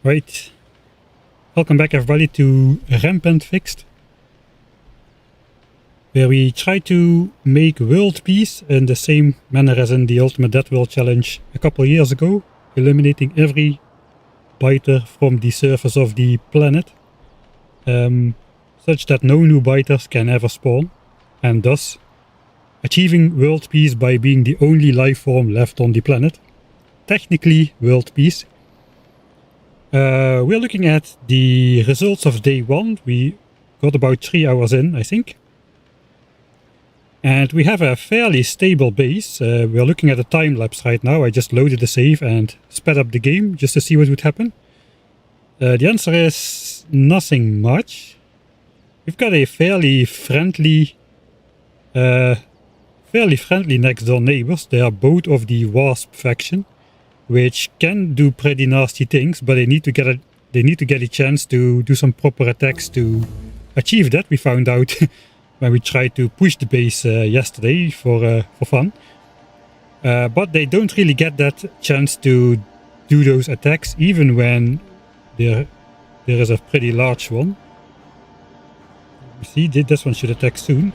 Right, welcome back everybody to Rampant Fixed, where we try to make world peace in the same manner as in the Ultimate DeathWorld challenge a couple of years ago, eliminating every biter from the surface of the planet, such that no new biters can ever spawn, and thus achieving world peace by being the only life form left on the planet. Technically world peace. We're looking at the results of day 1. We got about 3 hours in, I think. And we have a fairly stable base. We're looking at a time lapse right now. I just loaded the save and sped up the game just to see what would happen. The answer is nothing much. We've got a fairly friendly next door neighbors. They are both of the Wasp faction, which can do pretty nasty things, but they need to get a chance to do some proper attacks to achieve that. We found out when we tried to push the base yesterday for fun. But they don't really get that chance to do those attacks, even when there is a pretty large one. You see, this one should attack soon.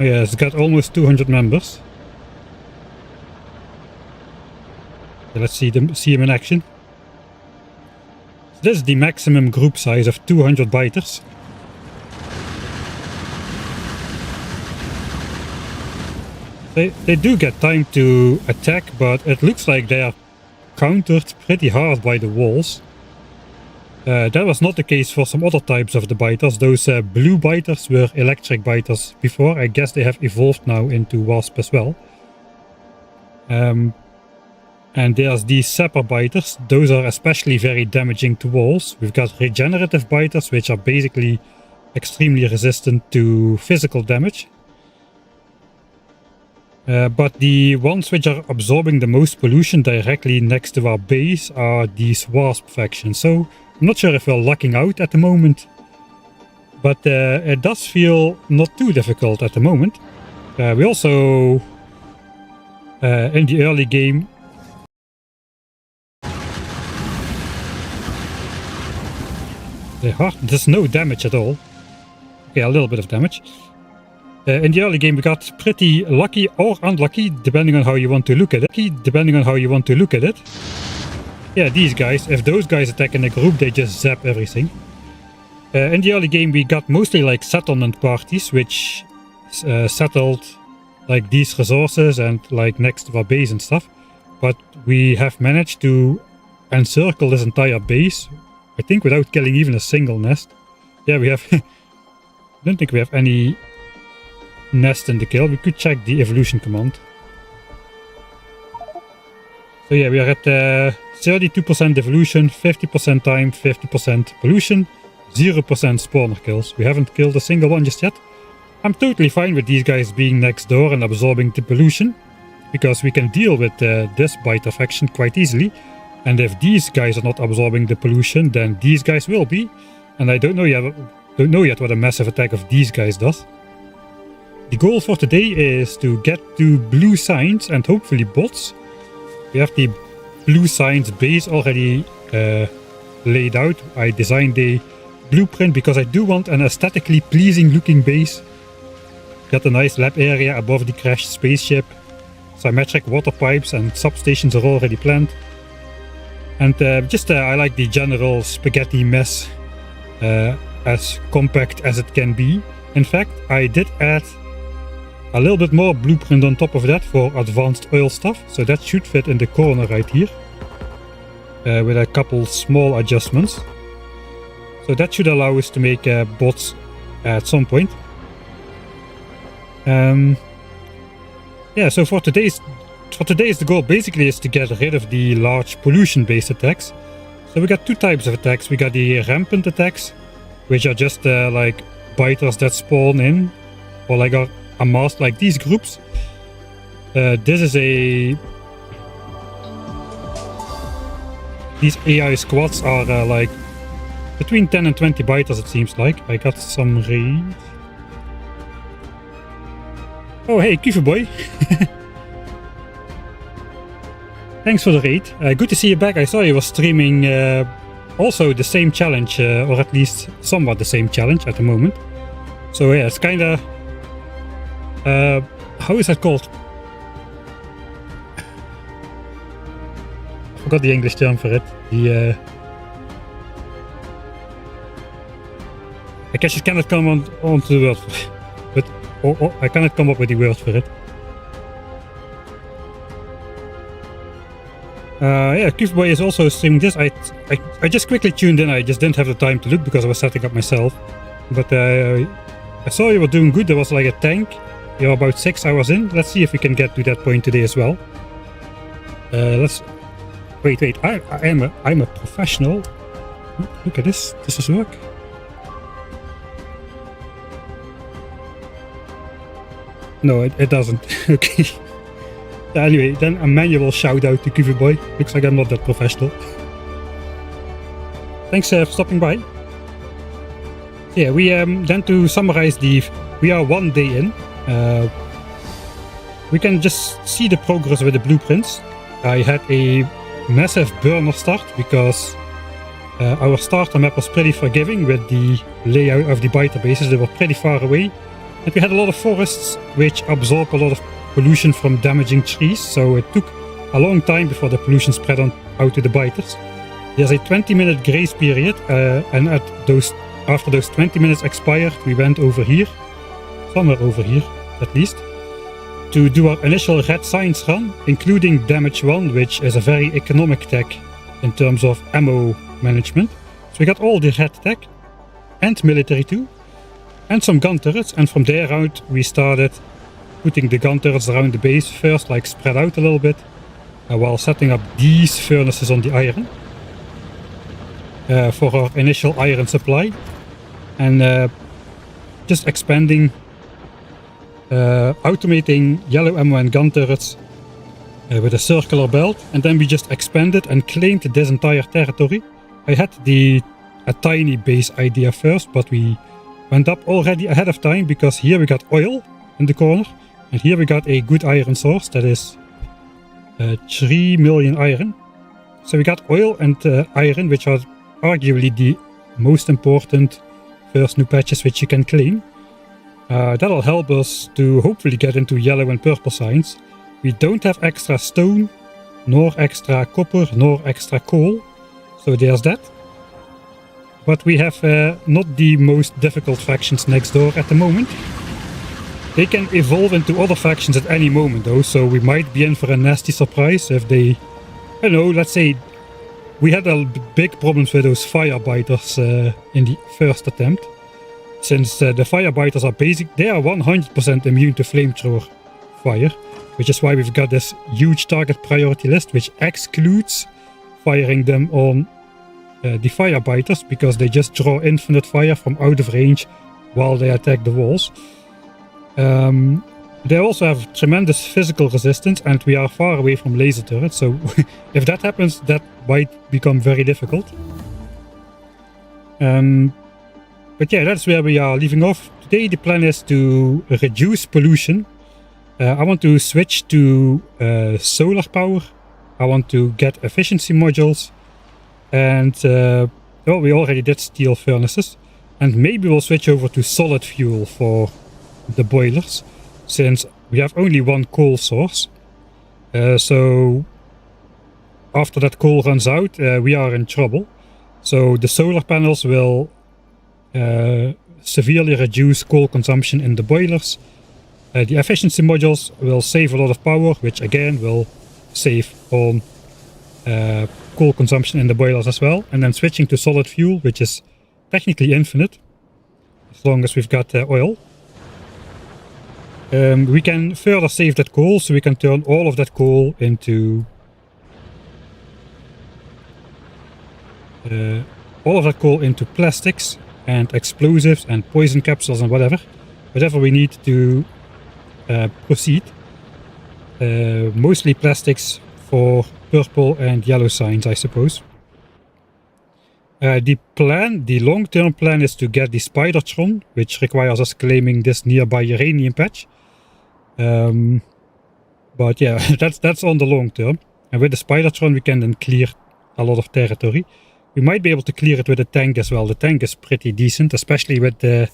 Oh yeah, it's got almost 200 members. Okay, let's see him in action. So this is the maximum group size of 200 biters. They do get time to attack, but it looks like they are countered pretty hard by the walls. That was not the case for some other types of the biters. Those blue biters were electric biters before. I guess they have evolved now into wasp as well. And there's these sapper biters. Those are especially very damaging to walls. We've got regenerative biters, which are basically extremely resistant to physical damage. But the ones which are absorbing the most pollution directly next to our base are these wasp factions. So I'm not sure if we're lucking out at the moment, but it does feel not too difficult at the moment. We also, in the early game, there's no damage at all. Okay, a little bit of damage. In the early game we got pretty lucky or unlucky, depending on how you want to look at it. Yeah, these guys, if those guys attack in a group, they just zap everything. In the early game we got mostly like settlement parties, which settled like these resources and like next to our base and stuff. But we have managed to encircle this entire base, I think without killing even a single nest. Yeah, we have... I don't think we have any nest in the kill. We could check the evolution command. So yeah, we are at 32% evolution, 50% time, 50% pollution, 0% spawner kills. We haven't killed a single one just yet. I'm totally fine with these guys being next door and absorbing the pollution, because we can deal with this biter faction quite easily. And if these guys are not absorbing the pollution, then these guys will be. And I don't know yet what a massive attack of these guys does. The goal for today is to get to blue signs and hopefully bots. We have the blue signs base already laid out. I designed a blueprint because I do want an aesthetically pleasing looking base. Got a nice lab area above the crashed spaceship. Symmetric water pipes and substations are already planned. And I like the general spaghetti mess, as compact as it can be. In fact, I did add a little bit more blueprint on top of that for advanced oil stuff, so that should fit in the corner right here, with a couple small adjustments. So that should allow us to make bots at some point. Yeah, so for today's the goal basically is to get rid of the large pollution based attacks. So we got two types of attacks. We got the rampant attacks, which are just like biters that spawn in, or like are amassed like these groups. This is these AI squads are like between 10 and 20 biters, it seems like. I got some raid. Oh hey, Kiefer boy. Thanks for the raid. Good to see you back. I saw you were streaming also the same challenge, or at least somewhat the same challenge at the moment. So yeah, it's kind of... how is that called? I forgot the English term for it. The... I guess you cannot come onto the word for it. But I cannot come up with the word for it. Yeah, Boy is also streaming this. I just quickly tuned in. I just didn't have the time to look because I was setting up myself. But I saw you were doing good. There was like a tank. You're about 6 hours in. Let's see if we can get to that point today as well. Let's... Wait. I'm a professional. Look at this. This is work. No, it doesn't. Okay. Anyway, then a manual shout out to Boy. Looks like I'm not that professional. Thanks for stopping by. Yeah, we then to summarize we are 1 day in. We can just see the progress with the blueprints. I had a massive burner start because our starter map was pretty forgiving with the layout of the biter bases. They were pretty far away. And we had a lot of forests which absorb a lot of pollution from damaging trees, so it took a long time before the pollution spread out to the biters. There's a 20-minute grace period, and after those 20 minutes expired, we went over here, somewhere over here at least, to do our initial red science run, including damage 1, which is a very economic tech in terms of ammo management. So we got all the red tech, and military too, and some gun turrets, and from there out we started putting the gun turrets around the base first, like spread out a little bit, while setting up these furnaces on the iron for our initial iron supply, and just expanding, automating yellow ammo and gun turrets with a circular belt, and then we just expanded and claimed this entire territory. I had a tiny base idea first, but we went up already ahead of time because here we got oil in the corner, and here we got a good iron source that is 3 million iron. So we got oil and iron, which are arguably the most important first new patches which you can claim. That'll help us to hopefully get into yellow and purple signs. We don't have extra stone, nor extra copper, nor extra coal, so there's that. But we have not the most difficult factions next door at the moment. They can evolve into other factions at any moment though, so we might be in for a nasty surprise if they... I don't know, let's say... We had big problems with those firebiters in the first attempt. Since the firebiters are they are 100% immune to flamethrower fire, which is why we've got this huge target priority list, which excludes firing them on the firebiters, because they just draw infinite fire from out of range while they attack the walls. They also have tremendous physical resistance, and we are far away from laser turrets, so if that happens, that might become very difficult. But yeah, that's where we are leaving off. Today the plan is to reduce pollution. I want to switch to solar power. I want to get efficiency modules. And well, we already did steel furnaces. And maybe we'll switch over to solid fuel for the boilers, since we have only one coal source. So after that coal runs out, we are in trouble. So the solar panels will severely reduce coal consumption in the boilers. The efficiency modules will save a lot of power, which again will save on coal consumption in the boilers as well. And then switching to solid fuel, which is technically infinite, as long as we've got oil. We can further save that coal, so we can turn all of that coal into plastics and explosives and poison capsules and whatever we need to proceed. Mostly plastics for purple and yellow signs, I suppose. The long-term plan is to get the Spidertron, which requires us claiming this nearby uranium patch. But yeah, that's on the long term. And with the Spidertron we can then clear a lot of territory. We might be able to clear it with a tank as well. The tank is pretty decent, especially with the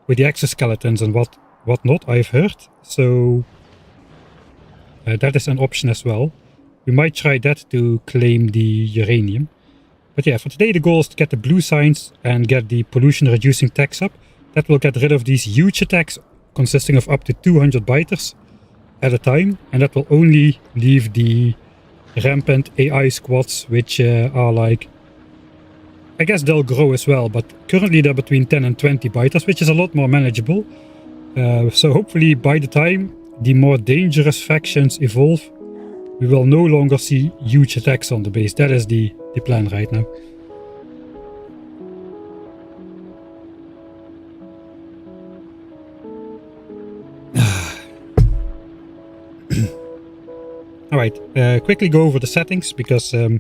exoskeletons and whatnot, I've heard. So that is an option as well. We might try that to claim the uranium. But yeah, for today the goal is to get the blue signs and get the pollution reducing tax up. That will get rid of these huge attacks consisting of up to 200 biters at a time. And that will only leave the rampant AI squads, which are like, I guess they'll grow as well, but currently they're between 10 and 20 biters, which is a lot more manageable. So hopefully by the time the more dangerous factions evolve, we will no longer see huge attacks on the base. That is the plan right now. Alright, quickly go over the settings because I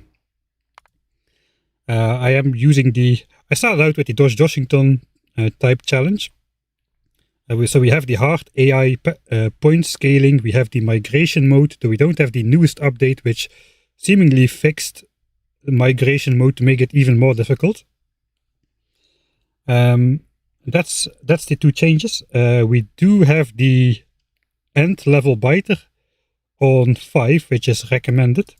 am using I started out with the DoshDoshington type challenge. So we have the hard AI point scaling, we have the migration mode, though we don't have the newest update which seemingly fixed the migration mode to make it even more difficult. That's the two changes. We do have the end level biter on 5, which is recommended.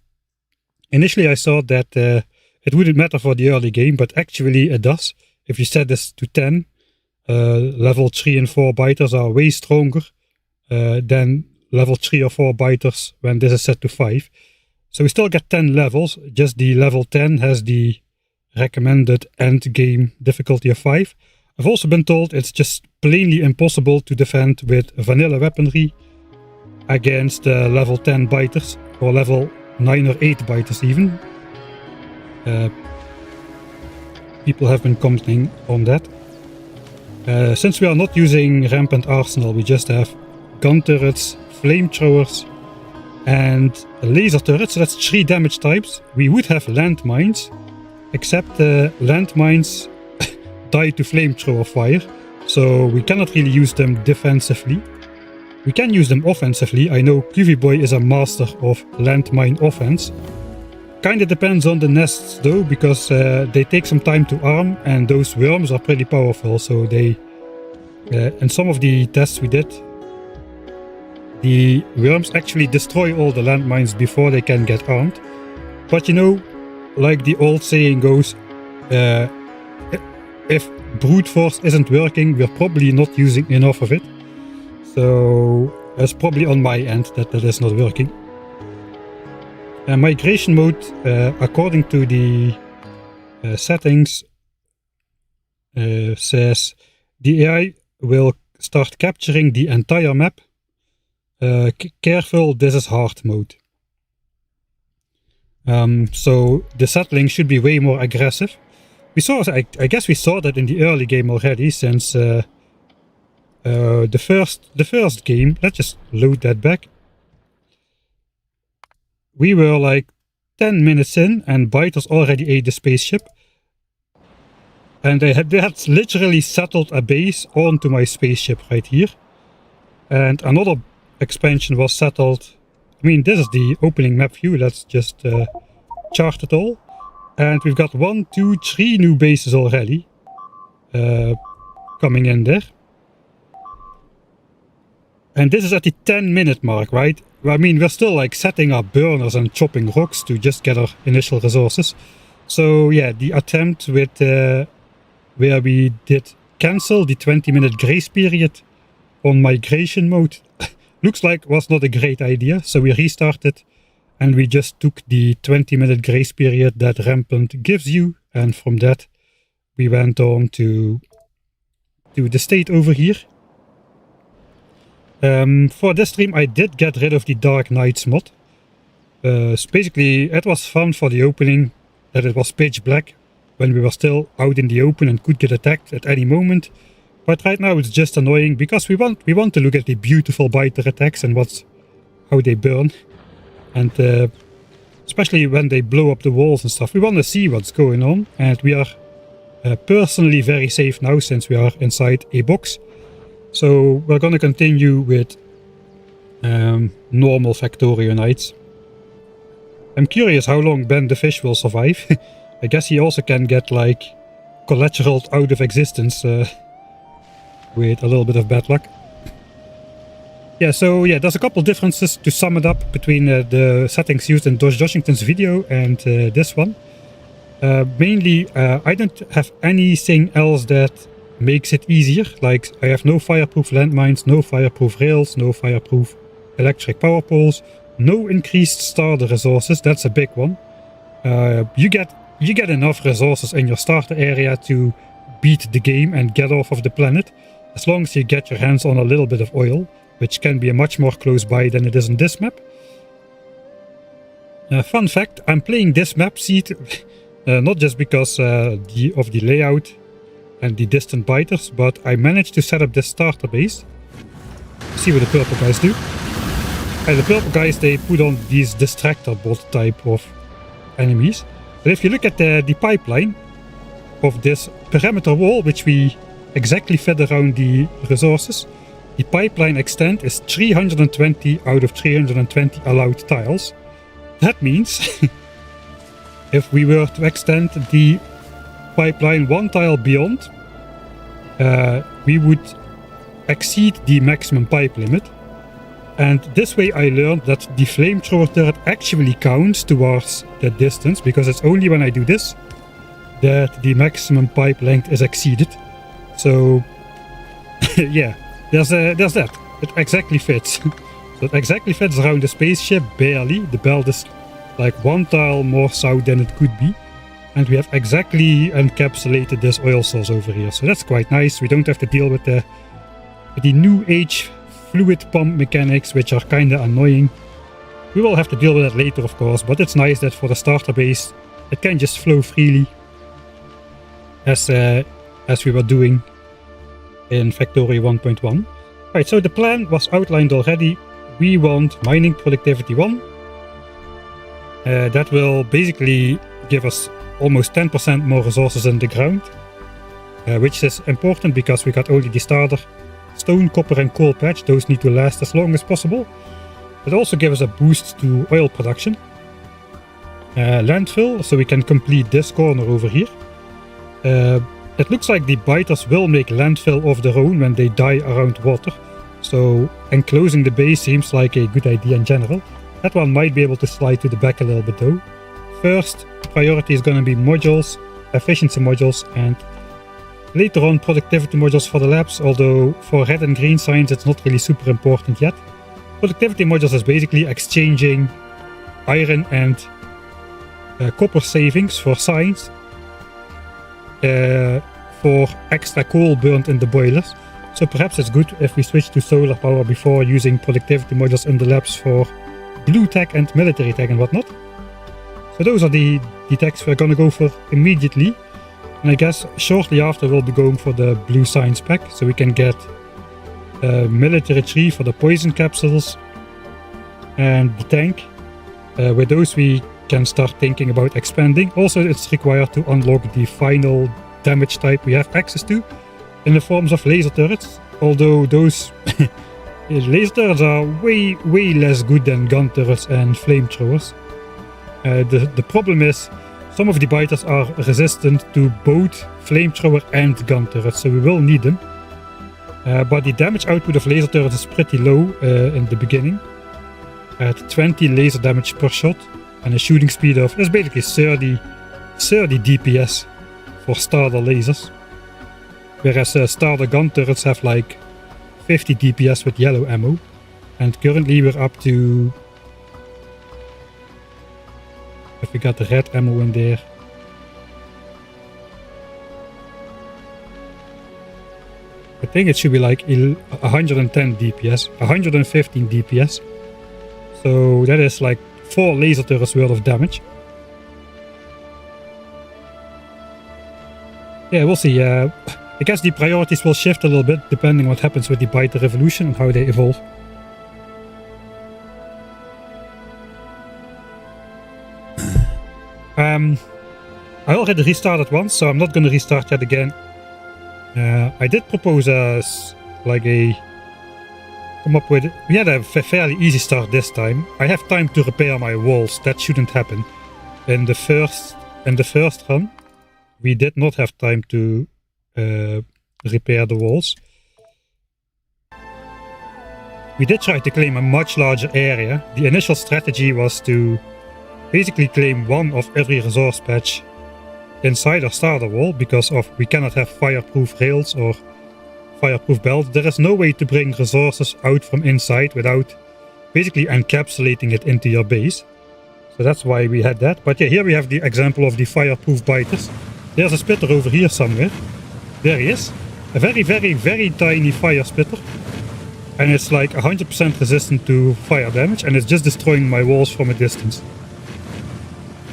Initially I thought that it wouldn't matter for the early game, but actually it does. If you set this to 10, level 3 and 4 biters are way stronger than level 3 or 4 biters when this is set to 5. So we still get 10 levels, just the level 10 has the recommended end game difficulty of 5. I've also been told it's just plainly impossible to defend with vanilla weaponry against level 10 biters, or level 9 or 8 biters even. People have been commenting on that. Since we are not using Rampant Arsenal, we just have gun turrets, flamethrowers and laser turrets, so that's 3 damage types. We would have landmines, except landmines die to flamethrower fire, so we cannot really use them defensively. We can use them offensively. I know QV Boy is a master of landmine offense. Kinda depends on the nests though, because they take some time to arm and those worms are pretty powerful, so they in some of the tests we did, the worms actually destroy all the landmines before they can get armed. But you know, like the old saying goes, if brute force isn't working, we're probably not using enough of it. So it's probably on my end that is not working. Migration mode, according to the settings, says the AI will start capturing the entire map. Careful, this is hard mode. So the settling should be way more aggressive. We saw, I guess we saw that in the early game already, since the first game. Let's just load that back. We were like 10 minutes in and biters already ate the spaceship. And they had literally settled a base onto my spaceship right here. And another expansion was settled. I mean, this is the opening map view. Let's just chart it all. And we've got 1, 2, 3 new bases already coming in there. And this is at the 10-minute mark, right? I mean, we're still like setting up burners and chopping rocks to just get our initial resources. So yeah, the attempt with where we did cancel the 20-minute grace period on migration mode looks like was not a great idea. So we restarted and we just took the 20-minute grace period that Rampant gives you, and from that we went on to the state over here. For this stream I did get rid of the Dark Knights mod. So basically it was fun for the opening that it was pitch black when we were still out in the open and could get attacked at any moment. But right now it's just annoying because we want to look at the beautiful biter attacks and how they burn. And especially when they blow up the walls and stuff, we want to see what's going on. And we are personally very safe now since we are inside a box. So we're going to continue with normal Factorio Knights. I'm curious how long Ben the fish will survive. I guess he also can get like collateraled out of existence with a little bit of bad luck. Yeah, so yeah, there's a couple differences to sum it up between the settings used in DoshDoshington's video and this one. Mainly, I don't have anything else that makes it easier. Like, I have no fireproof landmines, no fireproof rails, no fireproof electric power poles, no increased starter resources. That's a big one. You get enough resources in your starter area to beat the game and get off of the planet, as long as you get your hands on a little bit of oil, which can be much more close by than it is in this map. Fun fact, I'm playing this map seed not just because of the layout and the distant biters, but I managed to set up this starter base. See what the purple guys do. The purple guys, they put on these distractor bot type of enemies. But if you look at the pipeline of this perimeter wall, which we exactly fit around the resources, the pipeline extent is 320 out of 320 allowed tiles. That means if we were to extend the pipeline one tile beyond, we would exceed the maximum pipe limit. And this way I learned that the flamethrower turret actually counts towards that distance, because it's only when I do this that the maximum pipe length is exceeded. So yeah, there's that. It exactly fits. So it exactly fits around the spaceship, barely. The belt is like one tile more south than it could be. And we have exactly encapsulated this oil source over here. So that's quite nice. We don't have to deal with the new age fluid pump mechanics, which are kinda annoying. We will have to deal with that later, of course, but it's nice that for the starter base it can just flow freely as we were doing in Factory 1.1. Right, so the plan was outlined already. We want mining productivity 1. That will basically give us almost 10% more resources in the ground, which is important because we got only the starter stone, copper and coal patch. Those need to last as long as possible. It also gives us a boost to oil production. Landfill, so we can complete this corner over here. It looks like the biters will make landfill of their own when they die around water. So enclosing the base seems like a good idea in general. That one might be able to slide to the back a little bit though. First priority is going to be modules, efficiency modules, and later on productivity modules for the labs, although for red and green science it's not really super important yet. Productivity modules is basically exchanging iron and copper savings for science for extra coal burnt in the boilers. So perhaps it's good if we switch to solar power before using productivity modules in the labs for blue tech and military tech and whatnot. So those are the techs we're gonna go for immediately. And I guess shortly after we'll be going for the blue science pack, so we can get military tree for the poison capsules and the tank. With those we can start thinking about expanding. Also it's required to unlock the final damage type we have access to in the forms of laser turrets, although those laser turrets are way less good than gun turrets and flamethrowers. The problem is some of the biters are resistant to both flamethrower and gun turrets, so we will need them. But the damage output of laser turrets is pretty low in the beginning, at 20 laser damage per shot, and a shooting speed of is basically 30 DPS for starter lasers, whereas starter gun turrets have like 50 DPS with yellow ammo, and currently we're up to, if we got the red ammo in there, I think it should be like 110 DPS, 115 DPS. So that is like 4 laser turrets worth of damage. Yeah, we'll see. I guess the priorities will shift a little bit depending on what happens with the biter revolution and how they evolve. I already restarted once, so I'm not going to restart yet again. I did propose like a come up with... We had a fairly easy start this time. I have time to repair my walls. That shouldn't happen. In the first run, we did not have time to repair the walls. We did try to claim a much larger area. The initial strategy was to basically claim one of every resource patch inside our starter wall, because we cannot have fireproof rails or fireproof belts. There is no way to bring resources out from inside without basically encapsulating it into your base. So that's why we had that. But yeah, here we have the example of the fireproof biters. There's a spitter over here somewhere. There he is. A very, very, very tiny fire spitter. And it's like 100% resistant to fire damage, and it's just destroying my walls from a distance.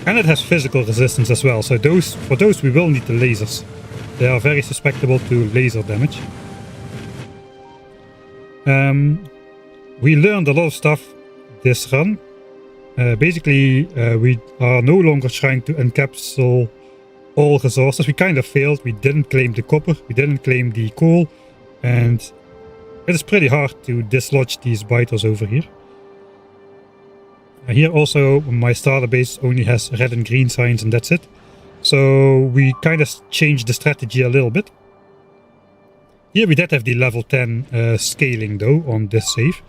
And it has physical resistance as well, so for those we will need the lasers. They are very susceptible to laser damage. We learned a lot of stuff this run. Basically, we are no longer trying to encapsulate all resources. We kind of failed. We didn't claim the copper, we didn't claim the coal, and it is pretty hard to dislodge these biters over here. Here also my starter base only has red and green signs, and that's it. So we kind of changed the strategy a little bit. Here we did have the level 10 scaling though on this save,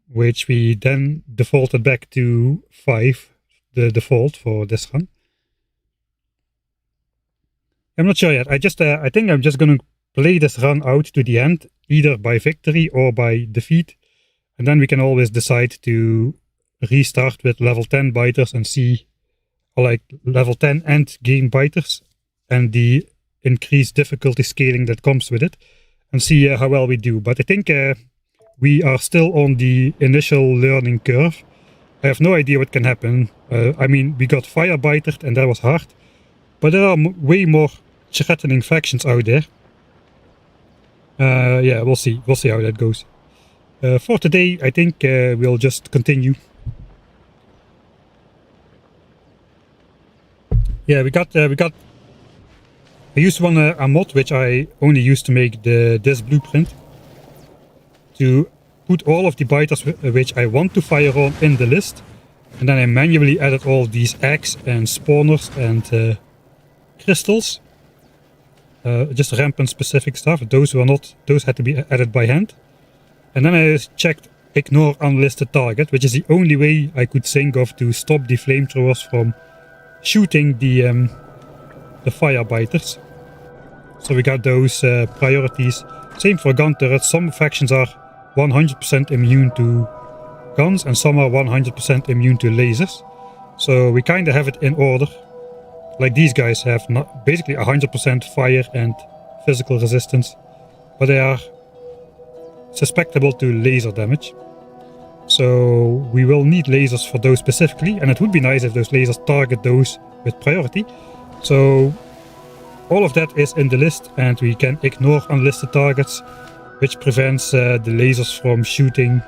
which we then defaulted back to 5, the default for this run. I'm not sure yet. I think I'm just going to play this run out to the end, either by victory or by defeat, and then we can always decide to restart with level 10 biters and see, or like level 10 end game biters and the increased difficulty scaling that comes with it, and see how well we do. But I think we are still on the initial learning curve. I have no idea what can happen. I mean, we got fire bitered and that was hard, but there are way more threatening factions out there. Yeah, we'll see how that goes. For today, I think we'll just continue. Yeah, we got. I used a mod which I only used to make this blueprint, to put all of the biters which I want to fire on in the list, and then I manually added all these eggs and spawners and crystals. Just rampant specific stuff. Those had to be added by hand. And then I checked ignore unlisted target, which is the only way I could think of to stop the flamethrowers from shooting the fire biters. So we got those priorities. Same for gun turrets. Some factions are 100% immune to guns and some are 100% immune to lasers. So we kind of have it in order. Like these guys have basically 100% fire and physical resistance, but they are susceptible to laser damage. So we will need lasers for those specifically, and it would be nice if those lasers target those with priority. So all of that is in the list, and we can ignore unlisted targets, which prevents the lasers from shooting,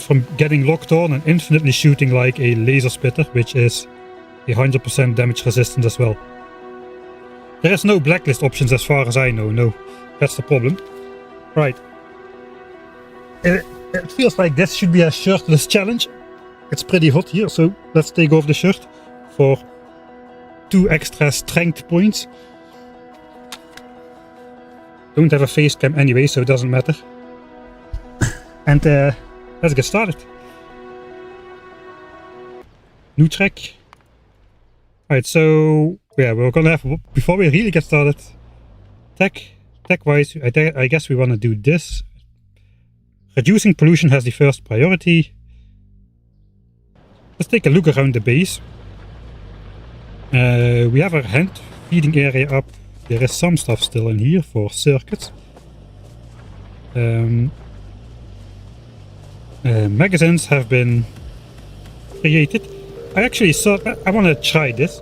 from getting locked on and infinitely shooting like a laser spitter, which is 100% damage resistant as well. There is no blacklist options as far as I know, no. That's the problem. Right. It feels like this should be a shirtless challenge. It's pretty hot here, so let's take off the shirt for 2 extra strength points. Don't have a face cam anyway, so it doesn't matter. And let's get started. New track. Alright, so yeah, we're gonna have, before we really get started, tech wise, I guess we want to do this. Reducing pollution has the first priority. Let's take a look around the base. We have our hand feeding area up. There is some stuff still in here for circuits. Magazines have been created. I actually thought I want to try this.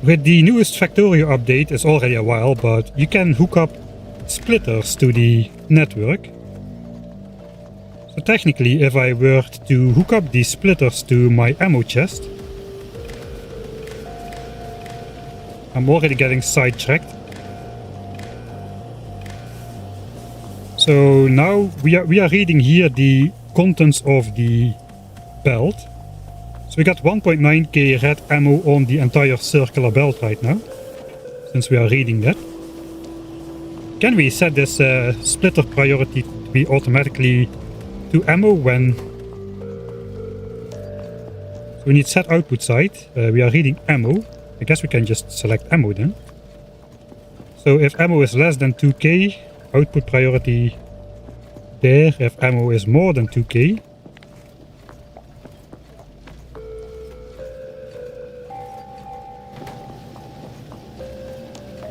With the newest Factorio update, it's already a while, but you can hook up splitters to the network. So technically, if I were to hook up these splitters to my ammo chest, I'm already getting sidetracked. So now we are reading here the contents of the belt. So we got 1.9k red ammo on the entire circular belt right now, since we are reading that. Can we set this splitter priority to be automatically to ammo when... So we need set output side. We are reading ammo. I guess we can just select ammo then. So if ammo is less than 2k, output priority there. If ammo is more than 2k,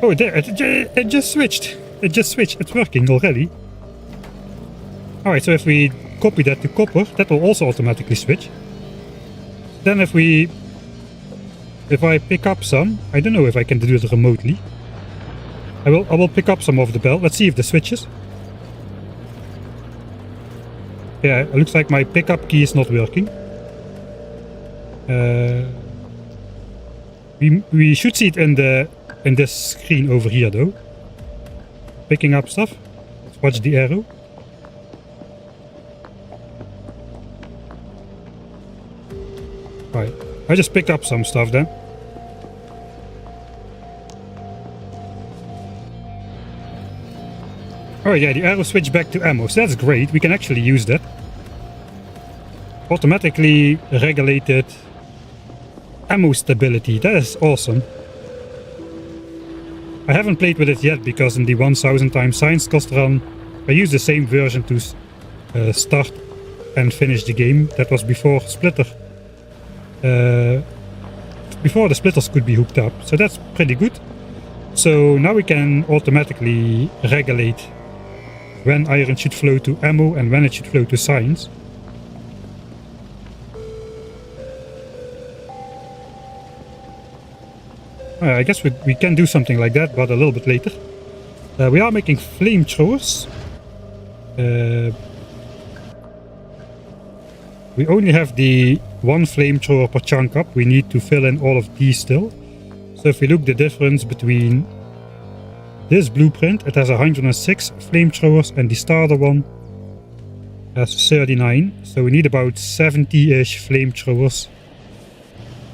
oh, there, it just switched. It just switched. It's working already. Alright, so if we copy that to copper, that will also automatically switch. Then if I pick up some, I don't know if I can do it remotely. I will pick up some of the belt. Let's see if this switches. Yeah, it looks like my pickup key is not working. We should see it in this screen over here though. Picking up stuff. Let's watch the arrow. Right, I just picked up some stuff then. Alright, yeah, the arrow switched back to ammo, so that's great. We can actually use that. Automatically regulated ammo stability, that is awesome. I haven't played with it yet because in the 1000 times science cost run I used the same version to start and finish the game. That was before splitter. Before the splitters could be hooked up, so that's pretty good. So now we can automatically regulate when iron should flow to ammo and when it should flow to science. I guess we can do something like that, but a little bit later. We are making flamethrowers. We only have the one flamethrower per chunk up. We need to fill in all of these still. So if we look the difference between this blueprint, it has 106 flamethrowers and the starter one has 39. So we need about 70-ish flamethrowers.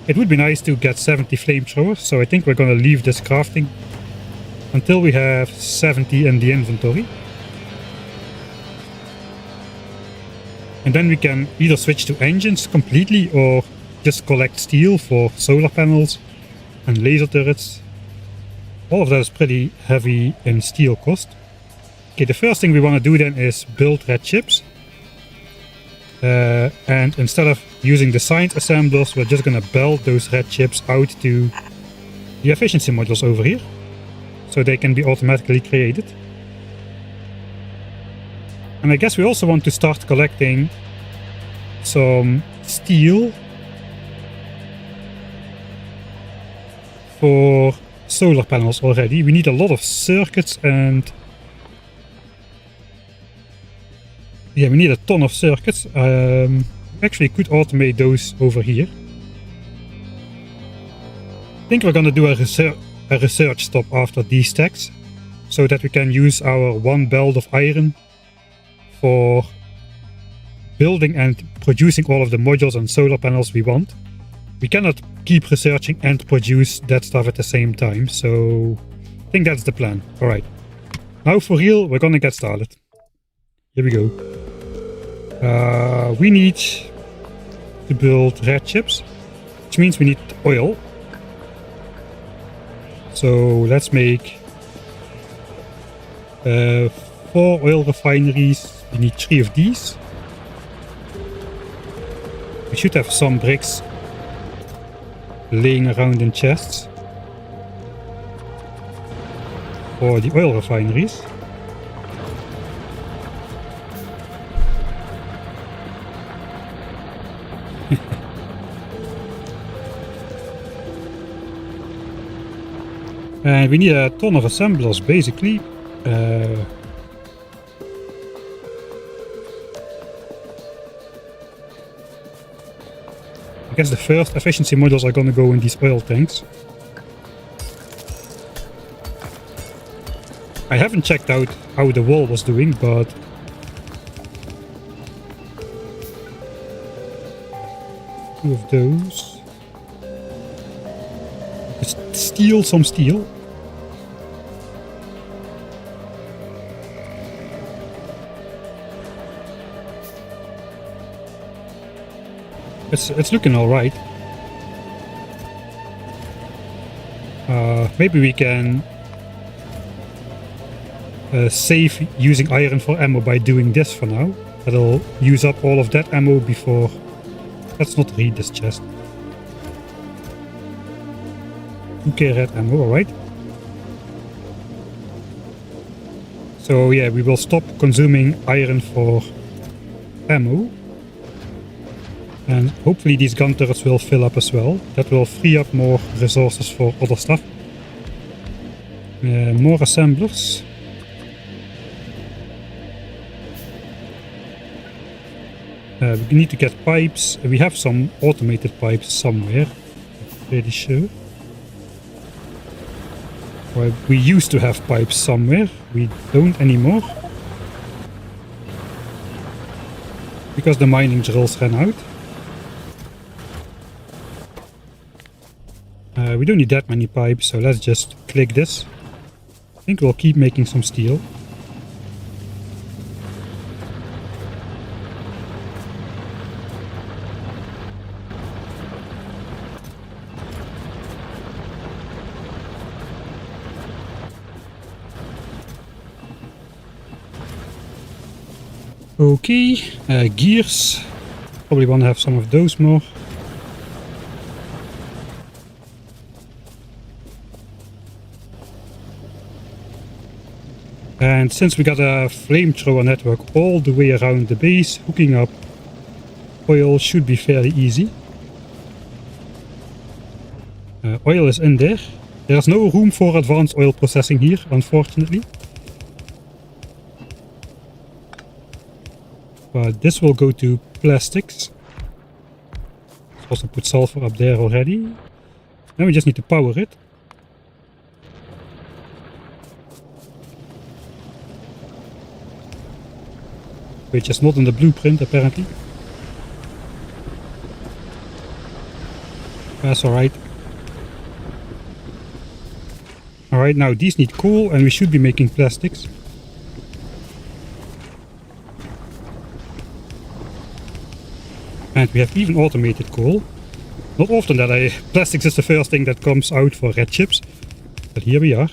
It would be nice to get 70 flamethrowers, so I think we're gonna leave this crafting until we have 70 in the inventory. And then we can either switch to engines completely or just collect steel for solar panels and laser turrets. All of that is pretty heavy in steel cost. Okay, the first thing we want to do then is build red chips. And instead of using the science assemblers, we're just gonna belt those red chips out to the efficiency modules over here, so they can be automatically created. And I guess we also want to start collecting some steel for solar panels already. We need a lot of circuits and yeah, we need a ton of circuits. Actually could automate those over here. I think we're gonna do a research stop after these stacks, so that we can use our one belt of iron for building and producing all of the modules and solar panels we want. We cannot keep researching and produce that stuff at the same time, so I think that's the plan. Alright, now for real, we're gonna get started. Here we go. We need to build red chips, which means we need oil. So let's make 4 oil refineries. We need 3 of these. We should have some bricks laying around in chests for the oil refineries. And we need a ton of assemblers basically. I guess the first efficiency modules are gonna go in these oil tanks. I haven't checked out how the wall was doing, but two of those. Just steal some steel. It's looking all right. Maybe we can save using iron for ammo by doing this for now. That'll use up all of that ammo before. Let's not read this chest. 2k red ammo, alright. So yeah, we will stop consuming iron for ammo. And hopefully these gun turrets will fill up as well. That will free up more resources for other stuff. More assemblers. We need to get pipes. We have some automated pipes somewhere. I'm pretty sure. Well, we used to have pipes somewhere. We don't anymore. Because the mining drills ran out. We don't need that many pipes, so let's just click this. I think we'll keep making some steel. Okay, gears. Probably want to have some of those more. And since we got a flamethrower network all the way around the base, hooking up oil should be fairly easy. Oil is in there. There's no room for advanced oil processing here, unfortunately. But this will go to plastics. Let's also put sulfur up there already. Now we just need to power it. Which is not in the blueprint, apparently. That's alright. Alright, now these need coal and we should be making plastics. And we have even automated coal. Not often that plastics is the first thing that comes out for red chips. But here we are.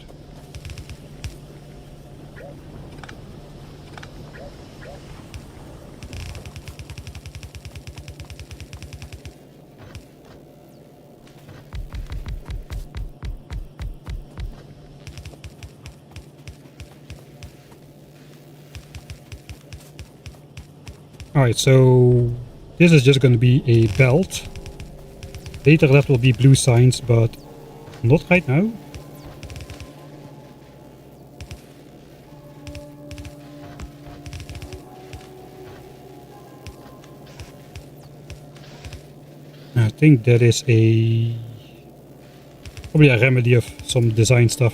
Alright, so this is just going to be a belt. Later that will be blue signs, but not right now. I think that is probably a remedy of some design stuff.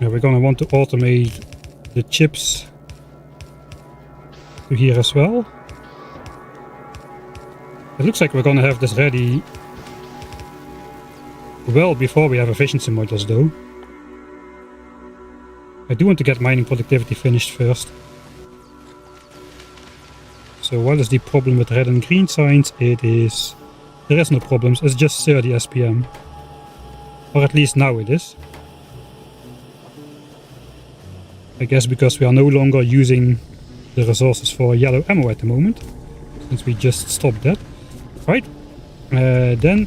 We're gonna want to automate the chips to here as well. It looks like we're gonna have this ready well before we have efficiency modules though. I do want to get mining productivity finished first. So what is the problem with red and green signs? There is no problems, it's just 30 SPM. Or at least now it is. I guess because we are no longer using the resources for yellow ammo at the moment, since we just stopped that. Right, then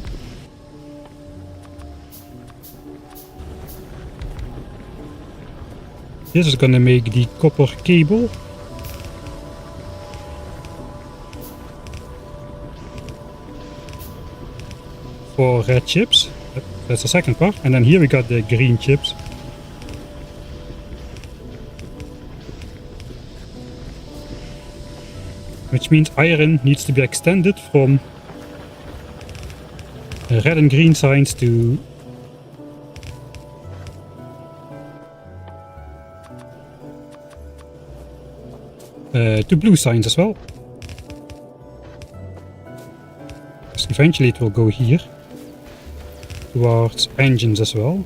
this is gonna make the copper cable. For red chips, that's the second part, and then here we got the green chips. which means iron needs to be extended from red and green signs to blue signs as well. So eventually it will go here towards engines as well.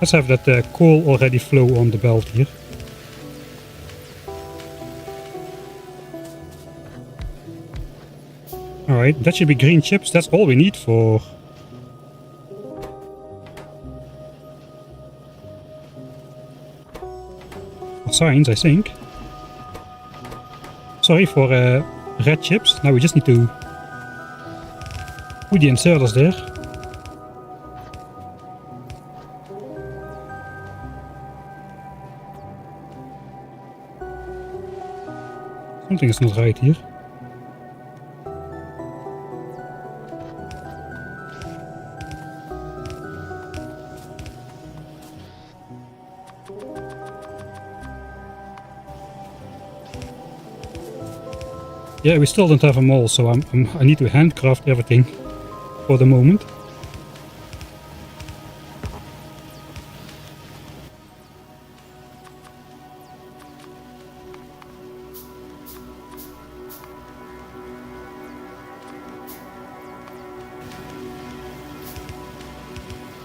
Let's have that coal already flow on the belt here. Alright, that should be green chips. That's all we need for signs, I think. Sorry, for red chips. Now we just need to put the inserters there. Something is not right here. Yeah, we still don't have them all, so I need to handcraft everything for the moment.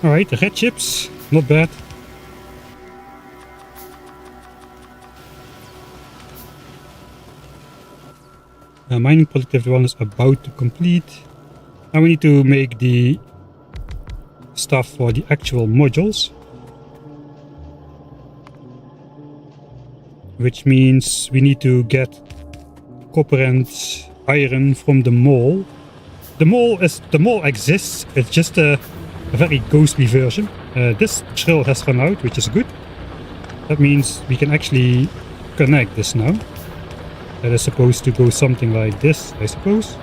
Alright, the red chips, not bad. Mining productivity 1 is about to complete. Now we need to make the stuff for the actual modules. Which means we need to get copper and iron from the mole. The mole exists, it's just a very ghostly version. This drill has run out, which is good. That means we can actually connect this now. That is supposed to go something like this, I suppose.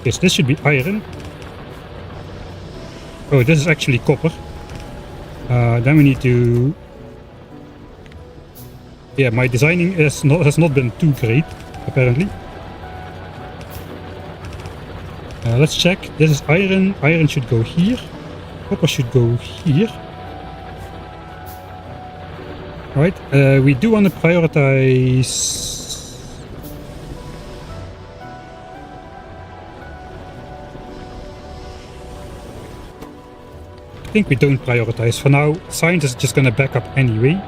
Yes, this should be iron. Oh, this is actually copper. Then we need to... Yeah, my designing has not been too great, apparently. Let's check. This is iron. Iron should go here. Copper should go here. Right, we do want to prioritize... I think we don't prioritize. For now, science is just gonna back up anyway.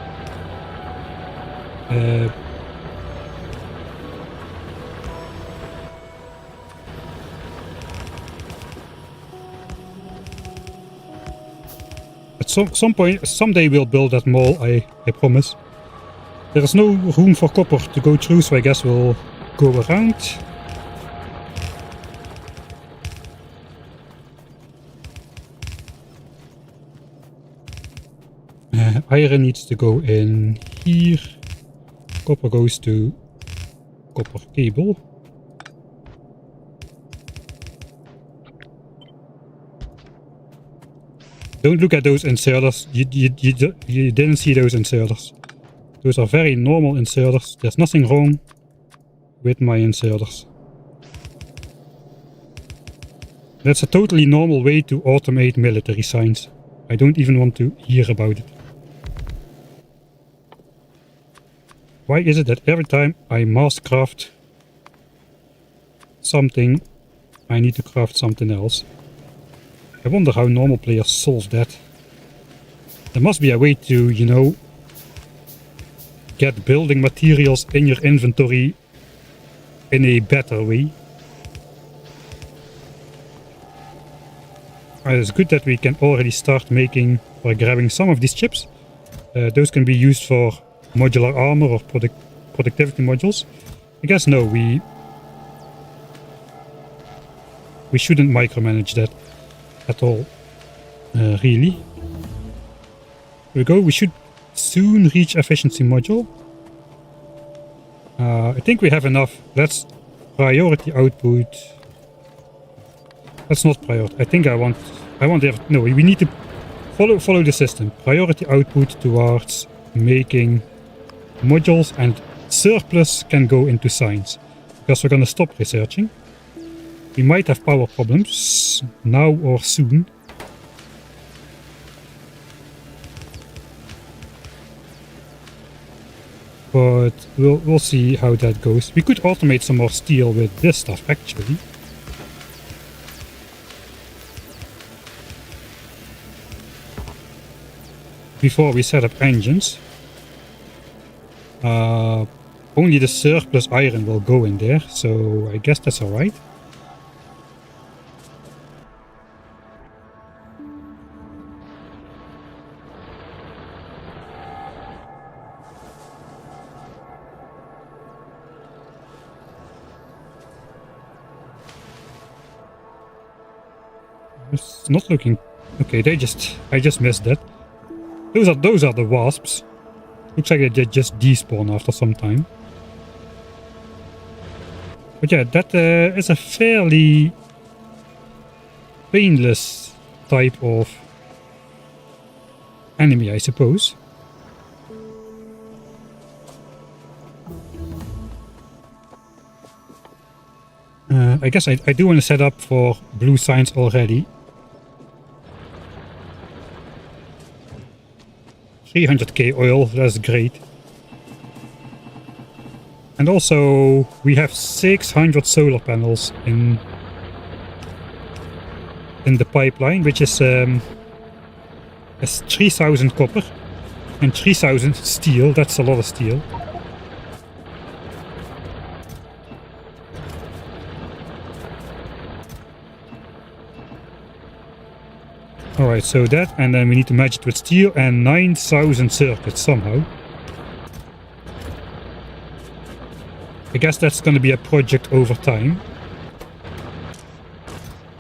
At some point, someday we'll build that mall, I promise. There is no room for copper to go through, so I guess we'll go around. Iron needs to go in here. Copper goes to copper cable. Don't look at those inserters. You didn't see those inserters. Those are very normal inserters. There's nothing wrong with my inserters. That's a totally normal way to automate military signs. I don't even want to hear about it. Why is it that every time I mass craft something, I need to craft something else? I wonder how normal players solve that. There must be a way to, you know, get building materials in your inventory in a better way. It's good that we can already start making or grabbing some of these chips. Those can be used for modular armor or productivity modules. I guess no, we shouldn't micromanage that at all, really. Here we go. We should soon reach efficiency module. I think we have enough. Let's priority output. That's not priority. I think I want no, we need to follow the system. Priority output towards making modules, and surplus can go into science. Because we're gonna stop researching. We might have power problems now or soon. But we'll see how that goes. We could automate some more steel with this stuff actually. Before we set up engines. Only the surplus iron will go in there, so I guess that's alright. It's not looking okay. I just missed that. Those are the wasps. Looks like they just despawn after some time. But yeah, that is a fairly painless type of enemy, I suppose. I guess I do want to set up for blue science already. 300k oil, that's great. And also we have 600 solar panels in the pipeline, which is 3000 copper and 3000 steel. That's a lot of steel. Alright, so that, and then we need to match it with steel and 9000 circuits somehow. I guess that's going to be a project over time.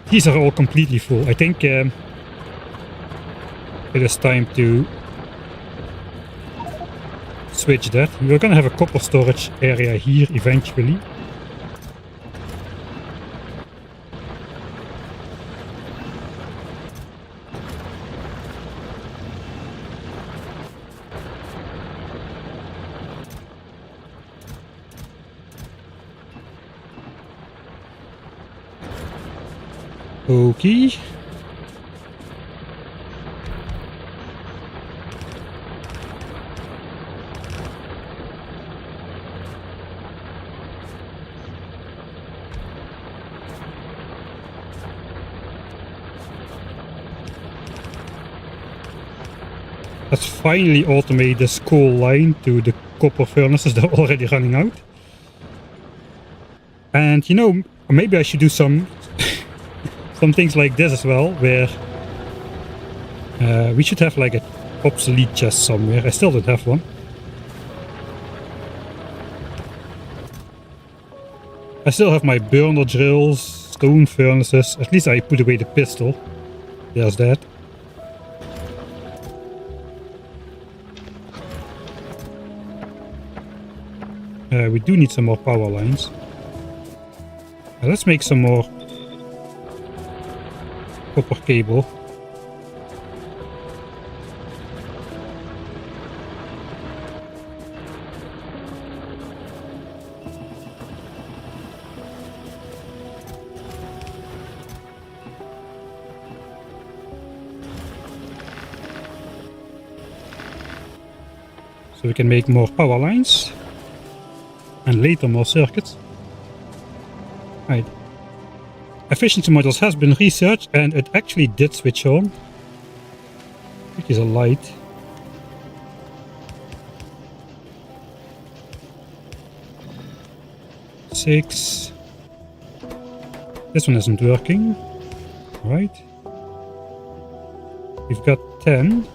These are all completely full. I think it is time to switch that. We're going to have a copper storage area here eventually. Okay. Let's finally automate this coal line to the copper furnaces. They're already running out. And you know, maybe I should do some things like this as well, where we should have like an obsolete chest somewhere. I still don't have one. I still have my burner drills, stone furnaces. At least I put away the pistol. There's that. We do need some more power lines. Let's make some more copper cable. So we can make more power lines and later more circuits. Right. Efficiency modules has been researched and it actually did switch on. Which is a light. Six. This one isn't working. Alright. We've got 10.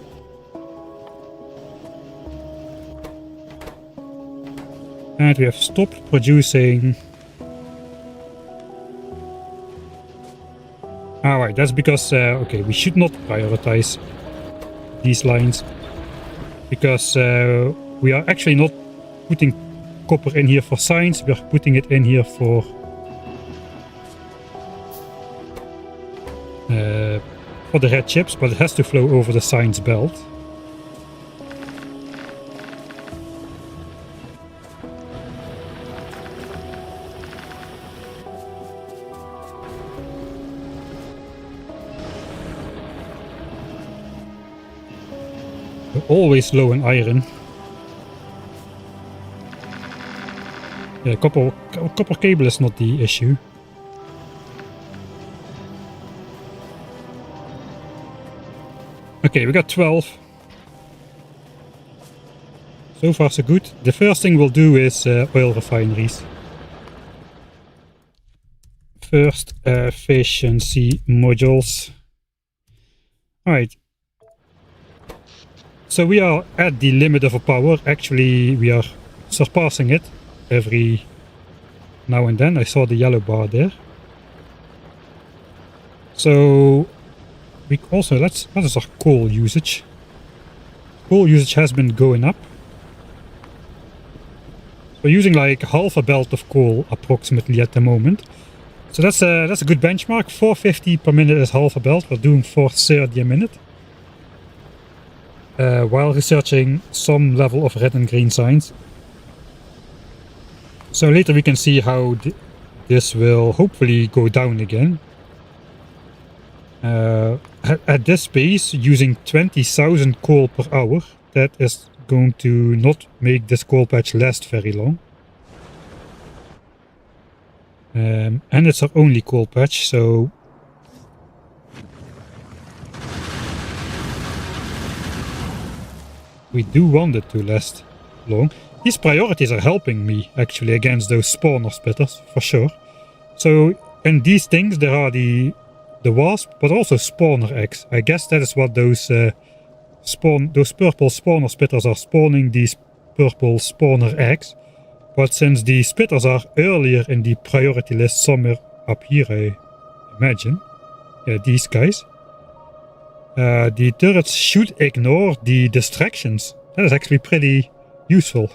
And we have stopped producing. Alright, that's because, okay, we should not prioritize these lines. Because we are actually not putting copper in here for science, we are putting it in here for for the red chips, but it has to flow over the science belt. We're always low in iron. Yeah, copper cable is not the issue. Okay, we got 12. So far so good. The first thing we'll do is oil refineries. First efficiency modules. Alright. So we are at the limit of our power. Actually, we are surpassing it every now and then. I saw the yellow bar there. So we also, what is our coal usage? Coal usage has been going up. We're using like half a belt of coal approximately at the moment. So that's a good benchmark. 450 per minute is half a belt. We're doing 430 a minute. While researching some level of red and green signs. So later we can see how this will hopefully go down again. At this pace, using 20,000 coal per hour, that is going to not make this coal patch last very long. And it's our only coal patch, so we do want it to last long. These priorities are helping me actually against those spawner spitters for sure. So in these things there are the wasp, but also spawner eggs. I guess that is what those purple spawner spitters are spawning, these purple spawner eggs. But since the spitters are earlier in the priority list, somewhere up here I imagine, yeah, these guys, the turrets should ignore the distractions. That is actually pretty useful.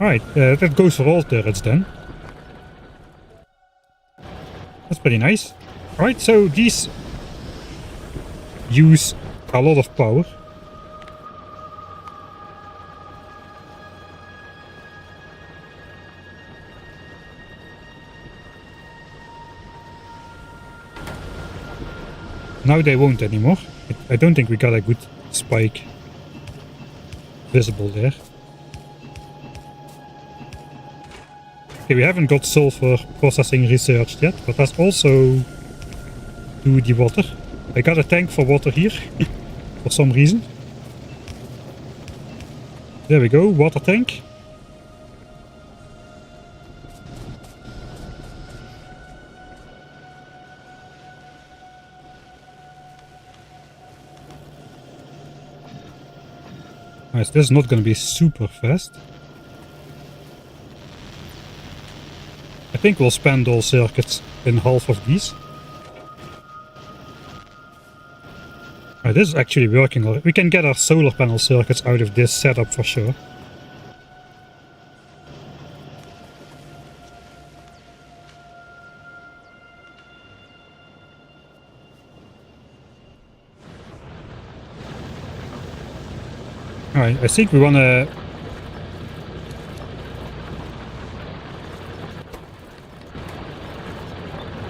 Alright, that goes for all turrets then. That's pretty nice. Alright, so these use a lot of power. Now they won't anymore. I don't think we got a good spike visible there. Okay, we haven't got sulfur processing researched yet, but that's also to the water. I got a tank for water here for some reason. There we go, water tank. Nice, this is not going to be super fast. I think we'll spend all circuits in half of these. This is actually working already. We can get our solar panel circuits out of this setup for sure. Alright, I think we want to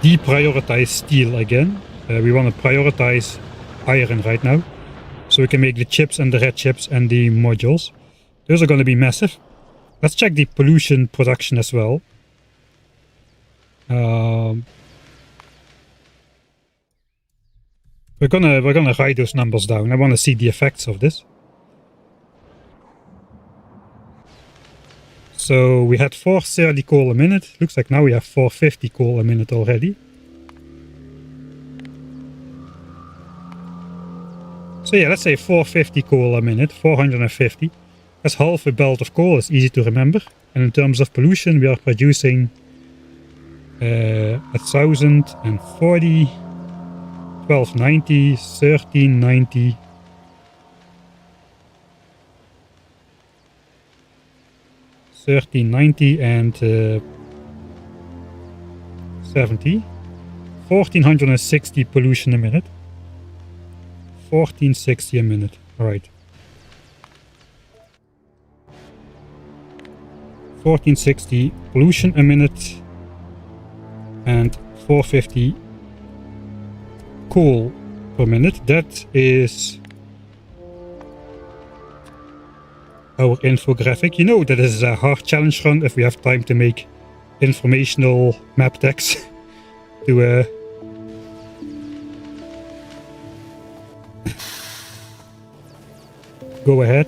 deprioritize steel again. We want to prioritize iron right now, so we can make the chips and the red chips and the modules. Those are going to be massive. Let's check the pollution production as well. We're gonna write those numbers down. I want to see the effects of this. So we had 430 coal a minute. Looks like now we have 450 coal a minute already. So yeah, let's say 450 coal a minute, 450. That's half a belt of coal, it's easy to remember. And in terms of pollution, we are producing 1040, 1290, 1390. 1390 and 70. 1460 pollution a minute. 1460 a minute. Alright. 1460 pollution a minute. And 450 coal per minute. That is our infographic. You know that is a hard challenge run if we have time to make informational map text to go ahead.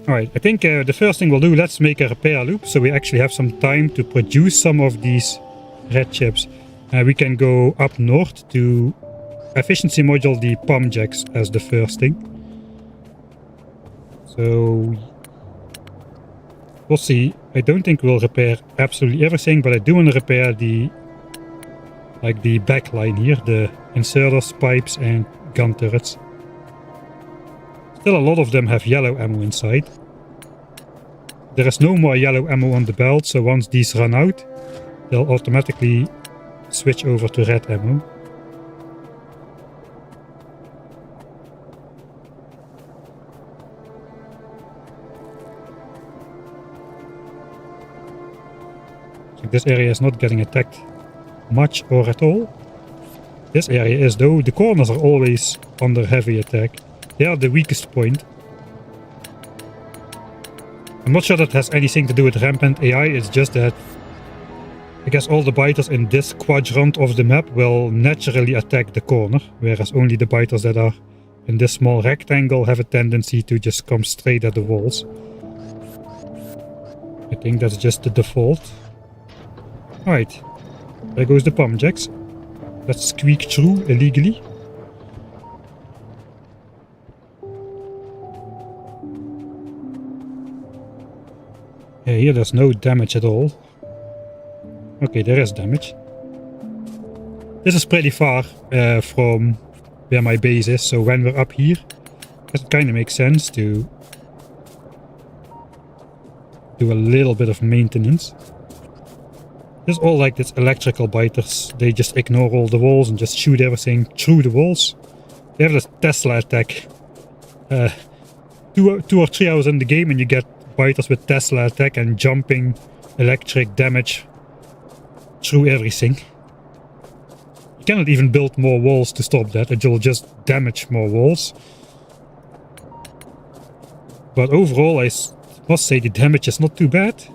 Alright, I think the first thing we'll do, let's make a repair loop so we actually have some time to produce some of these red chips. We can go up north to efficiency module the palm jacks as the first thing. So we'll see. I don't think we'll repair absolutely everything, but I do want to repair the back line here, the inserters, pipes and gun turrets. Still a lot of them have yellow ammo inside. There is no more yellow ammo on the belt, so once these run out, they'll automatically switch over to red ammo. So this area is not getting attacked much or at all. This area is though. The corners are always under heavy attack. They are the weakest point. I'm not sure that has anything to do with rampant AI, it's just that I guess all the biters in this quadrant of the map will naturally attack the corner, whereas only the biters that are in this small rectangle have a tendency to just come straight at the walls. I think that's just the default. Alright, there goes the palm jacks. Let's squeak through illegally. Yeah, here there's no damage at all. Okay, there is damage. This is pretty far from where my base is, so when we're up here, it kind of makes sense to do a little bit of maintenance. There's all like these electrical biters. They just ignore all the walls and just shoot everything through the walls. They have this Tesla attack. 2 or 3 hours in the game and you get biters with Tesla attack and jumping electric damage through everything. You cannot even build more walls to stop that. It will just damage more walls. But overall I must say the damage is not too bad.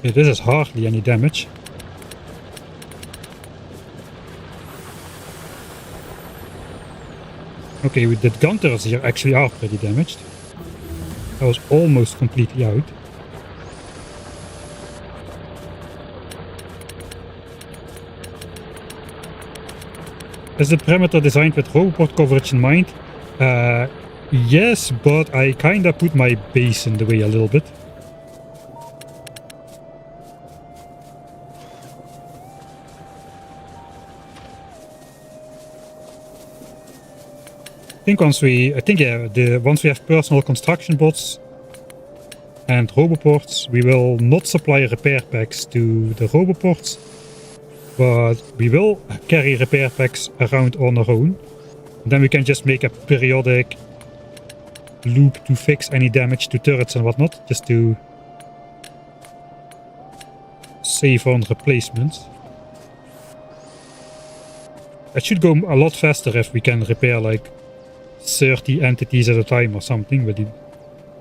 Yeah, this is hardly any damage. Okay, with the gun turrets here actually are pretty damaged. I was almost completely out. Is the perimeter designed with robot coverage in mind? Yes, but I kinda put my base in the way a little bit. Once we have personal construction bots and roboports, we will not supply repair packs to the roboports, but we will carry repair packs around on our own. And then we can just make a periodic loop to fix any damage to turrets and whatnot, just to save on replacements. It should go a lot faster if we can repair like 30 entities at a time or something with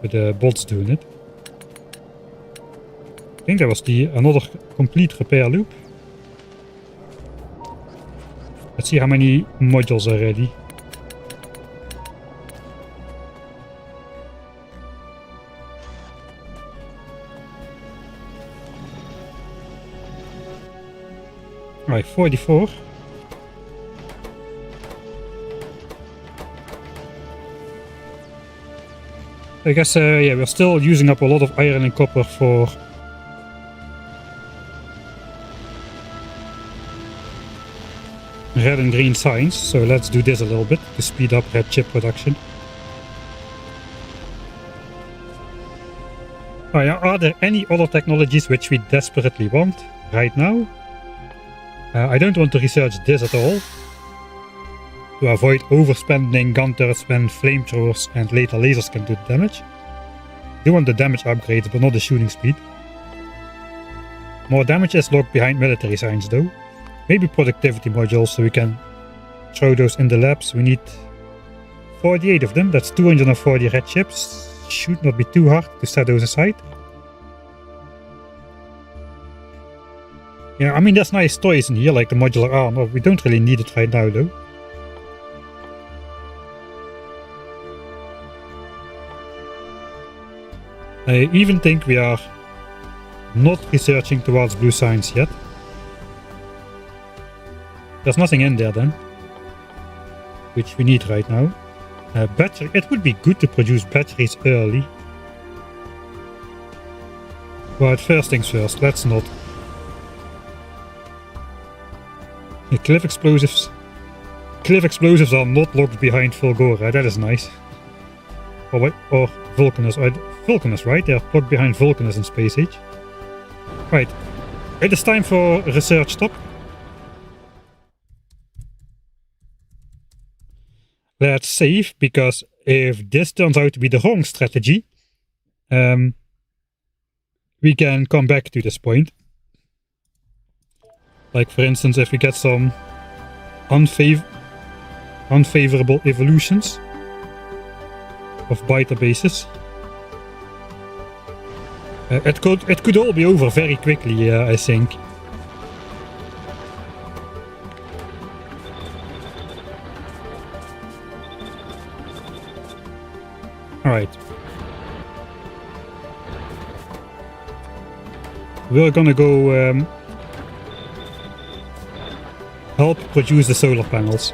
the bots doing it. I think that was another complete repair loop. Let's see how many modules are ready. Alright, 44. I guess, yeah, we're still using up a lot of iron and copper for red and green signs, so let's do this a little bit to speed up red chip production. Are there any other technologies which we desperately want right now? I don't want to research this at all. To avoid overspending gun turrets when flamethrowers and later lasers can do the damage. I do want the damage upgrades, but not the shooting speed. More damage is locked behind military science though. Maybe productivity modules so we can throw those in the labs. We need 48 of them, that's 240 red chips. Should not be too hard to set those aside. Yeah, I mean there's nice toys in here like the modular armor. We don't really need it right now though. I even think we are not researching towards blue science yet. There's nothing in there then, which we need right now. Battery. It would be good to produce batteries early. But first things first, let's not. Cliff explosives. Cliff explosives are not locked behind Fulgora, that is nice. Or Vulcanus. Vulcanus, right? They are locked behind Vulcanus in Space Age. Right. It is time for research stop. Let's save, because if this turns out to be the wrong strategy, we can come back to this point. Like for instance, if we get some unfavorable evolutions of beta bases. It could all be over very quickly, I think. Alright. We're gonna go help produce the solar panels.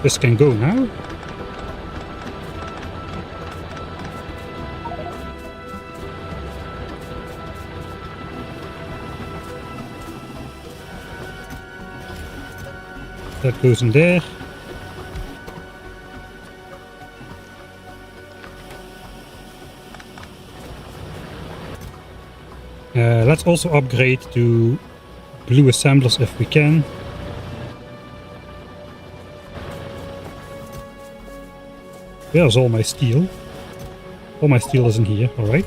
This can go now. That goes in there. Let's also upgrade to blue assemblers if we can. Where's all my steel? All my steel is in here, alright.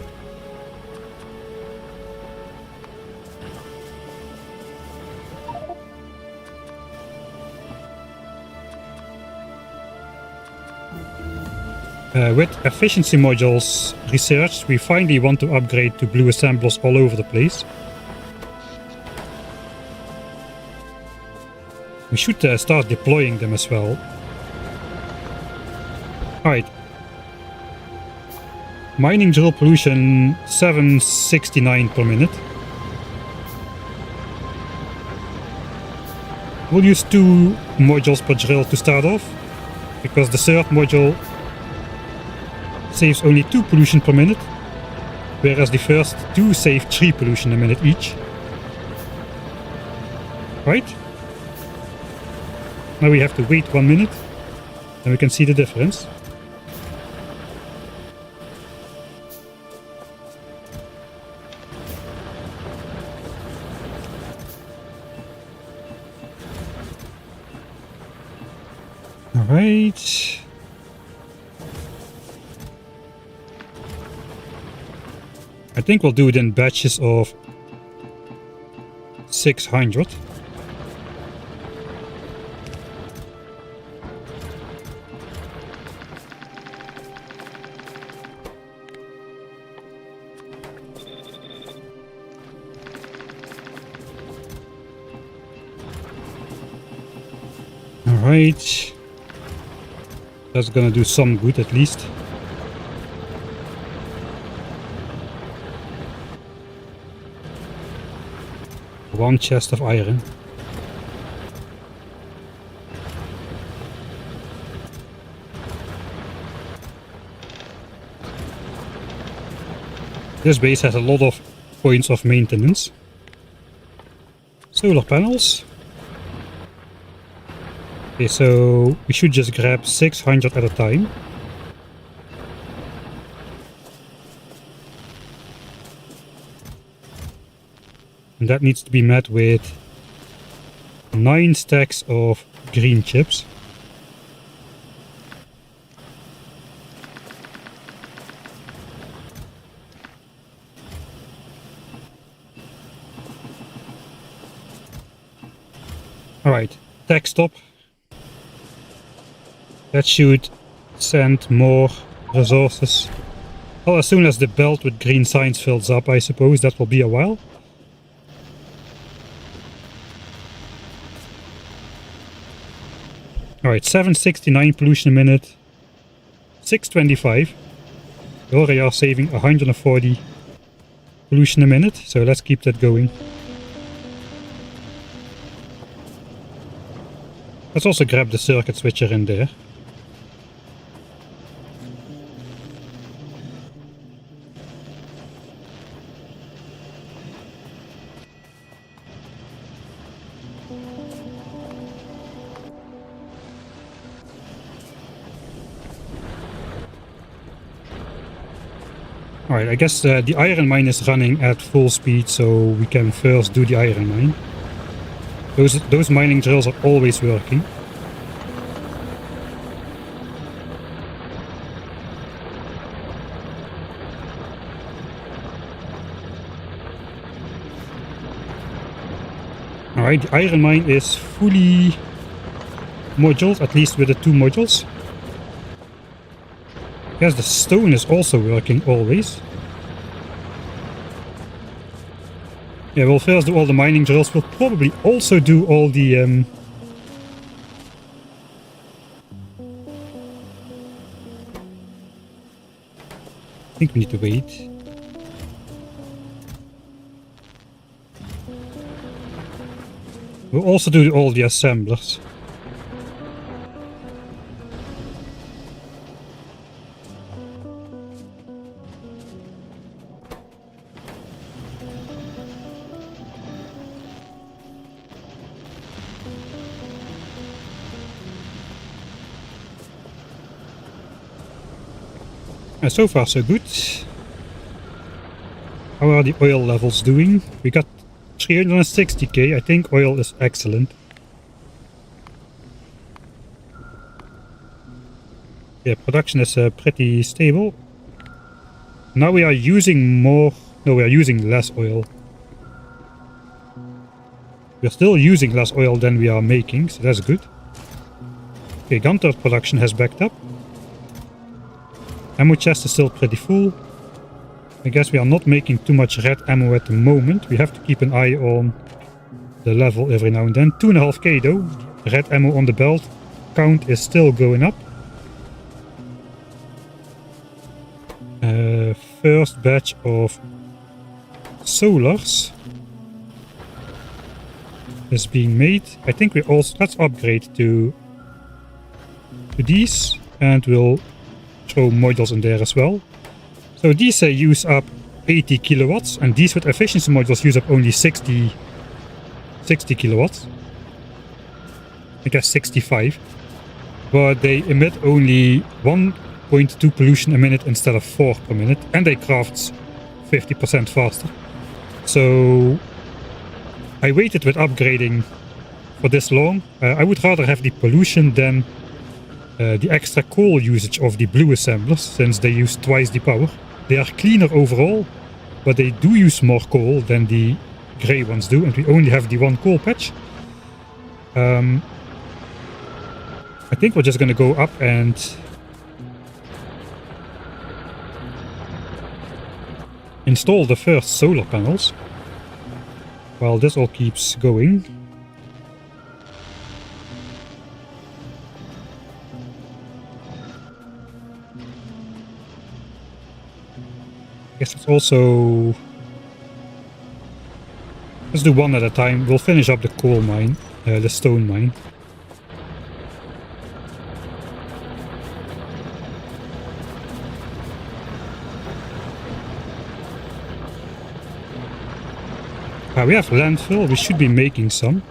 With efficiency modules researched, we finally want to upgrade to blue assemblers all over the place. We should start deploying them as well. Alright. Mining drill pollution 769 per minute. We'll use 2 modules per drill to start off, because the third module saves only 2 pollution per minute, whereas the first 2 save 3 pollution a minute each. Right? Now we have to wait 1 minute, and we can see the difference. Alright. I think we'll do it in batches of 600. Alright. That's gonna do some good at least. One chest of iron. This base has a lot of points of maintenance. Solar panels. Okay, so we should just grab 600 at a time. And that needs to be met with 9 stacks of green chips. Alright, tech stop. That should send more resources. Well, as soon as the belt with green signs fills up, I suppose that will be a while. Alright, 769 pollution a minute. 625. We already are saving 140 pollution a minute, so let's keep that going. Let's also grab the circuit switcher in there. Alright, I guess the iron mine is running at full speed, so we can first do the iron mine. Those mining drills are always working. Alright, the iron mine is fully moduled, at least with the 2 modules. Yes, the stone is also working always. Yeah, we'll first do all the mining drills. We'll probably also do all the... I think we need to wait. We'll also do all the assemblers. So far so good. How are the oil levels doing? We got 360k. I think oil is excellent. Yeah, production is pretty stable. Now we are using more... No, we are using less oil. We are still using less oil than we are making, so that's good. Okay, gun turret production has backed up. Ammo chest is still pretty full. I guess we are not making too much red ammo at the moment. We have to keep an eye on the level every now and then. 2.5k though. Red ammo on the belt count is still going up. First batch of solars is being made. I think we also... Let's upgrade to these, and we'll throw modules in there as well. So these use up 80 kilowatts, and these with efficiency modules use up only 60 kilowatts. I guess 65. But they emit only 1.2 pollution a minute instead of 4 per minute, and they craft 50% faster. So I waited with upgrading for this long. I would rather have the pollution than the extra coal usage of the blue assemblers, since they use twice the power. They are cleaner overall, but they do use more coal than the grey ones do, and we only have the 1 coal patch. I think we're just gonna go up and install the first solar panels while this all keeps going. Guess it's also... Let's do one at a time. We'll finish up the coal mine, the stone mine. We have landfill. We should be making some.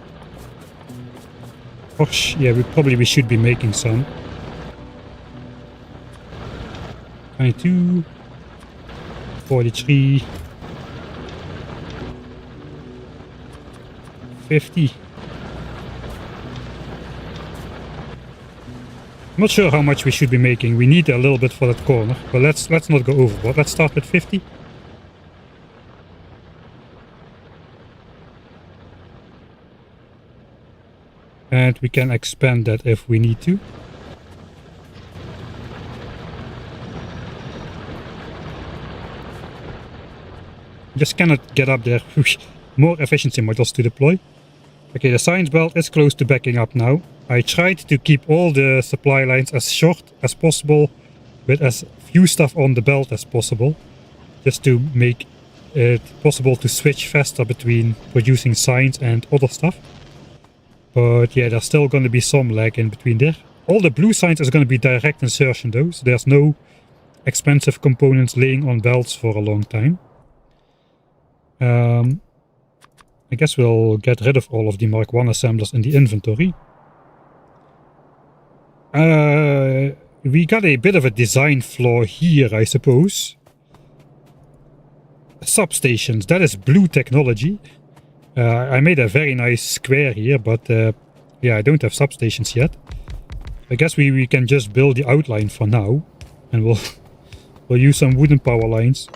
Yeah, we should be making some. 22, 43, 50. I'm not sure how much we should be making. We need a little bit for that corner, but let's not go overboard. Let's start with 50. And we can expand that if we need to. Just cannot get up there. More efficiency modules to deploy. Okay, the science belt is close to backing up now. I tried to keep all the supply lines as short as possible with as few stuff on the belt as possible, just to make it possible to switch faster between producing science and other stuff. But yeah, there's still going to be some lag in between there. All the blue science is going to be direct insertion though, so there's no expensive components laying on belts for a long time. I guess we'll get rid of all of the Mark 1 assemblers in the inventory. We got a bit of a design flaw here, I suppose. Substations, that is blue technology. I made a very nice square here, but yeah, I don't have substations yet. I guess we can just build the outline for now, and we'll use some wooden power lines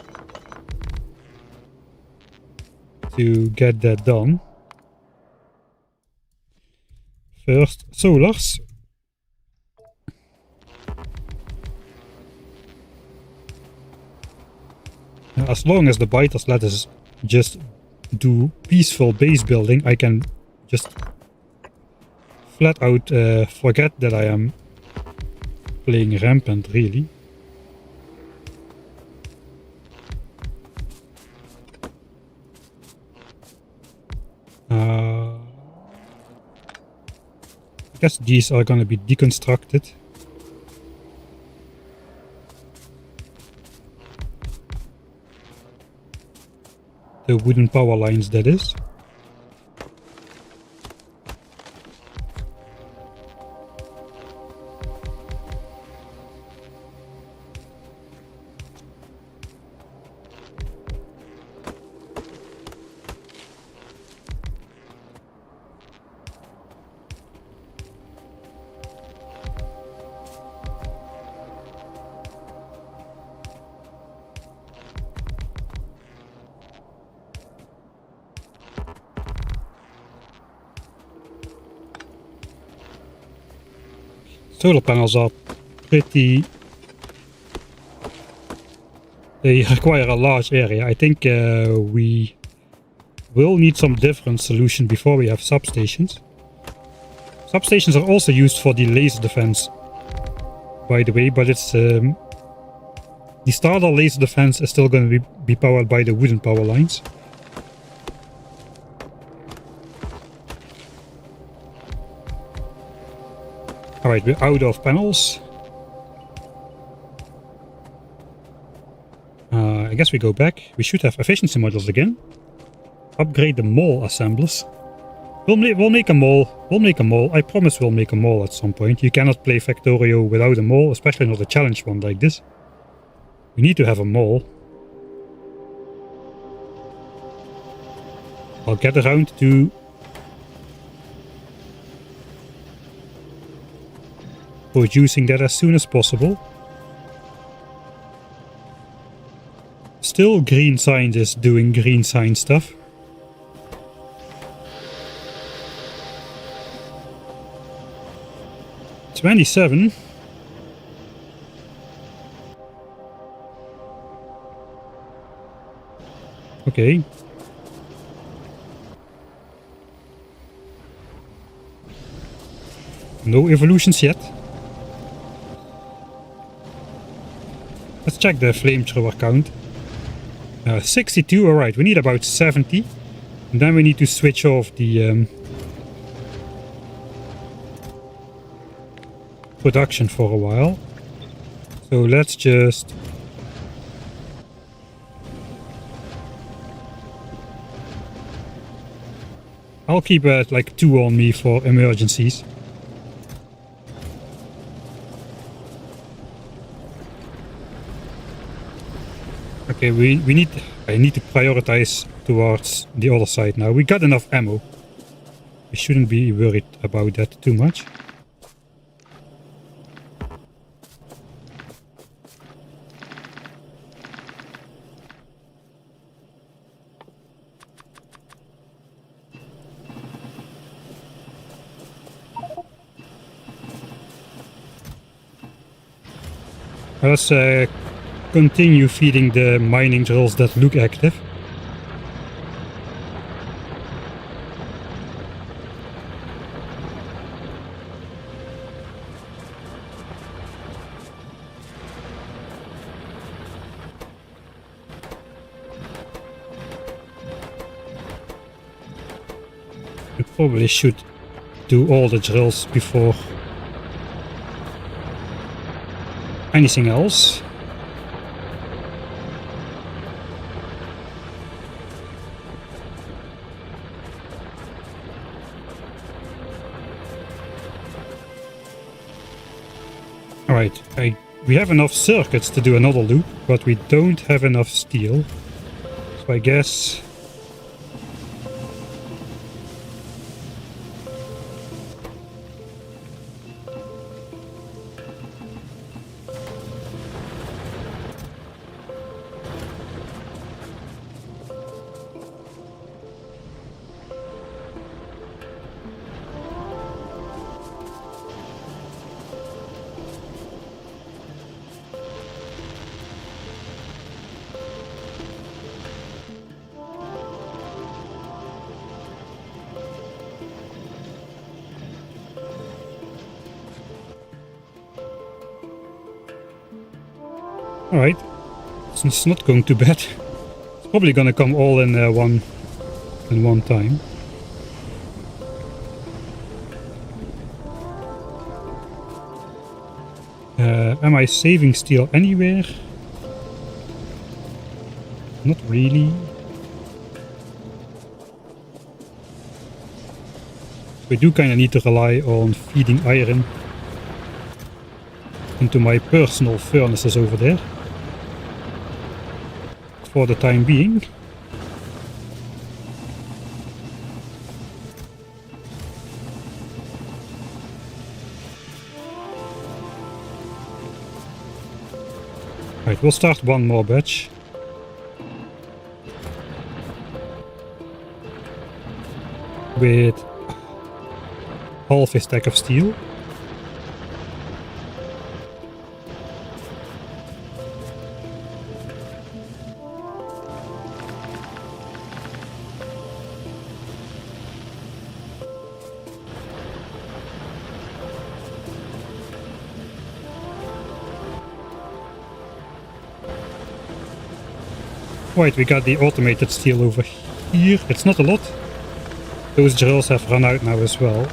to get that done. First, solars. As long as the biters let us just do peaceful base building, I can just flat out forget that I am playing Rampant, really. I guess these are going to be deconstructed. The wooden power lines, that is. Solar panels are pretty... They require a large area. I think we will need some different solution before we have substations. Substations are also used for the laser defense, by the way, but it's... the starter laser defense is still going to be powered by the wooden power lines. Alright, we're out of panels. I guess we go back. We should have efficiency modules again. Upgrade the mall assemblers. We'll make a mall. We'll make a mall. I promise we'll make a mall at some point. You cannot play Factorio without a mall, especially not a challenge one like this. We need to have a mall. I'll get around to... producing that as soon as possible. Still green science is doing green science stuff. $27. Okay. No evolutions yet. Let's check the flamethrower count. 62, alright, we need about 70. And then we need to switch off the production for a while. So let's just... I'll keep like 2 on me for emergencies. Okay, I need to prioritize towards the other side now. We got enough ammo. We shouldn't be worried about that too much. Let's continue feeding the mining drills that look active. We probably should do all the drills before anything else. Alright, we have enough circuits to do another loop, but we don't have enough steel. So I guess... Alright, it's not going too bad. It's probably gonna come all in one time. Am I saving steel anywhere? Not really. We do kind of need to rely on feeding iron into my personal furnaces over there. For the time being. Right, we'll start one more batch. With half a stack of steel. Right, we got the automated steel over here. It's not a lot. Those drills have run out now as well.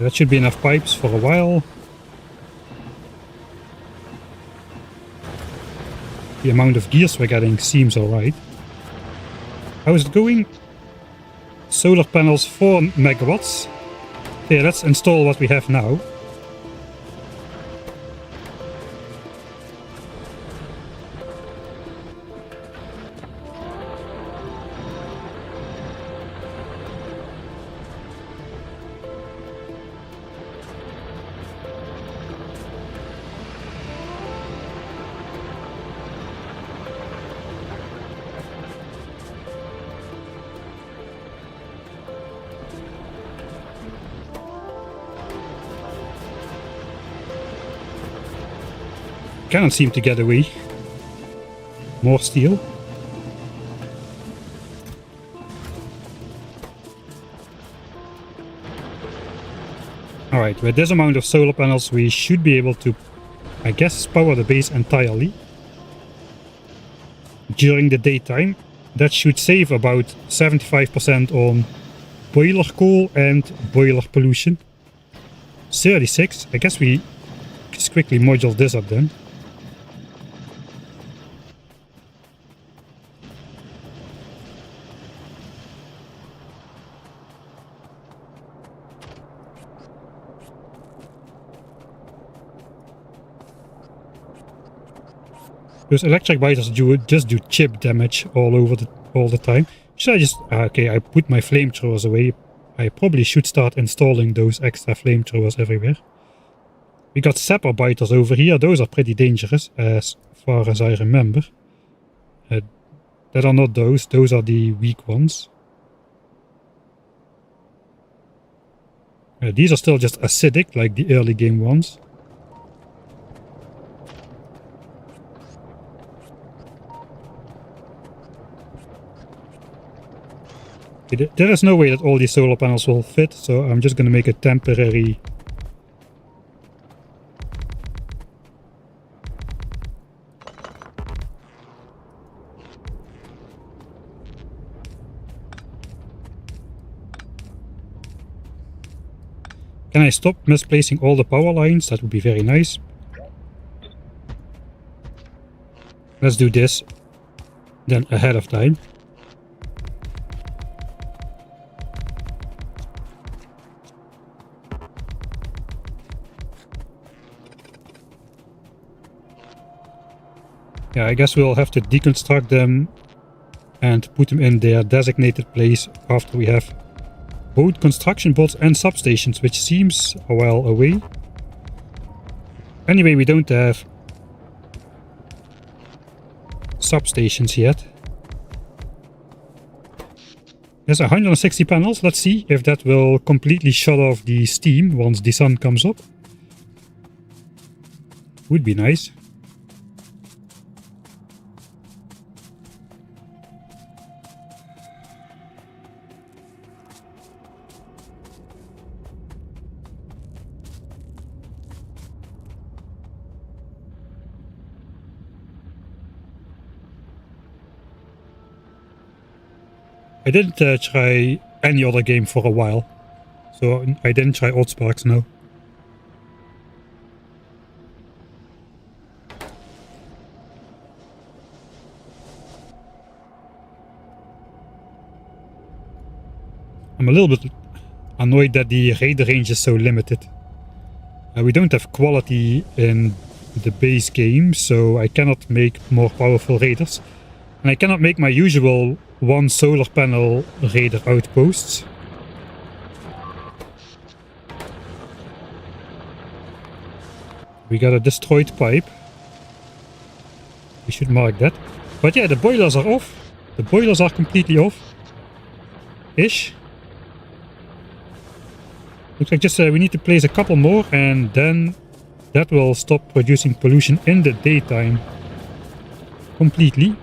That should be enough pipes for a while. The amount of gears we're getting seems alright. How is it going? Solar panels 4 megawatts. Yeah, let's install what we have now. Cannot seem to get away. More steel. Alright, with this amount of solar panels we should be able to, I guess, power the base entirely. During the daytime. That should save about 75% on boiler coal and boiler pollution. 36. I guess we just quickly module this up then. Those electric biters just do chip damage all the time. Should I just... okay, I put my flamethrowers away. I probably should start installing those extra flamethrowers everywhere. We got sapper biters over here. Those are pretty dangerous, as far as I remember. That are not those. Those are the weak ones. These are still just acidic, like the early game ones. There is no way that all these solar panels will fit, so I'm just going to make a temporary... Can I stop misplacing all the power lines? That would be very nice. Let's do this then ahead of time. Yeah, I guess we'll have to deconstruct them and put them in their designated place after we have both construction bots and substations, which seems a while away. Anyway, we don't have substations yet. There's 160 panels. Let's see if that will completely shut off the steam once the sun comes up. Would be nice. I didn't try any other game for a while, so I didn't try Oddsparks, no. I'm a little bit annoyed that the raider range is so limited. We don't have quality in the base game, so I cannot make more powerful raiders. And I cannot make my usual one solar panel raider outposts. We got a destroyed pipe. We should mark that. But yeah, the boilers are off. The boilers are completely off. Ish. Looks like just we need to place a couple more and then that will stop producing pollution in the daytime completely.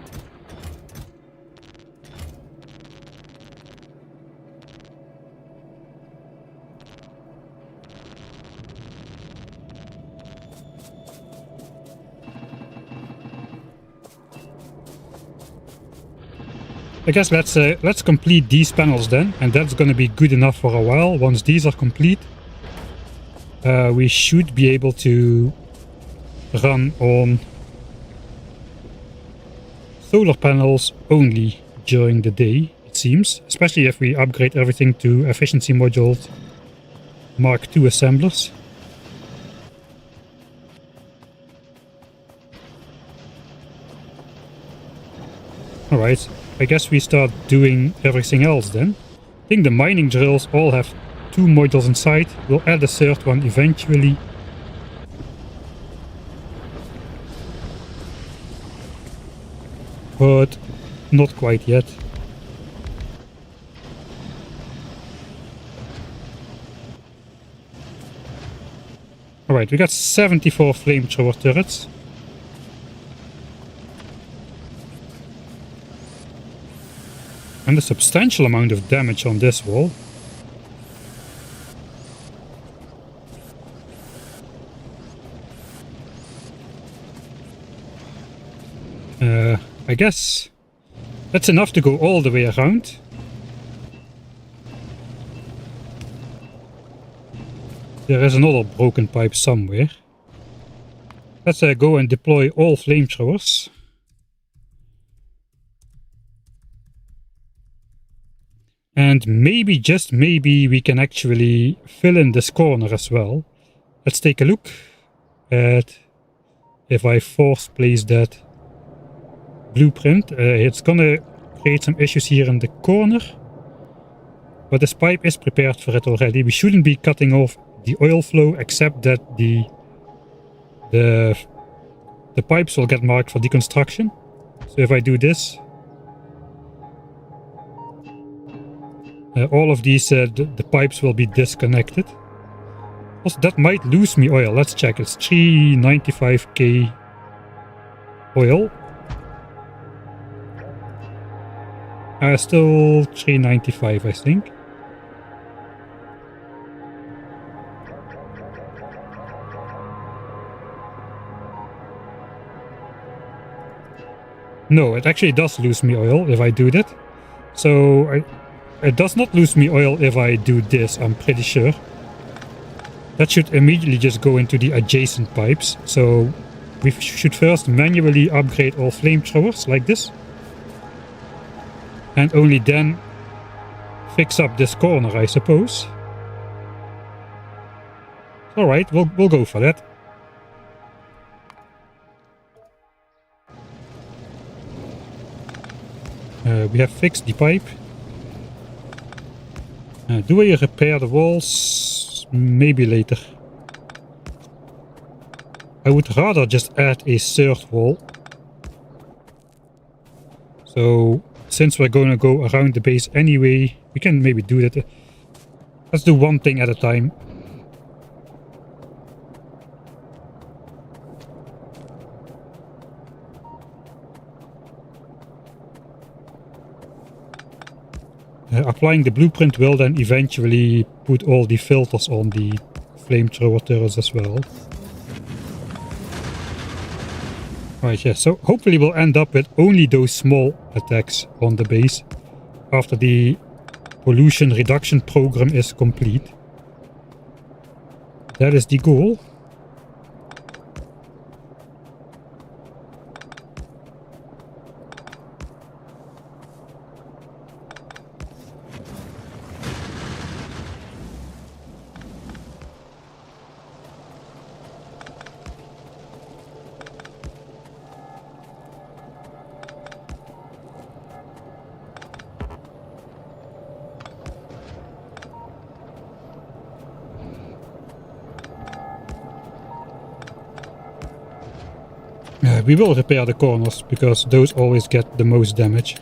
I guess let's complete these panels then, and that's gonna be good enough for a while. Once these are complete, we should be able to run on solar panels only during the day, it seems. Especially if we upgrade everything to efficiency modules Mark II assemblers. Alright. I guess we start doing everything else then. I think the mining drills all have 2 modules inside. We'll add a third one eventually. But not quite yet. Alright, we got 74 flamethrower turrets. And a substantial amount of damage on this wall. I guess that's enough to go all the way around. There is another broken pipe somewhere. Let's go and deploy all flamethrowers. And maybe, just maybe, we can actually fill in this corner as well. Let's take a look at if I force place that blueprint. It's gonna create some issues here in the corner. But this pipe is prepared for it already. We shouldn't be cutting off the oil flow, except that the pipes will get marked for deconstruction. So if I do this, all of these, the pipes will be disconnected. Also, that might lose me oil. Let's check. It's 395k oil. Still 395, I think. No, it actually does lose me oil if I do that. So it does not lose me oil if I do this, I'm pretty sure. That should immediately just go into the adjacent pipes. So we should first manually upgrade all flamethrowers like this. And only then fix up this corner, I suppose. Alright, we'll go for that. We have fixed the pipe. Do I repair the walls? Maybe later. I would rather just add a third wall. So, since we're going to go around the base anyway, we can maybe do that. Let's do one thing at a time. Applying the blueprint will then eventually put all the filters on the flamethrower turrets as well. Right, yeah, so hopefully we'll end up with only those small attacks on the base after the pollution reduction program is complete. That is the goal. We will repair the corners, because those always get the most damage.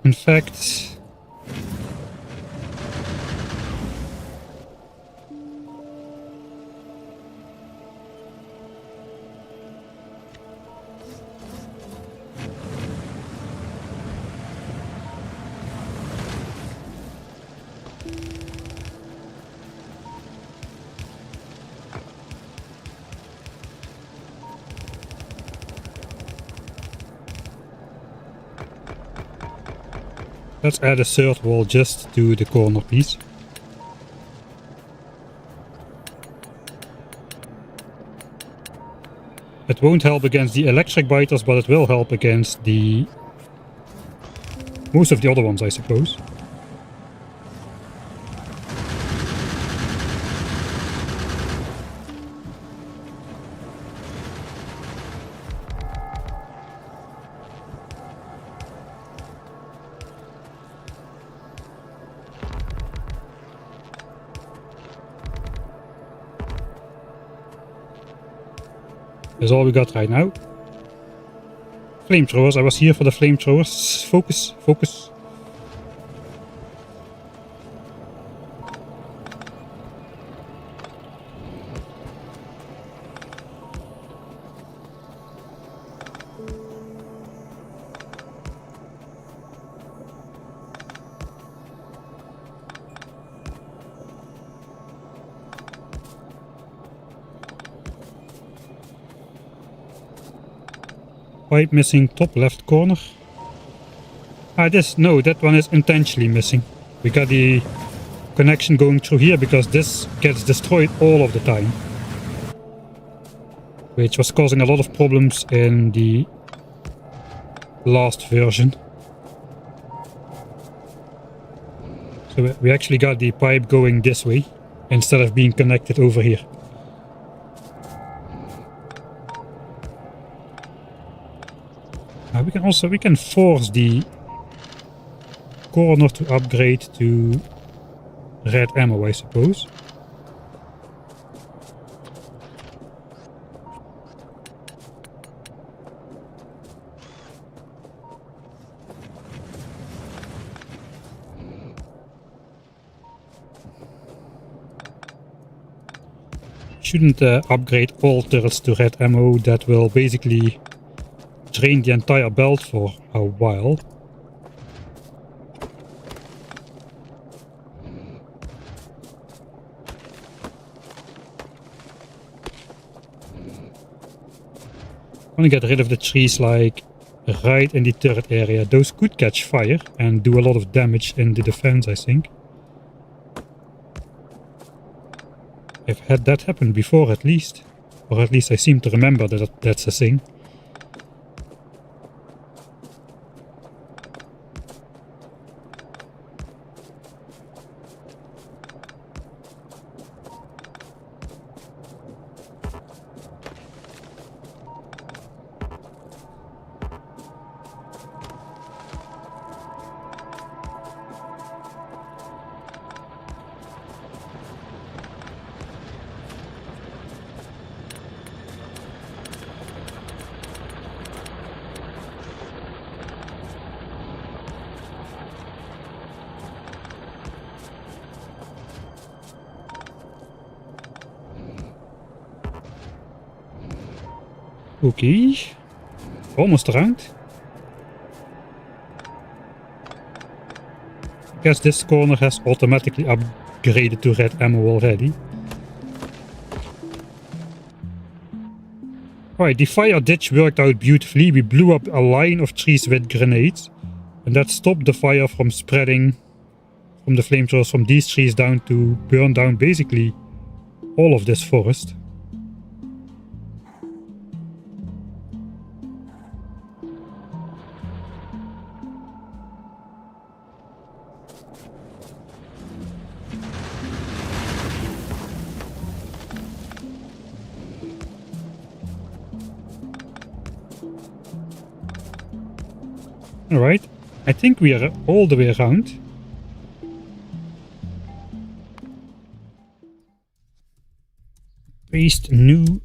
In fact... let's add a third wall just to the corner piece. It won't help against the electric biters, but it will help against the most of the other ones, I suppose. That's all we got right now. Flamethrowers, I was here for the flamethrowers. Focus, focus. Pipe missing top left corner. No, that one is intentionally missing. We got the connection going through here because this gets destroyed all of the time. Which was causing a lot of problems in the last version. So we actually got the pipe going this way instead of being connected over here. We can force the corner to upgrade to red ammo, I suppose. Shouldn't upgrade all turrets to red ammo. That will basically drain the entire belt for a while. I want to get rid of the trees like right in the turret area. Those could catch fire and do a lot of damage in the defense, I think. I've had that happen before at least. Or at least I seem to remember that that's a thing. Okay, almost around. I guess this corner has automatically upgraded to red ammo already. Alright, the fire ditch worked out beautifully. We blew up a line of trees with grenades. And that stopped the fire from spreading from the flamethrowers from these trees down to burn down basically all of this forest. Alright, I think we are all the way around. Paste new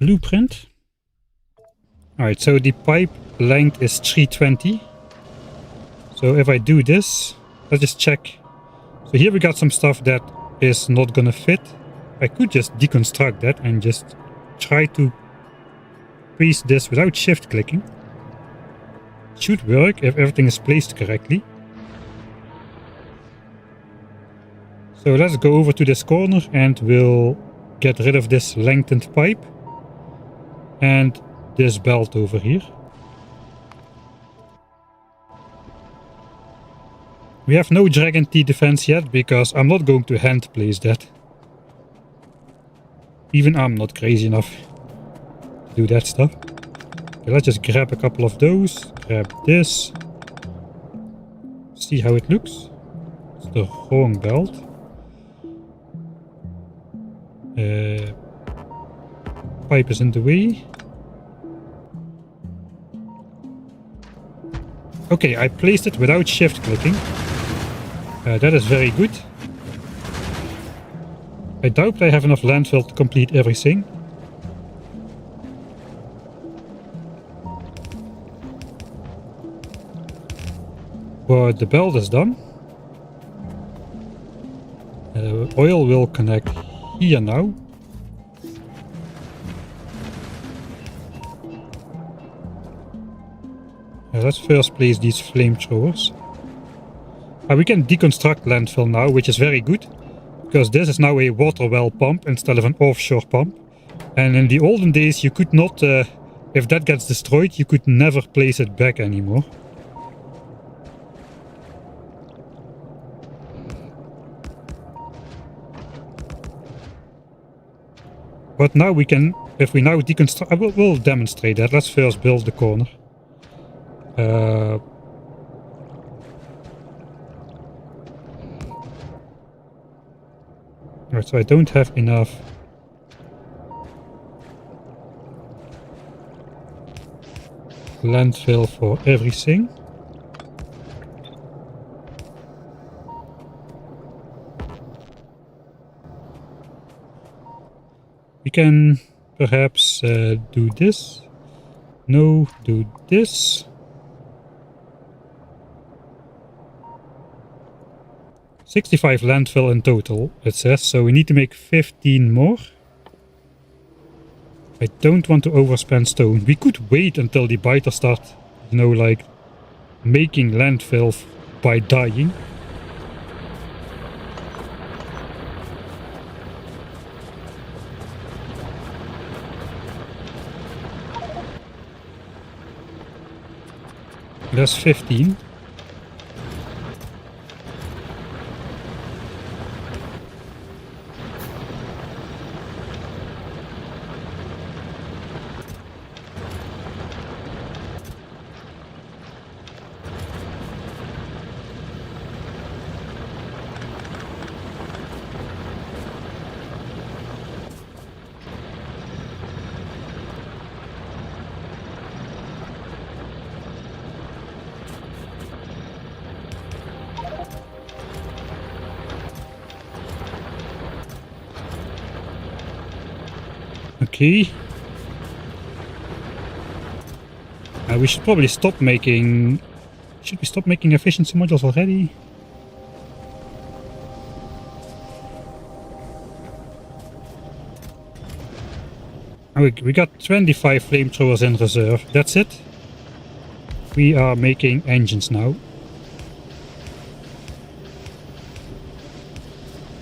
blueprint. Alright, so the pipe length is 320. So if I do this, let's just check. So here we got some stuff that is not gonna fit. I could just deconstruct that and just try to paste this without shift clicking. Should work if everything is placed correctly. So let's go over to this corner and we'll get rid of this lengthened pipe and this belt over here. We have no Dragon Teeth defense yet because I'm not going to hand place that. Even I'm not crazy enough to do that stuff. Okay, let's just grab a couple of those. Grab this. See how it looks. It's the wrong belt. Pipe is in the way. Okay, I placed it without shift clicking. That is very good. I doubt I have enough landfill to complete everything. But the belt is done. Oil will connect here now. Let's first place these flamethrowers. We can deconstruct landfill now, which is very good. Because this is now a water well pump instead of an offshore pump. And in the olden days you could not, if that gets destroyed, you could never place it back anymore. But now we can, if we now deconstruct, we'll demonstrate that. Let's first build the corner. Right, so I don't have enough. landfill for everything. We can perhaps do this. No, do this. 65 landfill in total, it says, so we need to make 15 more. I don't want to overspend stone. We could wait until the biters start, you know, like making landfill by dying. That's 15. Okay. We should probably stop making... Should we stop making efficiency modules already? Oh, we got 25 flamethrowers in reserve. That's it. We are making engines now.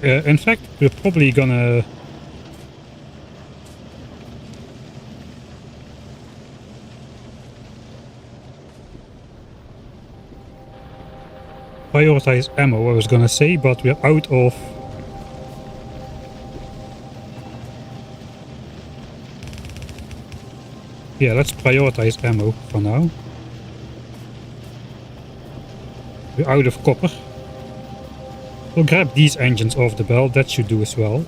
In fact, we're probably gonna... prioritize ammo, I was gonna say, but we're out of... Yeah, let's prioritize ammo for now. We're out of copper. We'll grab these engines off the belt, that should do as well.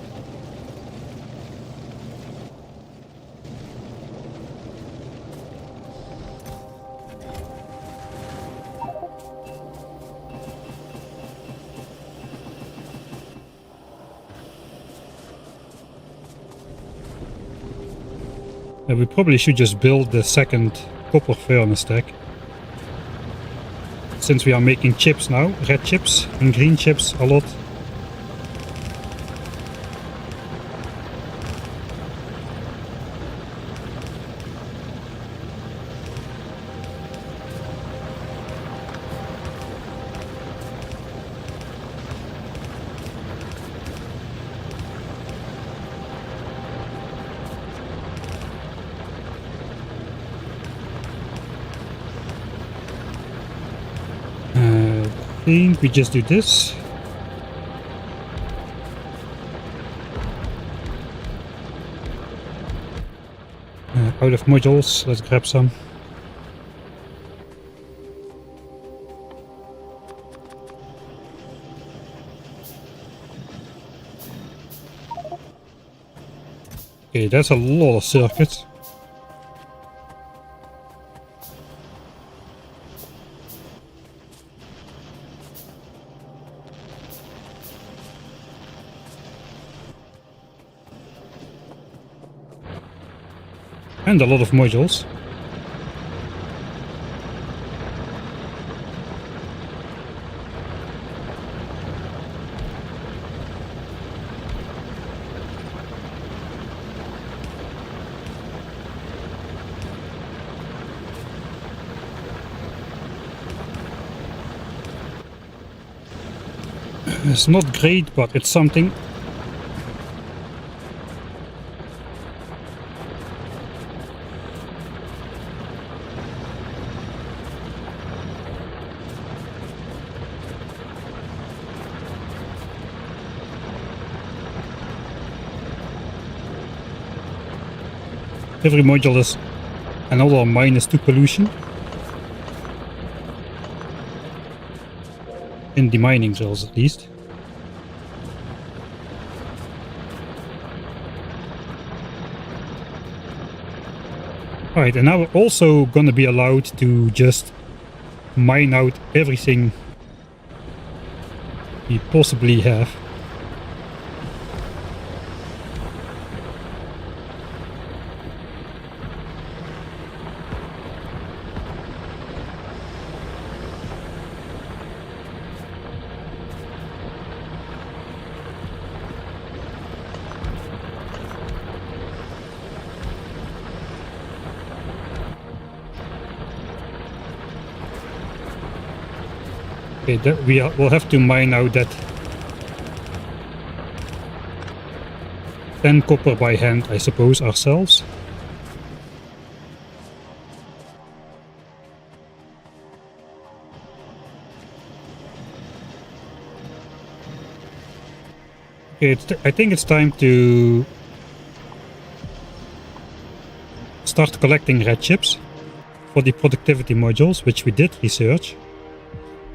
We probably should just build the second copper furnace stack. Since we are making chips now, red chips and green chips a lot. I think we just do this. Out of modules, let's grab some. Okay, that's a lot of circuits. And a lot of modules. It's not great, but it's something. Every module is another -2 pollution. In the mining zones at least. Alright, and now we're also gonna be allowed to just mine out everything we possibly have. Okay, we'll have to mine out that 10 copper by hand, I suppose, ourselves. Okay, I think it's time to start collecting red chips for the productivity modules, which we did research.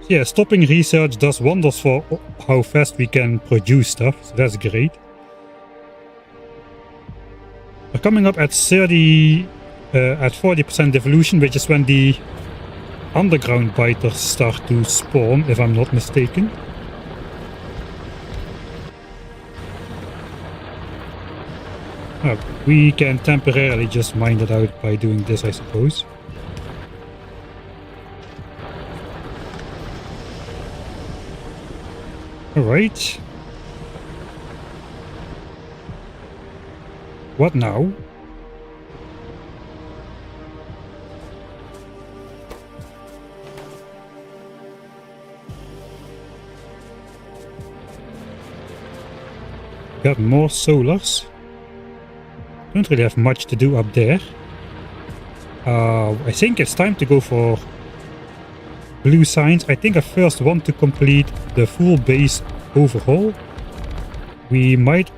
So yeah, stopping research does wonders for how fast we can produce stuff, so that's great. We're coming up at 40% devolution, which is when the underground biters start to spawn, if I'm not mistaken. We can temporarily just mine it out by doing this, I suppose. Alright. What now? Got more solars. Don't really have much to do up there. I think it's time to go for blue signs. I think I first want to complete the full base overhaul. We might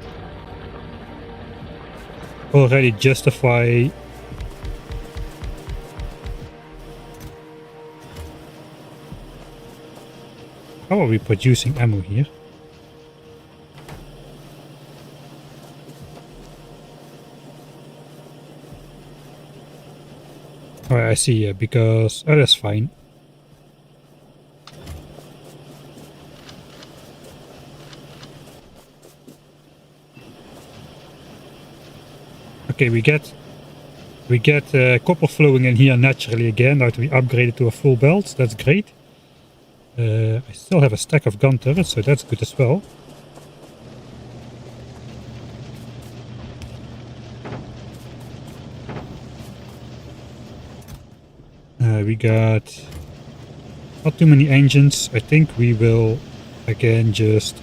already justify how are we producing ammo here? Oh, I see, because that's fine. Okay, we get copper flowing in here naturally again now that we upgraded to a full belt. That's great. I still have a stack of gun turrets, so that's good as well. We got not too many engines. I think we will again just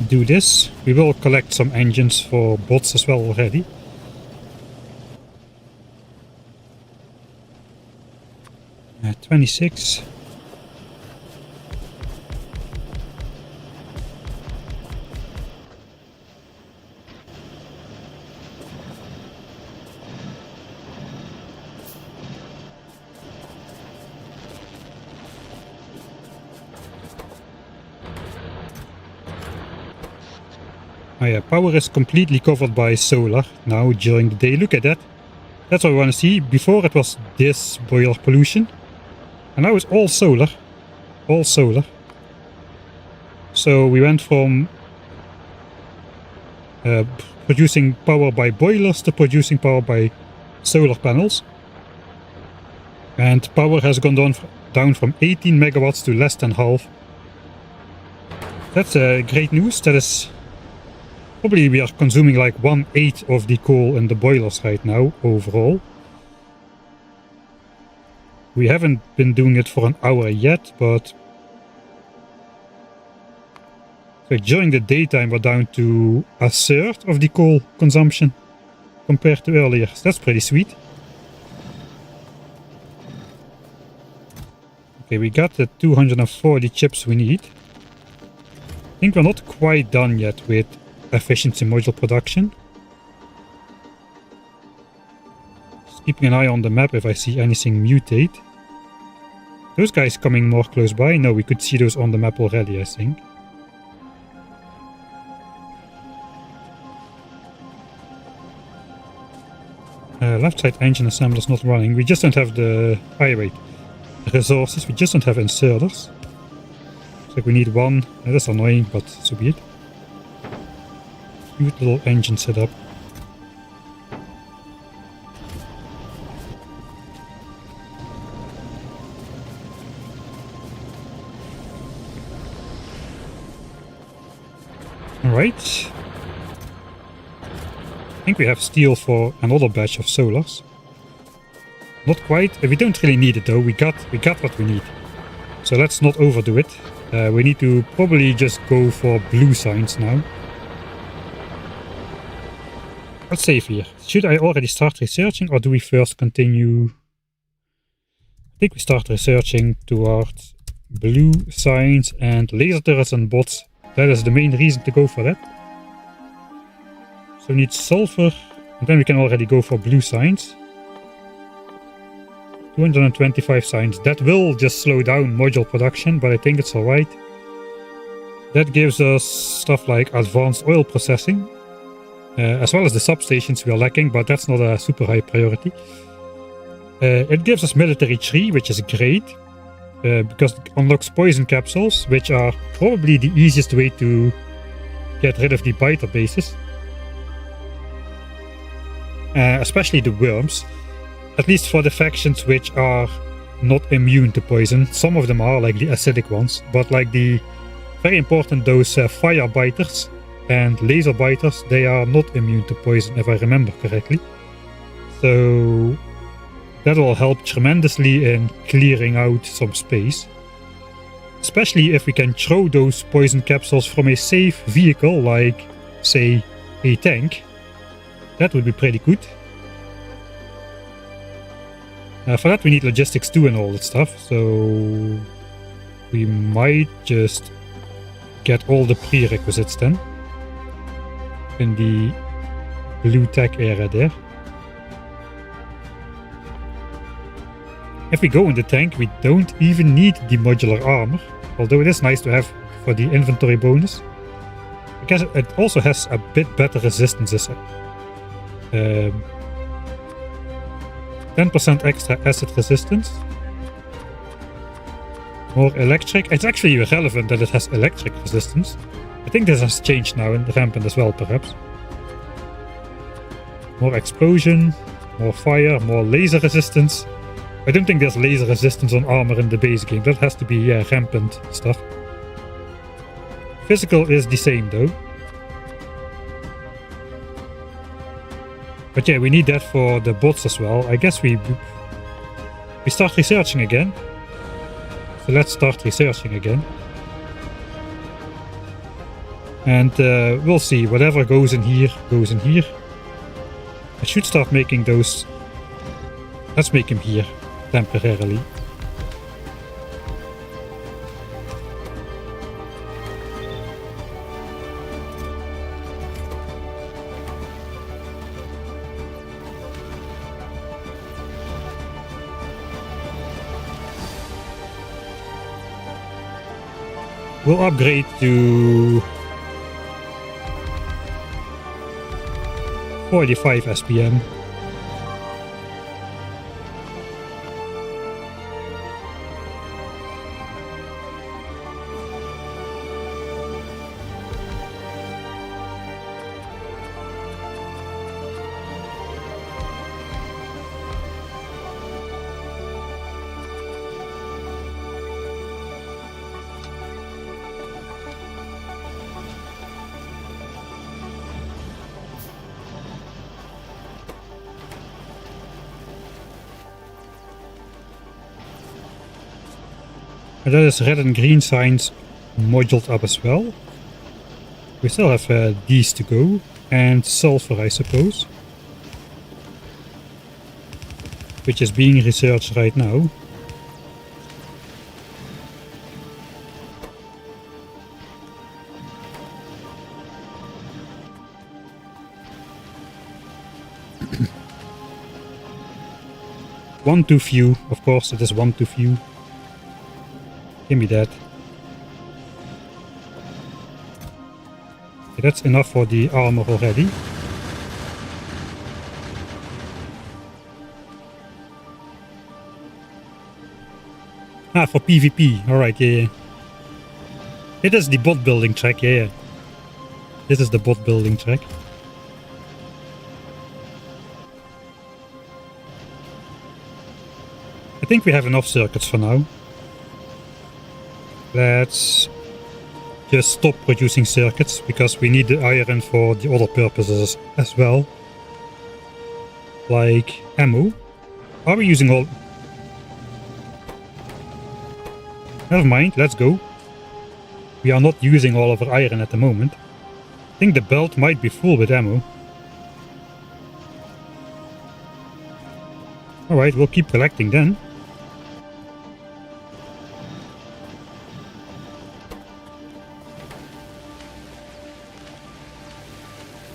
do this. We will collect some engines for bots as well already. At 26. Oh yeah, power is completely covered by solar now during the day. Look at that. That's what we want to see. Before it was this boiler pollution. And now it's all solar. All solar. So we went from producing power by boilers to producing power by solar panels. And power has gone down from 18 megawatts to less than half. That's great news. That is... Probably we are consuming like 1/8 of the coal in the boilers right now, overall. We haven't been doing it for an hour yet, but... So during the daytime we're down to 1/3 of the coal consumption compared to earlier. So that's pretty sweet. Okay, we got the 240 chips we need. I think we're not quite done yet with efficiency module production. Just keeping an eye on the map if I see anything mutate. those guys coming more close by? No, we could see those on the map already, I think. Left side engine assembler is not running. We just don't have the resources. We just don't have inserters. Looks like we need one. That's annoying, but so be it. Cute little engine setup. Alright. I think we have steel for another batch of solars. Not quite. We don't really need it though. We got what we need. So let's not overdo it. We need to probably just go for blue signs now. Let's save here. Should I already start researching or do we first continue? I think we start researching towards blue signs and laser turrets and bots. That is the main reason to go for that. So we need sulfur, and then we can already go for blue signs. 225 signs. That will just slow down module production, but I think it's alright. That gives us stuff like advanced oil processing, as well as the substations we are lacking, but that's not a super high priority. It gives us military tree, which is great, because it unlocks poison capsules, which are probably the easiest way to get rid of the biter bases. Especially the worms, at least for the factions which are not immune to poison. Some of them are, like the acidic ones, but like the very important, those fire biters and laser biters, they are not immune to poison, if I remember correctly. So that will help tremendously in clearing out some space, especially if we can throw those poison capsules from a safe vehicle, like say a tank. That would be pretty good. For that we need logistics too and all that stuff, so we might just get all the prerequisites then in the blue tech area there. If we go in the tank, we don't even need the modular armor, although it is nice to have for the inventory bonus. I guess it also has a bit better resistances. 10% extra acid resistance. More electric. It's actually irrelevant that it has electric resistance. I think this has changed now in the Rampant as well, perhaps. More explosion, more fire, more laser resistance. I don't think there's laser resistance on armor in the base game. That has to be Rampant stuff. Physical is the same though. But yeah, we need that for the bots as well. I guess we start researching again. So let's start researching again. And we'll see. Whatever goes in here, goes in here. I should start making those. Let's make him here, temporarily. We'll upgrade to 45 SPM. And that is red and green signs moduled up as well. We still have these to go, and sulfur I suppose, which is being researched right now. One too few, of course it is one too few. Give me that. Okay, that's enough for the armor already. Ah, for PvP. Alright, yeah. It is the bot building track, yeah. This is the bot building track. I think we have enough circuits for now. Let's just stop producing circuits, because we need the iron for the other purposes as well. Like ammo. Are we using all... Never mind, let's go. We are not using all of our iron at the moment. I think the belt might be full with ammo. Alright, we'll keep collecting then.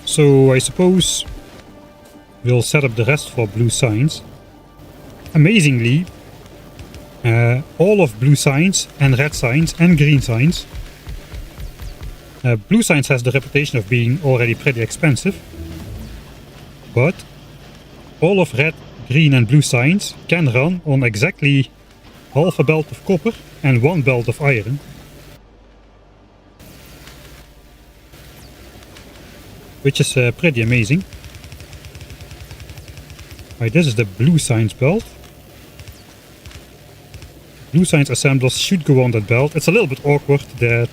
So I suppose we'll set up the rest for blue signs. Amazingly, all of blue signs and red signs and green signs. Blue signs has the reputation of being already pretty expensive. But all of red, green and blue signs can run on exactly half a belt of copper and 1 belt of iron. Which is pretty amazing. Right, this is the blue signs belt. Blue signs assemblers should go on that belt. It's a little bit awkward that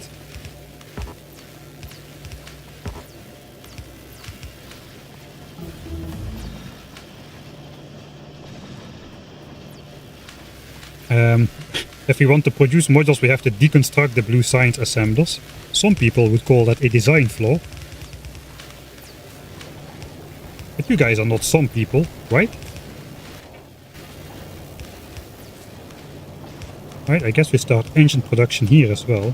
if we want to produce modules, we have to deconstruct the blue signs assemblers. Some people would call that a design flaw. But you guys are not some people, right? Right, I guess we start engine production here as well.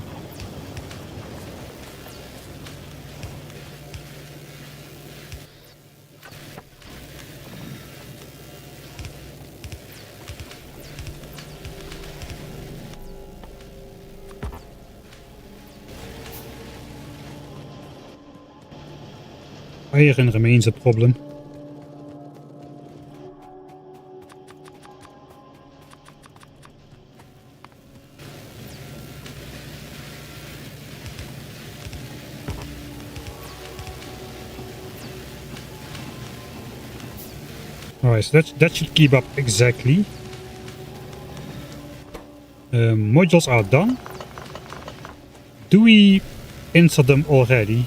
Iron remains a problem. Alright, so that should keep up exactly. Modules are done. Do we insert them already?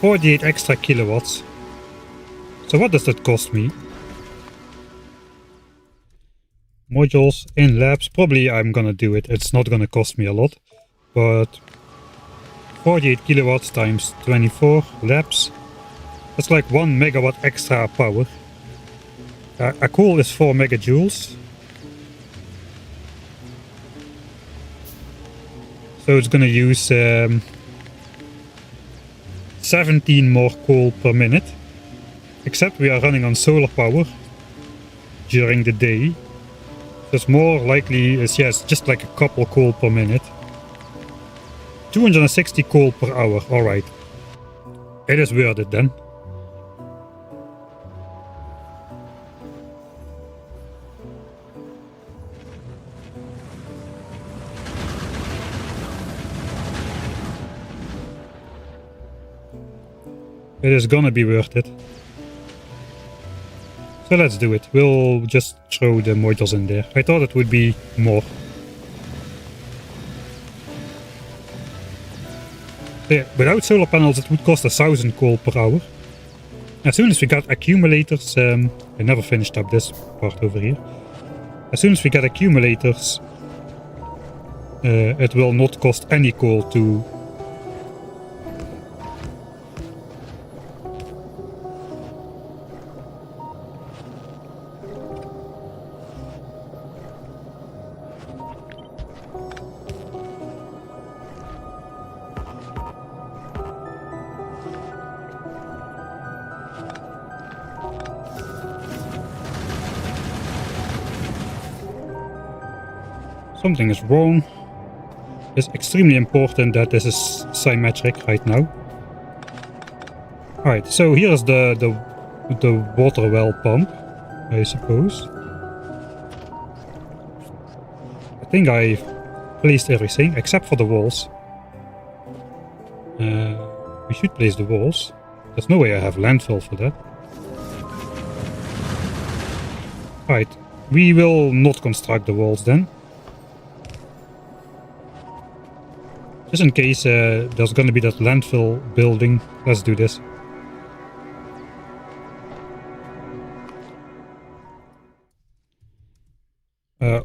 $48 extra kilowatts. So what does that cost me? Modules in labs, probably I'm gonna do it. It's not gonna cost me a lot, but 48 kilowatts times 24 labs. That's like 1 megawatt extra power. A coal is 4 megajoules. So it's gonna use 17 more coal per minute. Except we are running on solar power during the day. So it's more likely, yes, just like a couple coal per minute. 260 coal per hour, alright. It is worth it then. It is gonna be worth it. So let's do it. We'll just throw the modules in there. I thought it would be more. So yeah, without solar panels it would cost 1000 coal per hour. As soon as we got accumulators, I never finished up this part over here. As soon as we get accumulators, it will not cost any coal to Something is wrong. It's extremely important that this is symmetric right now. Alright, so here's the water well pump, I suppose. I think I placed everything except for the walls. We should place the walls. There's no way I have landfill for that. Right, we will not construct the walls then. Just in case there's gonna be that landfill building. Let's do this.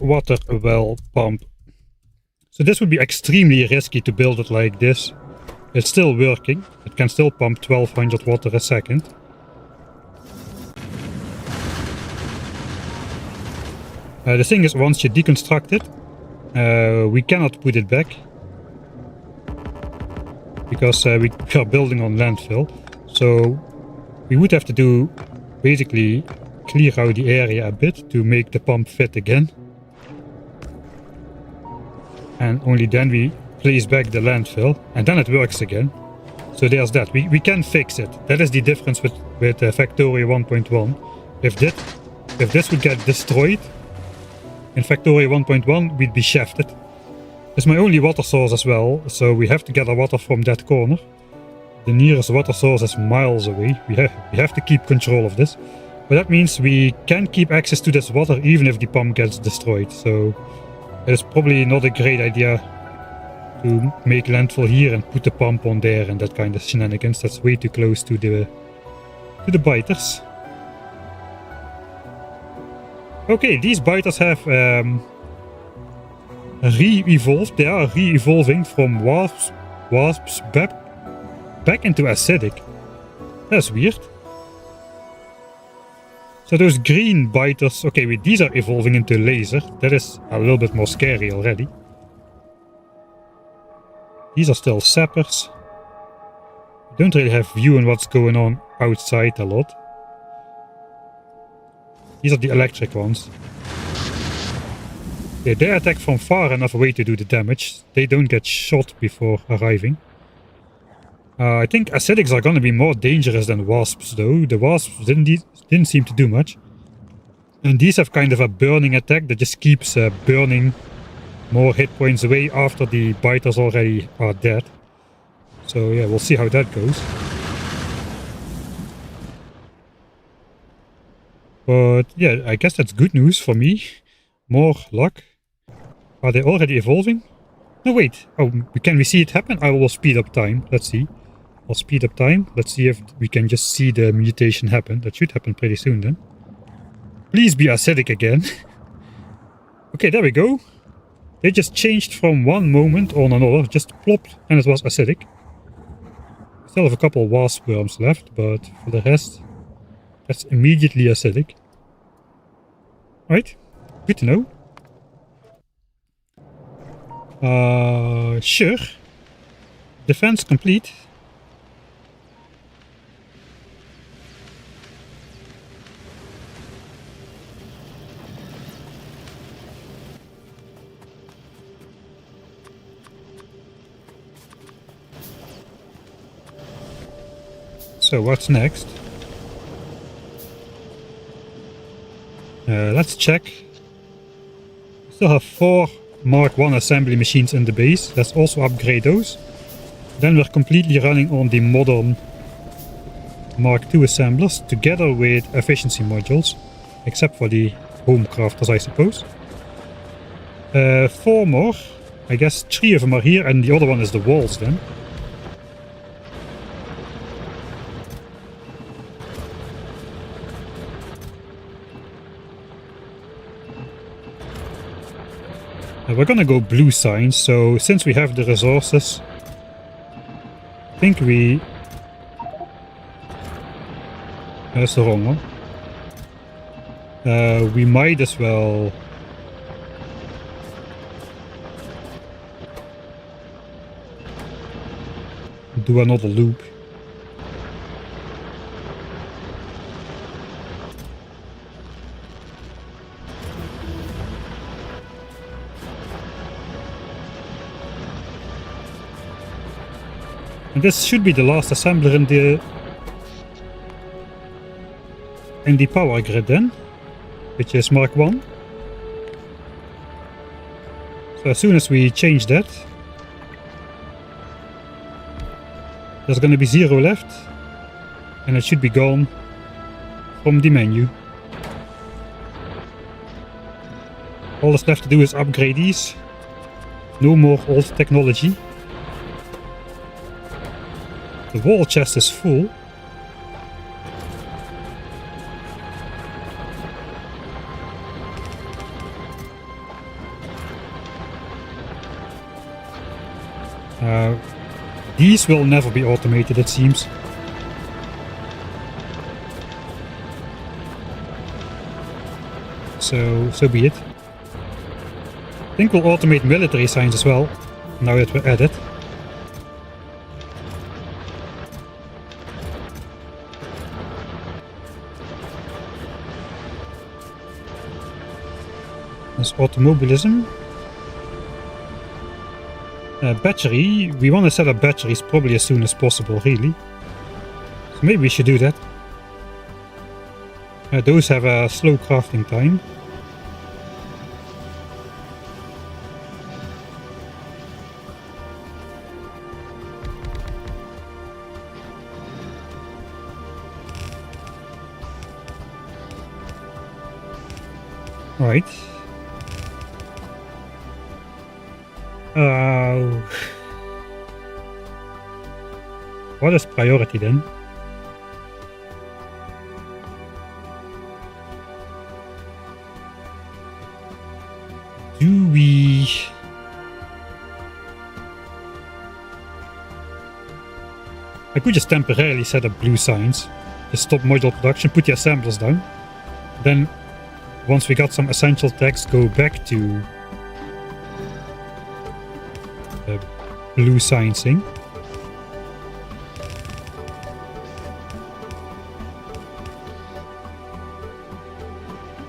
Water well pump. So this would be extremely risky to build it like this. It's still working. It can still pump 1200 water a second. The thing is, once you deconstruct it, we cannot put it back. Because we are building on landfill. So we would have to do basically clear out the area a bit to make the pump fit again. And only then we place back the landfill, and then it works again. So there's that. We can fix it. That is the difference with Factorio 1.1. If this would get destroyed in Factorio 1.1, we'd be shafted. It's my only water source as well, so we have to get our water from that corner. The nearest water source is miles away. We have to keep control of this. But that means we can keep access to this water even if the pump gets destroyed. So it is probably not a great idea to make landfill here and put the pump on there and that kind of shenanigans. That's way too close to the biters. Okay, these biters have re-evolved. They are re-evolving from wasps back into acidic. That's weird. So those green biters, okay, these are evolving into laser. That is a little bit more scary already. These are still sappers. Don't really have view on what's going on outside a lot. These are the electric ones. Yeah, they attack from far enough away to do the damage. They don't get shot before arriving. I think acidics are gonna be more dangerous than wasps though. The wasps didn't seem to do much. And these have kind of a burning attack that just keeps burning more hit points away after the biters already are dead. So yeah, we'll see how that goes. But yeah, I guess that's good news for me. More luck. Are they already evolving? No, wait. Oh, can we see it happen? I will speed up time. Let's see. I'll speed up time. Let's see if we can just see the mutation happen. That should happen pretty soon then. Please be acidic again. Okay, there we go. They just changed from one moment on another. Just plopped and it was acidic. Still have a couple wasp worms left, but for the rest, that's immediately acidic. Right, good to know. Sure. Defense complete. So what's next? Let's check. Still have 4 Mark 1 assembly machines in the base. Let's also upgrade those. Then we're completely running on the modern Mark 2 assemblers together with efficiency modules, except for the home crafters, I suppose. 4 more. I guess 3 of them are here and the other one is the walls then. We're gonna go blue signs, so since we have the resources, I think we... That's the wrong one. We might as well... do another loop. And this should be the last assembler in the power grid then, which is Mark 1. So as soon as we change that, there's going to be 0 left, and it should be gone from the menu. All that's left to do is upgrade these. No more old technology. The wall chest is full. These will never be automated, it seems. So be it. I think we'll automate military signs as well, now that we're at it. There's automobilism. Battery, we want to set up batteries probably as soon as possible, really. So maybe we should do that. Those have a slow crafting time. Right. What is priority then? Do we... I could just temporarily set up blue signs. Just stop module production, put the assemblers down. Then, once we got some essential text, go back to the blue signs thing.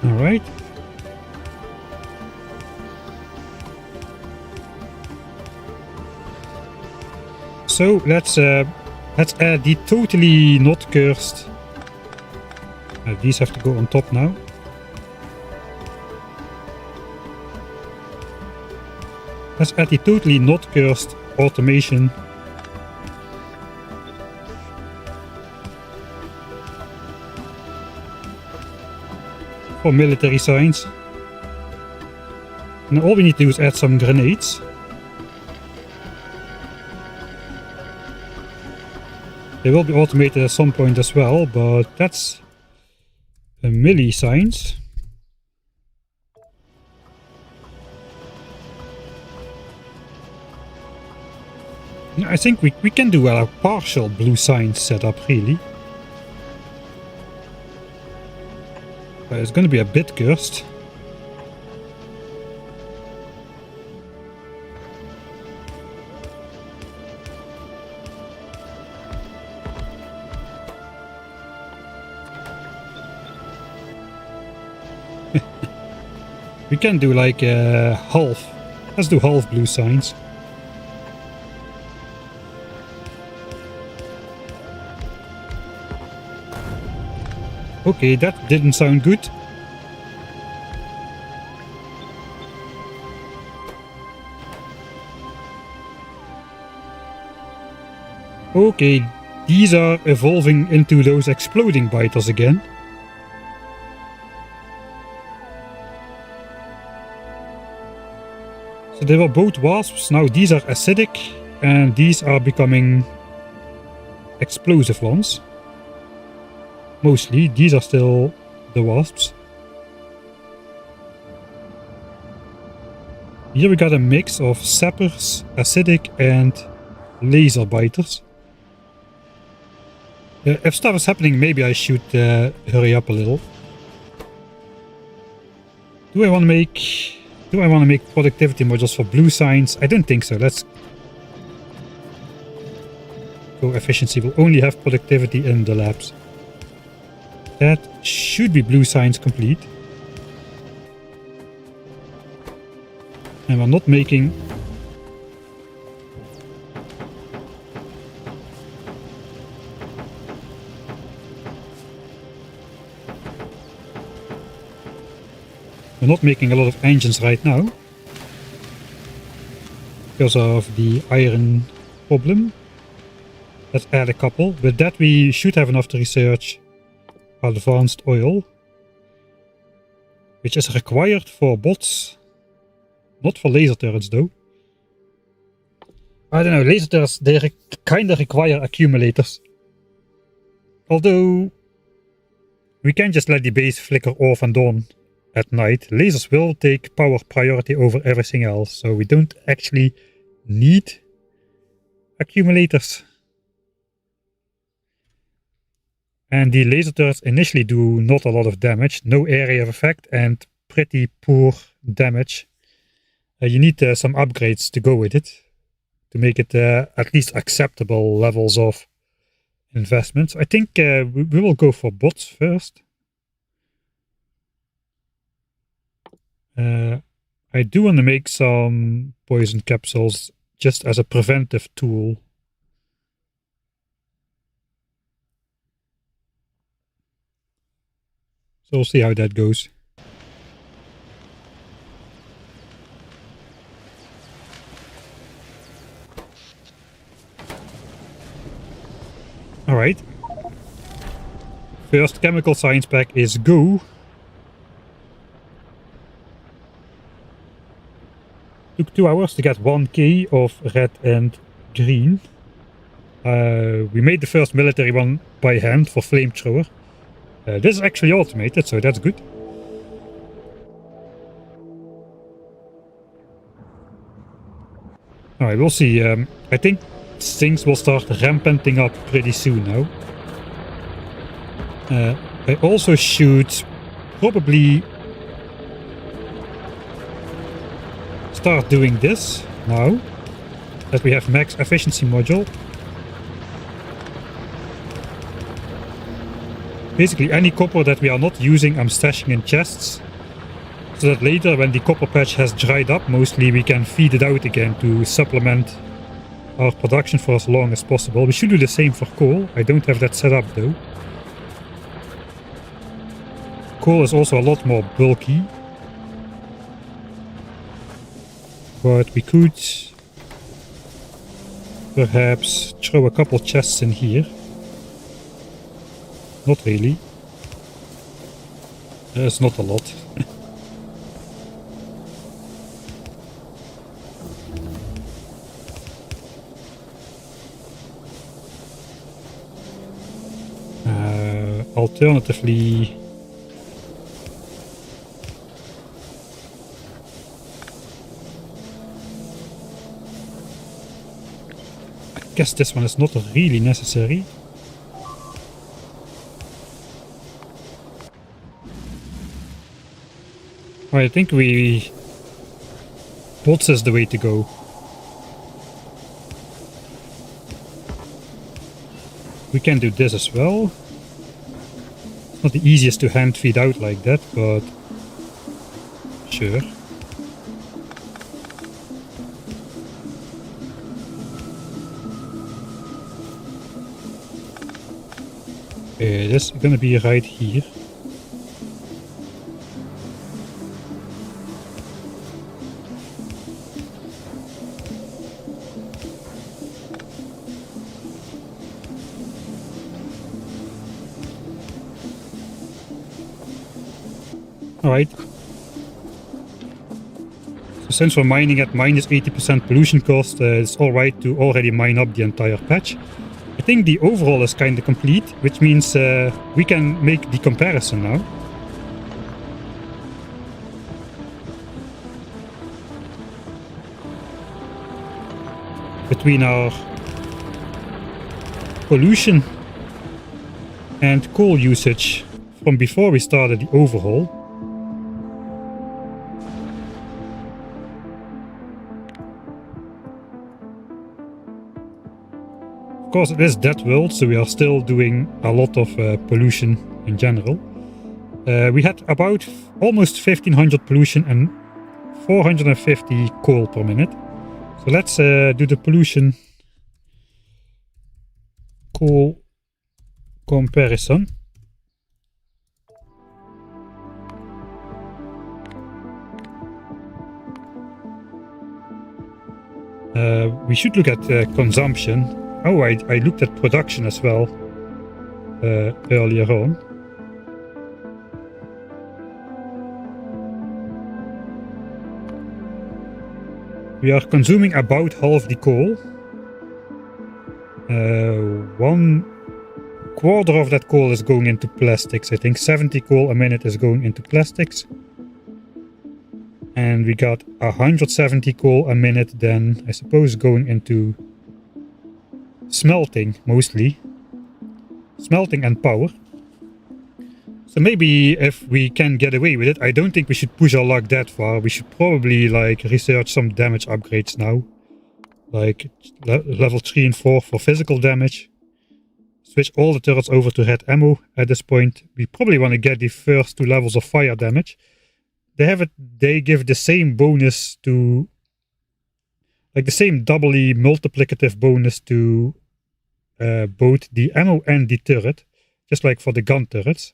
Alright. So let's add the totally not cursed. These have to go on top now. Let's add the totally not cursed automation. For military signs. And all we need to do is add some grenades. They will be automated at some point as well, but that's a melee signs. I think we can do a partial blue signs setup, really. But it's going to be a bit cursed. We can do like half. Let's do half blue signs. Okay, that didn't sound good. Okay, these are evolving into those exploding biters again. So they were both wasps, now these are acidic and these are becoming explosive ones. Mostly, these are still the wasps. Here we got a mix of sappers, acidic and laser biters. If stuff is happening, maybe I should hurry up a little. Do I want to make productivity modules for blue signs? I don't think so. Let's go efficiency. We'll only have productivity in the labs. That should be blue signs complete. And we're not making We're not making a lot of engines right now because of the iron problem. Let's add a couple. With that we should have enough to research advanced oil, which is required for bots, not for laser turrets though. I don't know, laser turrets, they kinda require accumulators. Although we can just let the base flicker off and on at night. Lasers will take power priority over everything else, so we don't actually need accumulators. And the laser turrets initially do not a lot of damage, no area of effect, and pretty poor damage. You need some upgrades to go with it, to make it at least acceptable levels of investments. I think we will go for bots first. I do want to make some poison capsules just as a preventive tool. So we'll see how that goes. Alright. First chemical science pack is go. Took 2 hours to get 1k of red and green. We made the first military one by hand for flamethrower. This is actually automated, so that's good. Alright, we'll see. I think things will start rampanting up pretty soon now. I also should probably start doing this now that we have max efficiency module. Basically any copper that we are not using I'm stashing in chests, so that later when the copper patch has dried up mostly we can feed it out again to supplement our production for as long as possible. We should do the same for coal. I don't have that set up though. Coal is also a lot more bulky, but we could perhaps throw a couple chests in here. Not really. It's not a lot. Alternatively, I guess this one is not really necessary. I think bots is the way to go. We can do this as well. Not the easiest to hand feed out like that, but sure. This is gonna be right here. Alright. So since we're mining at minus 80% pollution cost, it's alright to already mine up the entire patch. I think the overall is kinda complete, which means we can make the comparison now. Between our pollution and coal usage from before we started the overhaul. Of course it is DeathWorld, so we are still doing a lot of pollution in general. We had about almost 1500 pollution and 450 coal per minute. So let's do the pollution coal comparison. We should look at consumption. Oh, I looked at production as well earlier on. We are consuming about half the coal. 1/4 of that coal is going into plastics. I think 70 coal a minute is going into plastics. And we got 170 coal a minute then, I suppose, going into smelting mostly. Smelting and power. So maybe if we can get away with it, I don't think we should push our luck that far. We should probably like research some damage upgrades now. Like level 3 and 4 for physical damage. Switch all the turrets over to red ammo at this point. We probably want to get the first 2 levels of fire damage. They give the same bonus to, like the same doubly multiplicative bonus to both the ammo and the turret, just like for the gun turrets,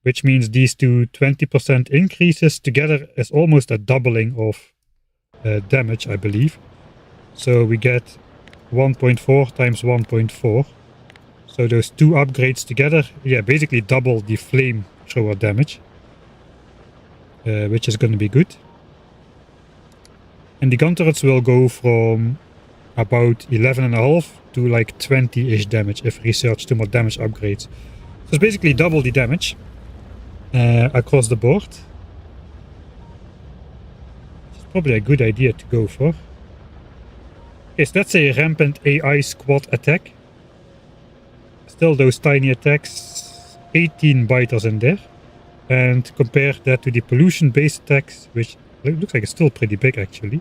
which means these two 20% increases together is almost a doubling of damage, I believe. So we get 1.4 times 1.4. So those 2 upgrades together, yeah, basically double the flamethrower damage. Which is going to be good. And the gun turrets will go from about 11.5 to like 20-ish damage if we research 2 more damage upgrades. So it's basically double the damage across the board. It's probably a good idea to go for. Okay, so that's a rampant AI squad attack. Still those tiny attacks, 18 biters in there. And compare that to the pollution-based attacks, which looks like it's still pretty big actually.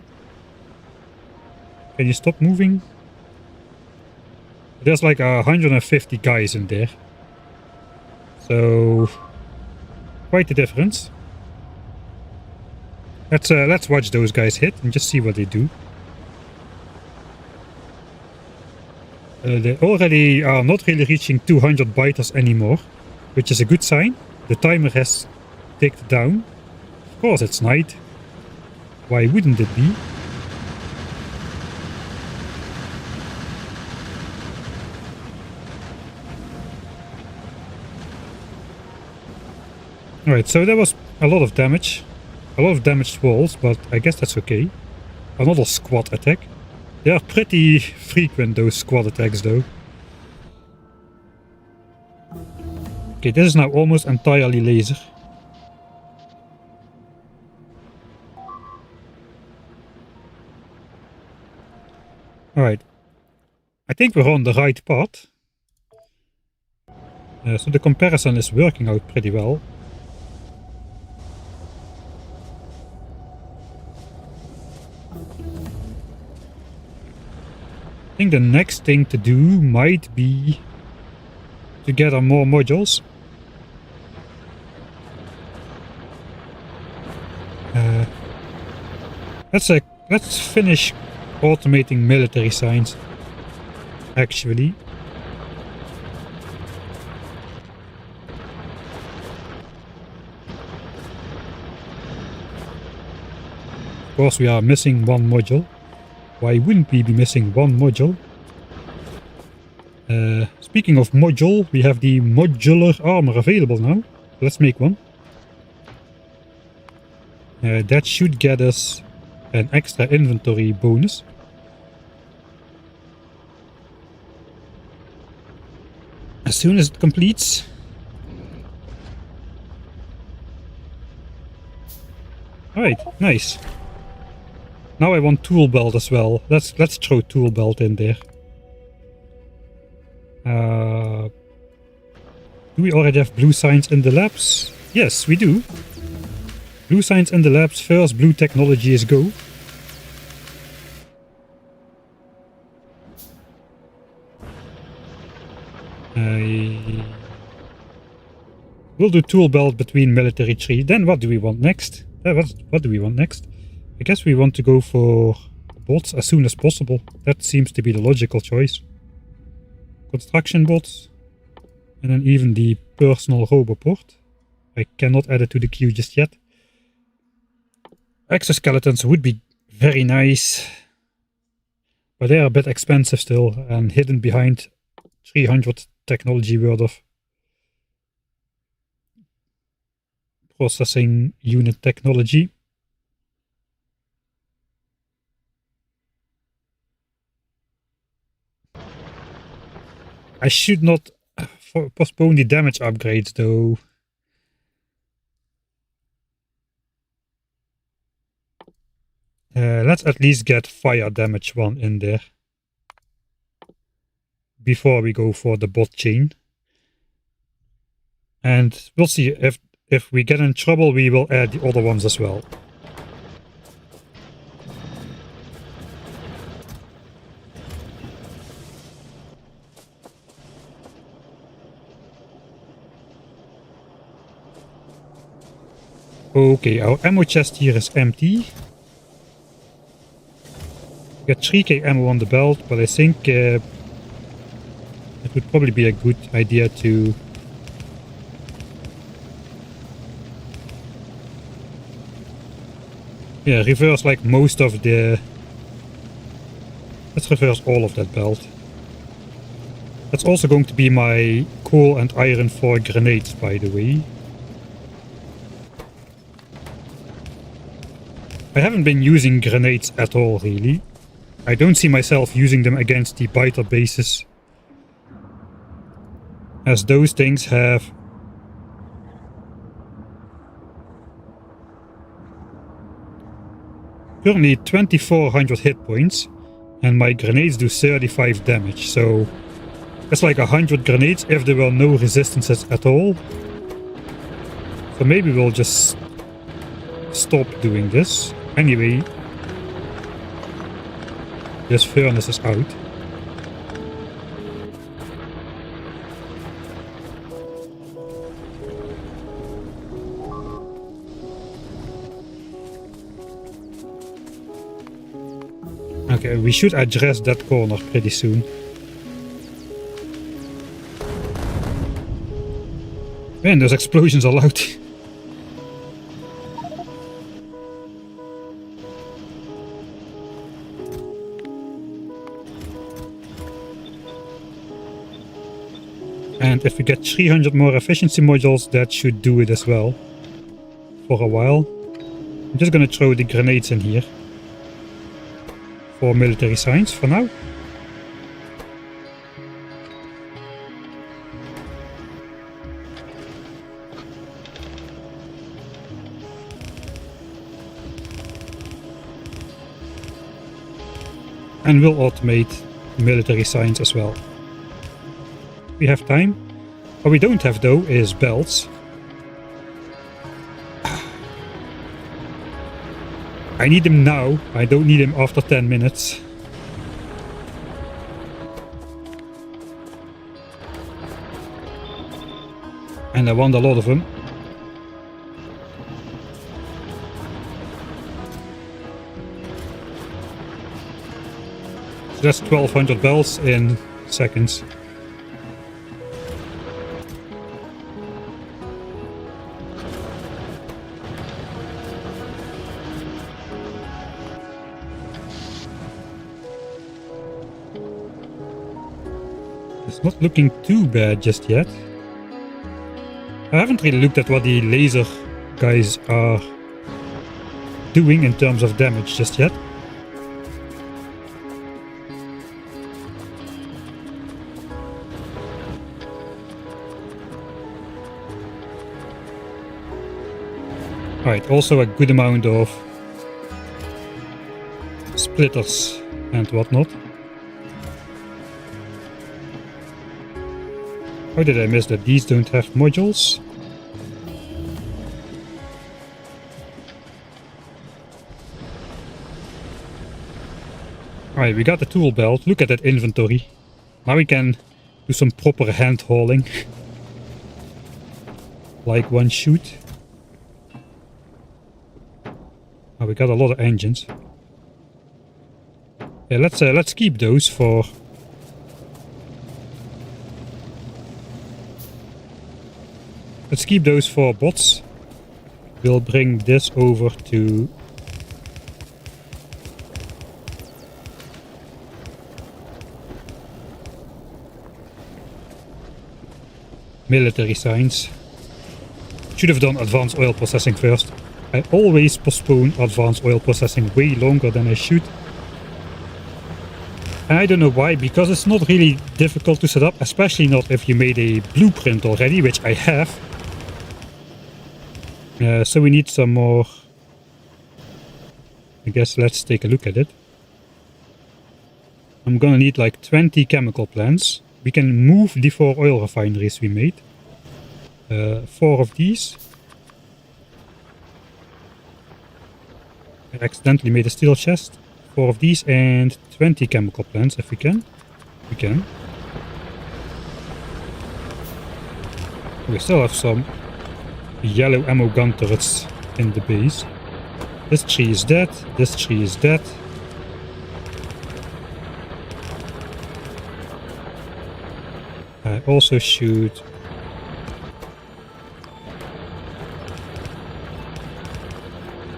Can you stop moving? There's like 150 guys in there. So quite a difference. Let's watch those guys hit and just see what they do. They already are not really reaching 200 biters anymore, which is a good sign. The timer has ticked down. Of course it's night. Why wouldn't it be? Alright, so there was a lot of damage. A lot of damaged walls, but I guess that's okay. Another squad attack. They are pretty frequent, those squad attacks though. Okay, this is now almost entirely laser. Alright. I think we're on the right path. So the comparison is working out pretty well. I think the next thing to do might be to gather more modules. Let's finish automating military signs, actually. Of course we are missing 1 module. Why wouldn't we be missing 1 module? Speaking of module, we have the modular armor available now. Let's make one. That should get us an extra inventory bonus. As soon as it completes. Alright, nice. Now I want tool belt as well. Let's throw tool belt in there. Do we already have blue signs in the labs? Yes, we do. Blue signs in the labs. First blue technology is go. We'll do tool belt between military tree. Then what do we want next? What do we want next? I guess we want to go for bots as soon as possible. That seems to be the logical choice. Construction bots. And then even the personal roboport. I cannot add it to the queue just yet. Exoskeletons would be very nice. But they are a bit expensive still and hidden behind 300 technology worth of processing unit technology. I should not postpone the damage upgrades though. Let's at least get fire damage 1 in there before we go for the bot chain. And we'll see if we get in trouble, we will add the other ones as well. Okay, our ammo chest here is empty. We got 3k ammo on the belt, but I think it would probably be a good idea to reverse like most of the... Let's reverse all of that belt. That's also going to be my coal and iron for grenades, by the way. I haven't been using grenades at all, really. I don't see myself using them against the biter bases, as those things have currently 2400 hit points, and my grenades do 35 damage, so that's like 100 grenades if there were no resistances at all. So maybe we'll just stop doing this. Anyway, this furnace is out. Okay, we should address that corner pretty soon. Man, those explosions are loud. And if we get 300 more efficiency modules, that should do it as well. For a while. I'm just gonna throw the grenades in here. For military science for now. And we'll automate military science as well. We have time. What we don't have though is belts. I need them now. I don't need them after 10 minutes. And I want a lot of them. So that's 1200 bells in seconds. It's not looking too bad just yet. I haven't really looked at what the laser guys are doing in terms of damage just yet. Alright, also a good amount of splitters and whatnot. How did I miss that these don't have modules? Alright, we got the tool belt. Look at that inventory. Now we can do some proper hand hauling. Like one shoot. Oh, we got a lot of engines. Yeah, let's keep those for... Let's keep those for bots. We'll bring this over to military signs. Should have done advanced oil processing first. I always postpone advanced oil processing way longer than I should. And I don't know why, because it's not really difficult to set up, especially not if you made a blueprint already, which I have. So we need some more. I guess let's take a look at it. I'm gonna need like 20 chemical plants. We can move the 4 oil refineries we made. 4 of these. I accidentally made a steel chest. 4 of these and 20 chemical plants if we can. We can. We still have some yellow ammo gun turrets in the base. This tree is dead. This tree is dead. I also should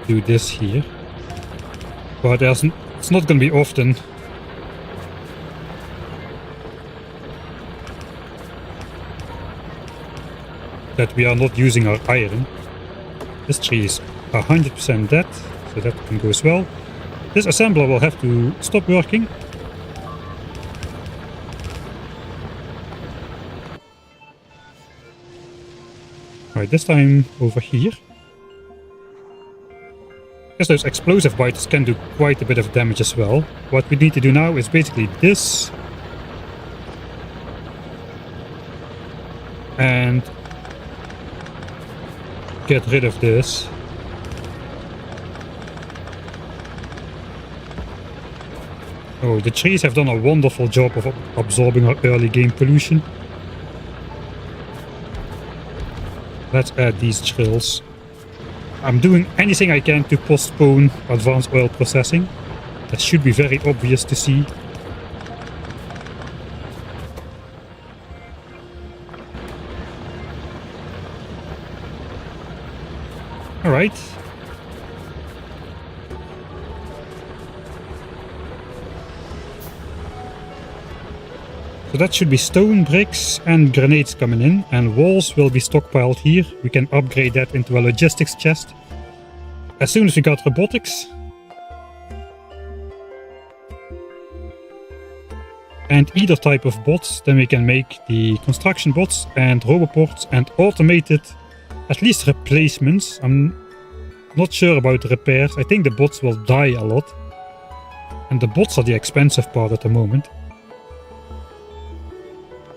do this here. But it's not going to be often. That we are not using our iron. This tree is 100% dead, so that can go as well. This assembler will have to stop working. Alright, this time over here. Because those explosive biters can do quite a bit of damage as well. What we need to do now is basically this. And get rid of this. Oh, the trees have done a wonderful job of absorbing our early game pollution. Let's add these drills. I'm doing anything I can to postpone advanced oil processing. That should be very obvious to see. Alright. So that should be stone, bricks and grenades coming in, and walls will be stockpiled here. We can upgrade that into a logistics chest. As soon as we got robotics and either type of bots, then we can make the construction bots and roboports and automated, at least replacements. I'm not sure about the repairs. I think the bots will die a lot. And the bots are the expensive part at the moment.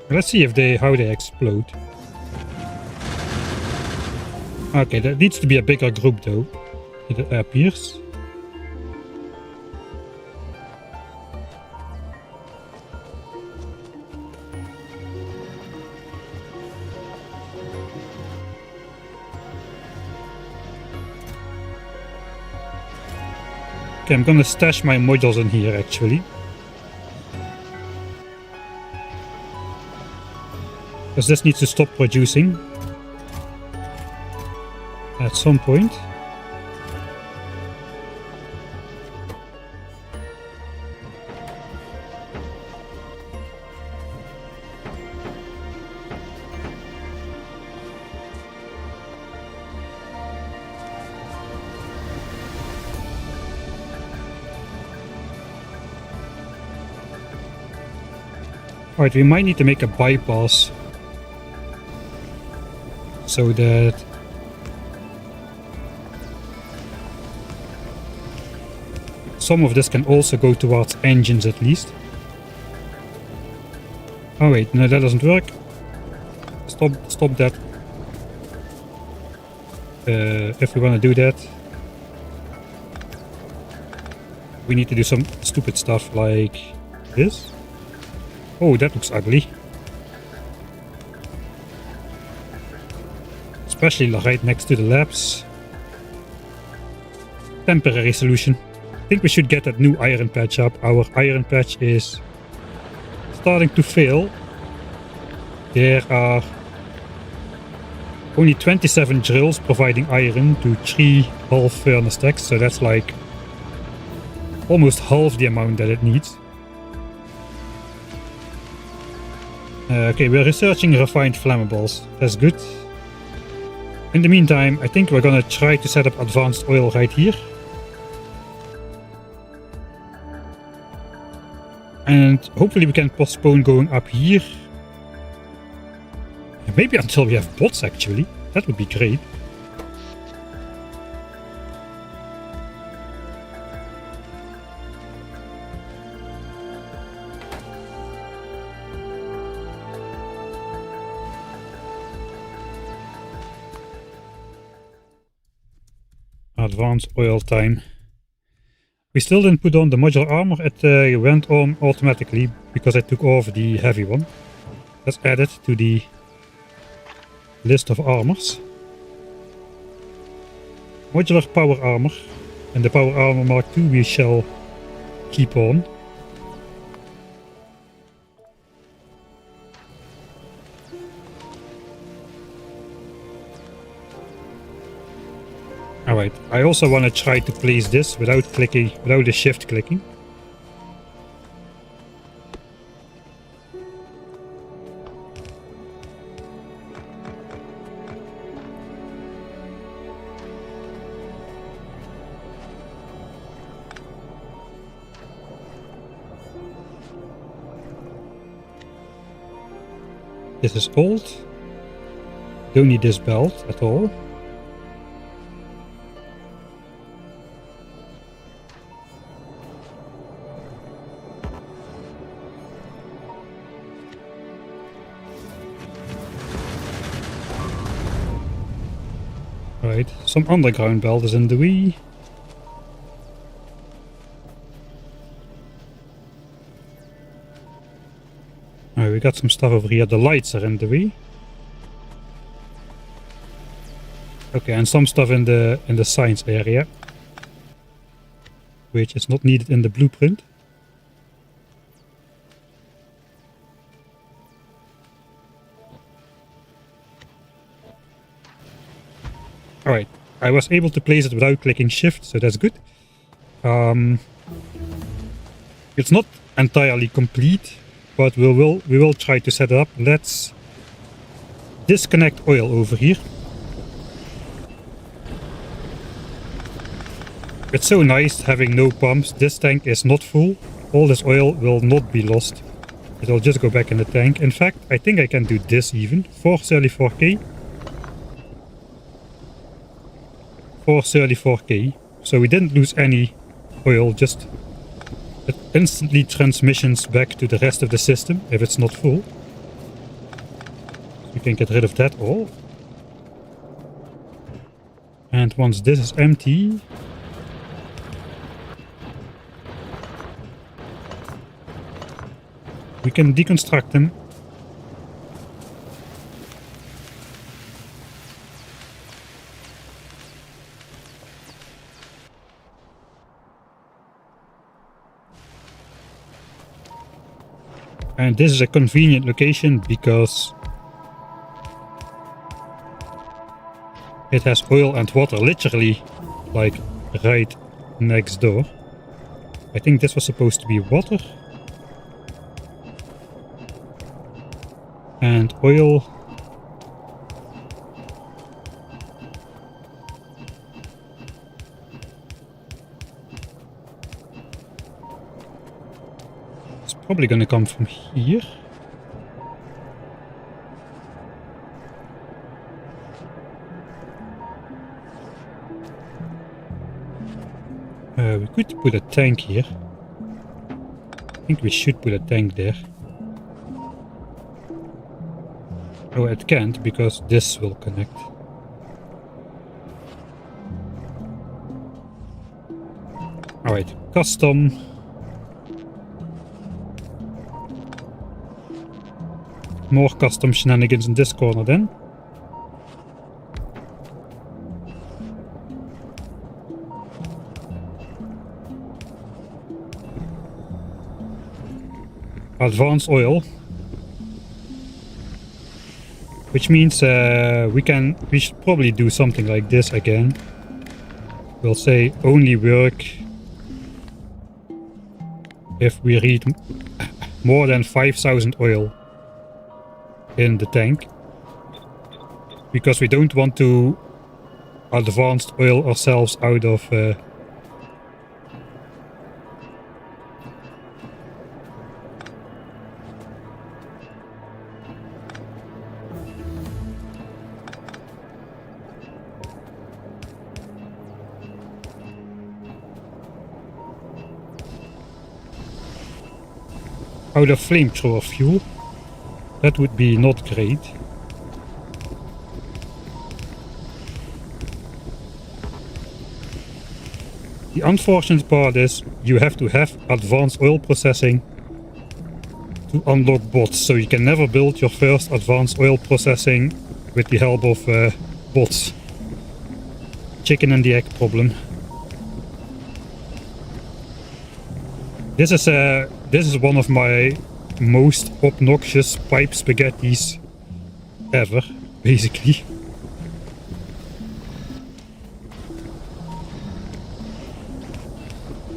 Let's see if how they explode. Okay, that needs to be a bigger group though, it appears. Okay, I'm gonna stash my modules in here actually. Because this needs to stop producing at some point. Alright, we might need to make a bypass so that some of this can also go towards engines at least. Oh wait, no, that doesn't work. Stop that. If we want to do that, we need to do some stupid stuff like this. Oh, that looks ugly. Especially right next to the labs. Temporary solution. I think we should get that new iron patch up. Our iron patch is starting to fail. There are only 27 drills providing iron to 3 half furnace stacks, so that's like almost half the amount that it needs. Okay, we're researching refined flammables. That's good. In the meantime, I think we're gonna try to set up advanced oil right here. And hopefully we can postpone going up here. Maybe until we have bots actually. That would be great. Advanced oil time. We still didn't put on the modular armor. It went on automatically because I took off the heavy one. Let's add it to the list of armors. Modular power armor. And the power armor Mark II we shall keep on. Alright, I also want to try to place this without the shift clicking. This is old. Don't need this belt at all. Right, some underground belt is in the way. Alright, we got some stuff over here. The lights are in the way. Okay, and some stuff in the science area, which is not needed in the blueprint. Alright, I was able to place it without clicking shift, so that's good. It's not entirely complete, but we will try to set it up. Let's disconnect oil over here. It's so nice having no pumps. This tank is not full. All this oil will not be lost. It will just go back in the tank. In fact, I think I can do this even. 434k. 434k. So we didn't lose any oil, just it instantly transmissions back to the rest of the system if it's not full. So we can get rid of that all. And once this is empty, we can deconstruct them. And this is a convenient location because it has oil and water literally like right next door. I think this was supposed to be water. And oil. It's probably going to come from here. We could put a tank here. I think we should put a tank there. Oh, it can't because this will connect. Alright, custom. More custom shenanigans in this corner then. Advanced oil. Which means we should probably do something like this again. We'll say only work if we read more than 5,000 oil in the tank. Because we don't want to advanced oil ourselves out of flamethrower fuel. That would be not great. The unfortunate part is you have to have advanced oil processing to unlock bots, so you can never build your first advanced oil processing with the help of bots. Chicken and the egg problem. This is one of my most obnoxious pipe spaghettis ever, basically.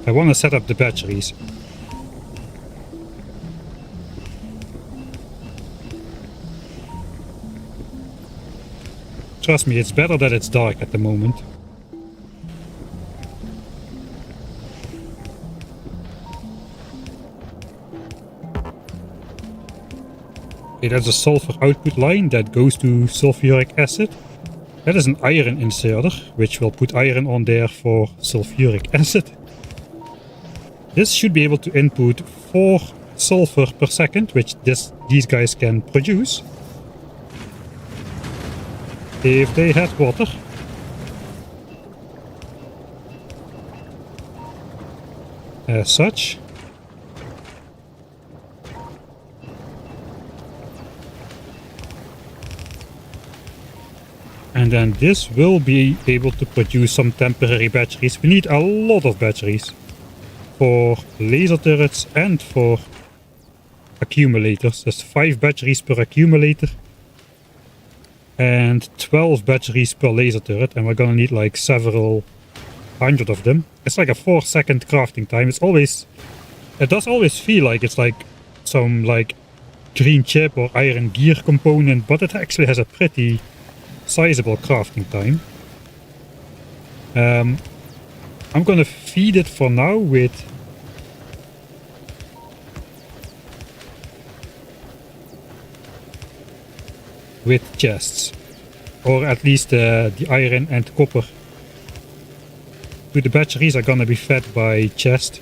I want to set up the batteries. Trust me, it's better that it's dark at the moment. Okay, that's a sulfur output line that goes to sulfuric acid. That is an iron inserter, which will put iron on there for sulfuric acid. This should be able to input 4 sulfur per second, which these guys can produce if they had water. As such. And then this will be able to produce some temporary batteries. We need a lot of batteries for laser turrets and for accumulators. There's 5 batteries per accumulator and 12 batteries per laser turret, and we're gonna need like several hundred of them. It's like a 4-second crafting time. It does always feel like it's like some like green chip or iron gear component, but it actually has a pretty sizable crafting time. I'm gonna feed it for now with chests, or at least the iron and copper to the batteries are gonna be fed by chest.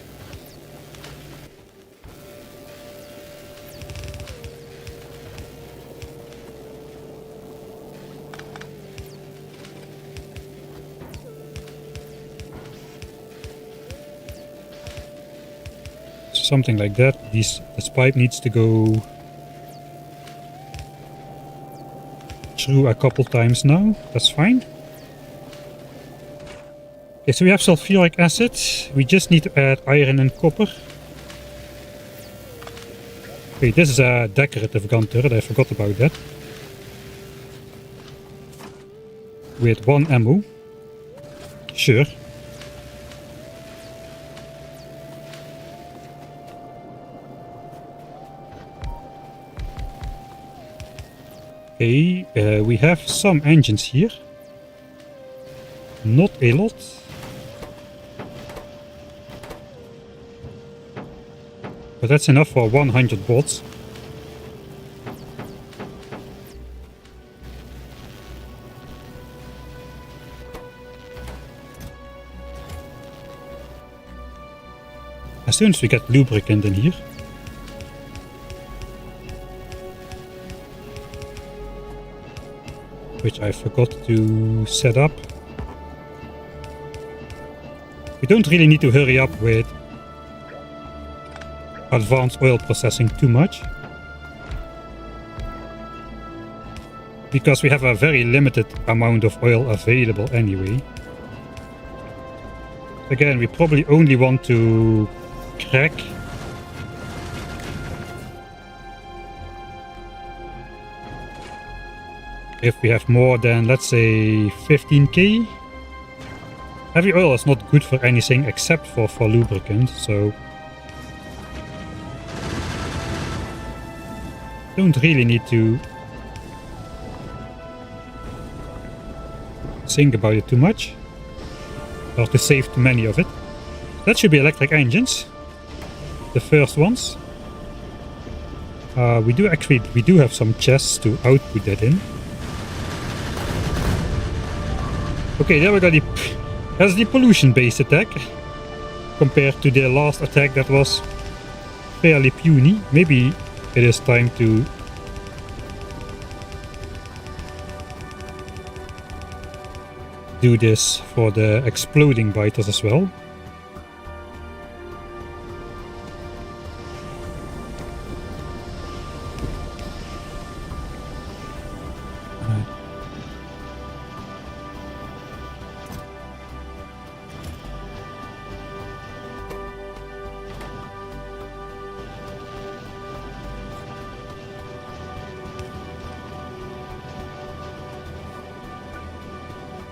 Something like that. This pipe needs to go through a couple times now. That's fine. Okay, so we have sulfuric acid. We just need to add iron and copper. Okay, this is a decorative gun turret. I forgot about that. With 1 ammo. Sure. Okay, we have some engines here. Not a lot. But that's enough for 100 bots. As soon as we get lubricant in here. Which I forgot to set up. We don't really need to hurry up with advanced oil processing too much, because we have a very limited amount of oil available anyway. Again, we probably only want to crack if we have more than, let's say, 15k. Heavy oil is not good for anything except for lubricant, so don't really need to think about it too much, or to save too many of it. That should be electric engines, the first ones. We do have some chests to output that in. Okay, there we got that's the pollution-based attack, compared to their last attack that was fairly puny. Maybe it is time to do this for the exploding biters as well.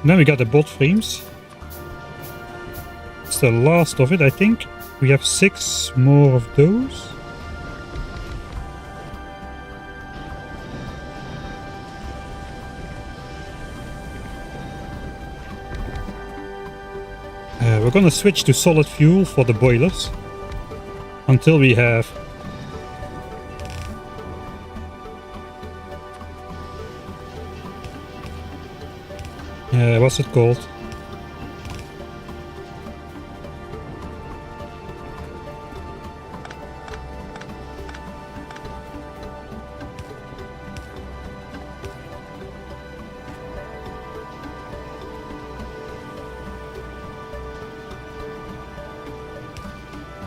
Then we got the bot frames. It's the last of it, I think. We have 6 more of those. We're gonna switch to solid fuel for the boilers until we have what's it called?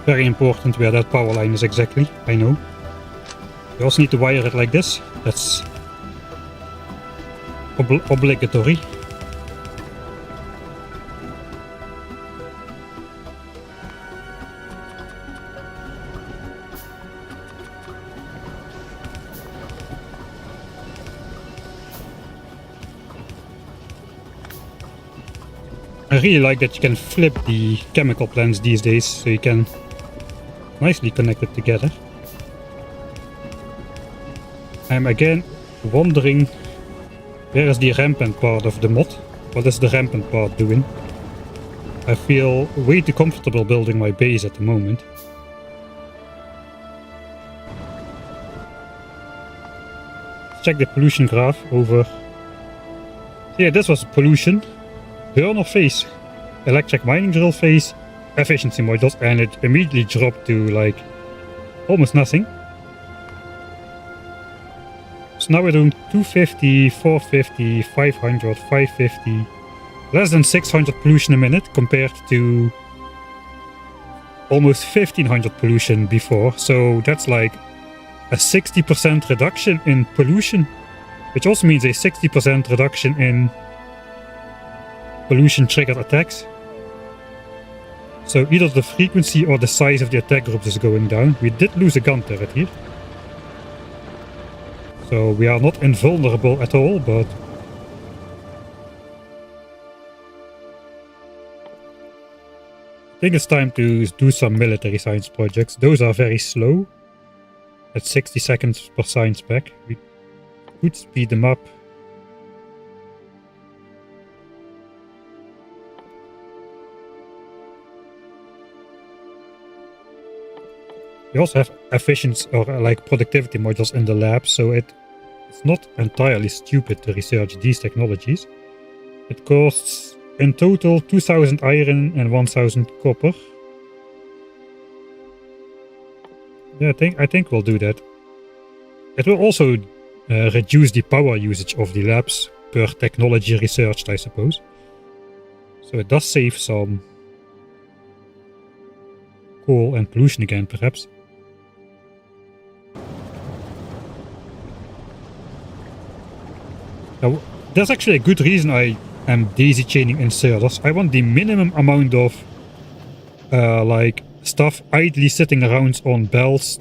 Very important where that power line is exactly, I know. You also need to wire it like this. That's obligatory. I really like that you can flip the chemical plants these days, so you can nicely connect it together. I'm again wondering, where is the rampant part of the mod? What is the rampant part doing? I feel way too comfortable building my base at the moment. Check the pollution graph over. Yeah, this was pollution. Burner phase, electric mining drill phase, efficiency modules, and it immediately dropped to like almost nothing. So now we're doing 250, 450, 500, 550, less than 600 pollution a minute compared to almost 1500 pollution before. So that's like a 60% reduction in pollution, which also means a 60% reduction in pollution triggered attacks. So either the frequency or the size of the attack groups is going down. We did lose a gun turret here, so we are not invulnerable at all, but I think it's time to do some military science projects. Those are very slow, at 60 seconds per science pack. We could speed them up. We also have efficiency or like productivity modules in the lab, so it's not entirely stupid to research these technologies. It costs in total 2000 iron and 1000 copper. Yeah, I think we'll do that. It will also reduce the power usage of the labs per technology researched, I suppose. So it does save some coal and pollution again, perhaps. Now, there's actually a good reason I am daisy chaining inserters. I want the minimum amount of like stuff idly sitting around on belts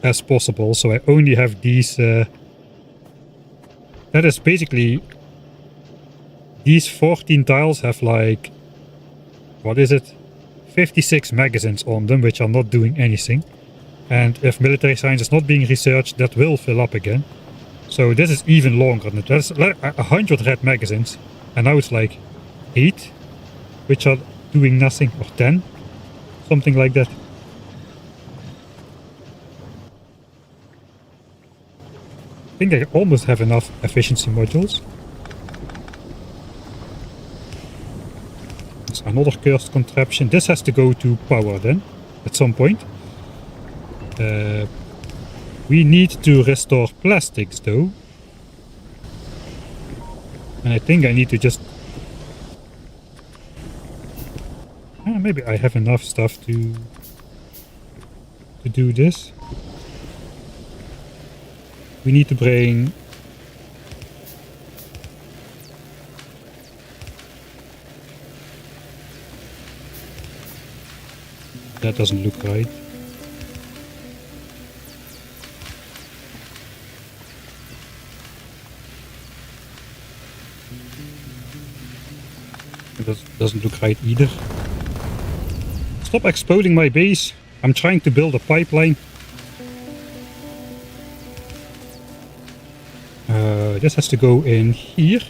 as possible, so I only have these. That is basically, these 14 tiles have like, what is it, 56 magazines on them, which are not doing anything. And if military science is not being researched, that will fill up again. So this is even longer than it. That's like 100 red magazines And now it's like 8, which are doing nothing, or 10, something like that. I think I almost have enough efficiency modules. It's another cursed contraption. This has to go to power then, at some point. We need to restore plastics though. And I think I need to just... maybe I have enough stuff to do this. We need to bring... That doesn't look right. It doesn't look right either. Stop exploding my base. I'm trying to build a pipeline. This has to go in here.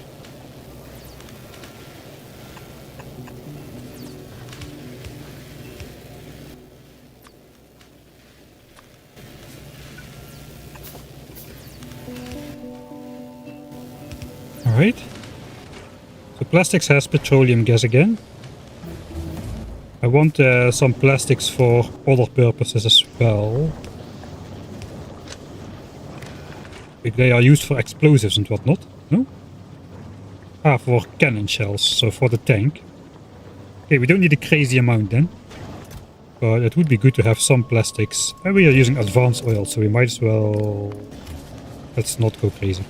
Alright. So plastics has petroleum gas again. I want some plastics for other purposes as well. They are used for explosives and whatnot, no? Ah, for cannon shells, so for the tank. Okay, we don't need a crazy amount then. But it would be good to have some plastics. And we are using advanced oil, so we might as well... Let's not go crazy.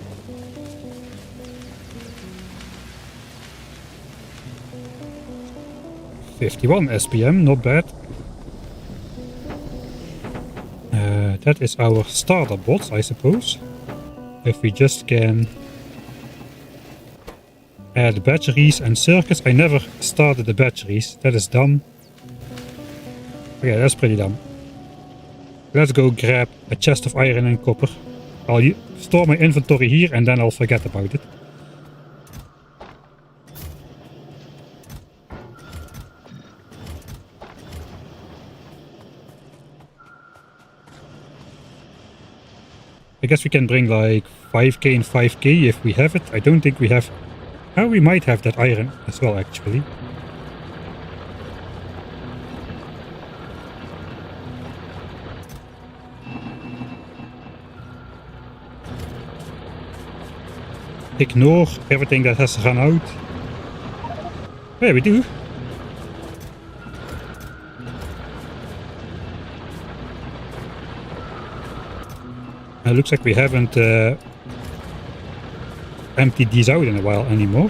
$51 SPM, not bad. That is our starter bots, I suppose. If we just can add batteries and circuits. I never started the batteries. That is dumb. Okay, that's pretty dumb. Let's go grab a chest of iron and copper. I'll store my inventory here and then I'll forget about it. I guess we can bring like 5k and 5k if we have it. I don't think we have... Oh, we might have that iron as well, actually. Ignore everything that has run out. Yeah, we do. It looks like we haven't emptied these out in a while anymore.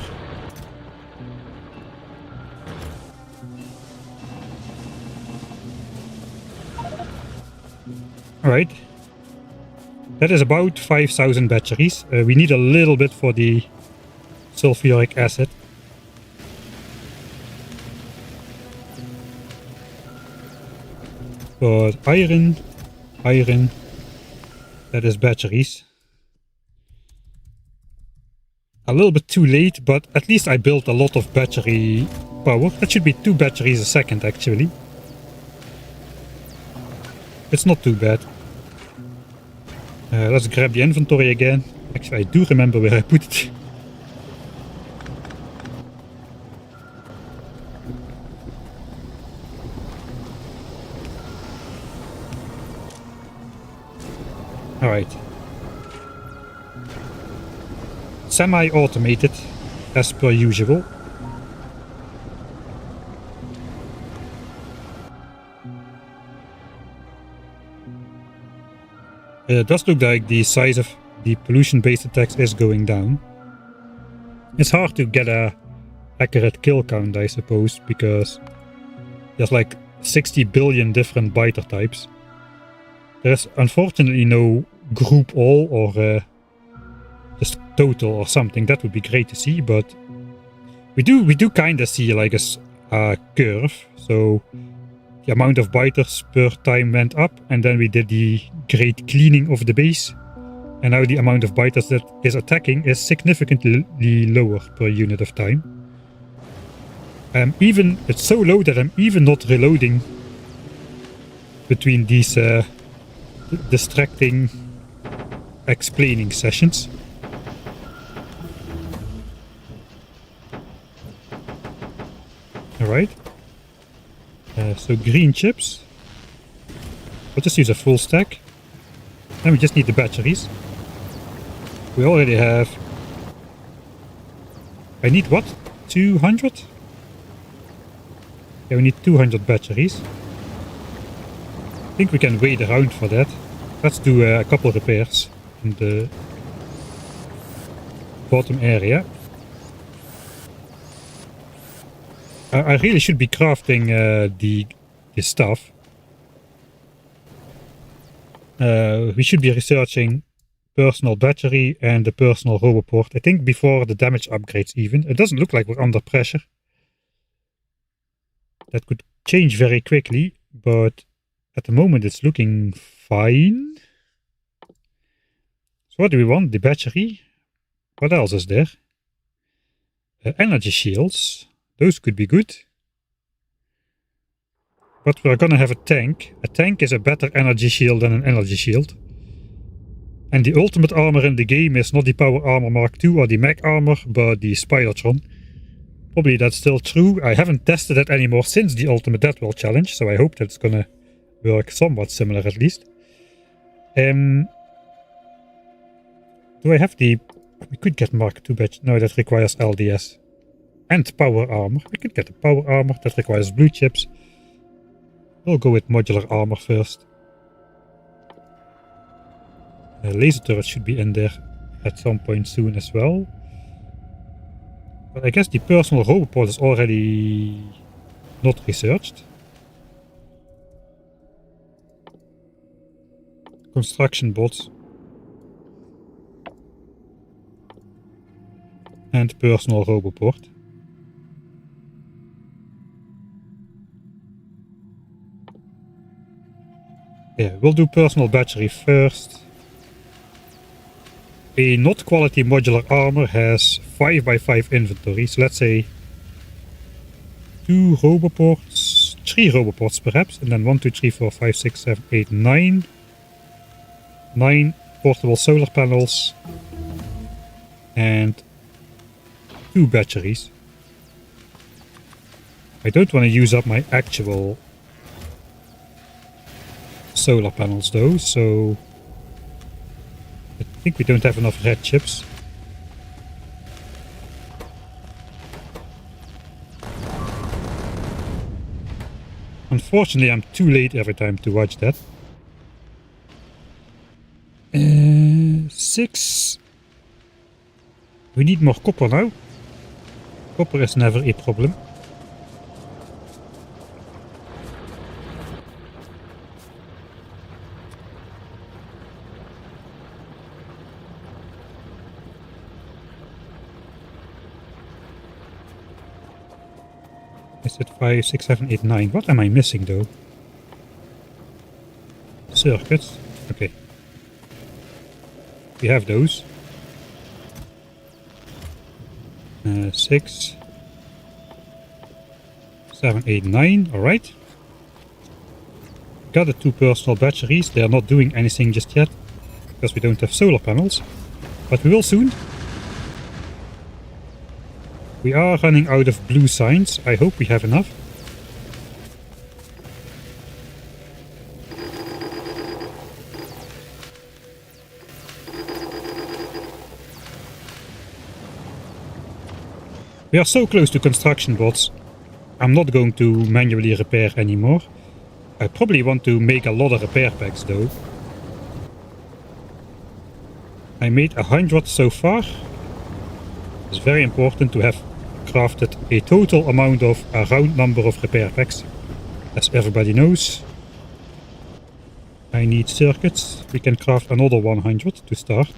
Alright. That is about 5,000 batteries. We need a little bit for the sulfuric acid. But iron, that is batteries. A little bit too late, but at least I built a lot of battery power. That should be 2 batteries a second, actually. It's not too bad. Let's grab the inventory again. Actually, I do remember where I put it. Alright. Semi-automated, as per usual. It does look like the size of the pollution-based attacks is going down. It's hard to get a accurate kill count, I suppose, because there's like 60 billion different biter types. There's unfortunately no group all or just total or something. That would be great to see, but we do kind of see like a curve. So the amount of biters per time went up, and then we did the great cleaning of the base. And now the amount of biters that is attacking is significantly lower per unit of time. It's so low that I'm even not reloading between these distracting explaining sessions. Alright. So green chips. I'll just use a full stack. And we just need the batteries. We already have... I need what? 200? Yeah, we need 200 batteries. I think we can wait around for that. Let's do a couple repairs in the bottom area. I really should be crafting the stuff. We should be researching personal battery and the personal roboport. I think before the damage upgrades even. It doesn't look like we're under pressure. That could change very quickly, but at the moment it's looking fine. So what do we want? The battery. What else is there? Energy shields. Those could be good. But we're gonna have a tank. A tank is a better energy shield than an energy shield. And the ultimate armor in the game is not the Power Armor Mark II or the Mech Armor, but the Spidertron. Probably that's still true. I haven't tested it anymore since the Ultimate DeathWorld challenge, so I hope that it's gonna work somewhat similar at least. Do I have the... We could get Mark II badge. No, that requires LDS. And Power Armor. We could get the Power Armor. That requires blue chips. We'll go with modular armor first. Laser turret should be in there at some point soon as well. But I guess the personal roboport is already not researched. Construction bots. And personal roboport. Yeah, we'll do personal battery first. A not quality modular armor has 5x5 inventory, so let's say 2 roboports, 3 roboports perhaps, and then 1, 2, 3, 4, 5, 6, 7, 8, 9. 9 portable solar panels and 2 batteries. I don't want to use up my actual solar panels though, so I think we don't have enough red chips. Unfortunately, I'm too late every time to watch that. 6. We need more copper now. Copper is never a problem. Is it 5, 6, 7, 8, 9? What am I missing though? Circuits. Okay. We have those. 6, 7, 8, 9. Alright. Got the 2 personal batteries. They are not doing anything just yet because we don't have solar panels. But we will soon. We are running out of blue signs. I hope we have enough. We are so close to construction bots. I'm not going to manually repair anymore. I probably want to make a lot of repair packs though. I made 100 so far. It's very important to have crafted a total amount of a round number of repair packs. As everybody knows. I need circuits. We can craft another 100 to start.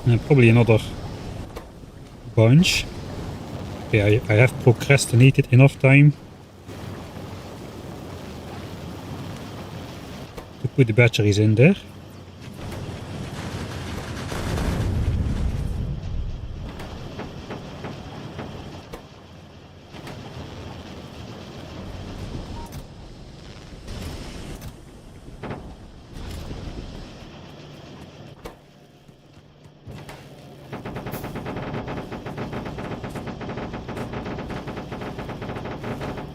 And probably another bunch. Okay, I have procrastinated enough time to put the batteries in there.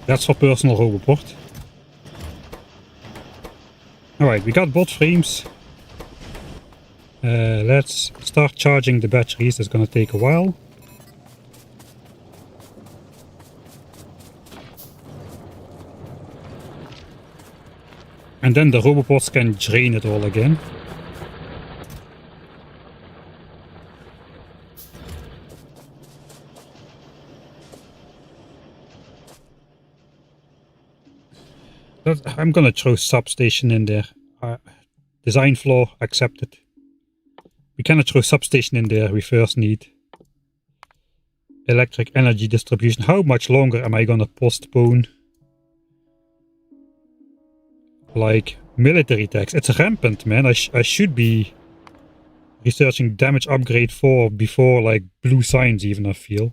That's for personal roboport. Alright, we got both frames. Let's start charging the batteries. That's gonna take a while. And then the roboports can drain it all again. I'm gonna throw substation in there. Design flaw accepted. We cannot throw substation in there. We first need electric energy distribution. How much longer am I gonna postpone like military tax? It's rampant, man. I should be researching damage upgrade 4 before like blue signs even, I feel.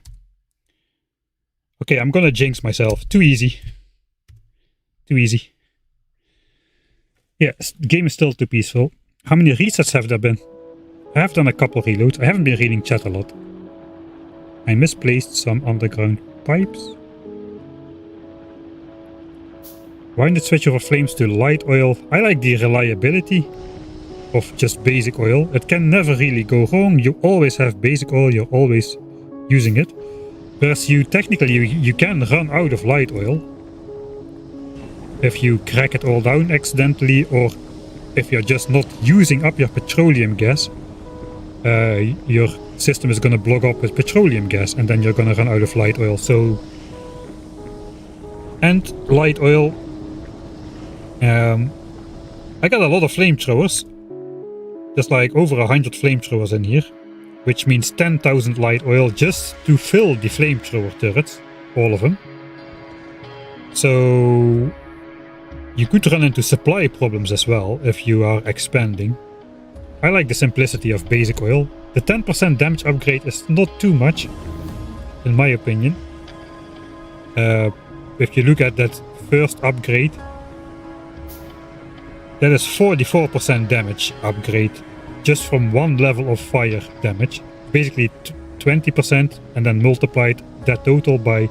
Okay, I'm gonna jinx myself. Too easy. Too easy. Yeah, the game is still too peaceful. How many resets have there been? I have done a couple reloads. I haven't been reading chat a lot. I misplaced some underground pipes. Wind the switch over flames to light oil. I like the reliability of just basic oil. It can never really go wrong. You always have basic oil. You're always using it. Whereas you technically you can run out of light oil if you crack it all down accidentally, or if you're just not using up your petroleum gas. Your system is going to block up with petroleum gas, and then you're going to run out of light oil. So, and light oil, I got a lot of flamethrowers. There's like over 100 flamethrowers in here, which means 10,000 light oil just to fill the flamethrower turrets, all of them. So you could run into supply problems as well if you are expanding. I like the simplicity of basic oil. The 10% damage upgrade is not too much, in my opinion. If you look at that first upgrade, that is 44% damage upgrade just from one level of fire damage. Basically 20% and then multiplied that total by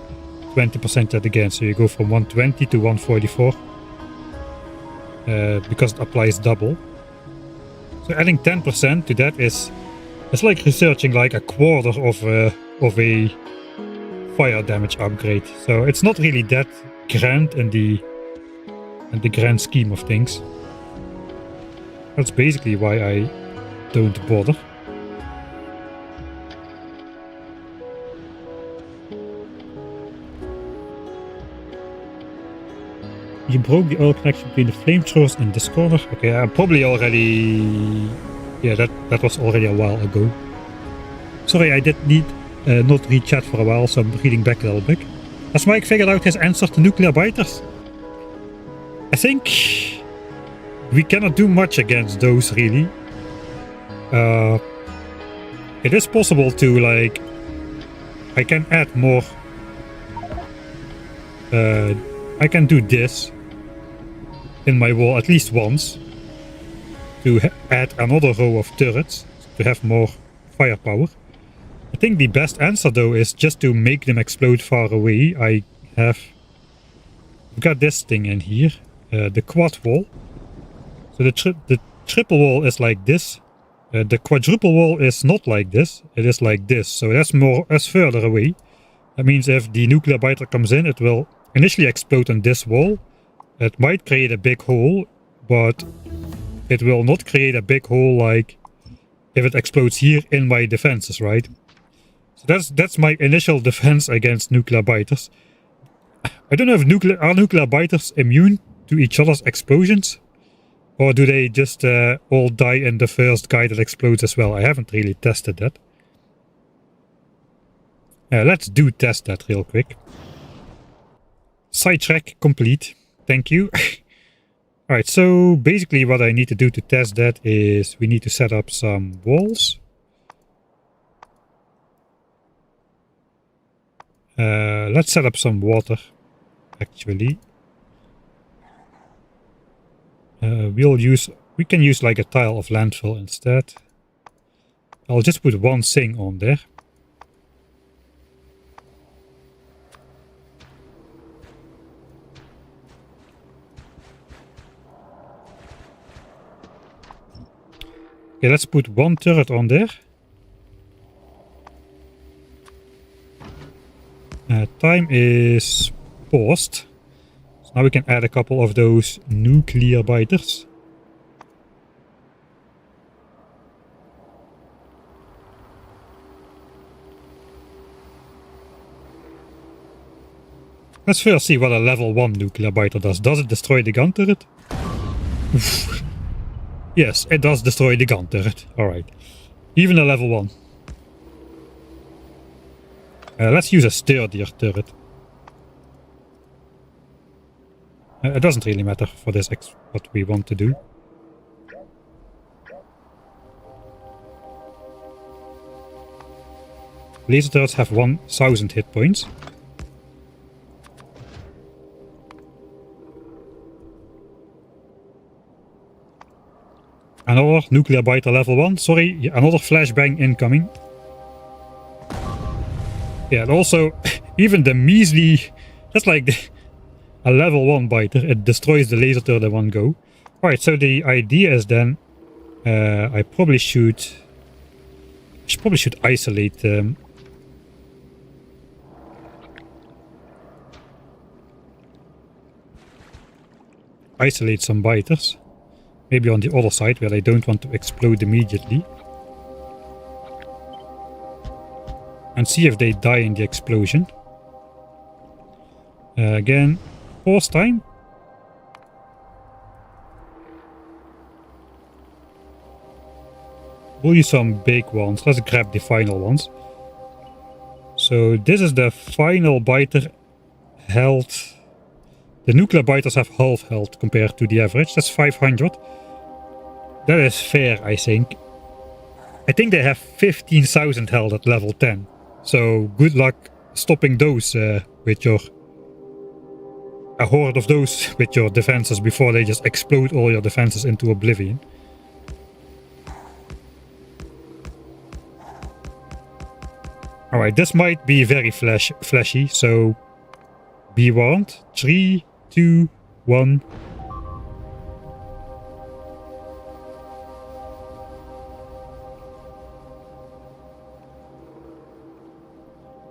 20% yet again. So you go from 120 to 144 because it applies double. So adding 10% to that is like researching like a quarter of a fire damage upgrade. So it's not really that grand in the grand scheme of things. That's basically why I don't bother. You broke the oil connection between the flamethrowers in this corner. Okay, I'm probably already... Yeah, that was already a while ago. Sorry, I did not read chat for a while, so I'm reading back a little bit. Has Mike figured out his answer to nuclear biters? I think we cannot do much against those, really. It is possible to, like... I can add more... I can do this in my wall at least once to add another row of turrets to have more firepower. I think the best answer though is just to make them explode far away. I've got this thing in here, the quad wall. So the triple wall is like this. The quadruple wall is not like this. It is like this. So that's further away. That means if the nuclear biter comes in, it will initially explode on this wall. It might create a big hole, but it will not create a big hole like if it explodes here in my defenses, right? So that's my initial defense against nuclear biters. I don't know if nuclear biters immune to each other's explosions, or do they just all die in the first guy that explodes as well? I haven't really tested that. Let's do test that real quick. Sidetrack complete. Thank you. Alright, so basically what I need to do to test that is we need to set up some walls. Let's set up some water, actually. We can use like a tile of landfill instead. I'll just put one thing on there. Okay, let's put one turret on there. Time is paused. So now we can add a couple of those nuclear biters. Let's first see what a level 1 nuclear biter does. Does it destroy the gun turret? Yes, it does destroy the gun turret. Alright. Even a level 1. Let's use a sturdier turret. It doesn't really matter for this what we want to do. Laser turrets have 1000 hit points. Another nuclear biter level 1. Sorry, another flashbang incoming. Yeah, and also, even the measly, just like a level 1 biter, it destroys the laser turret in one go. Alright, so the idea is then, I probably should isolate isolate some biters. Maybe on the other side where they don't want to explode immediately. And see if they die in the explosion. Again, pause time. We'll use some big ones. Let's grab the final ones. So this is the final biter health. The nuclear biters have half health compared to the average. That's 500. That is fair, I think. I think they have 15,000 health at level 10. So good luck stopping those with your... a horde of those with your defenses before they just explode all your defenses into oblivion. Alright, this might be very flashy, so be warned. 3, 2, 1.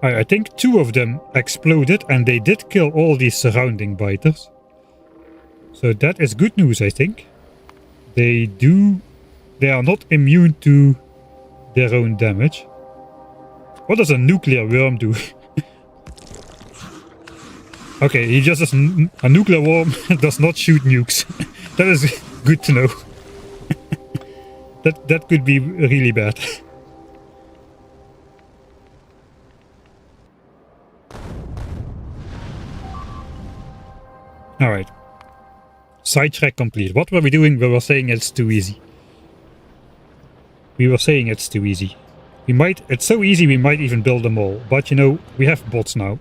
I think 2 of them exploded and they did kill all these surrounding biters. So that is good news, I think. They are not immune to their own damage. What does a nuclear worm do? Okay, he just does a nuclear worm does not shoot nukes. That is good to know. that could be really bad. Alright. Sidetrack complete. What were we doing? We were saying it's too easy. It's so easy we might even build them all. But you know, we have bots now.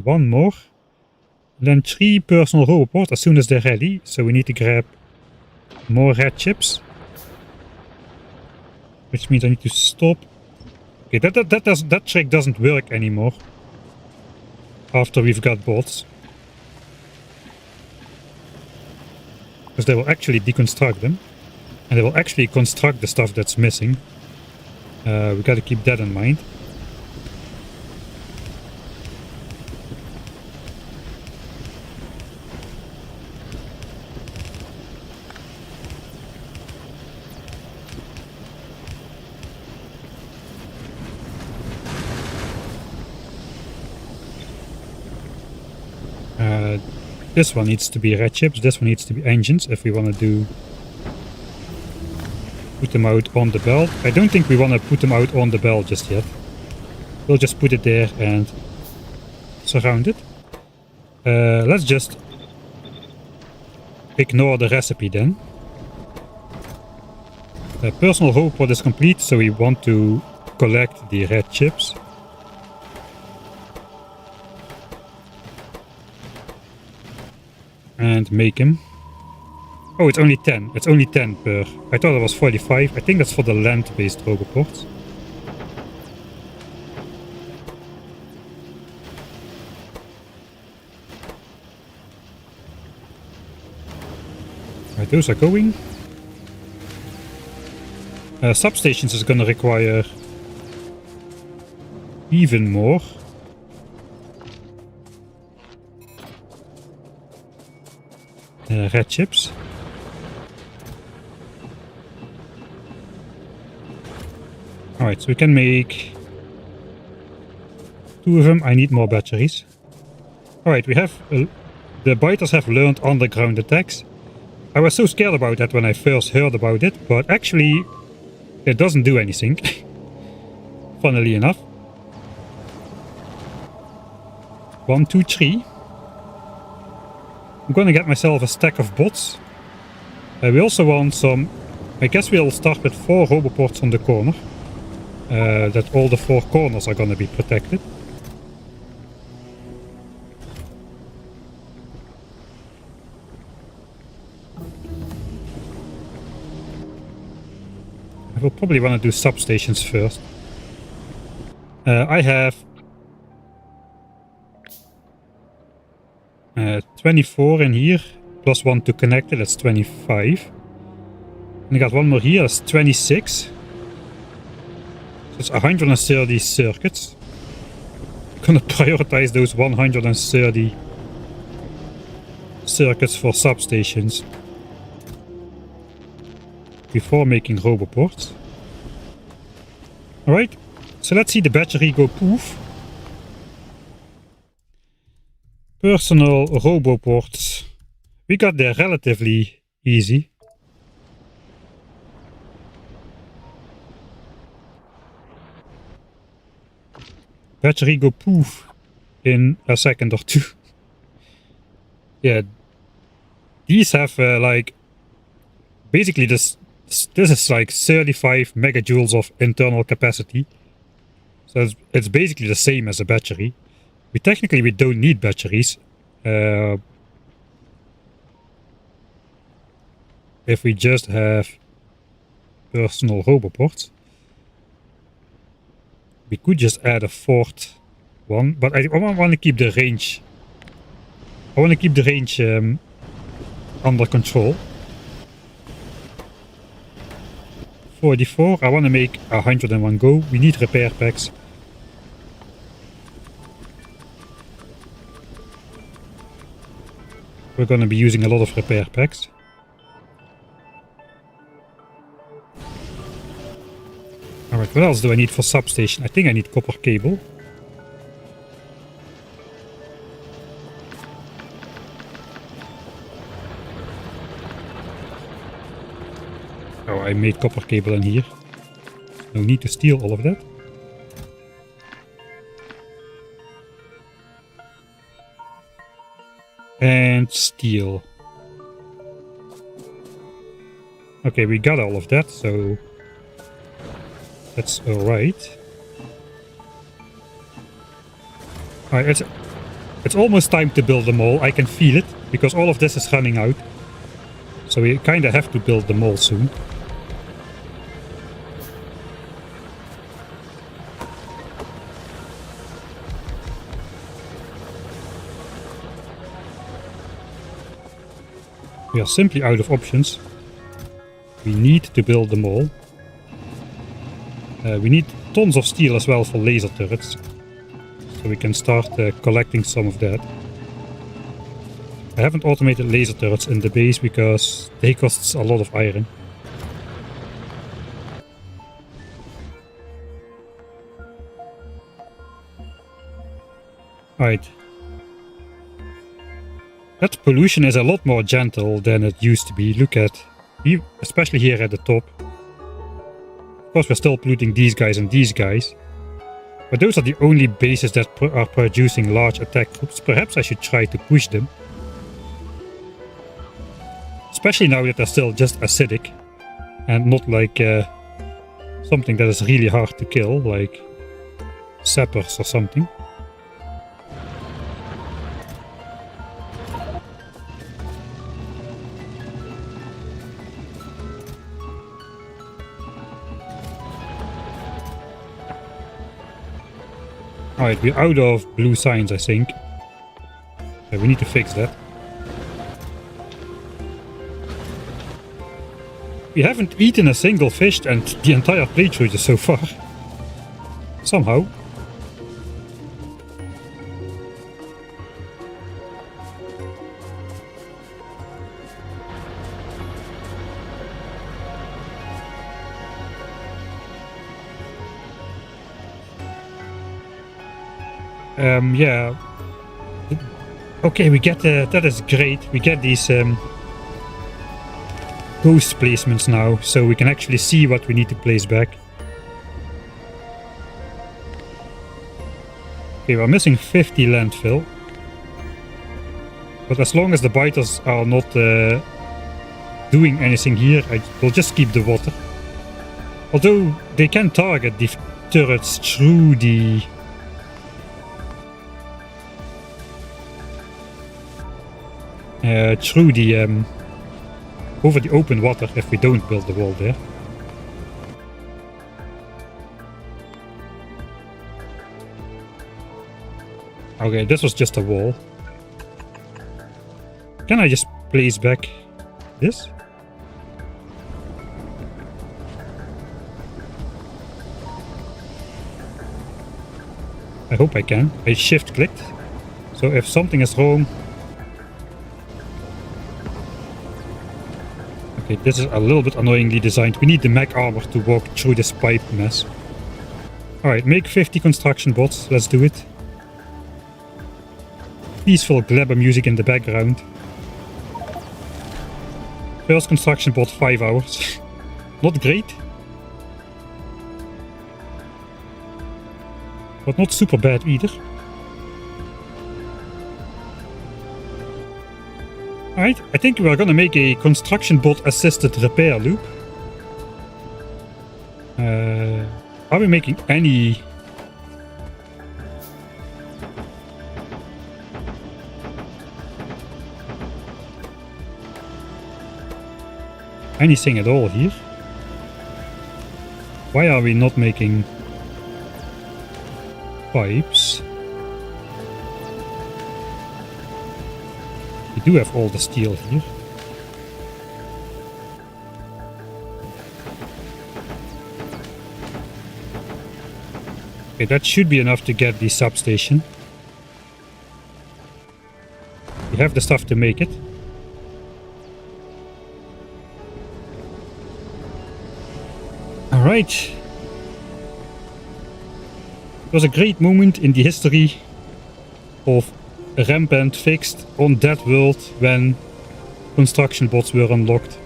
One more. Then 3 personal robots as soon as they're ready. So we need to grab more red chips. Which means I need to stop. Okay, that trick doesn't work anymore. After we've got bots. Because they will actually deconstruct them. And they will actually construct the stuff that's missing. We gotta keep that in mind. This one needs to be red chips, this one needs to be engines if we want to do put them out on the belt. I don't think we want to put them out on the belt just yet. We'll just put it there and surround it. Let's just ignore the recipe then. Personal roboport is complete, so we want to collect the red chips. And make him. Oh, it's only 10. It's only 10 per. I thought it was 45. I think that's for the land-based roboports. Right, those are going. Substations is going to require even more. Red chips. Alright, so we can make 2 of them. I need more batteries. Alright, we have... the biters have learned underground attacks. I was so scared about that when I first heard about it, but actually it doesn't do anything. Funnily enough. 1, 2, 3. I'm gonna get myself a stack of bots. We also want some... I guess we'll start with 4 roboports on the corner. That all the 4 corners are gonna be protected. I will probably want to do substations first. I have 24 in here, plus 1 to connect it, that's 25. And I got 1 more here, that's 26. So it's 130 circuits. I'm gonna prioritize those 130 circuits for substations before making roboports. Alright, so let's see the battery go poof. Personal roboports. We got there relatively easy. Battery go poof in a second or 2. Yeah, these have like basically this is like 35 megajoules of internal capacity. So it's basically the same as a battery. We don't need batteries. If we just have personal roboports. We could just add a 4th one, but I want to keep the range. I want to keep the range under control. 44, I want to make 101 go. We need repair packs. We're going to be using a lot of repair packs. Alright, what else do I need for substation? I think I need copper cable. Oh, I made copper cable in here. No need to steal all of that. And steel. Okay, we got all of that, so that's alright. Alright, it's almost time to build the mall. I can feel it, because all of this is running out. So we kinda have to build the mall soon. We are simply out of options. We need to build the mall. We need tons of steel as well for laser turrets. So we can start collecting some of that. I haven't automated laser turrets in the base because they cost a lot of iron. Alright. That pollution is a lot more gentle than it used to be. Look at, especially here at the top. course, we're still polluting these guys and these guys. But those are the only bases that are producing large attack groups. Perhaps I should try to push them. Especially now that they're still just acidic. And not like something that is really hard to kill, like sappers or something. Alright, we're out of blue signs, I think. Yeah, we need to fix that. We haven't eaten a single fish and the entire playthrough so far. Somehow. Yeah. Okay, we get that is great. We get these ghost placements now, so we can actually see what we need to place back. Okay, we're missing 50 landfill. But as long as the biters are not doing anything here, I will just keep the water. Although they can target the turrets through the over the open water if we don't build the wall there. Okay, this was just a wall. Can I just place back this? I hope I can. I shift clicked. So if something is wrong. Okay, this is a little bit annoyingly designed. We need the mech armor to walk through this pipe mess. Alright, make 50 construction bots. Let's do it. Peaceful glabber music in the background. First construction bot 5 hours. Not great. But not super bad either. Alright, I think we are gonna make a construction bot assisted repair loop. Are we making any... anything at all here? Why are we not making pipes? We do have all the steel here. Okay, that should be enough to get the substation. We have the stuff to make it. Alright. It was a great moment in the history of Rampant fixed on DeathWorld when construction bots were unlocked.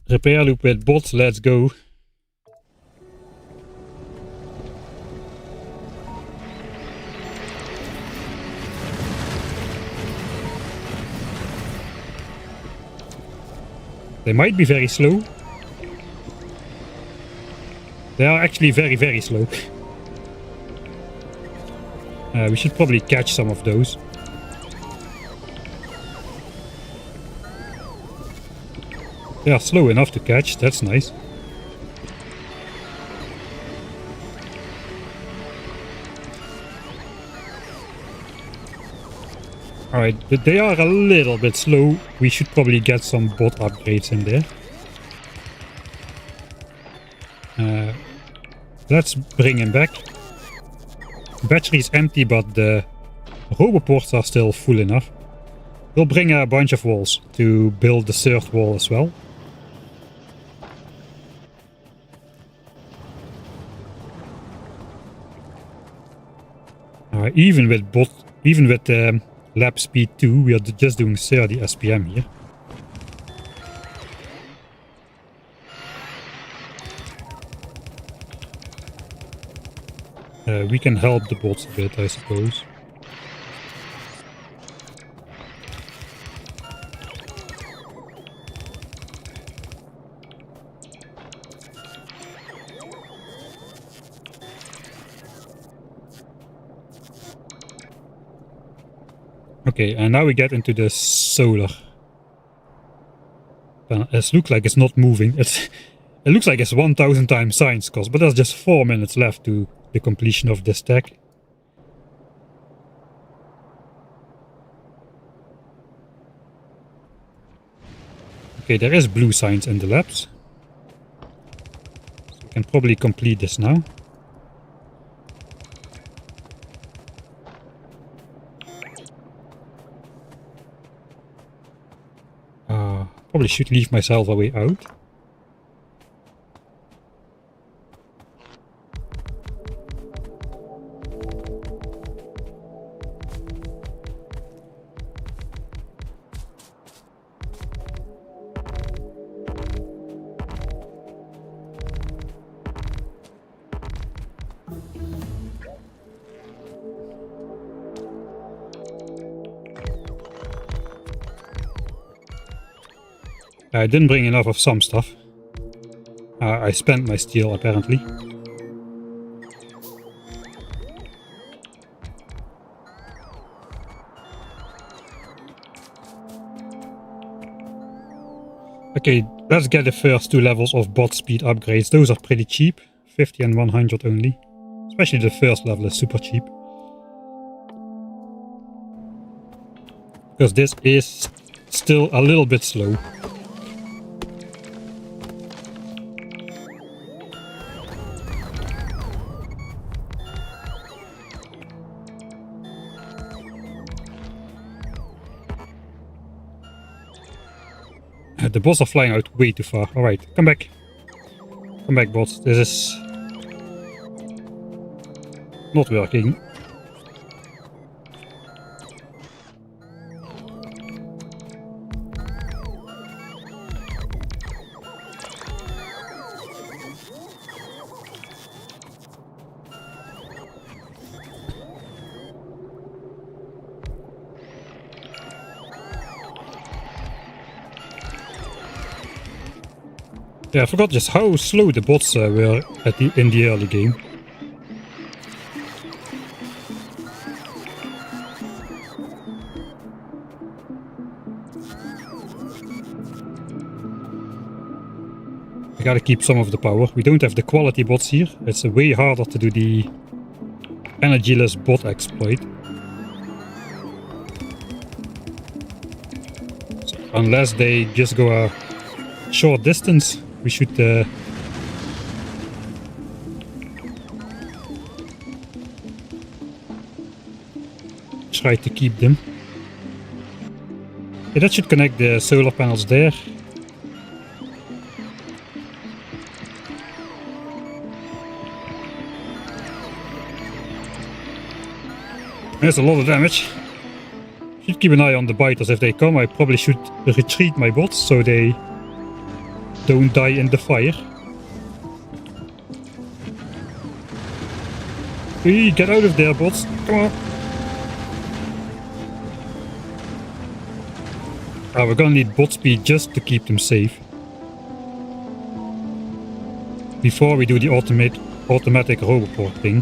Repair loop with bots, let's go. They might be very slow. They are actually very, very slow. We should probably catch some of those. They are slow enough to catch, that's nice. Alright, but they are a little bit slow. We should probably get some bot upgrades in there. Let's bring him back. Battery is empty, but the roboports are still full enough. We'll bring a bunch of walls to build the third wall as well. Even with lap speed 2, we are just doing 30 SPM here. We can help the bots a bit, I suppose. Okay, and now we get into the solar. It looks like it's not moving. It looks like it's 1000 times science cost, but there's just 4 minutes left to the completion of this stack. Okay, there is blue science in the labs. So we can probably complete this now. Probably should leave myself a way out. I didn't bring enough of some stuff. I spent my steel, apparently. Okay, let's get the first 2 levels of bot speed upgrades. Those are pretty cheap. 50 and 100 only. Especially the first level is super cheap. Because this is still a little bit slow. The bots are flying out way too far. Alright, come back. Come back, bots. This is not working. Yeah, I forgot just how slow the bots were in the early game. I gotta keep some of the power. We don't have the quality bots here. It's way harder to do the energyless bot exploit. So unless they just go a short distance, we should try to keep them. Yeah, that should connect the solar panels there. There's a lot of damage. Should keep an eye on the biters if they come. I probably should retreat my bots so they don't die in the fire. Hey, get out of there, bots. Come on. We're gonna need bot speed just to keep them safe. Before we do the automatic roboport thing.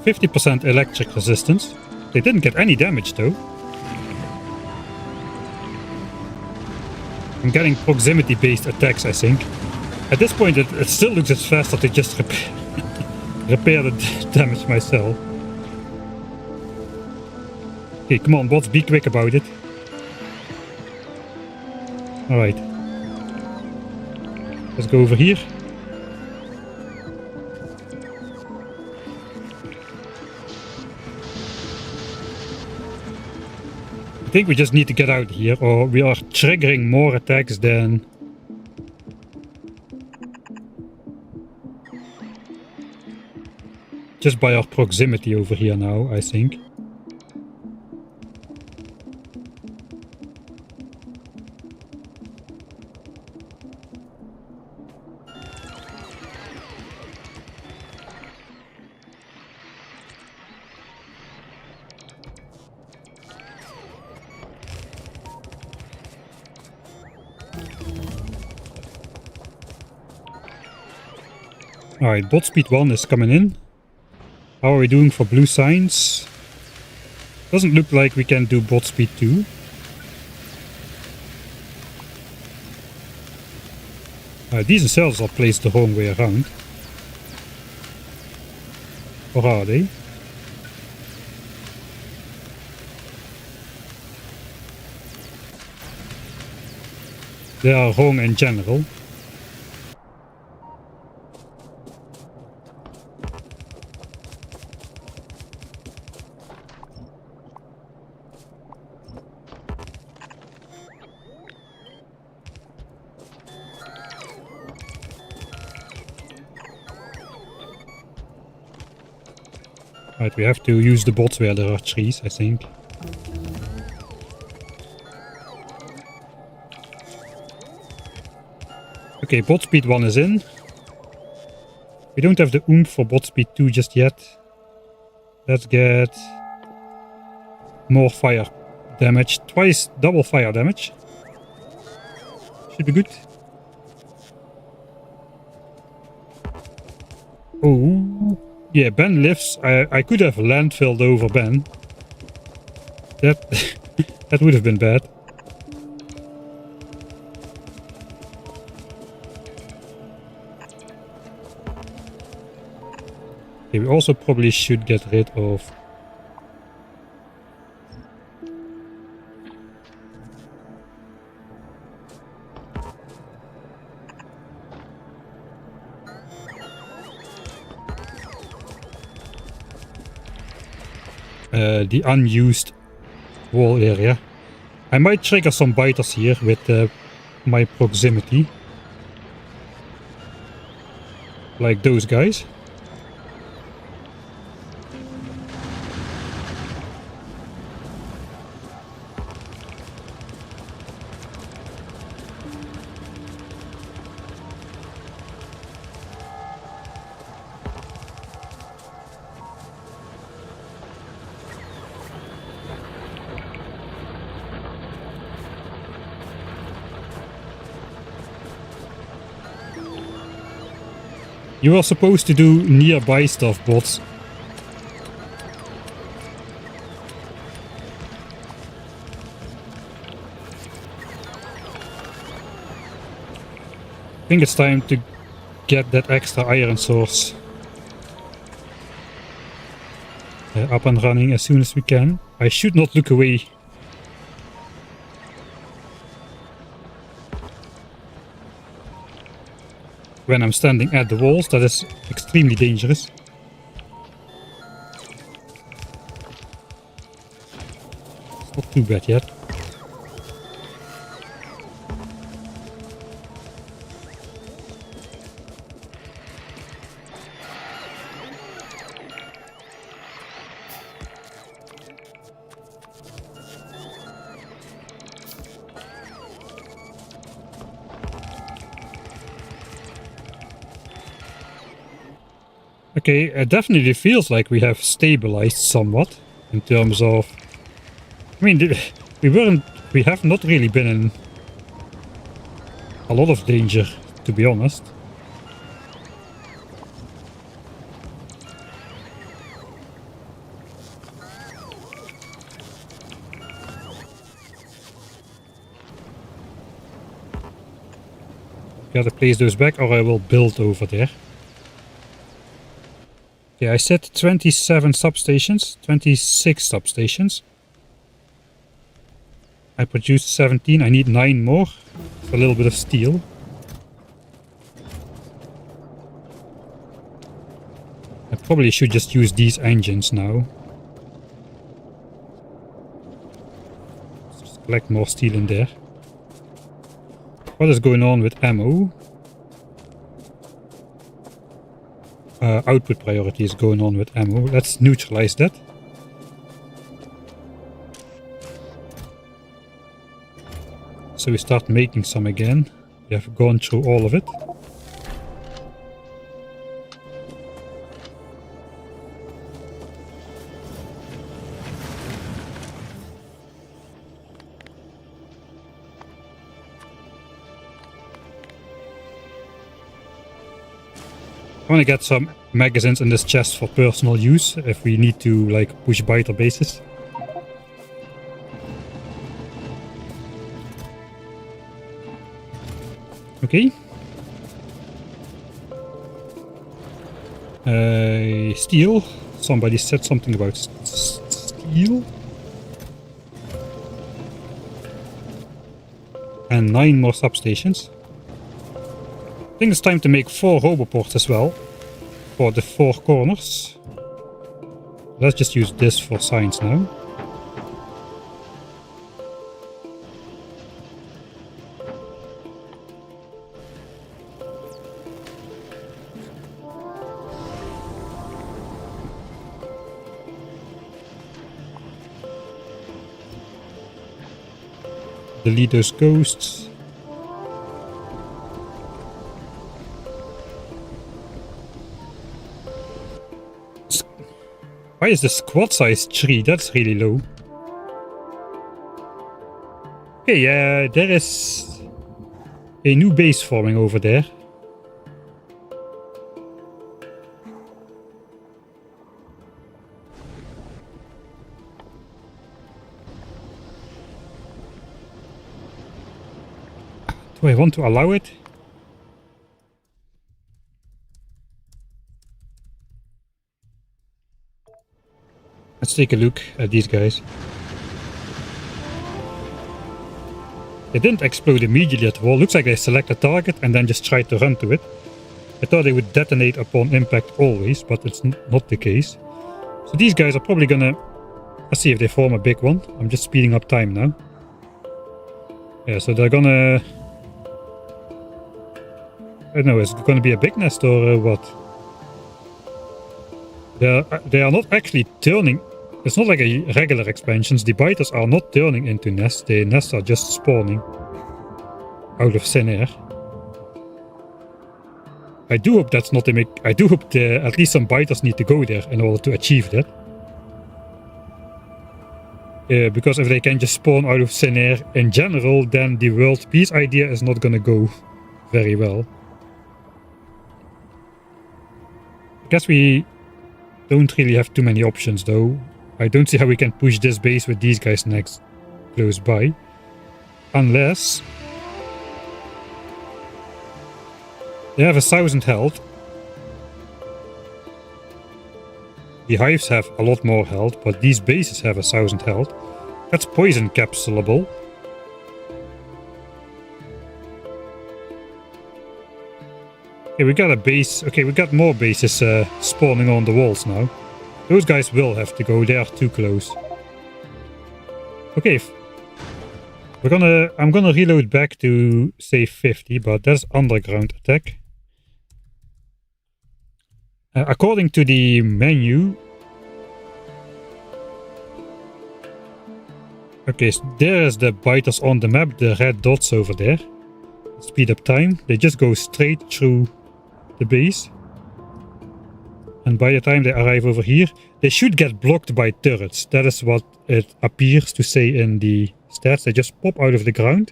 %50 electric resistance. They didn't get any damage though. I'm getting proximity based attacks, I think. At this point it still looks as faster to just repair the damage myself. Okay, come on bots, be quick about it. Alright. Let's go over here. I think we just need to get out here, or we are triggering more attacks than... just by our proximity over here now, I think. Alright, bot speed 1 is coming in. How are we doing for blue signs? Doesn't look like we can do bot speed 2. These cells are placed the wrong way around. Or are they? They are wrong in general. Right, we have to use the bots where there are trees, I think. Okay, bot speed 1 is in. We don't have the oomph for bot speed 2 just yet. Let's get more fire damage. Twice double fire damage. Should be good. Oh, yeah, Ben lives. I could have landfilled over Ben. That that would have been bad. Okay, we also probably should get rid of the unused wall area. I might trigger some biters here with my proximity. Like those guys. You are supposed to do nearby stuff, bots. I think it's time to get that extra iron source up and running as soon as we can. I should not look away. When I'm standing at the walls, that is extremely dangerous. It's not too bad yet. Okay, it definitely feels like we have stabilized somewhat in terms of. I mean, we have not really been in a lot of danger, to be honest. Gotta place those back, or I will build over there. Okay, I said 27 substations, 26 substations. I produced 17, I need 9 more. A little bit of steel. I probably should just use these engines now. Just collect more steel in there. What is going on with ammo? Output priority is going on with ammo. Let's neutralize that. So we start making some again. We have gone through all of it. I want to get some magazines in this chest for personal use if we need to like push biter bases. Okay. Steel. Somebody said something about steel. And 9 more substations. I think it's time to make 4 roboports as well. For the 4 corners. Let's just use this for science now. Delete those ghosts. Why is the squad size 3? That's really low. Okay, there is a new base forming over there. Do I want to allow it? Let's take a look at these guys. They didn't explode immediately at the wall. Looks like they select a target and then just tried to run to it. I thought they would detonate upon impact always, but it's not the case. So these guys are probably gonna... Let's see if they form a big one. I'm just speeding up time now. Yeah, so they're gonna... I don't know, is it gonna be a big nest or what? They are not actually turning... It's not like a regular expansions. The biters are not turning into nests. The nests are just spawning out of thin air. I do hope that's not a I do hope at least some biters need to go there in order to achieve that. Because if they can just spawn out of thin air in general, then the world peace idea is not gonna go very well. I guess we don't really have too many options though. I don't see how we can push this base with these guys next close by. Unless they have 1,000 health. The hives have a lot more health, but these bases have 1,000 health. That's poison capsulable. Okay, we got a base. Okay, we got more bases spawning on the walls now. Those guys will have to go. They are too close. Okay, I'm gonna reload back to say 50, but that's underground attack. According to the menu. Okay, so there's the biters on the map, the red dots over there. Speed up time. They just go straight through the base. And by the time they arrive over here, they should get blocked by turrets. That is what it appears to say in the stats. They just pop out of the ground.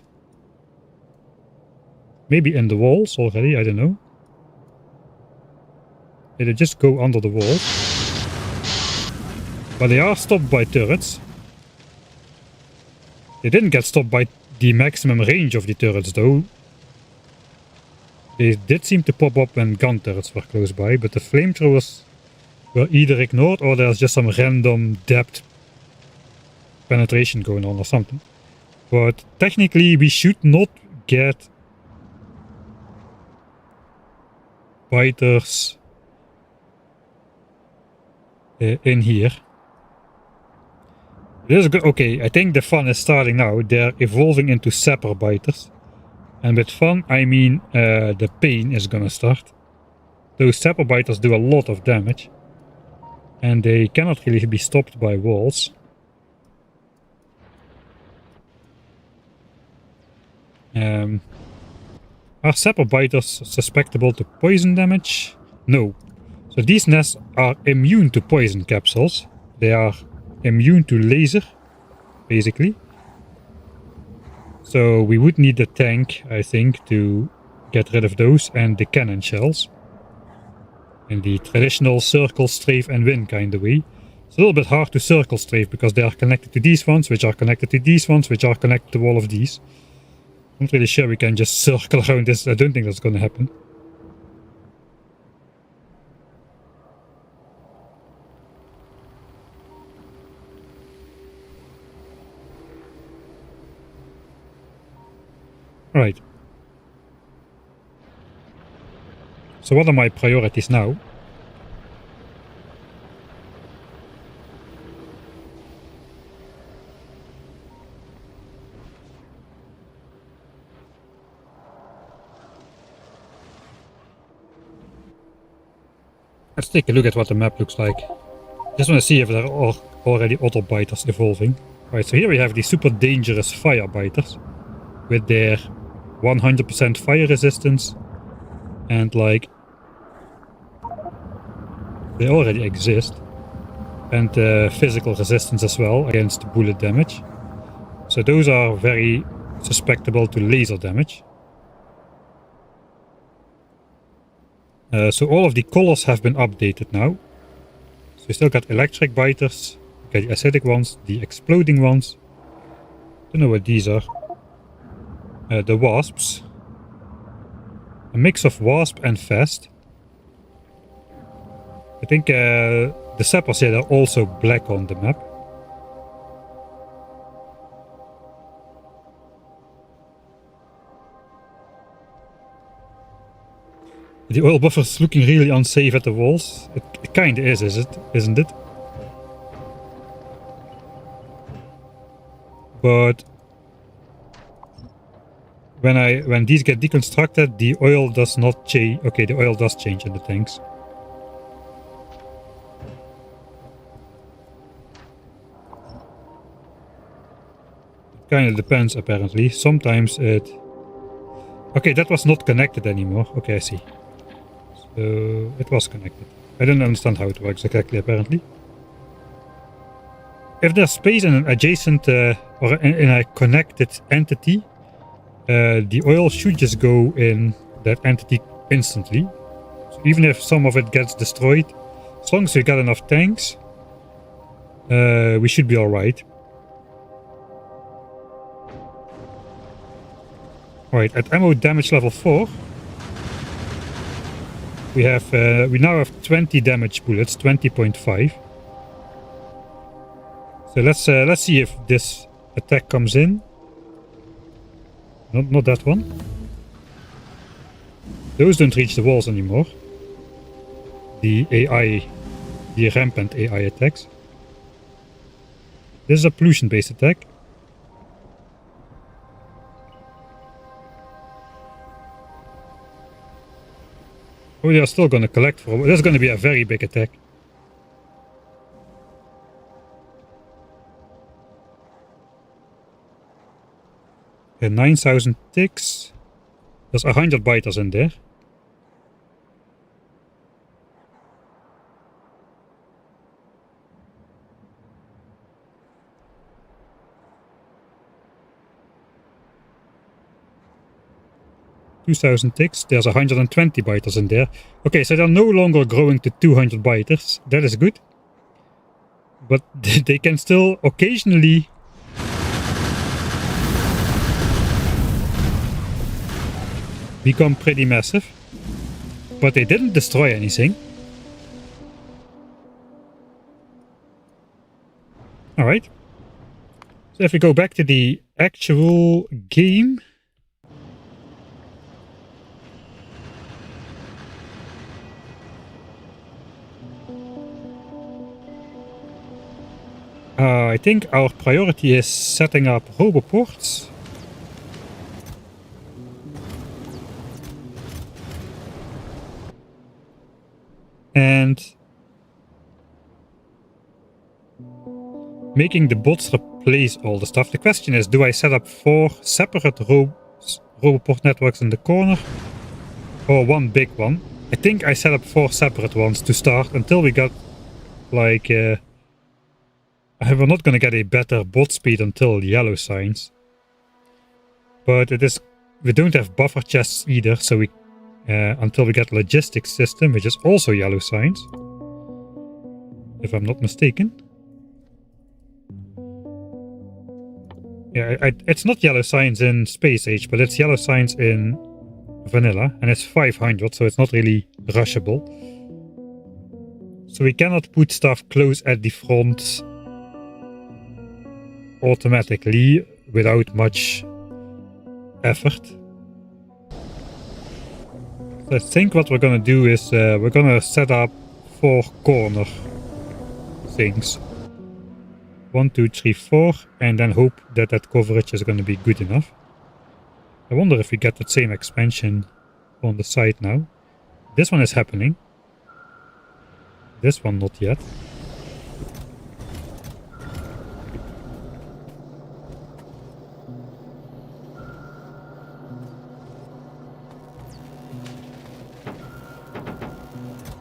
Maybe in the walls already, I don't know. They just go under the wall. But they are stopped by turrets. They didn't get stopped by the maximum range of the turrets though. They did seem to pop up when gun turrets were close by, but the flamethrowers were either ignored or there's just some random depth penetration going on or something. But technically we should not get biters in here. This is good. Okay, I think the fun is starting now. They're evolving into sapper biters. And with fun, I mean the pain is gonna start. Those sapper biters do a lot of damage. And they cannot really be stopped by walls. Are sapper biters susceptible to poison damage? No. So these nests are immune to poison capsules. They are immune to laser, basically. So we would need a tank, I think, to get rid of those and the cannon shells. in the traditional circle, strafe and win kind of way. It's a little bit hard to circle strafe because they are connected to these ones, which are connected to these ones, which are connected to all of these. I'm not really sure we can just circle around this. I don't think that's going to happen. Right. So what are my priorities now? Let's take a look at what the map looks like. Just want to see if there are already other biters evolving. Right, so here we have the super dangerous fire biters with their 100% fire resistance, and like they already exist, and physical resistance as well against bullet damage. So those are very susceptible to laser damage. So all of the colors have been updated now. So we still got electric biters, okay, the acidic ones, the exploding ones. Don't know what these are. The wasps. A mix of wasp and fast. I think the sappers here are also black on the map. The oil buffer is looking really unsafe at the walls. It kinda is it? Isn't it? But when these get deconstructed, the oil does not change. Okay, the oil does change in the tanks. It kind of depends apparently. Sometimes it... Okay, that was not connected anymore. Okay, I see. So it was connected. I don't understand how it works exactly apparently. If there's space in an adjacent or in a connected entity, the oil should just go in that entity instantly. So even if some of it gets destroyed, as long as we got enough tanks, we should be alright. Right, at ammo damage level 4, we now have 20 damage bullets, 20.5. So let's see if this attack comes in. Not that one. Those don't reach the walls anymore. The AI, the rampant AI attacks. This is a pollution-based attack. Oh, they are still going to collect for... That's going to be a very big attack. Okay, 9,000 ticks. There's 100 biters in there. $2,000 ticks. There's 120 biters in there. Okay, so they're no longer growing to 200 biters. That is good. But they can still occasionally become pretty massive. But they didn't destroy anything. Alright. So if we go back to the actual game... I think our priority is setting up roboports. And making the bots replace all the stuff. The question is, do I set up 4 separate roboport networks in the corner? Or one big one? I think I set up 4 separate ones to start until we got like... we're not going to get a better bot speed until yellow signs. But it is... We don't have buffer chests either, so we until we get logistics system, which is also yellow signs, if I'm not mistaken. Yeah, it's not yellow signs in Space Age, but it's yellow signs in Vanilla, and it's 500, so it's not really rushable. So we cannot put stuff close at the front automatically without much effort. So I think what we're gonna do is we're gonna set up 4 corner things. 1, 2, 3, 4, and then hope that that coverage is gonna be good enough. I wonder if we get the same expansion on the side now. This one is happening. This one not yet.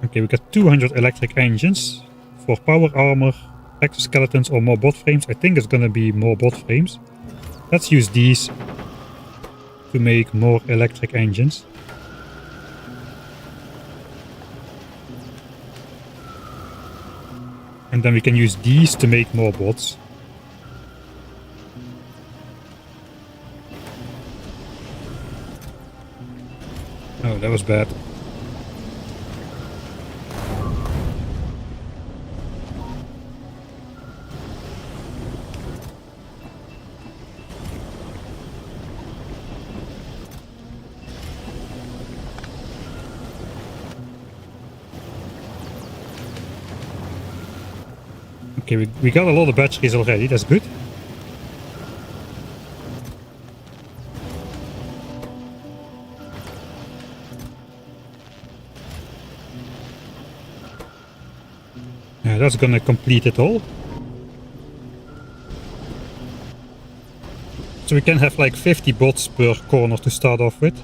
Okay, we got 200 electric engines for power armor, exoskeletons or more bot frames. I think it's gonna be more bot frames. Let's use these to make more electric engines. And then we can use these to make more bots. Oh, that was bad. Okay, we got a lot of batteries already, that's good. Yeah, that's gonna complete it all. So we can have like 50 bots per corner to start off with.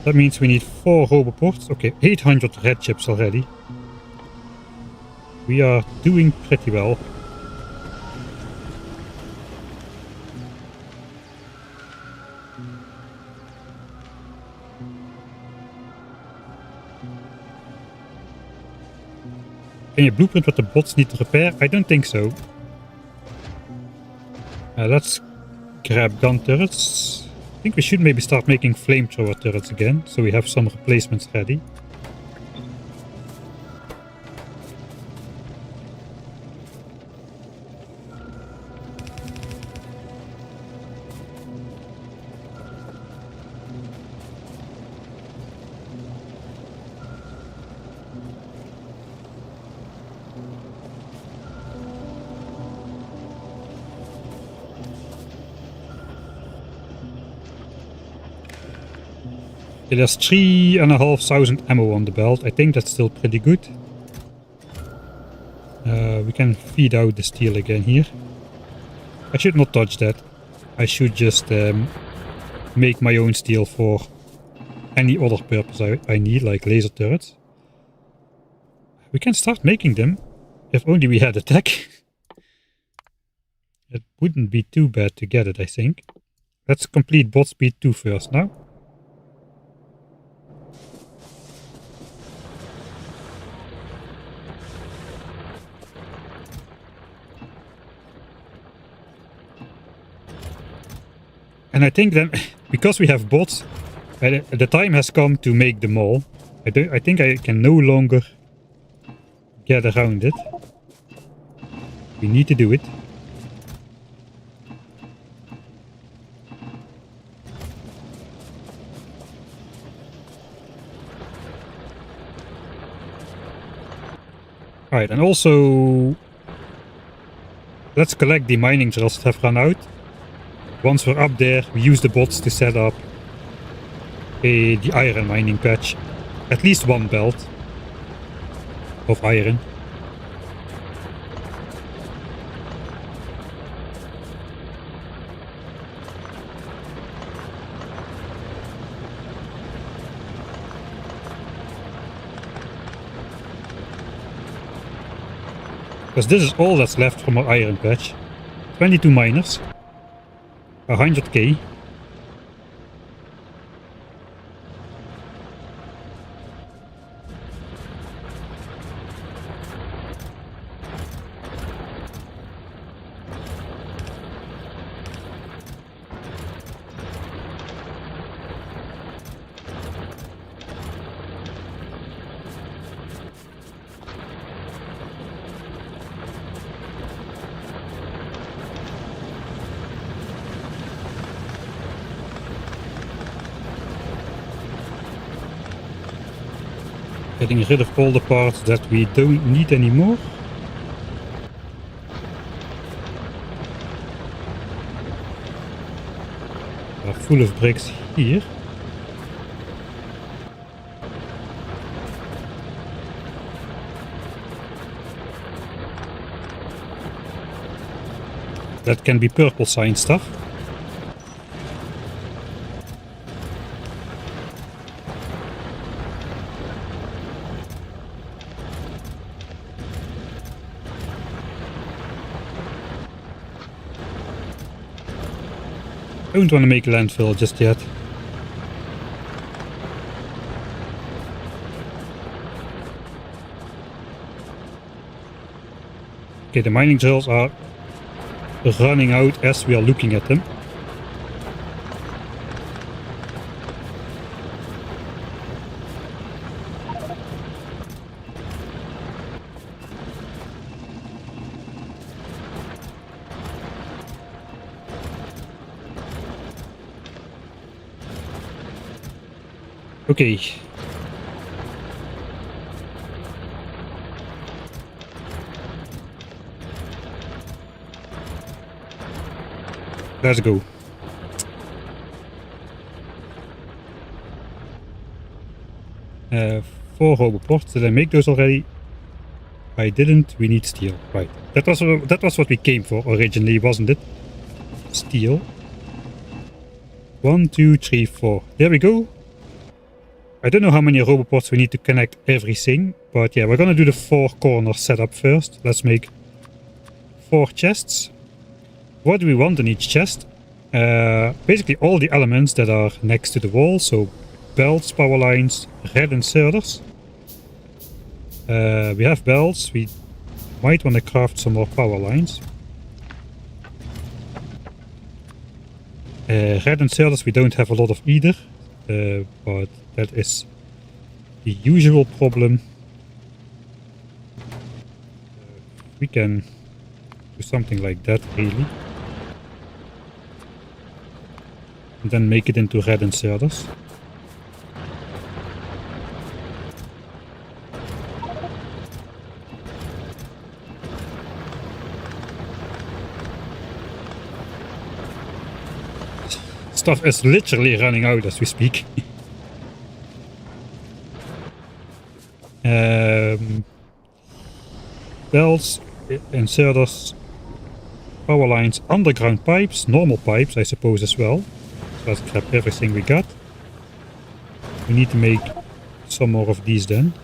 That means we need 4 roboports. Okay, 800 red chips already. We are doing pretty well. Can you blueprint what the bots need to repair? I don't think so. Let's grab gun turrets. I think we should maybe start making flamethrower turrets again, so we have some replacements ready. There's 3,500 ammo on the belt. I think that's still pretty good. We can feed out the steel again here. I should not touch that. I should just make my own steel for any other purpose I need, like laser turrets. We can start making them, if only we had a tech. It wouldn't be too bad to get it, I think. Let's complete bot speed 2 first now. And I think then, because we have bots, the time has come to make them all. I think I can no longer get around it. We need to do it. Alright, and also let's collect the mining drills that have run out. Once we're up there, we use the bots to set up the iron mining patch. At least 1 belt of iron. Because this is all that's left from our iron patch. 22 miners. 100k. Getting rid of all the parts that we don't need anymore. Are full of bricks here. That can be purple sign stuff. Don't want to make a landfill just yet. Okay, the mining drills are running out as we are looking at them. Okay. Let's go. Four roboports. Did I make those already? I didn't. We need steel. Right. That was what we came for originally, wasn't it? Steel. 1, 2, 3, 4. There we go. I don't know how many roboports we need to connect everything, but yeah, we're gonna do the 4 corner setup first. Let's make 4 chests. What do we want in each chest? Basically all the elements that are next to the wall, so belts, power lines, red inserters. We have belts, we might want to craft some more power lines. Red inserters we don't have a lot of either, but that is the usual problem. We can do something like that really. And then make it into red inserters. Stuff is literally running out as we speak. Belts, inserters, power lines, underground pipes, normal pipes I suppose as well. So let's grab everything we got. We need to make some more of these then.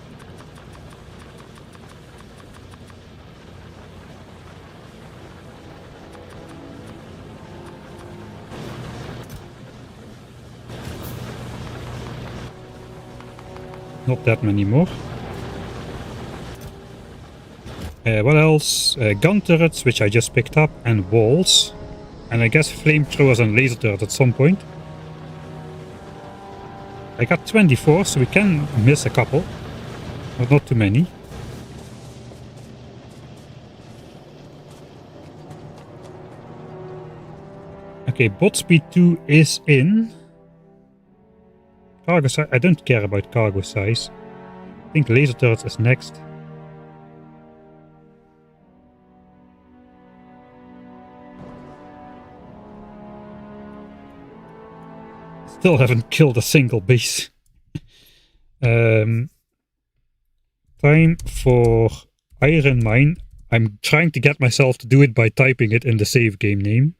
Not that many more. What else? Gun turrets, which I just picked up, and walls. And I guess flamethrowers and laser turrets at some point. I got 24, so we can miss a couple. But not too many. Okay, bot speed 2 is in. Cargo size, I don't care about cargo size. I think laser turrets is next. Still haven't killed a single base. Time for iron mine. I'm trying to get myself to do it by typing it in the save game name.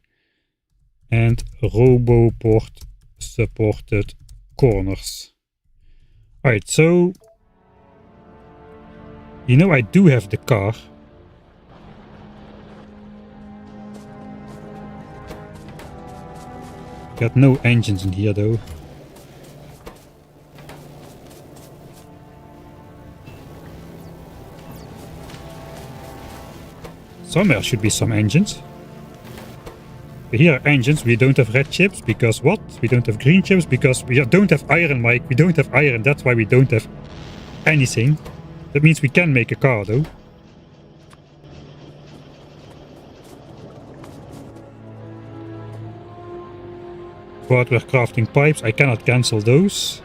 And roboport supported corners. Alright, so you know I do have the car. Got no engines in here though. Somewhere should be some engines. Here are engines. We don't have red chips because what? We don't have green chips because we don't have iron, Mike. We don't have iron. That's why we don't have anything. That means we can make a car though. But we're crafting pipes. I cannot cancel those.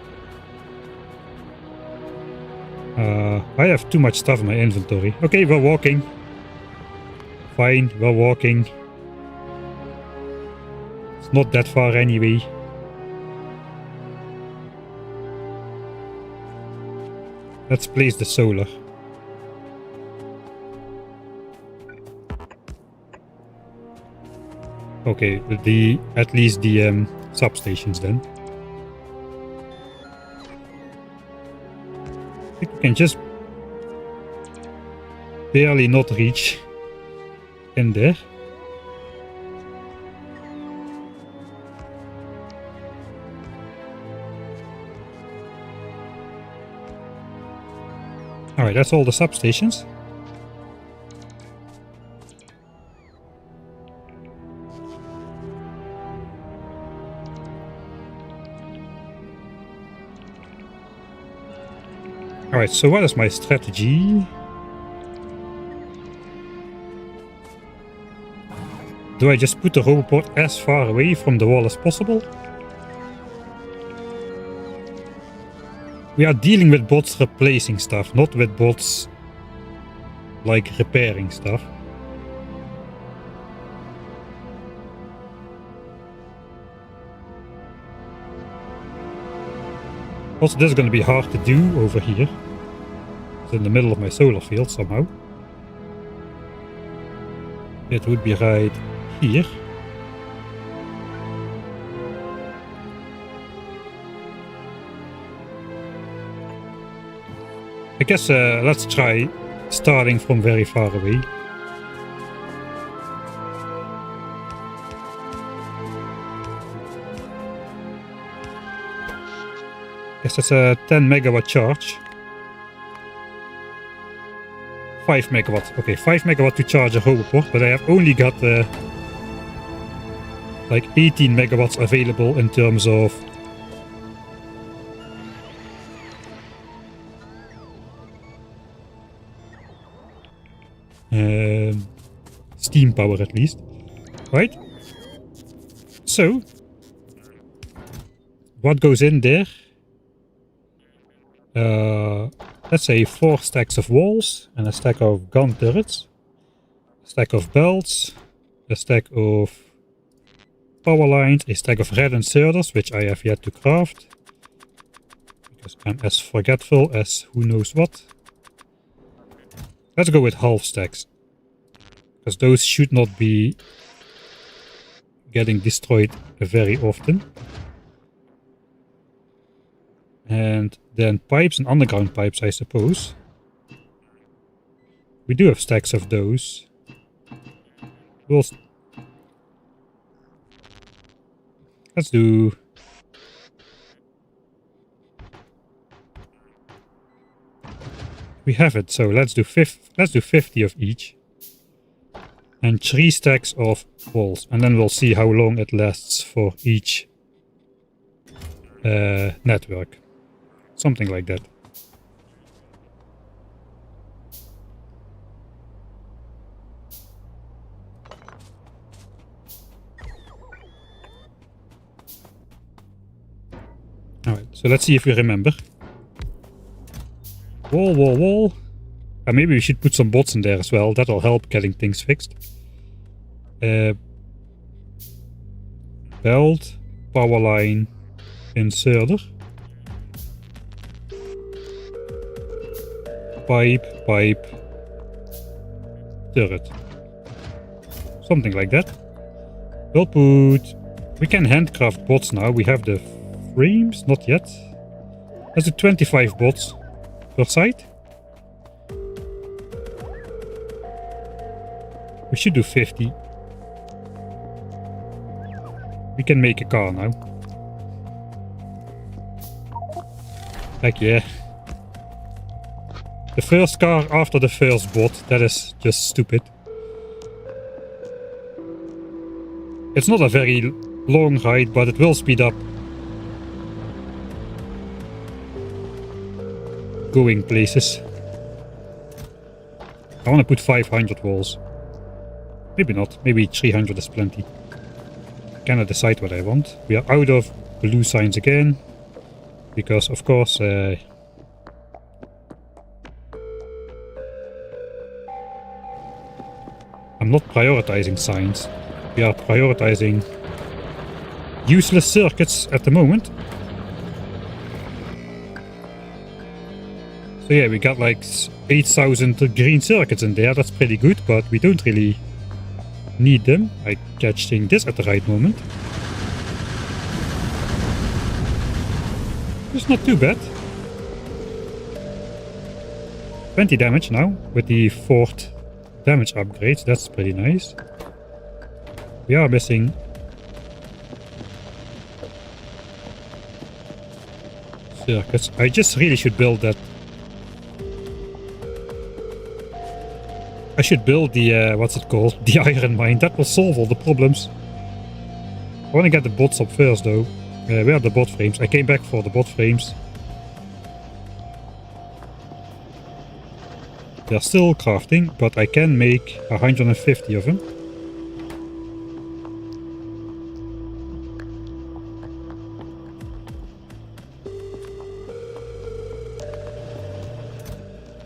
I have too much stuff in my inventory. Okay, we're walking. Fine, we're walking. It's not that far anyway. Let's place the solar. Okay, at least the substations then. I think we can just barely not reach in there. Alright, that's all the substations. Alright, so what is my strategy? Do I just put the roboport as far away from the wall as possible? We are dealing with bots replacing stuff, not with bots like repairing stuff. Also, this is going to be hard to do over here. It's in the middle of my solar field somehow. It would be right here. I guess let's try starting from very far away. Guess that's a 10 megawatt charge. 5 megawatts. Okay, 5 megawatt to charge a roboport, but I have only got like 18 megawatts available in terms of steam power at least. Right? So, what goes in there? Let's say 4 stacks of walls and a stack of gun turrets, a stack of belts, a stack of power lines, a stack of red inserters, which I have yet to craft because I'm as forgetful as who knows what. Let's go with half stacks because those should not be getting destroyed very often. And then pipes and underground pipes, I suppose. We do have stacks of those. Let's do... We have it, so let's do 50 of each. And 3 stacks of walls. And then we'll see how long it lasts for each network. Something like that. Alright, so let's see if we remember. Wall, wall, wall. And maybe we should put some bots in there as well. That'll help getting things fixed. Belt, power line, inserter. Pipe, turret. Something like that. We'll put... We can handcraft bots now. We have the frames, not yet. Let's do 25 bots per site. We should do 50. We can make a car now. Heck yeah. The first car after the first bot, that is just stupid. It's not a very long ride, but it will speed up going places. I want to put 500 walls. Maybe not, maybe 300 is plenty. I cannot decide what I want. We are out of blue signs again, because of course I'm not prioritizing science. We are prioritizing useless circuits at the moment. So yeah, we got like 8,000 green circuits in there. That's pretty good, but we don't really need them. I catching this at the right moment. It's not too bad. 20 damage now with the 4th damage upgrades. That's pretty nice. We are missing circuits. I just really should build that. I should build the, what's it called? The iron mine. That will solve all the problems. I want to get the bots up first though. Where are the bot frames? I came back for the bot frames. They are still crafting, but I can make 150 of them.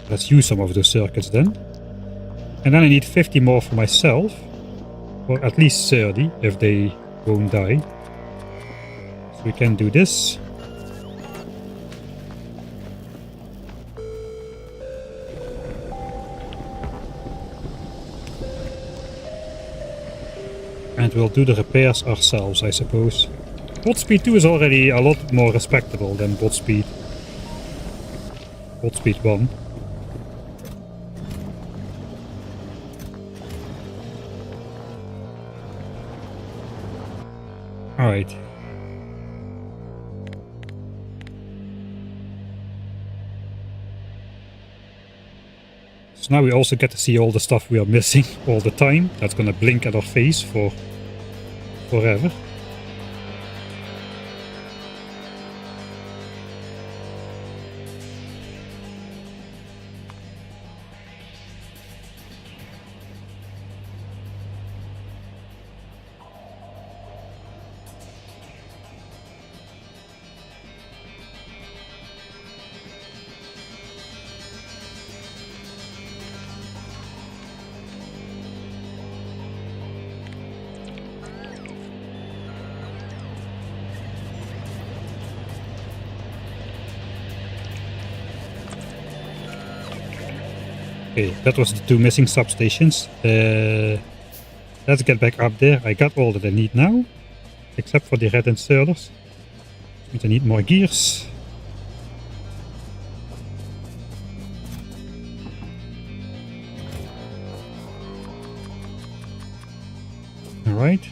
Let's use some of those circuits then. And then I need 50 more for myself. Or at least 30 if they won't die. So we can do this. And we'll do the repairs ourselves, I suppose. Bot speed 2 is already a lot more respectable than bot speed 1. Alright. So now we also get to see all the stuff we are missing all the time. That's gonna blink at our face for forever. Okay, that was the 2 missing substations. Let's get back up there. I got all that I need now, except for the red inserters. Means I need more gears. Alright.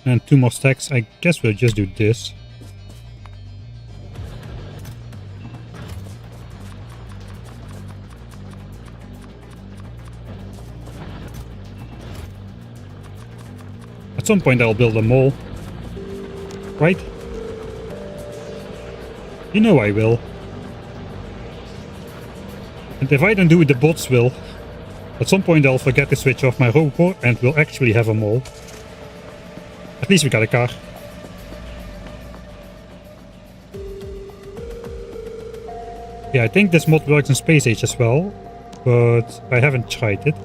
And 2 more stacks. I guess we'll just do this. At some point I'll build a mall. Right? You know I will. And if I don't do it, the bots will. At some point I'll forget to switch off my robo and we'll actually have a mall. At least we got a car. Yeah, I think this mod works in Space Age as well, but I haven't tried it.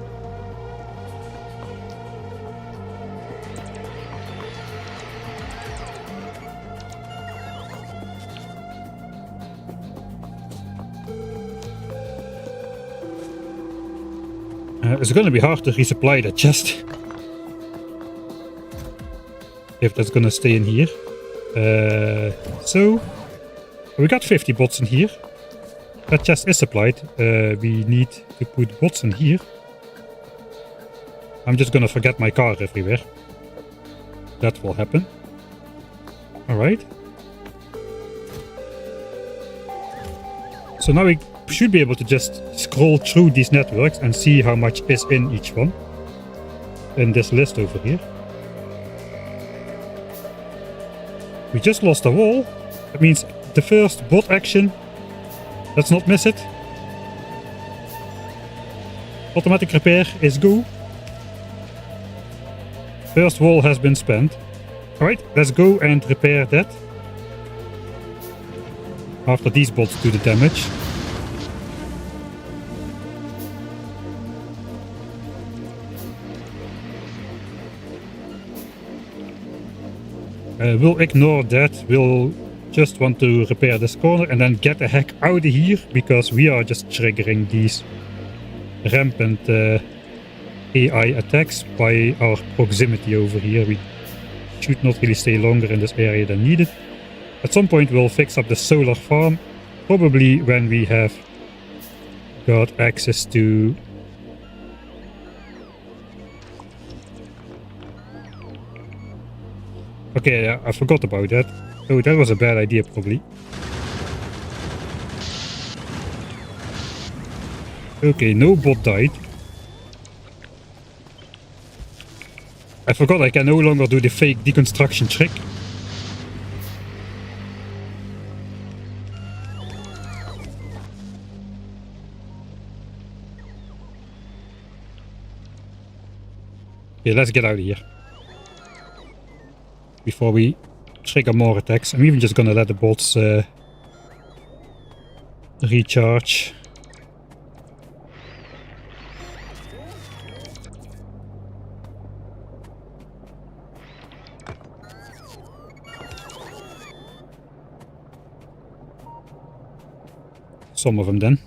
It's gonna be hard to resupply that chest. If that's gonna stay in here. So we got 50 bots in here. That chest is supplied. We need to put bots in here. I'm just gonna forget my car everywhere. That will happen. Alright. So now we should be able to just scroll through these networks and see how much is in each one. In this list over here. We just lost a wall. That means the first bot action. Let's not miss it. Automatic repair is go. First wall has been spent. Alright, let's go and repair that. After these bots do the damage. We'll ignore that. We'll just want to repair this corner and then get the heck out of here, because we are just triggering these rampant AI attacks by our proximity over here. We should not really stay longer in this area than needed. At some point we'll fix up the solar farm, probably when we have got access to okay, I forgot about that. Oh, that was a bad idea probably. Okay, no bot died. I forgot I can no longer do the fake deconstruction trick. Okay, let's get out of here. Before we trigger more attacks. I'm even just gonna let the bots recharge. Some of them then.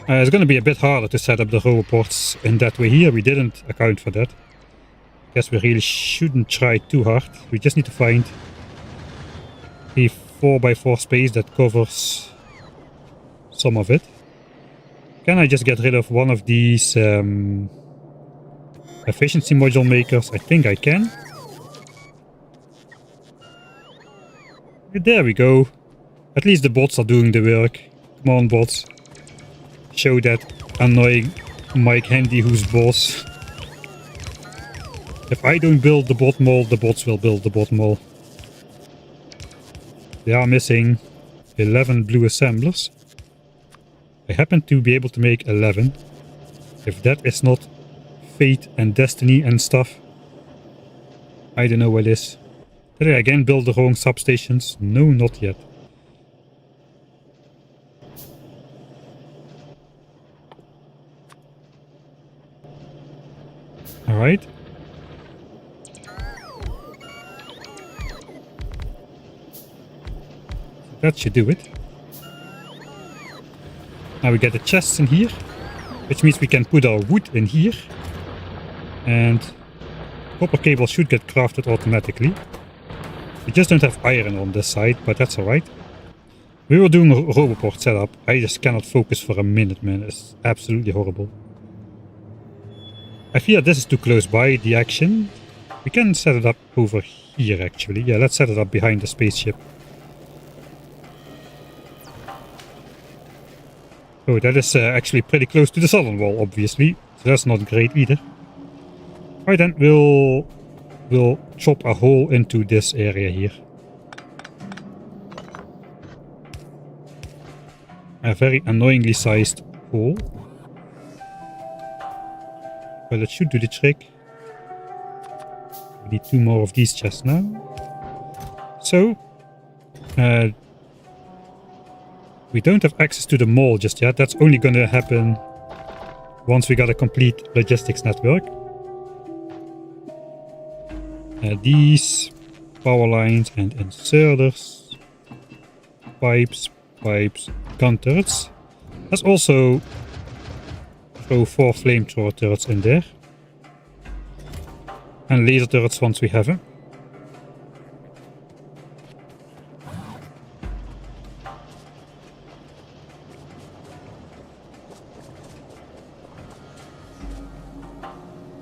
It's going to be a bit harder to set up the roboports in that way here. We didn't account for that. Guess we really shouldn't try too hard. We just need to find a 4x4 space that covers some of it. Can I just get rid of one of these efficiency module makers? I think I can. There we go. At least the bots are doing the work. Come on, bots. Show that annoying Mike Handy who's boss. If I don't build the bot mall, the bots will build the bot mall. They are missing 11 blue assemblers. I happen to be able to make 11. If that is not fate and destiny and stuff, I don't know what is. Did I again build the wrong substations? No, not yet. Alright. That should do it. Now we get the chests in here, which means we can put our wood in here. And copper cable should get crafted automatically. We just don't have iron on this side, but that's alright. We were doing a roboport setup. I just cannot focus for a minute, man. It's absolutely horrible. I fear this is too close by the action. We can set it up over here actually. Yeah, let's set it up behind the spaceship. Oh, that is actually pretty close to the southern wall, obviously. So that's not great either. Alright then, we'll chop a hole into this area here. A very annoyingly sized hole. Well, it should do the trick. We need 2 more of these chests now. So, we don't have access to the mall just yet. That's only going to happen once we got a complete logistics network. These power lines and inserters, pipes, gun turrets. Let's also throw 4 flamethrower turrets in there. And laser turrets once we have them.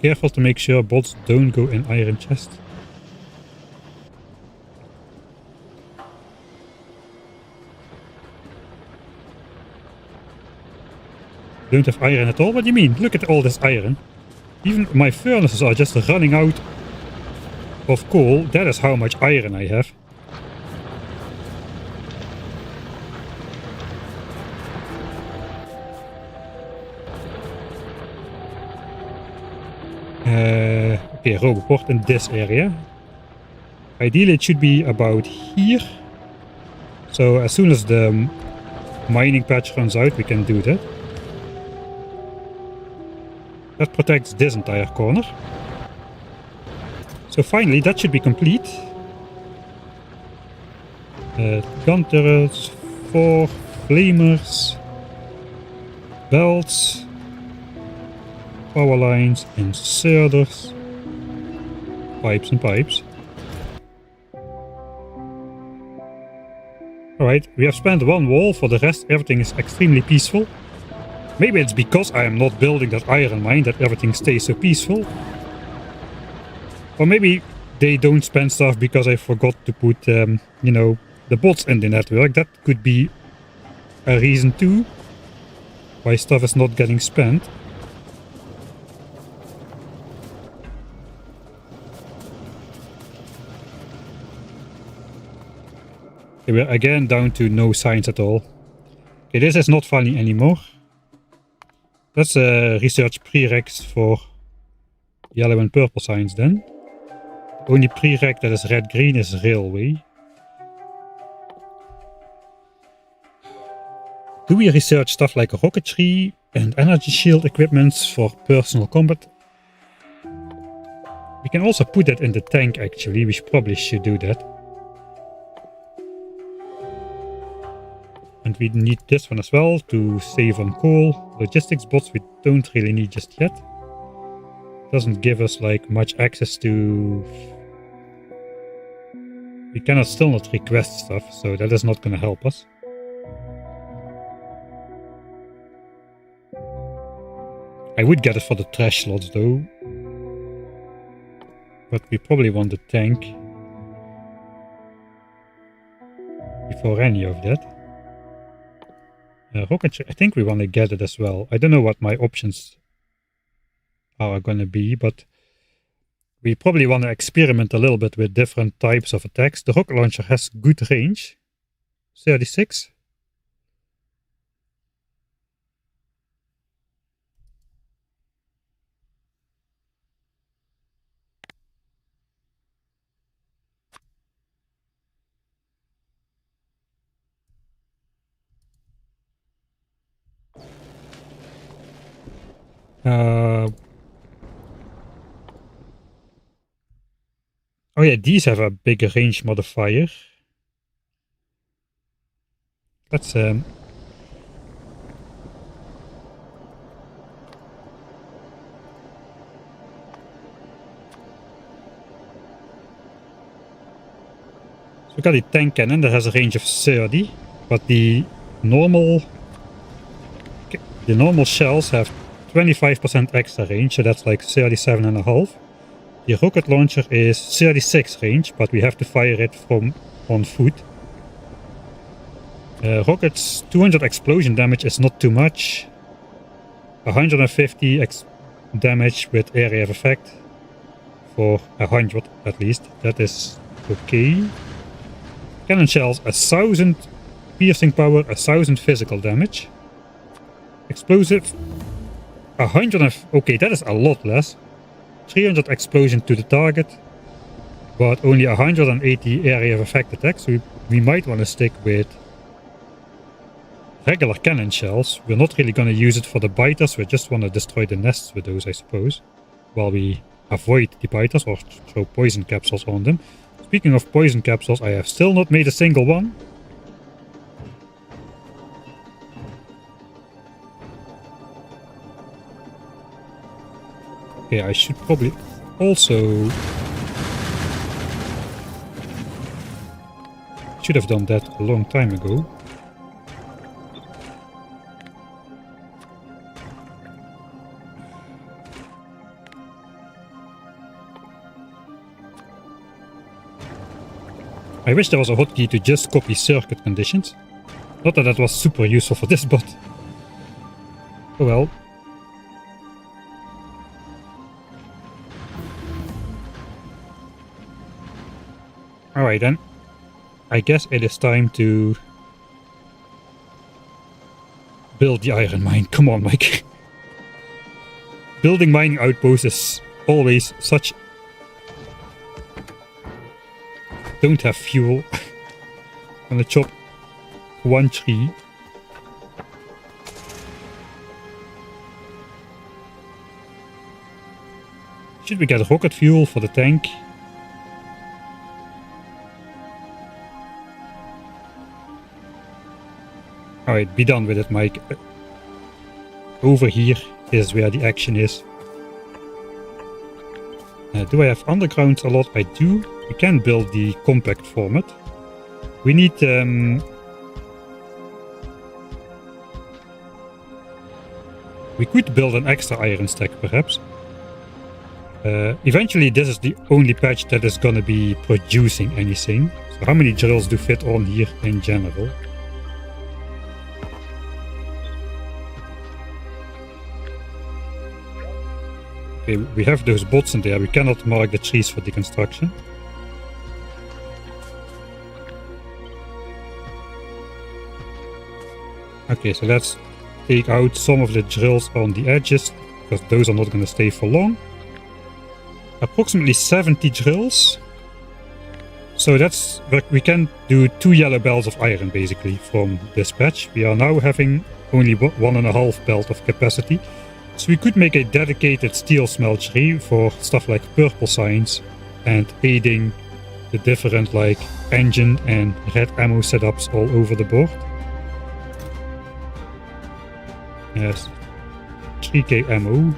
Careful to make sure bots don't go in iron chest. Don't have iron at all? What do you mean? Look at all this iron. Even my furnaces are just running out of coal. That is how much iron I have. Okay, roboport in this area. Ideally it should be about here. So as soon as the mining patch runs out, we can do that. That protects this entire corner. So finally, that should be complete. Gun turrets, 4 flamers, belts, power lines, inserters, pipes and pipes. Alright, we have spent 1 wall, for the rest everything is extremely peaceful. Maybe it's because I am not building that iron mine that everything stays so peaceful. Or maybe they don't spend stuff because I forgot to put, you know, the bots in the network. That could be a reason too why stuff is not getting spent. Okay, we're again down to no signs at all. Okay, this is not funny anymore. Let's research prereqs for yellow and purple signs then. The only prereq that is red-green is railway. Do we research stuff like rocketry and energy shield equipments for personal combat? We can also put that in the tank actually, we probably should do that. And we need this one as well to save on coal. Logistics bots we don't really need just yet. Doesn't give us like much access to... We cannot still not request stuff, so that is not going to help us. I would get it for the trash slots though. But we probably want the tank before any of that. Rocketry, I think we want to get it as well. I don't know what my options are going to be, but we probably want to experiment a little bit with different types of attacks. The rocket launcher has good range, 36. Oh yeah, these have a bigger range modifier. Let's so we got a tank cannon that has a range of 30, but the normal shells have 25% extra range, so that's like 37.5. The rocket launcher is 36 range, but we have to fire it from on foot. Rockets 200 explosion damage is not too much. 150 damage with area of effect for 100 at least. That is okay. Cannon shells 1000 piercing power, 1000 physical damage. Explosive 100. Okay, that is a lot less. 300 explosion to the target, but only 180 area of effect attacks. So we might want to stick with regular cannon shells. We're not really going to use it for the biters. We just want to destroy the nests with those, I suppose, while we avoid the biters or throw poison capsules on them. Speaking of poison capsules, I have still not made a single one. Okay, I should probably also... Should have done that a long time ago. I wish there was a hotkey to just copy circuit conditions. Not that that was super useful for this, but... Oh well. Alright then. I guess it is time to build the iron mine. Come on, Mike. Building mining outposts is always such... Don't have fuel. I'm gonna chop one tree. Should we get rocket fuel for the tank? Alright, be done with it, Mike. Over here is where the action is. Do I have underground a lot? I do. We can build the compact format. We need... we could build an extra iron stack, perhaps. Eventually, this is the only patch that is gonna be producing anything. So how many drills do fit on here in general? Okay, we have those bots in there. We cannot mark the trees for deconstruction. Okay, so let's take out some of the drills on the edges, because those are not going to stay for long. Approximately 70 drills. So that's we can do 2 yellow belts of iron basically from this patch. We are now having only 1.5 belt of capacity. So we could make a dedicated steel smeltery for stuff like purple signs and aiding the different like engine and red ammo setups all over the board. Yes, 3k ammo.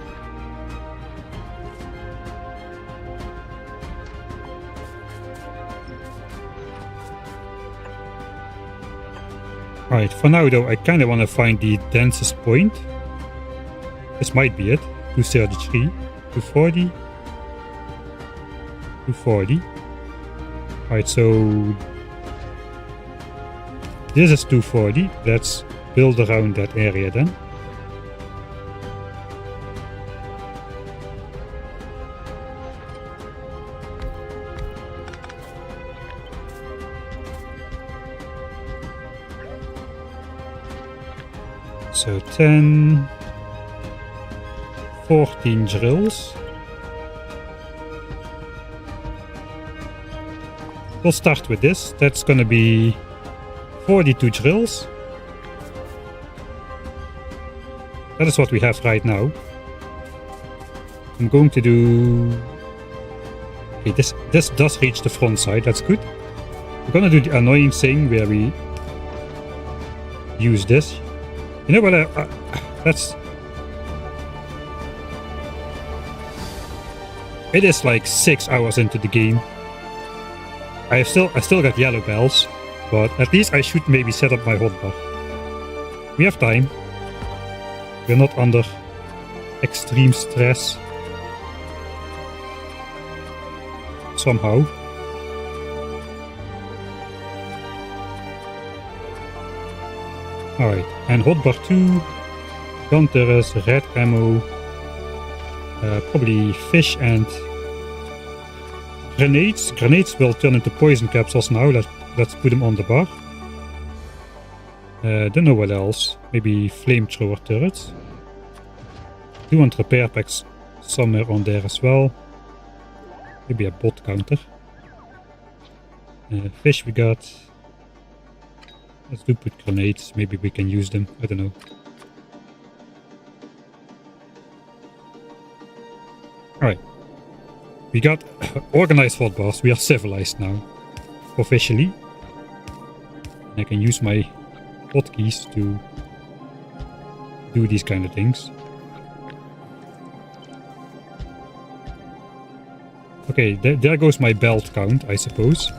Alright, for now though, I kind of want to find the densest point. This might be it. 233, 240, 240. Alright, so this is 240. Let's build around that area then. So 10, 14 drills. We'll start with this. That's gonna be 42 drills. That is what we have right now. I'm going to do... Okay, this does reach the front side, that's good. We're gonna do the annoying thing where we use this. You know what, that's... It is like 6 hours into the game. I still got yellow bells, but at least I should maybe set up my hotbar. We have time. We're not under extreme stress. Somehow. Alright, and hotbar 2, gun turrets, red ammo, probably fish and grenades. Grenades will turn into poison capsules now. Let's put them on the bar. Don't know what else. Maybe flamethrower turrets. Do want repair packs somewhere on there as well. Maybe a bot counter. Fish we got. Let's do put grenades. Maybe we can use them. I don't know. Alright. We got organized hotbars. We are civilized now. Officially. And I can use my hotkeys to do these kind of things. Okay, there goes my belt count, I suppose.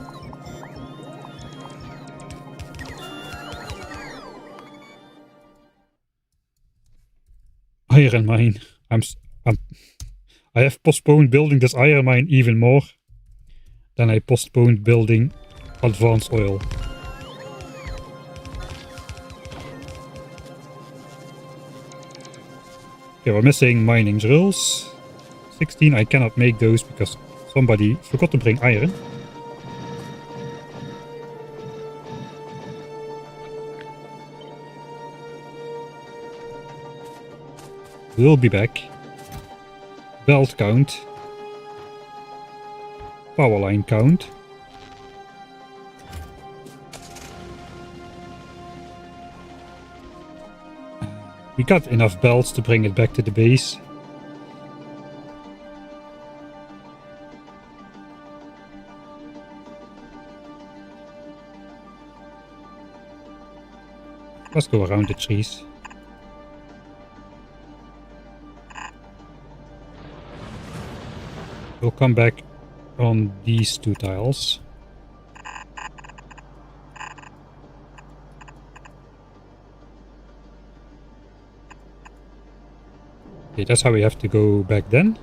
Iron mine. I have postponed building this iron mine even more than I postponed building advanced oil. Okay, we're missing mining drills. 16, I cannot make those because somebody forgot to bring iron. We'll be back. Belt count. Power line count. We got enough belts to bring it back to the base. Let's go around the trees. We'll come back on these 2 tiles. Okay, that's how we have to go back then.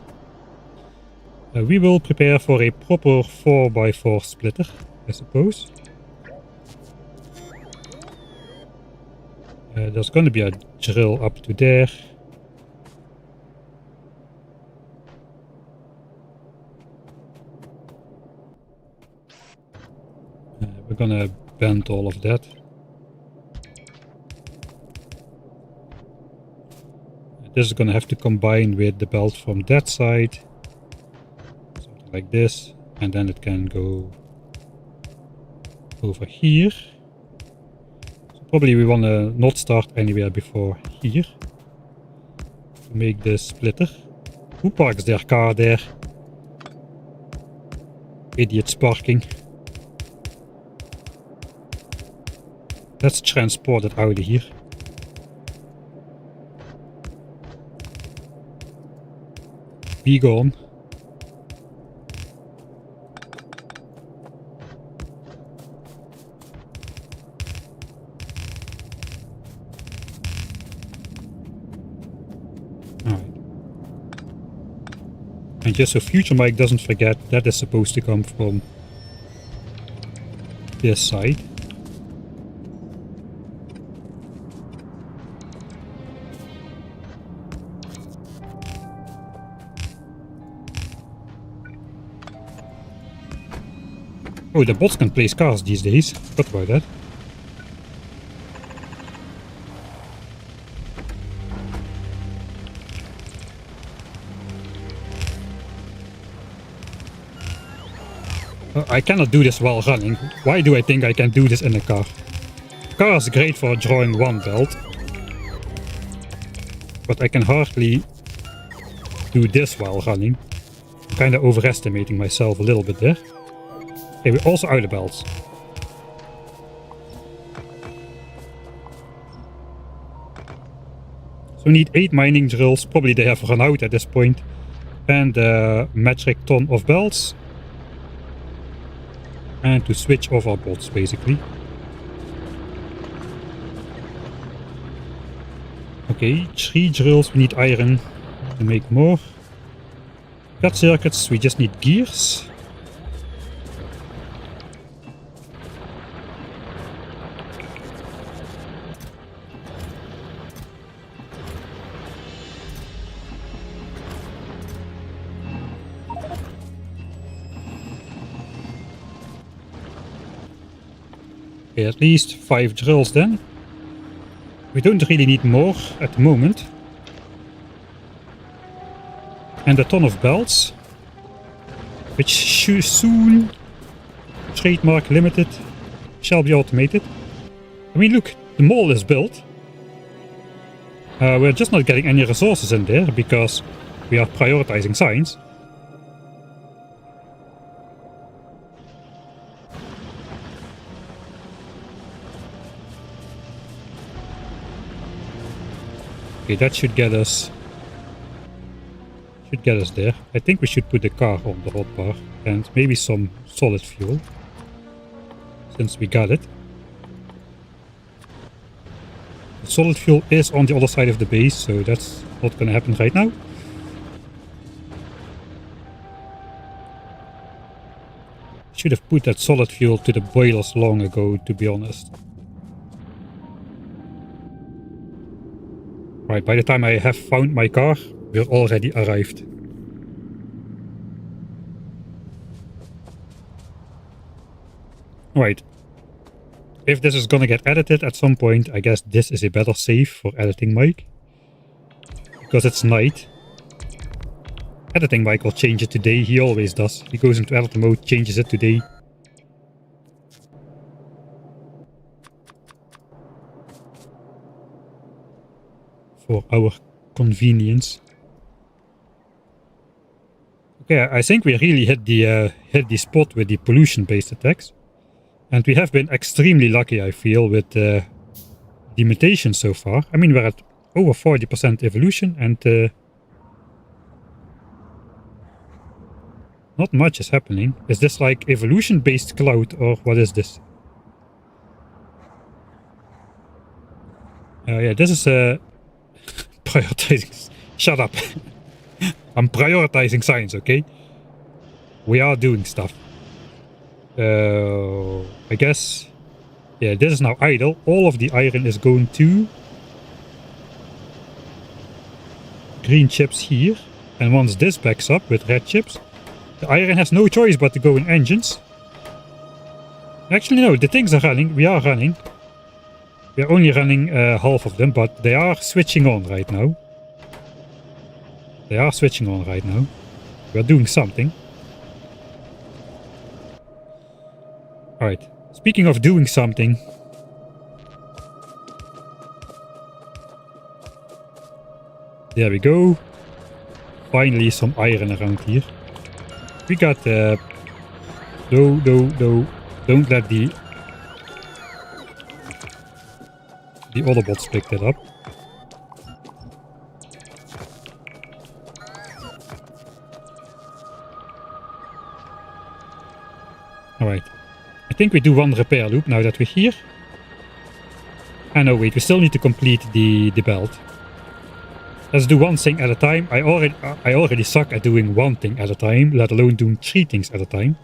We will prepare for a proper 4x4 splitter, I suppose. There's going to be a drill up to there. We're gonna bend all of that. This is gonna have to combine with the belt from that side. Something like this. And then it can go over here. So probably we wanna not start anywhere before here. To make the splitter. Who parks their car there? Idiots parking. Let's transport it out of here. Be gone. Alright. And just so future Mike doesn't forget, that is supposed to come from this side. Oh, the bots can place cars these days. Forgot about that. I cannot do this while running. Why do I think I can do this in a car? Car is great for drawing one belt. But I can hardly do this while running. I'm kind of overestimating myself a little bit there. Okay, we're also out of belts. So we need 8 mining drills. Probably they have run out at this point. And a metric ton of belts. And to switch off our bots, basically. Okay, 3 drills. We need iron to make more. Cut circuits. We just need gears. Okay, at least 5 drills then. We don't really need more at the moment. And a ton of belts. Which soon, trademark limited, shall be automated. I mean, look, the mall is built. We're just not getting any resources in there because we are prioritizing science. Okay, that should get us there. I think we should put the car on the hotbar and maybe some solid fuel, since we got it. The solid fuel is on the other side of the base, so that's not gonna happen right now. Should have put that solid fuel to the boilers long ago, to be honest. Right, by the time I have found my car, we're already arrived. Right. If this is gonna get edited at some point, I guess this is a better save for editing Mike. Because it's night. Editing Mike will change it today, he always does. He goes into editor mode, changes it today. For our convenience. Okay, I think we really hit the spot with the pollution-based attacks. And we have been extremely lucky, I feel, with the mutations so far. I mean, we're at over 40% evolution and not much is happening. Is this like evolution-based cloud or what is this? Yeah, this is prioritizing. Shut up. I'm prioritizing science, okay? We are doing stuff. I guess. Yeah, this is now idle. All of the iron is going to green chips here. And once this backs up with red chips, the iron has no choice but to go in engines. Actually, no, the things are running. We are running. We are only running half of them, but they are switching on right now. They are switching on right now. We are doing something. Alright. Speaking of doing something. There we go. Finally some iron around here. We got no, don't let the other bots pick that up. Alright. I think we do one repair loop now that we're here. Ah no, wait, we still need to complete the belt. Let's do one thing at a time. I already suck at doing one thing at a time, let alone doing 3 things at a time.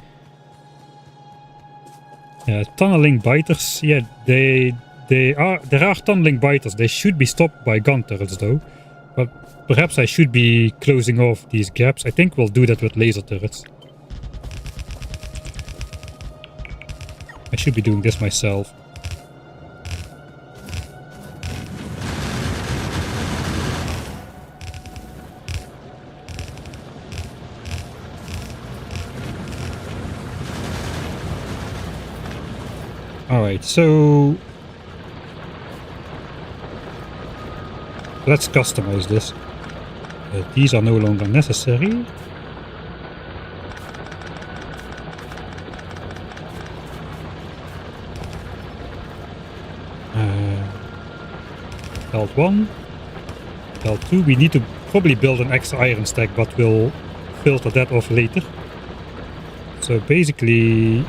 Tunneling biters, yeah, there are tunneling biters. They should be stopped by gun turrets though. But perhaps I should be closing off these gaps. I think we'll do that with laser turrets. I should be doing this myself. Alright, so let's customize this. These are no longer necessary. Belt 1, Belt 2. We need to probably build an extra iron stack, but we'll filter that off later. So basically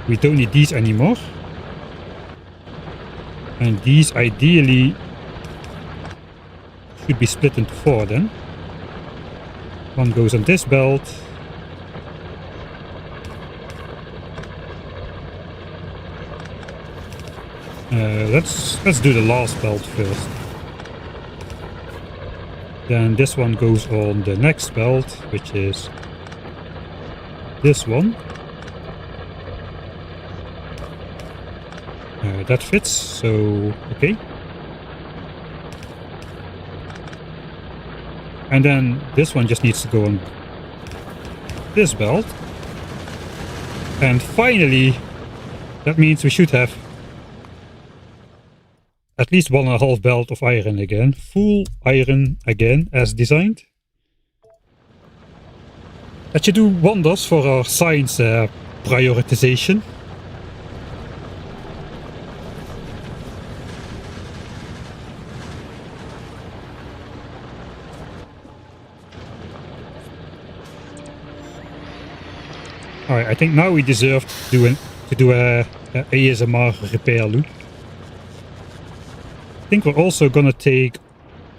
we don't need these anymore. And these ideally should be split into 4 then. One goes on this belt. Let's do the last belt first. Then this one goes on the next belt, which is this one. That fits, so okay. And then this one just needs to go on this belt. And finally, that means we should have at least 1.5 belt of iron again. Full iron again, as designed. That should do wonders for our science prioritization. Alright, I think now we deserve to do a ASMR repair loop. I think we're also gonna take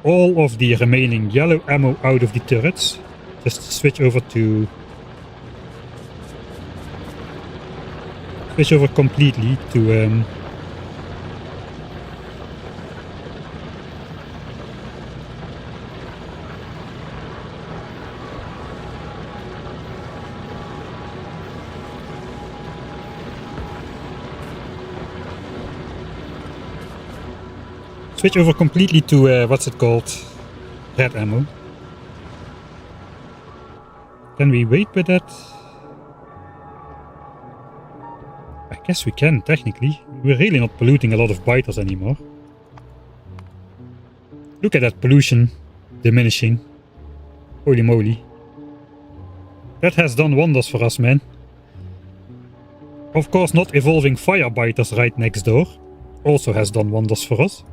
all of the remaining yellow ammo out of the turrets. Just switch over completely to switch over completely to what's it called? Red ammo. Can we wait with that? I guess we can, technically. We're really not polluting a lot of biters anymore. Look at that pollution diminishing. Holy moly. That has done wonders for us, man. Of course, not evolving fire biters right next door. also has done wonders for us.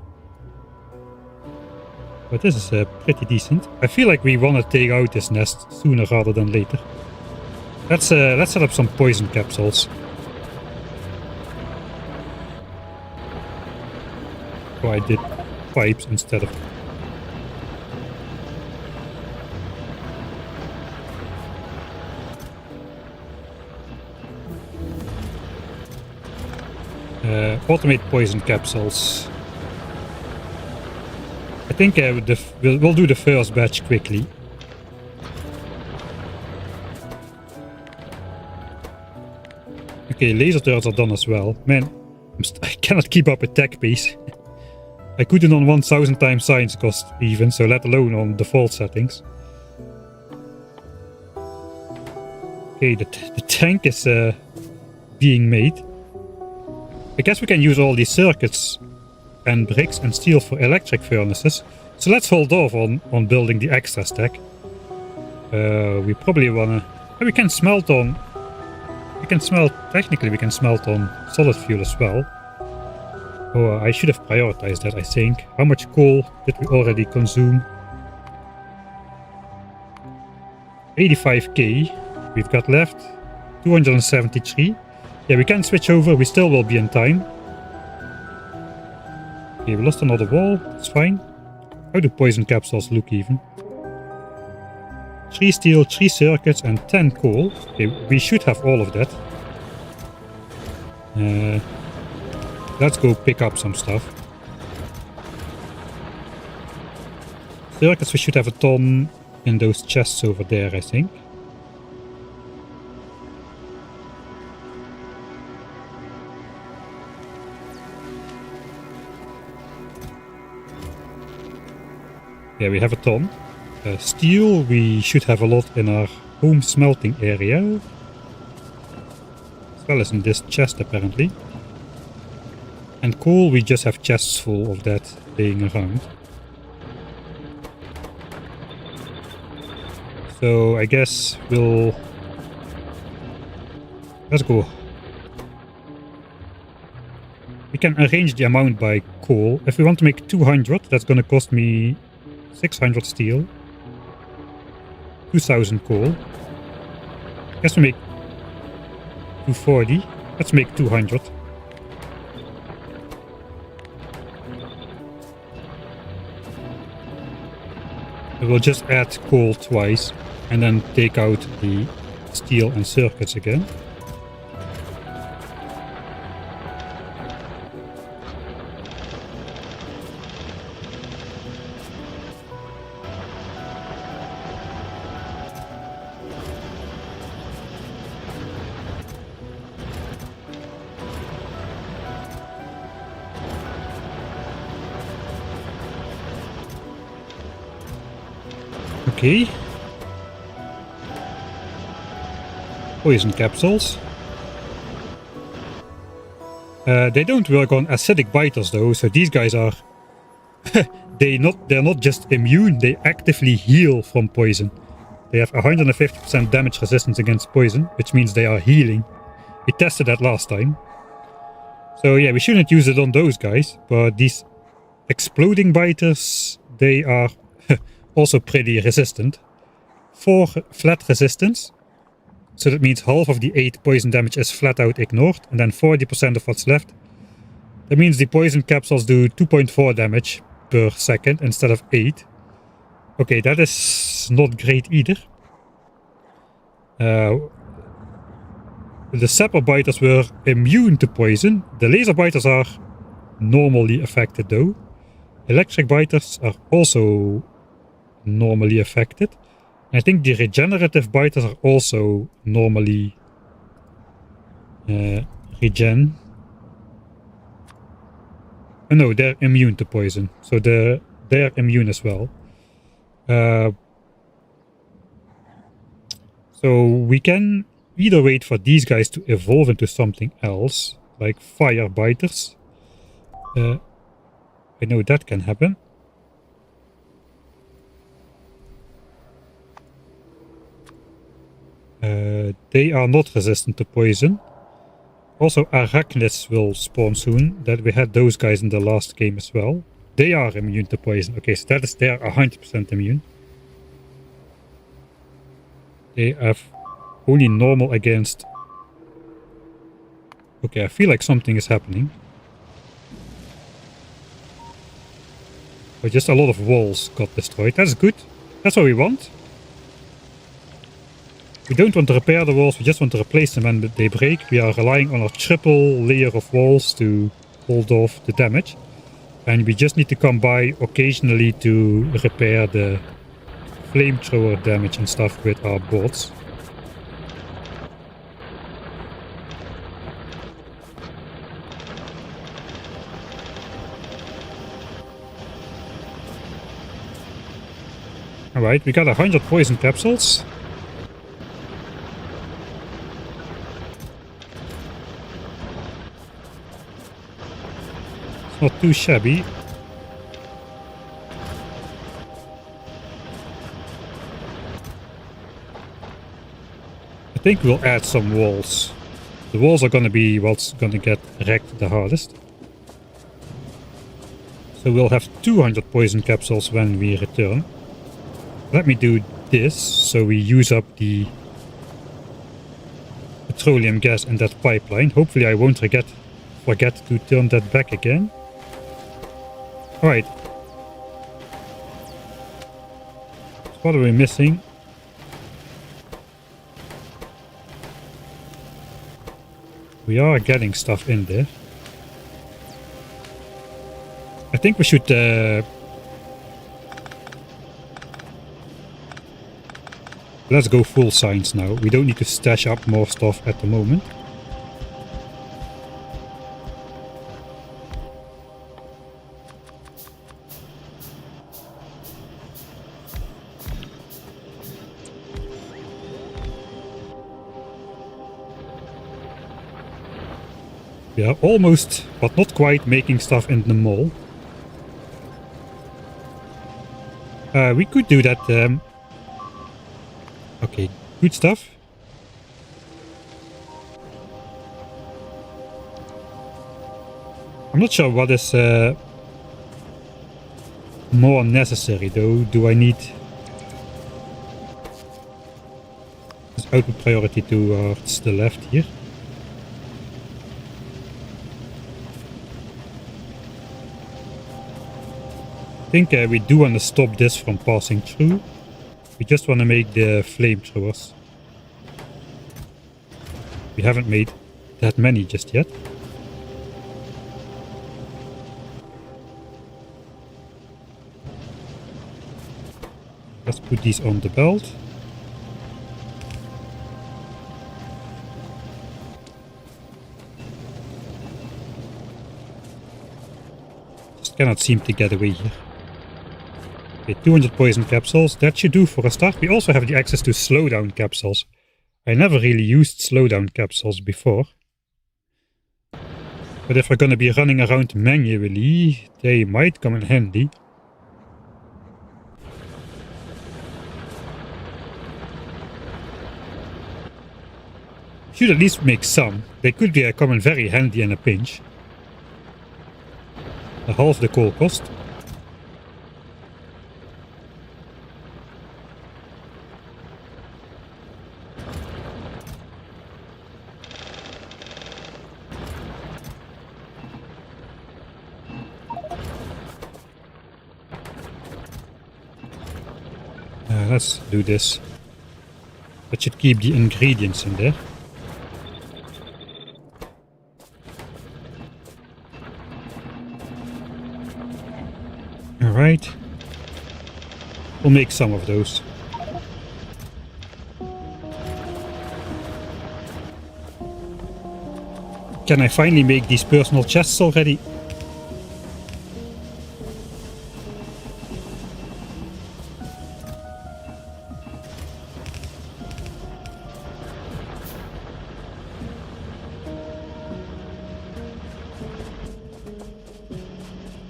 But this is pretty decent. I feel like we want to take out this nest sooner rather than later. Let's set up some poison capsules. Oh, I did pipes instead of... automate poison capsules. I think we'll do the first batch quickly. Okay, laser turrets are done as well. Man, I cannot keep up with tech pace. I couldn't on 1000 times science cost even, so let alone on default settings. Okay, the tank is being made. I guess we can use all these circuits and bricks and steel for electric furnaces. So let's hold off on building the extra stack. We probably wanna... we can smelt on... Technically we can smelt on solid fuel as well. Oh, I should have prioritized that, I think. How much coal did we already consume? 85k we've got left. 273. Yeah, we can switch over. We still will be in time. Okay, we lost another wall. That's fine. How do poison capsules look even? 3 steel, 3 circuits and 10 coal. Okay, we should have all of that. Let's go pick up some stuff. Circuits, we should have a ton in those chests over there, I think. Yeah, we have a ton. Steel, we should have a lot in our home smelting area. As well as in this chest, apparently. And coal, we just have chests full of that laying around. So I guess we'll... let's go. We can arrange the amount by coal. If we want to make 200, that's gonna cost me 600 steel. 2000 coal. I guess we make 240. Let's make 200. We'll just add coal twice and then take out the steel and circuits again. Okay. Poison capsules. They don't work on acidic biters though, so these guys are... they're not just immune, they actively heal from poison. They have 150% damage resistance against poison, which means they are healing. We tested that last time. So yeah, we shouldn't use it on those guys, but these exploding biters, they are also pretty resistant. 4 flat resistance. So that means half of the 8 poison damage is flat out ignored, and then 40% of what's left. That means the poison capsules do 2.4 damage per second instead of 8. Okay, that is not great either. The sapper biters were immune to poison. The laser biters are normally affected though. Electric biters are also normally affected. I think the regenerative biters are also normally regen. Oh, no, they're immune to poison, so they're immune as well. So we can either wait for these guys to evolve into something else, like fire biters. I know that can happen. They are not resistant to poison. Also, arachnids will spawn soon. That we had those guys in the last game as well. They are immune to poison. Okay, so that is they're 100% immune. They have only normal against... Okay, I feel like something is happening. But just a lot of walls got destroyed. That's good. That's what we want. We don't want to repair the walls, we just want to replace them when they break. We are relying on a triple layer of walls to hold off the damage. And we just need to come by occasionally to repair the flamethrower damage and stuff with our bots. Alright, we got 100 poison capsules. It's not too shabby. I think we'll add some walls. The walls are gonna be what's gonna get wrecked the hardest. So we'll have 200 poison capsules when we return. Let me do this, so we use up the petroleum gas in that pipeline. Hopefully I won't forget to turn that back again. Alright. What are we missing? We are getting stuff in there. I think we should let's go full science now. We don't need to stash up more stuff at the moment. We are almost, but not quite, making stuff in the mall. We could do that. Okay, good stuff. I'm not sure what is more necessary though. Do I need this output priority towards the left here? I think we do want to stop this from passing through. We just want to make the flamethrowers. We haven't made that many just yet. Let's put these on the belt. Just cannot seem to get away here. Okay, 200 poison capsules, that should do for a start. We also have the access to slowdown capsules. I never really used slowdown capsules before. But if we're gonna be running around manually, they might come in handy. Should at least make some. They could come in very handy in a pinch. Half the coal cost. Let's do this. That should keep the ingredients in there. Alright. We'll make some of those. Can I finally make these personal chests already?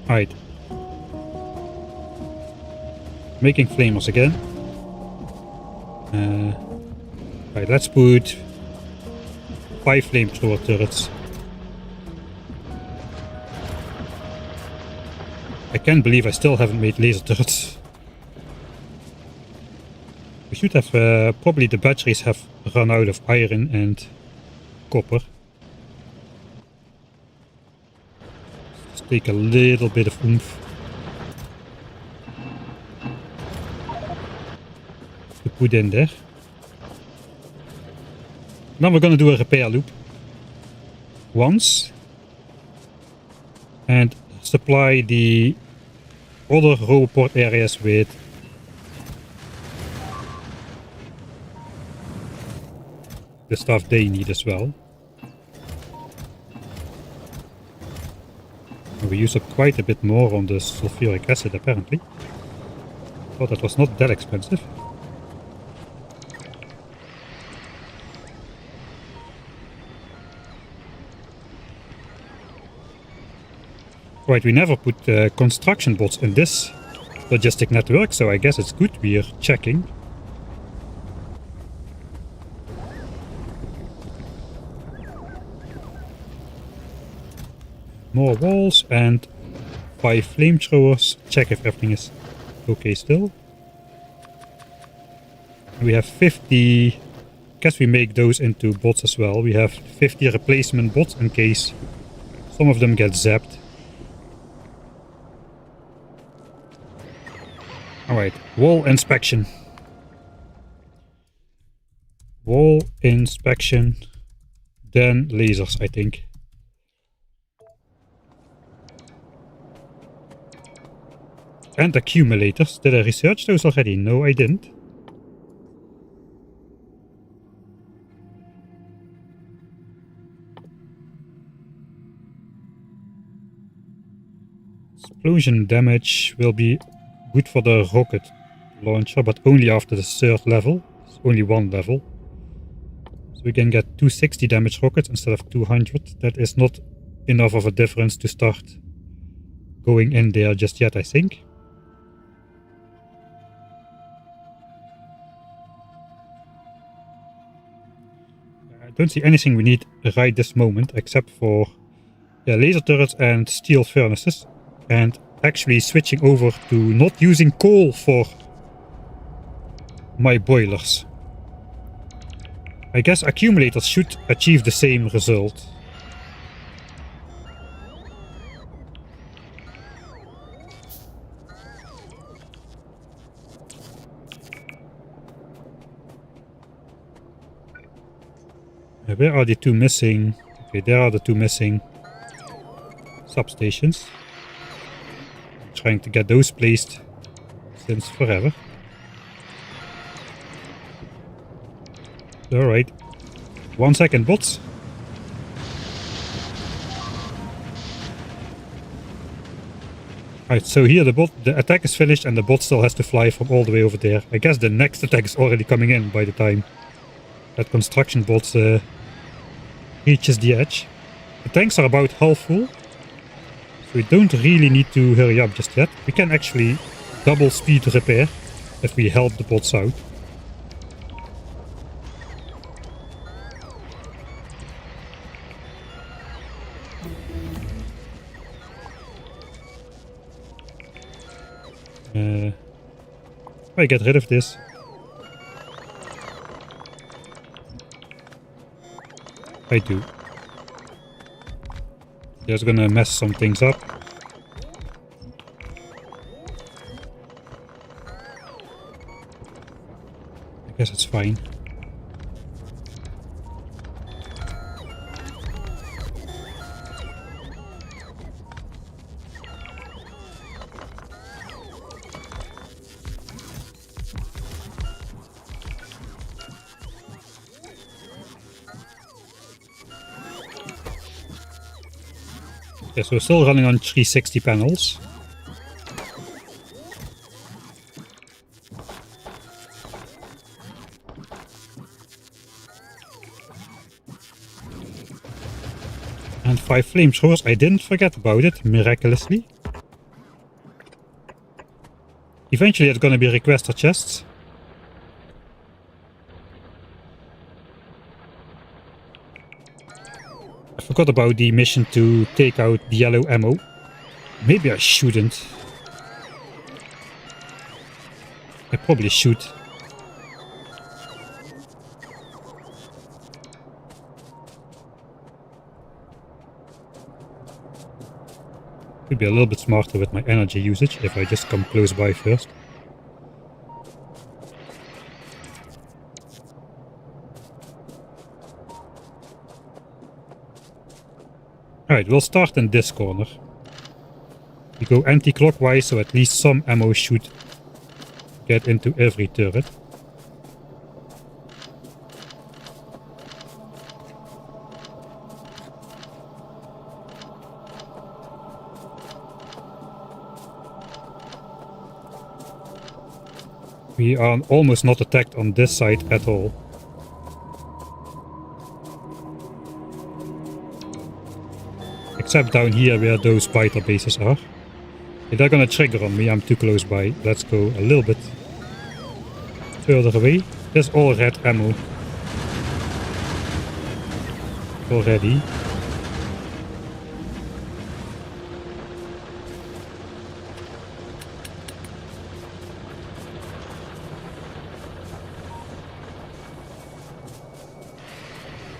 Right. Making flamers again. Right, let's put 5 flamethrower turrets. I can't believe I still haven't made laser turrets. We should have, probably the batteries have run out of iron and copper. Let's take a little bit of oomph to put in there. Now we're gonna do a repair loop once and supply the other roboport areas with the stuff they need as well. And we use up quite a bit more on the sulfuric acid apparently. Thought that was not that expensive. Right, we never put construction bots in this logistic network, so I guess it's good we are checking. More walls and 5 flamethrowers. Check if everything is okay still. We have 50... guess we make those into bots as well. We have 50 replacement bots in case some of them get zapped. Alright, wall inspection. Wall inspection. Then lasers, I think. And accumulators. Did I research those already? No, I didn't. Explosion damage will be good for the rocket launcher, but only after the 3rd level. It's only 1 level. So we can get 260 damage rockets instead of 200. That is not enough of a difference to start going in there just yet, I think. I don't see anything we need right this moment except for laser turrets and steel furnaces. And actually switching over to not using coal for my boilers. I guess accumulators should achieve the same result. Where are the 2 missing? Okay, there are the 2 missing substations. Trying to get those placed since forever. Alright. 1 second, bots. Alright, so here the attack is finished and the bot still has to fly from all the way over there. I guess the next attack is already coming in by the time that construction bot reaches the edge. The tanks are about half full. We don't really need to hurry up just yet. We can actually double speed repair if we help the bots out. I get rid of this. I do. Just gonna mess some things up. I guess it's fine. Okay, so we're still running on 360 panels. And 5 flamethrowers. I didn't forget about it, miraculously. Eventually it's gonna be requester chests. Forgot about the mission to take out the yellow ammo. Maybe I shouldn't. I probably should. Could be a little bit smarter with my energy usage if I just come close by first. Alright, we'll start in this corner. We go anti-clockwise, so at least some ammo should get into every turret. We are almost not attacked on this side at all. Except down here where those biter bases are. Okay, they're gonna trigger on me, I'm too close by. Let's go a little bit further away. There's all red ammo already.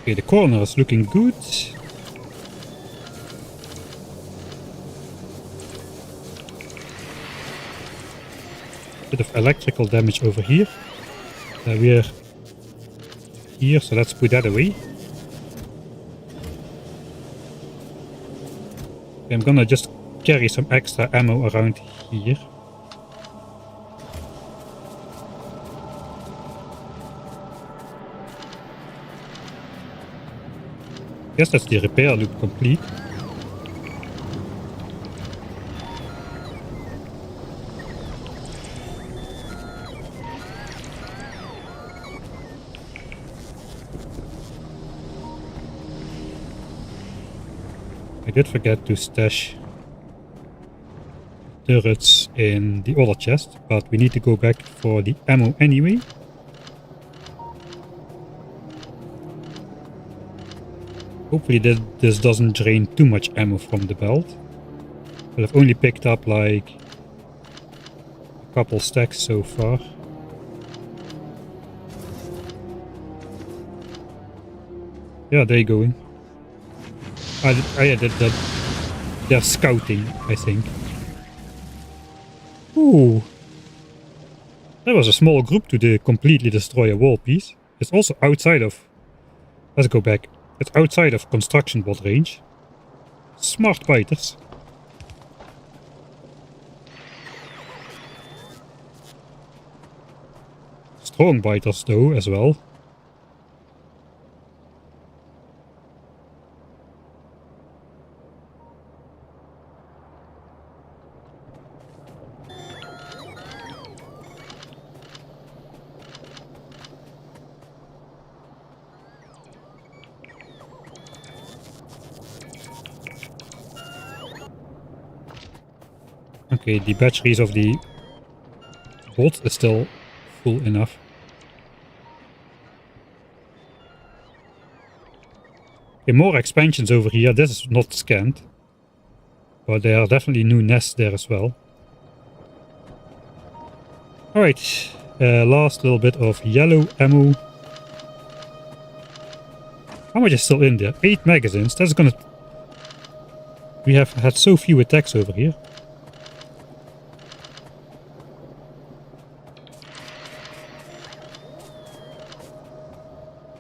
Okay, the corner is looking good. Bit of electrical damage over here. We're here, so let's put that away. Okay, I'm gonna just carry some extra ammo around here. Guess that's the repair loop complete. I did forget to stash turrets in the other chest, but we need to go back for the ammo anyway. Hopefully this doesn't drain too much ammo from the belt. But I've only picked up like a couple stacks so far. Yeah, they're going. They're scouting, I think. Ooh. That was a small group to completely destroy a wall piece. It's also outside of... Let's go back. It's outside of construction bot range. Smart biters. Strong biters though, as well. Okay, the batteries of the bot is still full enough. Okay, more expansions over here. This is not scanned. But there are definitely new nests there as well. Alright, last little bit of yellow ammo. How much is still in there? 8 magazines. That's gonna... We have had so few attacks over here.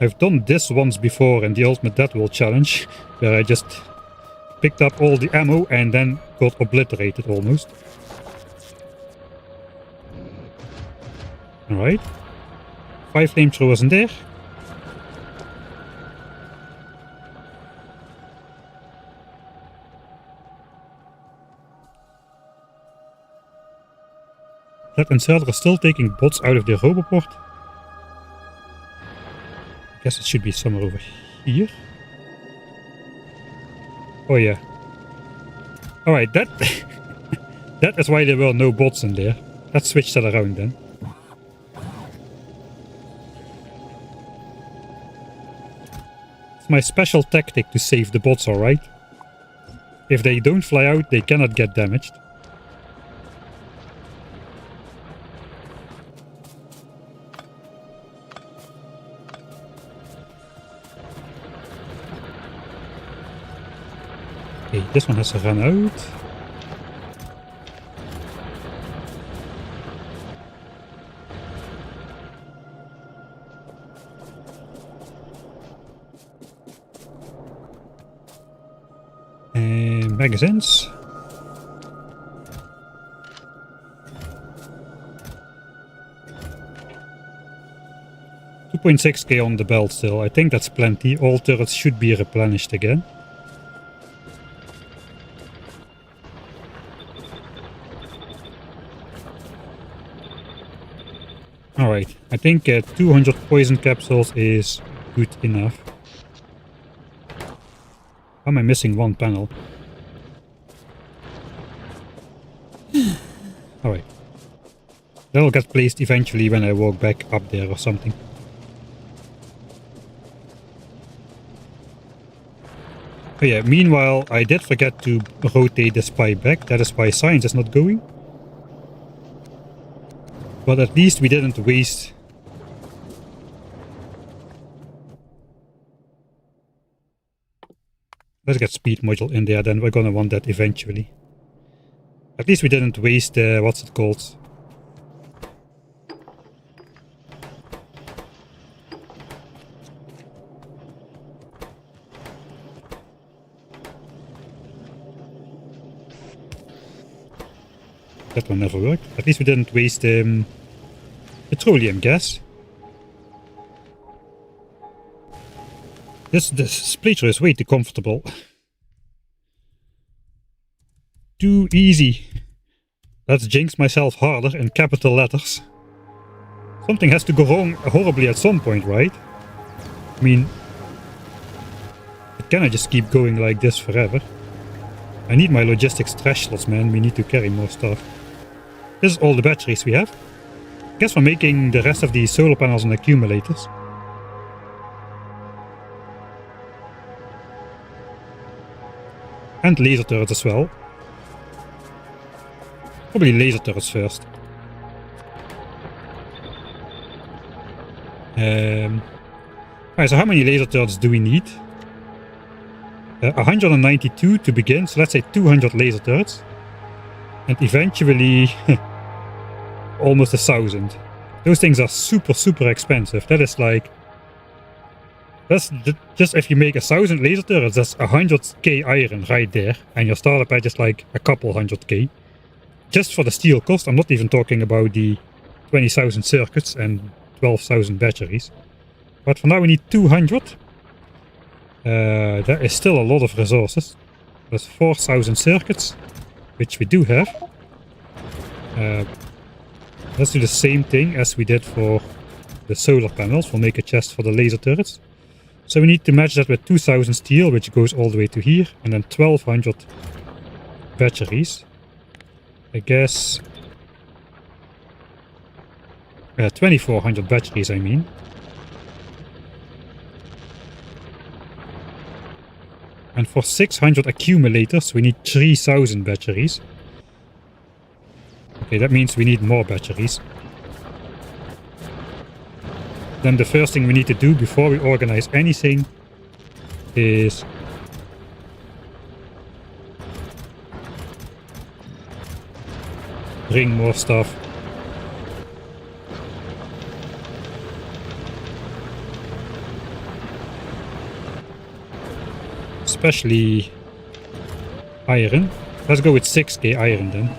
I've done this once before in the Ultimate DeathWorld challenge, where I just picked up all the ammo and then got obliterated almost. Alright. 5 flamethrowers in there. Red and Zelda are still taking bots out of their roboport. I guess it should be somewhere over here. Oh yeah. Alright, that that is why there were no bots in there. Let's switch that around then. It's my special tactic to save the bots, alright? If they don't fly out, they cannot get damaged. Okay, this one has to run out. And magazines. $2.6k on the belt still. I think that's plenty. All turrets should be replenished again. Alright, I think 200 poison capsules is good enough. How am I missing one panel? Alright. That'll get placed eventually when I walk back up there or something. Oh yeah, meanwhile I did forget to rotate the spy back. That is why science is not going. But at least we didn't waste... Let's get speed module in there, then we're gonna want that eventually. At least we didn't waste, what's it called? That one never worked. At least we didn't waste petroleum gas. This splitter is way too comfortable. Too easy. Let's jinx myself harder in capital letters. Something has to go wrong horribly at some point, right? I mean, it cannot just keep going like this forever. I need my logistics trash slots, man. We need to carry more stuff. This is all the batteries we have. I guess we're making the rest of the solar panels and accumulators. And laser turrets as well. Probably laser turrets first. Alright, so how many laser turrets do we need? 192 to begin, so let's say 200 laser turrets. And eventually almost 1,000. Those things are super expensive. That is like... That's just if you make 1,000 laser turrets, that's 100k iron right there. And your starter patch is like a couple 100k. Just for the steel cost. I'm not even talking about the 20,000 circuits and 12,000 batteries. But for now we need 200. That is still a lot of resources. That's 4,000 circuits, which we do have. Let's do the same thing as we did for the solar panels. We'll make a chest for the laser turrets. So we need to match that with 2,000 steel, which goes all the way to here, and then 1,200 batteries. I guess 2,400 batteries, I mean. And for 600 accumulators, we need 3,000 batteries. Okay, that means we need more batteries. Then the first thing we need to do before we organize anything is bring more stuff. Especially iron. Let's go with 6k iron then.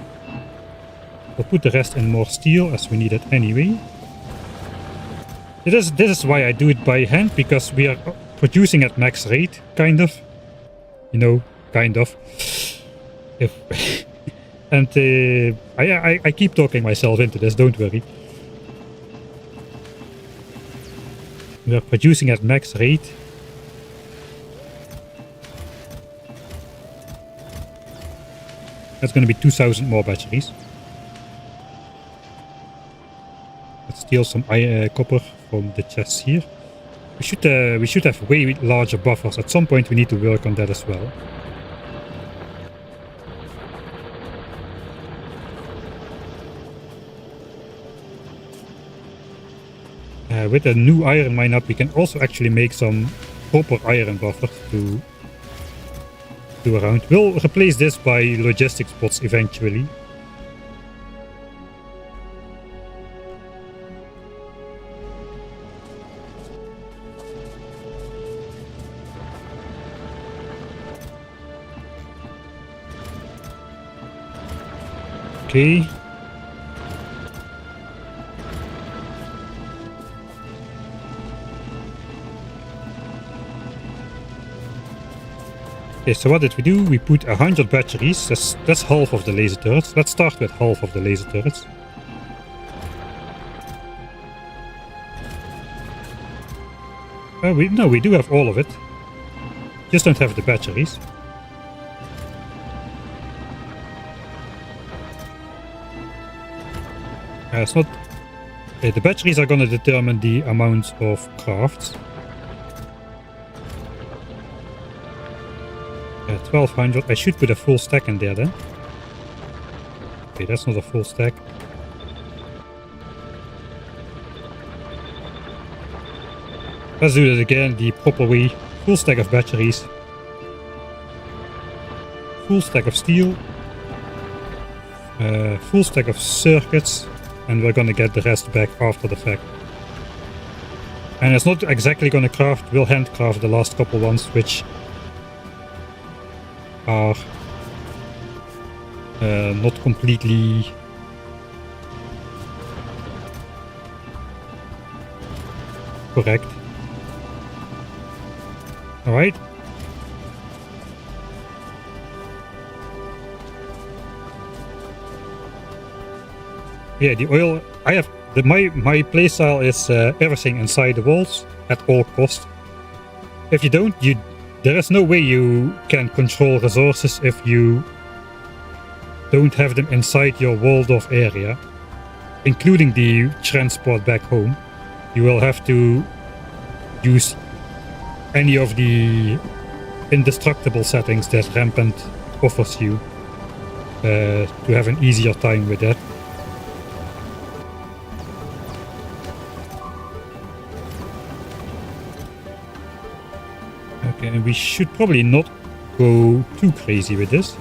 We'll put the rest in more steel as we need it anyway. This is why I do it by hand, because we are producing at max rate, kind of. You know, kind of. And I keep talking myself into this, don't worry. We are producing at max rate. That's going to be 2,000 more batteries. Let's steal some copper from the chests here. We should have way larger buffers. At some point we need to work on that as well. With a new iron mine up, we can also actually make some proper iron buffers to do around. We'll replace this by logistics bots eventually. Okay. Okay, so what did we do? We put 100 batteries. That's half of the laser turrets. Let's start with half of the laser turrets. No, we do have all of it. Just don't have the batteries. It's not. Okay, the batteries are going to determine the amount of crafts. 1200. I should put a full stack in there then. Okay, that's not a full stack. Let's do that again the proper way. Full stack of batteries. Full stack of steel. Full stack of circuits. And we're gonna get the rest back after the fact. And it's not exactly gonna craft. We'll handcraft the last couple ones, which are not completely correct. Alright. Yeah, the oil, I have, my playstyle is everything inside the walls at all cost. If you don't, there is no way you can control resources if you don't have them inside your walled off area, including the transport back home. You will have to use any of the indestructible settings that Rampant offers you to have an easier time with that. Okay, and we should probably not go too crazy with this.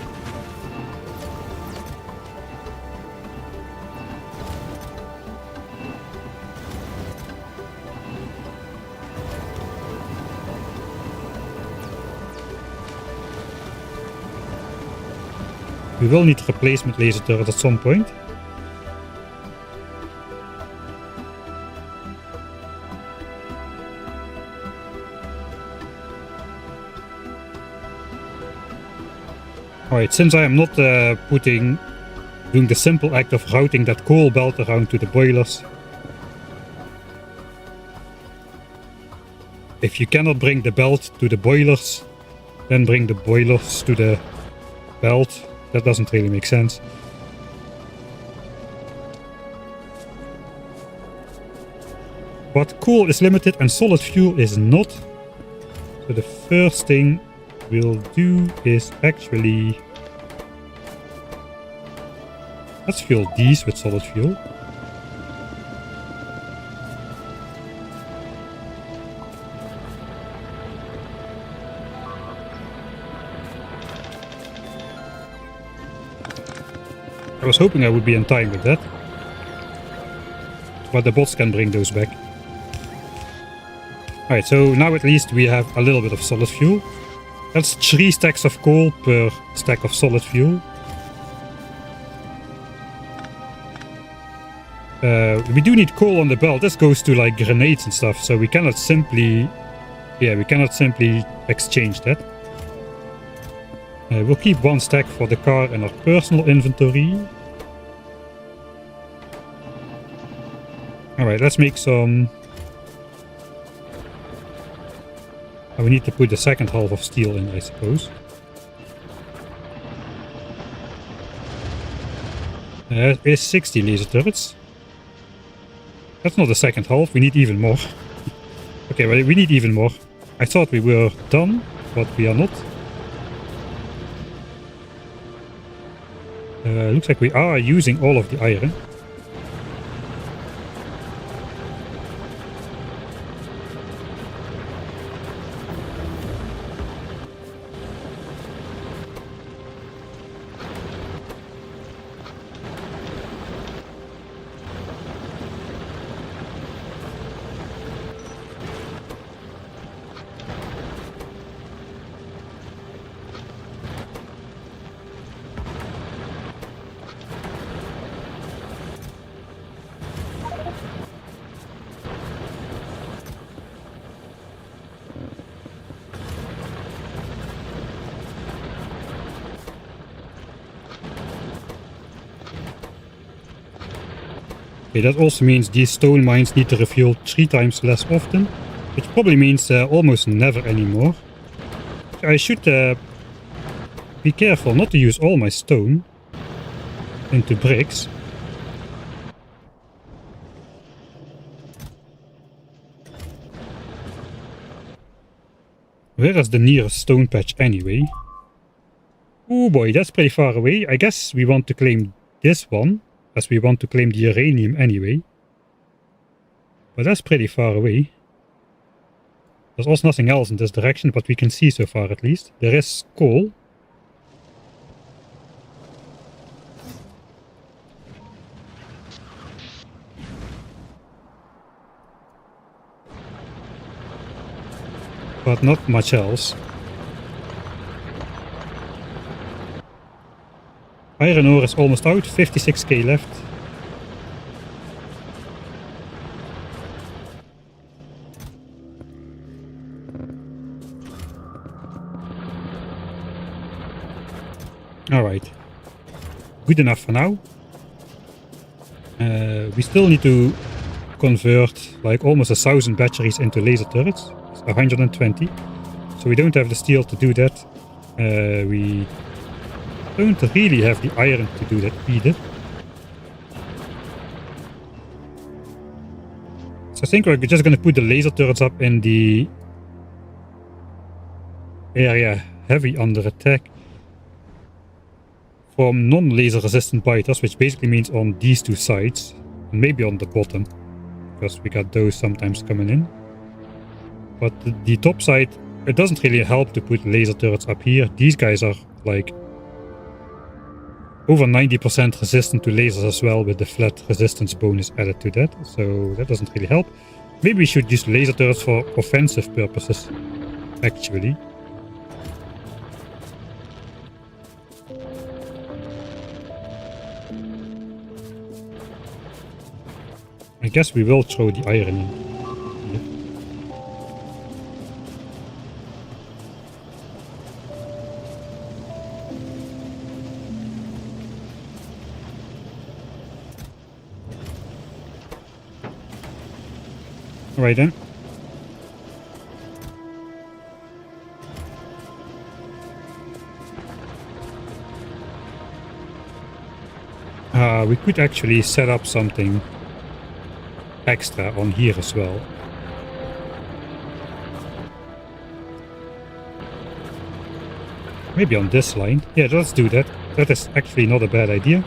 We will need replacement laser turret at some point. Alright, since I am not doing the simple act of routing that coal belt around to the boilers. If you cannot bring the belt to the boilers, then bring the boilers to the belt. That doesn't really make sense. But coal is limited and solid fuel is not. So the first thing we'll do is actually... let's fuel these with solid fuel. I was hoping I would be in time with that. But the bots can bring those back. Alright, so now at least we have a little bit of solid fuel. That's 3 stacks of coal per stack of solid fuel. We do need coal on the belt. This goes to like grenades and stuff, so we cannot simply... yeah, we cannot simply exchange that. We'll keep 1 stack for the car in our personal inventory. Alright, let's make some... we need to put the second half of steel in, I suppose. Is 60 laser turrets. That's not the second half, we need even more. Okay, well, we need even more. I thought we were done, but we are not. Looks like we are using all of the iron. Okay, that also means these stone mines need to refuel 3 times less often, which probably means almost never anymore. I should be careful not to use all my stone into bricks. Where is the nearest stone patch anyway? Oh boy, that's pretty far away. I guess we want to claim this one, as we want to claim the uranium anyway. But that's pretty far away. There's also nothing else in this direction, but we can see so far at least. There is coal. But not much else. Iron ore is almost out, 56k left. Alright. Good enough for now. We still need to convert like almost 1,000 batteries into laser turrets. 120. So we don't have the steel to do that. We don't really have the iron to do that either. So I think we're just going to put the laser turrets up in the area heavy under attack from non-laser resistant biters, which basically means on these 2 sides, and maybe on the bottom, because we got those sometimes coming in. But the top side, it doesn't really help to put laser turrets up here. These guys are like over 90% resistant to lasers as well, with the flat resistance bonus added to that. So that doesn't really help. Maybe we should use laser turrets for offensive purposes, actually. I guess we will throw the iron in. Right then. We could actually set up something extra on here as well. Maybe on this line. Yeah, let's do that. That is actually not a bad idea.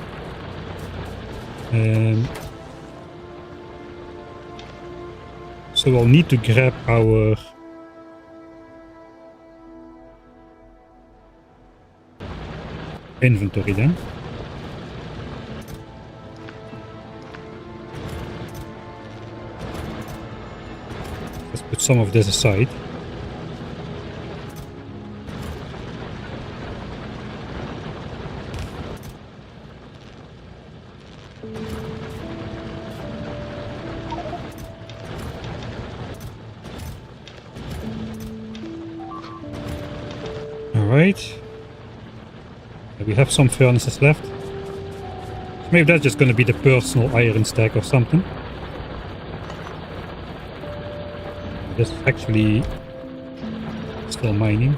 So we'll need to grab our inventory then. Let's put some of this aside. Alright. We have some furnaces left. Maybe that's just going to be the personal iron stack or something. This is actually still mining.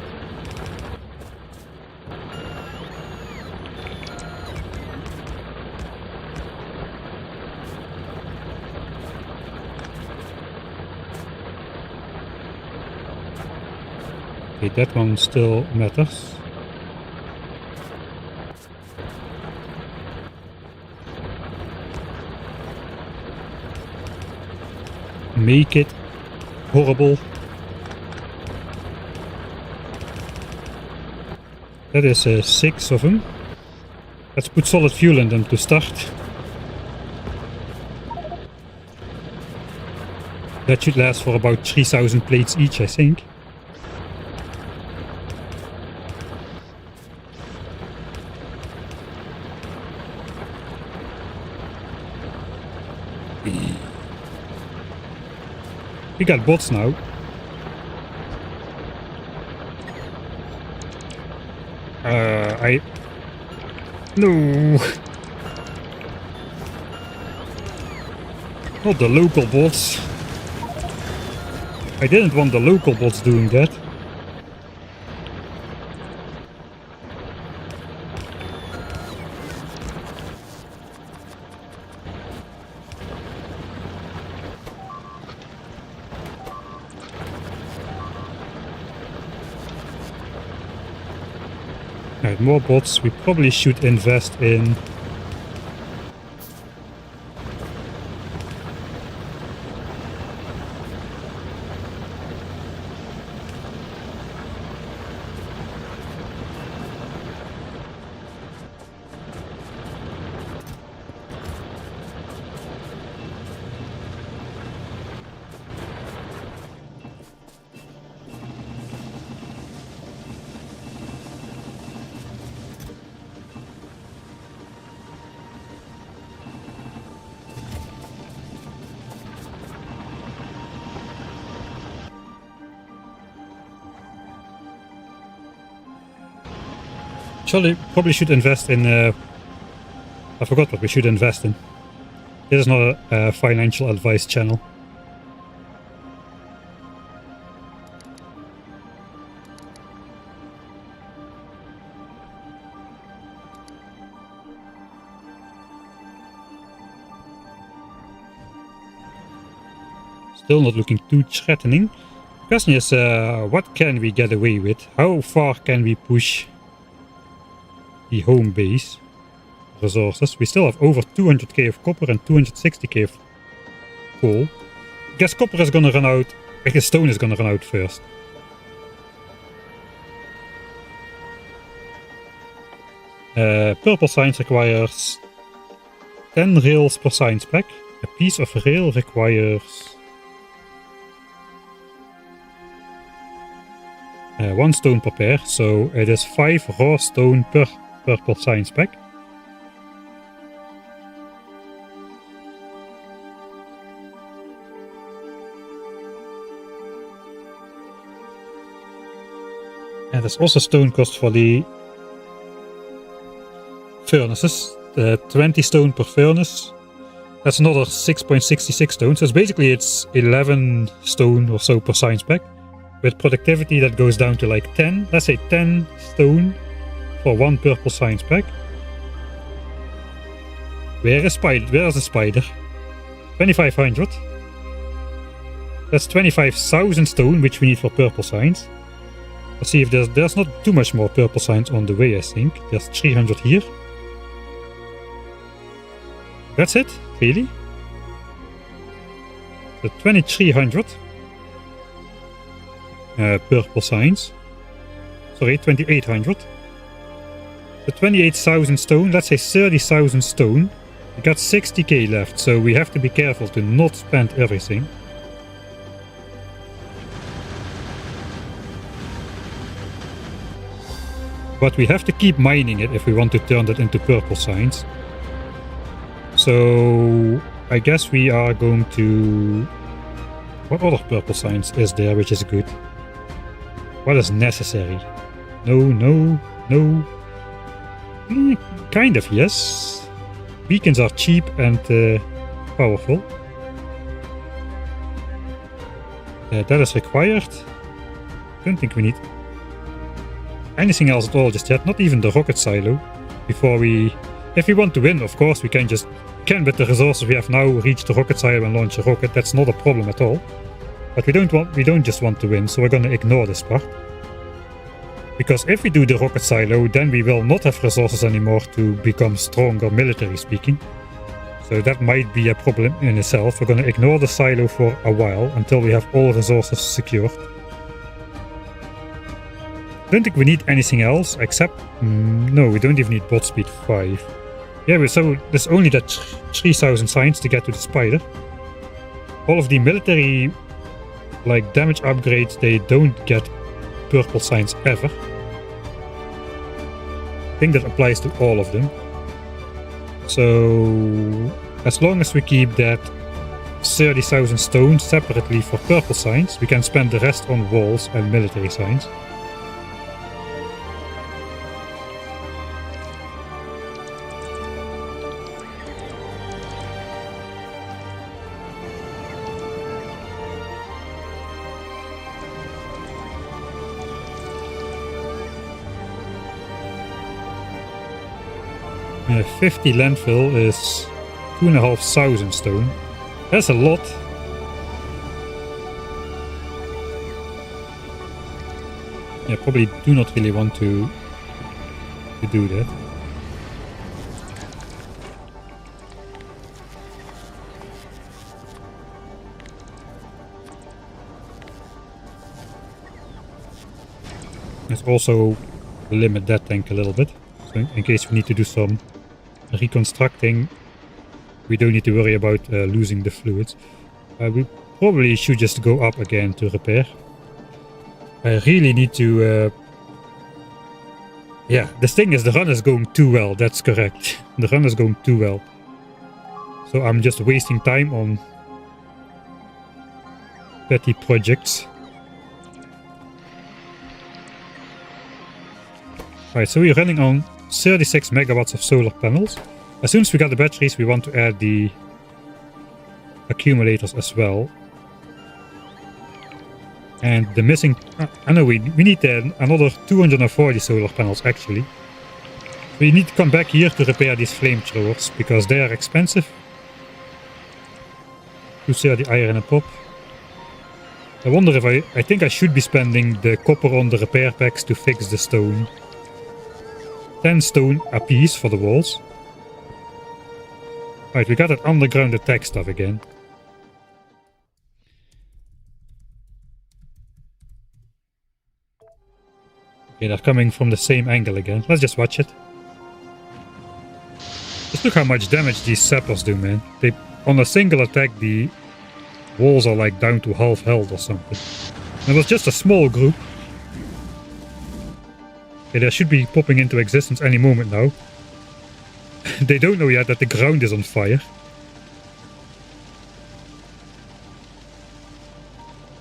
Okay, that one still matters. Make it horrible. That is 6 of them. Let's put solid fuel in them to start. That should last for about 3,000 plates each, I think. We got bots now. No! Not the local bots. I didn't want the local bots doing that. Alright, more bots. We probably should invest in... Probably should invest in... I forgot what we should invest in. This is not a financial advice channel. Still not looking too threatening. The question is, what can we get away with? How far can we push the home base resources? We still have over 200k of copper and 260k of coal. I guess copper is gonna run out. I guess stone is gonna run out first. Purple science requires 10 rails per science pack. A piece of rail requires 1 stone per pair, so it is 5 raw stone per purple science pack. And there's also stone cost for the furnaces. 20 stone per furnace. That's another 6.66 stone. So basically it's 11 stone or so per science pack. With productivity that goes down to like 10. Let's say 10 stone for 1 purple science pack. Where is the spider? 2500. That's 25,000 stone, which we need for purple science. Let's see if there's not too much more purple science on the way, I think. There's 300 here. That's it? Really? So 2300 purple science. Sorry, 2800. So 28,000 stone, let's say 30,000 stone. We got 60k left, so we have to be careful to not spend everything. But we have to keep mining it if we want to turn that into purple science. So I guess we are going to... What other purple science is there which is good? What is necessary? No. Kind of, yes. Beacons are cheap and powerful. That is required. Don't think we need anything else at all just yet. Not even the rocket silo. Before we... If we want to win, of course, we can with the resources we have now reach the rocket silo and launch a rocket. That's not a problem at all. But we don't just want to win, so we're gonna ignore this part. Because if we do the rocket silo, then we will not have resources anymore to become stronger military speaking. So that might be a problem in itself. We're going to ignore the silo for a while until we have all resources secured. I don't think we need anything else except... no, we don't even need bot speed 5. Yeah, so there's only that 3000 signs to get to the spider. All of the military like damage upgrades, they don't get purple signs ever. I think that applies to all of them. So as long as we keep that 30,000 stone separately for purple signs, we can spend the rest on walls and military signs. Uh, 50 landfill is 2,500 stone. That's a lot. Yeah, probably do not really want to do that. Let's also limit that tank a little bit, so in case we need to do some reconstructing, we don't need to worry about losing the fluids. We probably should just go up again to repair. I really need to... yeah, the thing is the run is going too well, that's correct. The run is going too well. So I'm just wasting time on petty projects. Alright, so we're running on 36 megawatts of solar panels. As soon as we got the batteries, we want to add the accumulators as well. And the missing... I know we need another 240 solar panels actually. We need to come back here to repair these flamethrowers, because they are expensive. 230 iron a pop. I wonder if I think I should be spending the copper on the repair packs to fix the stone. 10 stone a piece for the walls. Right, we got that underground attack stuff again. Okay, they're coming from the same angle again. Let's just watch it. Just look how much damage these sappers do, man. They, on a single attack, the walls are like down to half health or something. And it was just a small group. Okay, they should be popping into existence any moment now. They don't know yet that the ground is on fire.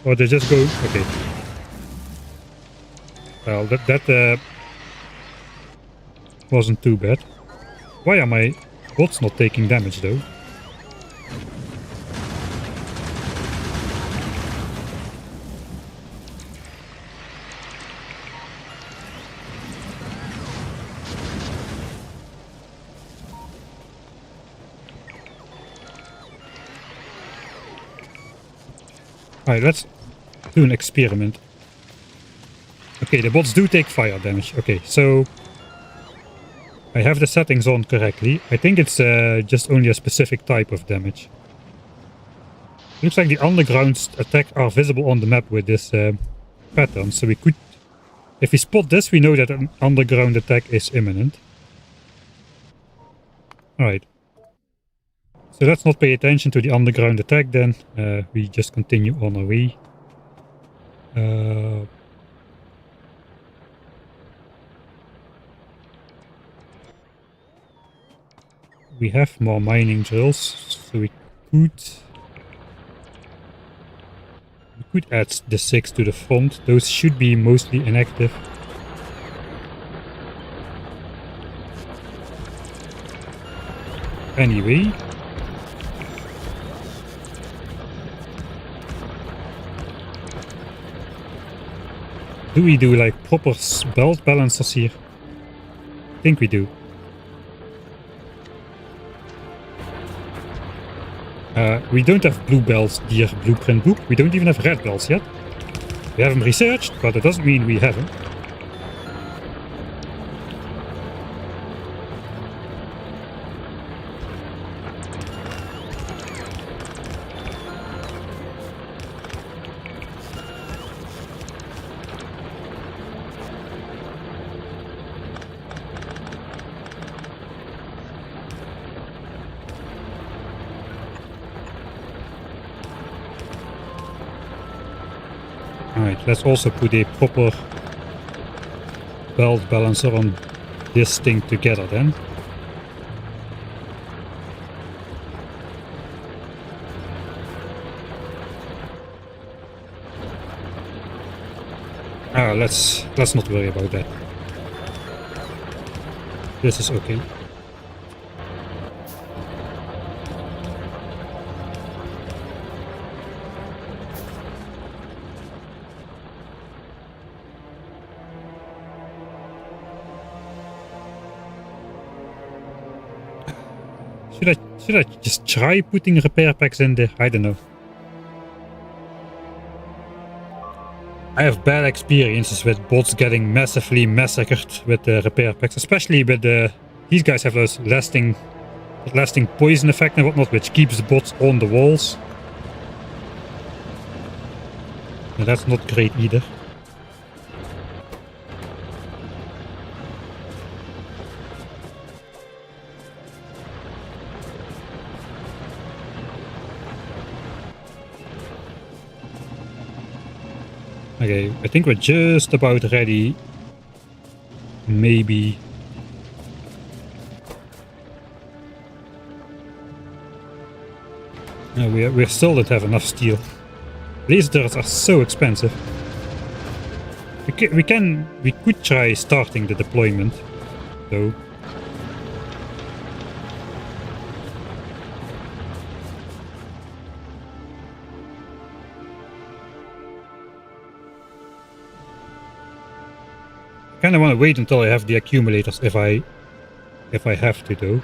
Or they just go... okay. Well, that wasn't too bad. Why are my bots not taking damage though? Alright, let's do an experiment. Okay, the bots do take fire damage. Okay, so I have the settings on correctly. I think it's just only a specific type of damage. Looks like the underground attacks are visible on the map with this pattern, so we could... if we spot this, we know that an underground attack is imminent. Alright. So let's not pay attention to the underground attack then. We just continue on our way. We have more mining drills, so we could add the 6 to the front. Those should be mostly inactive. Anyway. Do we do like proper belt balancers here? I think we do. We don't have blue belts, dear blueprint book. We don't even have red belts yet. We have them researched, but it doesn't mean we have them. Alright, let's also put a proper belt balancer on this thing together then. Let's not worry about that. This is okay. Should I just try putting repair packs in there? I don't know. I have bad experiences with bots getting massively massacred with the repair packs, especially with these guys have those lasting poison effect and whatnot, which keeps the bots on the walls. And that's not great either. Okay, I think we're just about ready. Maybe. No, we still don't have enough steel. These dirts are so expensive. We could try starting the deployment, though. I kind of want to wait until I have the accumulators if I have to though.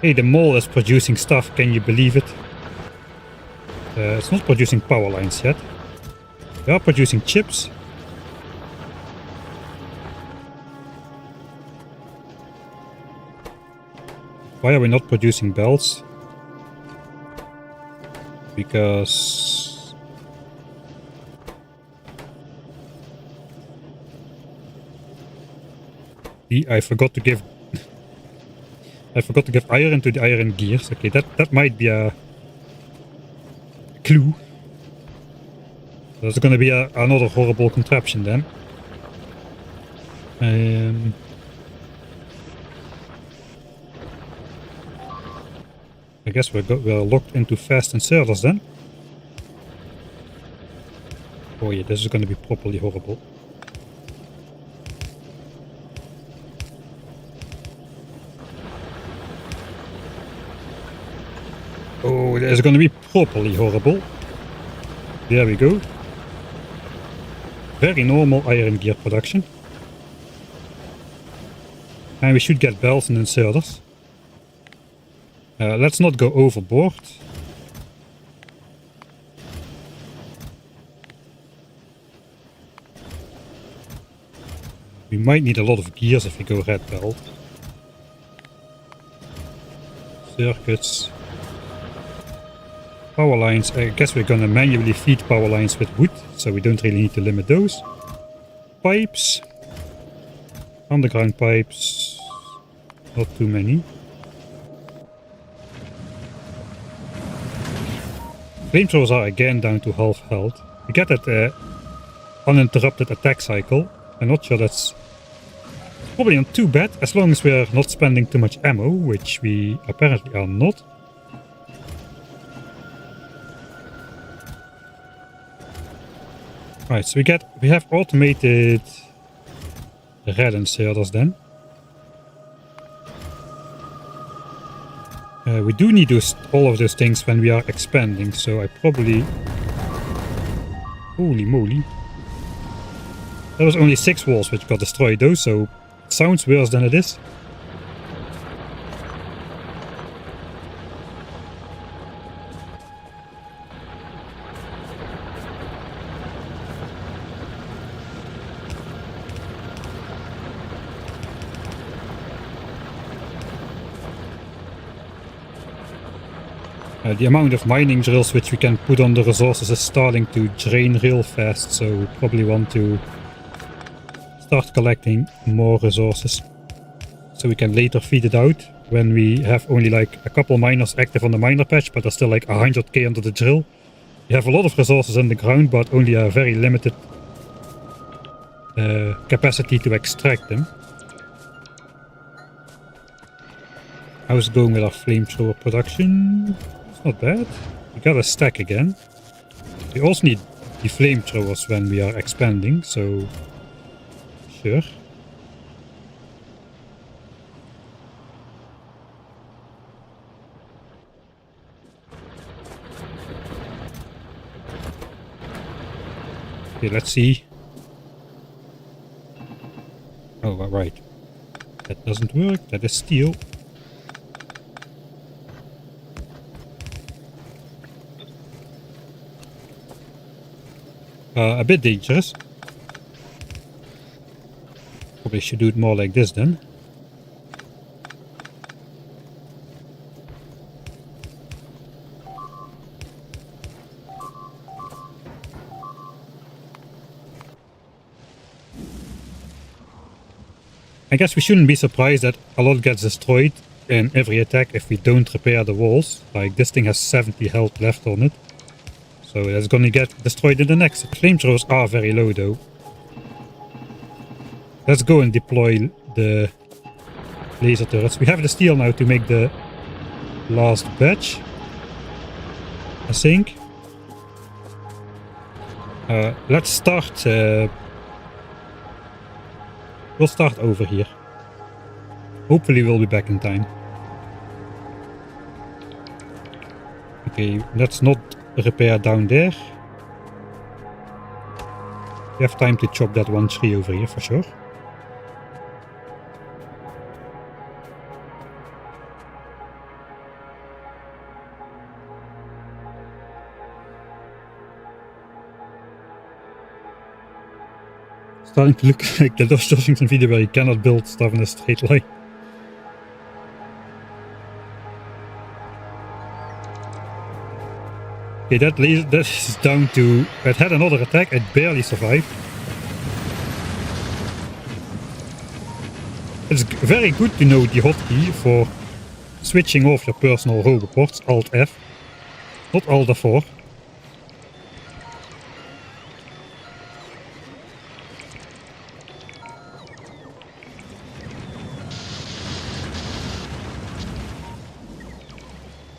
Hey, the mall is producing stuff, can you believe it? It's not producing power lines yet. They are producing chips. Why are we not producing belts? Because I forgot to give iron to the iron gears. Okay, that might be a clue. There's gonna be another horrible contraption then. I guess we're locked into fast inserters then. Oh yeah, this is gonna be properly horrible. Oh, this is gonna be properly horrible. There we go. Very normal iron gear production. And we should get belts and inserters. Let's not go overboard. We might need a lot of gears if we go red belt. Circuits. Power lines. I guess we're gonna manually feed power lines with wood, so we don't really need to limit those. Pipes. Underground pipes. Not too many. Flamethrowers are again down to half health. We get that uninterrupted attack cycle. I'm not sure that's probably not too bad, as long as we're not spending too much ammo, which we apparently are not. Right, so we have automated red inserters then. We do need all of those things when we are expanding, so I probably... Holy moly. There was only 6 walls which got destroyed though, so it sounds worse than it is. The amount of mining drills which we can put on the resources is starting to drain real fast, so we probably want to start collecting more resources so we can later feed it out when we have only like a couple miners active on the miner patch, but there's still like 100k under the drill. You have a lot of resources in the ground, but only a very limited capacity to extract them. How's it going with our flamethrower production? It's not bad. We got a stack again. We also need the flamethrowers when we are expanding, so sure. Okay, let's see. Oh, right. That doesn't work. That is steel. A bit dangerous. Probably should do it more like this then. I guess we shouldn't be surprised that a lot gets destroyed in every attack if we don't repair the walls. Like, this thing has 70 health left on it. So that's gonna get destroyed in the next. Flamethrowers are very low though. Let's go and deploy the laser turrets. We have the steel now to make the last batch, I think. Let's start. We'll start over here. Hopefully we'll be back in time. Okay, let's not repair down there. We have time to chop that one tree over here for sure. Starting to look like the DoshDoshington video where you cannot build stuff in a straight line. Okay, that is down to... It had another attack, it barely survived. It's very good to know the hotkey for switching off your personal roboports, Alt F, not Alt F4.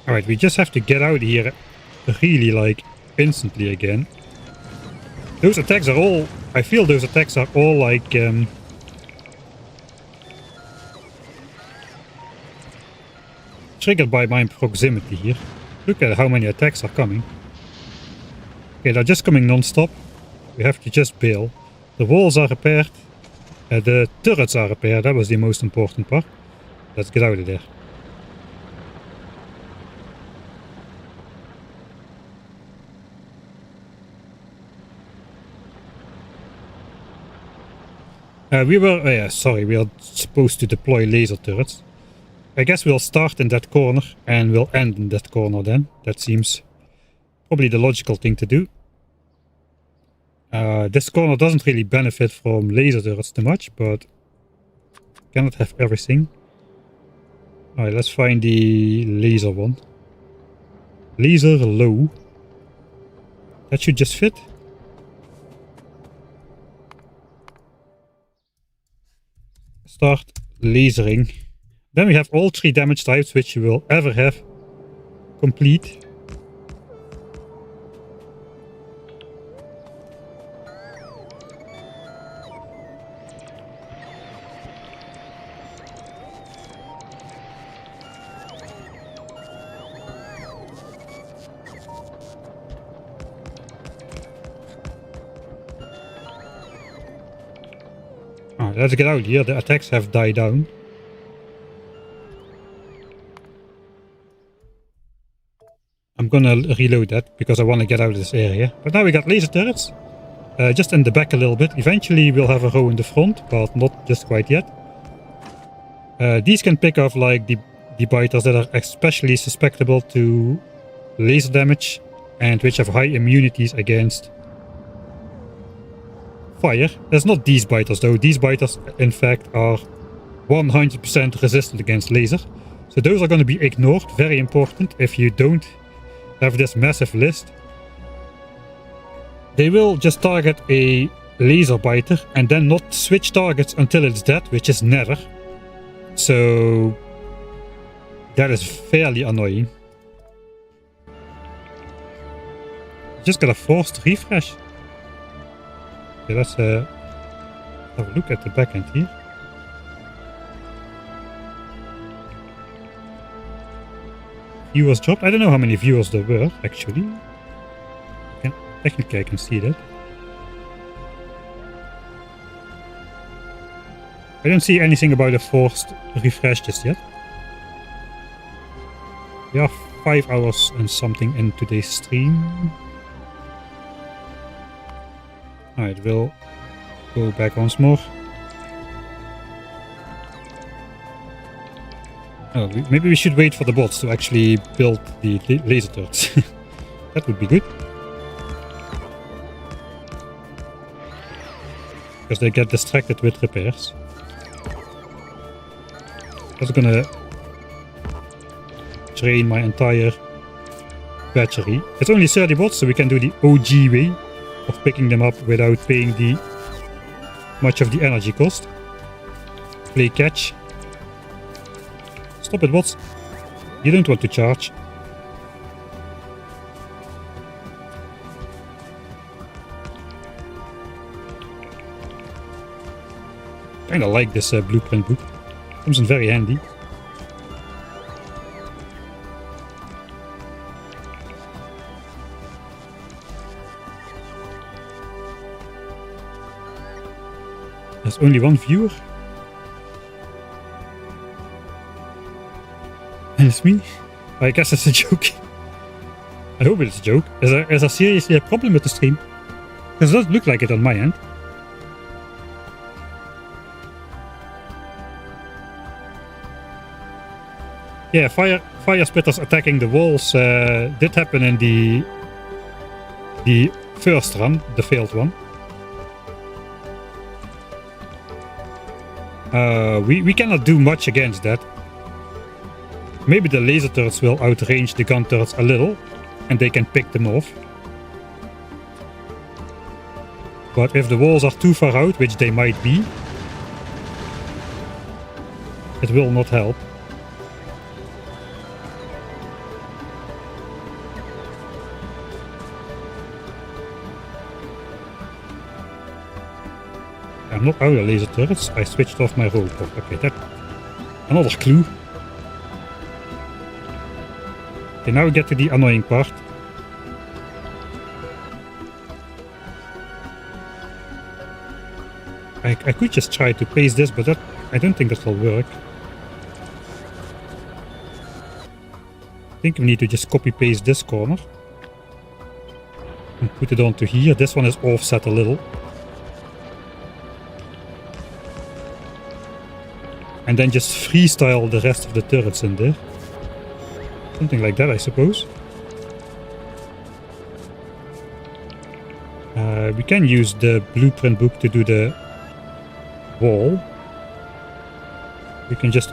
Alright, we just have to get out of here really like instantly again. Those attacks are all... I feel those attacks are all like... triggered by my proximity here. Look at how many attacks are coming. Okay, they're just coming non-stop. We have to just bail. The walls are repaired. The turrets are repaired. That was the most important part. Let's get out of there. We were supposed to deploy laser turrets. I guess we'll start in that corner and we'll end in that corner then. That seems probably the logical thing to do. This corner doesn't really benefit from laser turrets too much, but cannot have everything. Alright, let's find the laser one. Laser low. That should just fit. Start lasering. Then we have all 3 damage types which you will ever have complete. Let's get out here. The attacks have died down. I'm gonna reload that because I want to get out of this area. But now we got laser turrets. Just in the back a little bit. Eventually we'll have a row in the front, but not just quite yet. These can pick off like the biters that are especially susceptible to laser damage and which have high immunities against fire. There's not these biters though. These biters in fact are 100% resistant against laser. So those are going to be ignored. Very important if you don't have this massive list. they will just target a laser biter and then not switch targets until it's dead, which is never. So that is fairly annoying. Just got a forced refresh. Okay, let's have a look at the back end here. Viewers dropped. I don't know how many viewers there were actually. Technically I can see that. I don't see anything about a forced refresh just yet. We are 5 hours and something in today's stream. Alright, we'll go back once more. Oh, maybe we should wait for the bots to actually build the laser turrets. That would be good. Because they get distracted with repairs. That's gonna drain my entire battery. It's only 30 bots, so we can do the OG way of picking them up without paying much of the energy cost. Play catch. Stop it, bots. You don't want to charge. Kinda like this blueprint book. Comes in very handy. There's only one viewer. And it's me. I guess it's a joke. I hope it's a joke. Is there seriously a problem with the stream? Because it doesn't look like it on my end. Yeah, fire spitters attacking the walls did happen in the first run, the failed one. We cannot do much against that. Maybe the laser turrets will outrange the gun turrets a little, and they can pick them off. But if the walls are too far out, which they might be, it will not help. I'm not out of laser turrets, I switched off my robot. Okay, that... another clue. Okay, now we get to the annoying part. I could just try to paste this, but I don't think that will work. I think we need to just copy paste this corner. And put it onto here. This one is offset a little. And then just freestyle the rest of the turrets in there. Something like that, I suppose. We can use the blueprint book to do the wall. We can just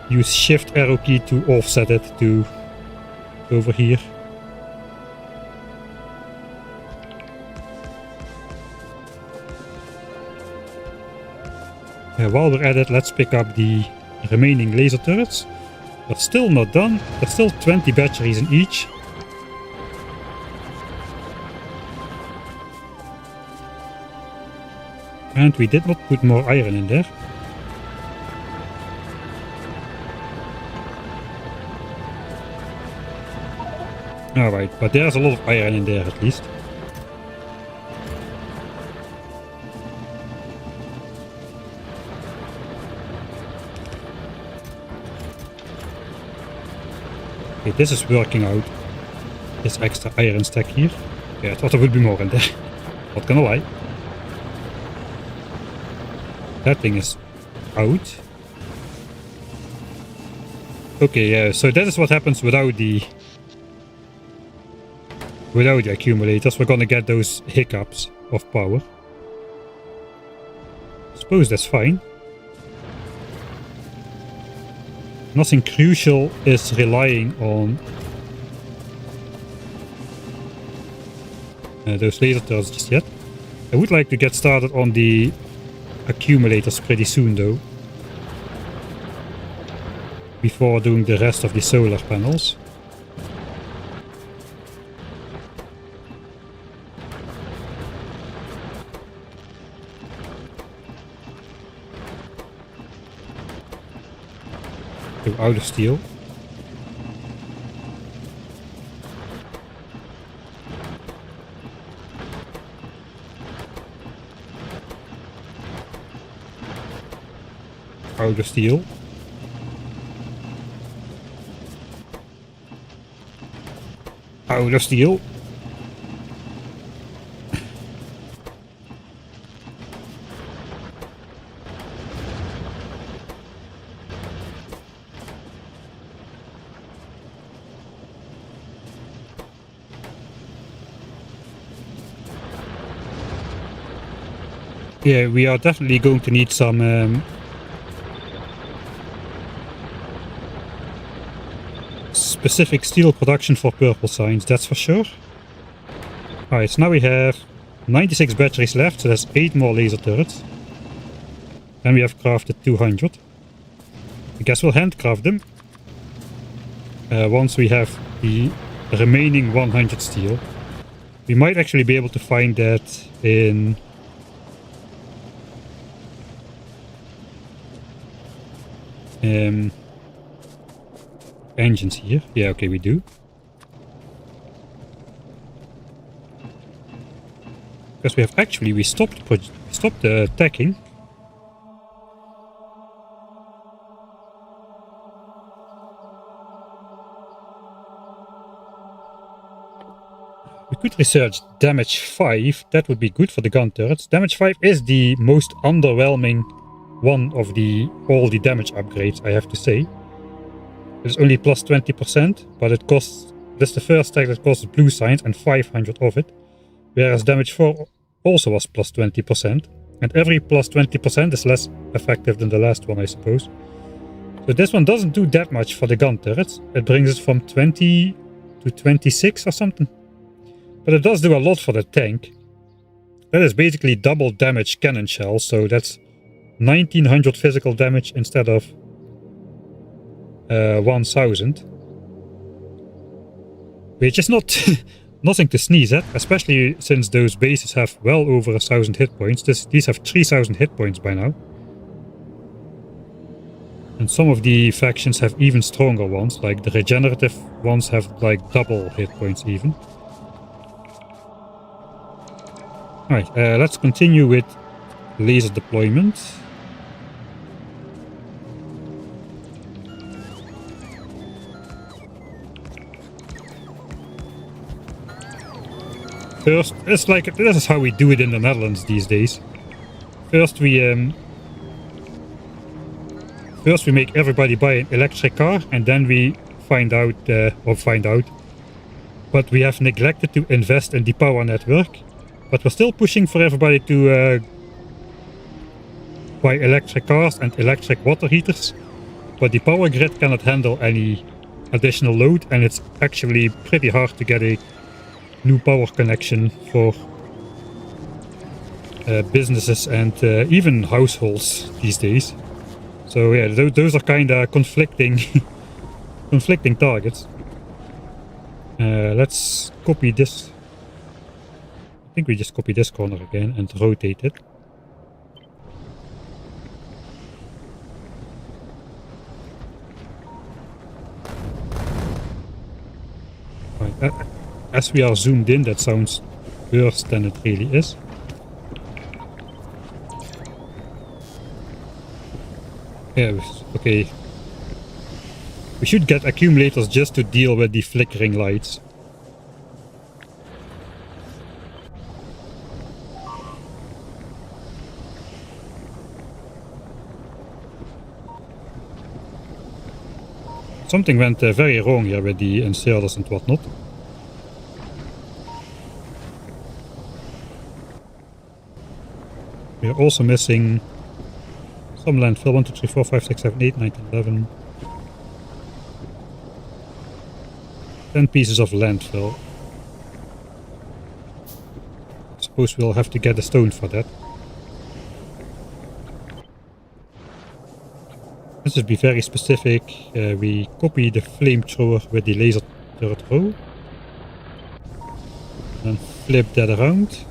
use shift arrow key to offset it to over here. While we're at it, let's pick up the remaining laser turrets. But still not done. There's still 20 batteries in each. And we did not put more iron in there. Alright, but there's a lot of iron in there at least. Okay, this is working out. This extra iron stack here. Yeah, I thought there would be more in there. Not gonna lie. That thing is out. Okay, yeah, so that is what happens without the accumulators. We're gonna get those hiccups of power. Suppose that's fine. Nothing crucial is relying on those laser turrets just yet. I would like to get started on the accumulators pretty soon though, before doing the rest of the solar panels. Go out of steel. Out of steel. Out of steel. Yeah, we are definitely going to need some specific steel production for purple signs, that's for sure. Alright, so now we have 96 batteries left, so that's 8 more laser turrets. And we have crafted 200. I guess we'll handcraft them once we have the remaining 100 steel. We might actually be able to find that in engines here. Yeah, okay, we do. Because we have actually, we stopped attacking. We could research damage 5, that would be good for the gun turrets. Damage 5 is the most underwhelming one of all the damage upgrades, I have to say. It's only plus 20%, but it costs, that's the first tag that costs blue signs and 500 of it. Whereas damage 4 also was plus 20. And every plus 20% is less effective than the last one, I suppose. So this one doesn't do that much for the gun turrets. It brings it from 20 to 26 or something. But it does do a lot for the tank. That is basically double damage cannon shells, so that's 1900 physical damage instead of 1000, which is not nothing to sneeze at, especially since those bases have well over 1000 hit points. These have 3000 hit points by now, and some of the factions have even stronger ones, like the regenerative ones have like double hit points even. Alright, let's continue with laser deployment. First, it's like, this is how we do it in the Netherlands these days. First we make everybody buy an electric car, and then we find out, but we have neglected to invest in the power network. But we're still pushing for everybody to buy electric cars and electric water heaters. But the power grid cannot handle any additional load, and it's actually pretty hard to get a new power connection for businesses and even households these days. So yeah, those are kind of conflicting conflicting targets. Let's copy this. I think we just copy this corner again and rotate it. Right, as we are zoomed in, that sounds worse than it really is. Yeah, okay. We should get accumulators just to deal with the flickering lights. Something went very wrong here with the inserters and whatnot. We are also missing some landfill. 1, 2, 3, 4, 5, 6, 7, 8, 9, 10, 11. 10 pieces of landfill. suppose we'll have to get a stone for that. Let's just be very specific. We copy the flamethrower with the laser turret row. And flip that around.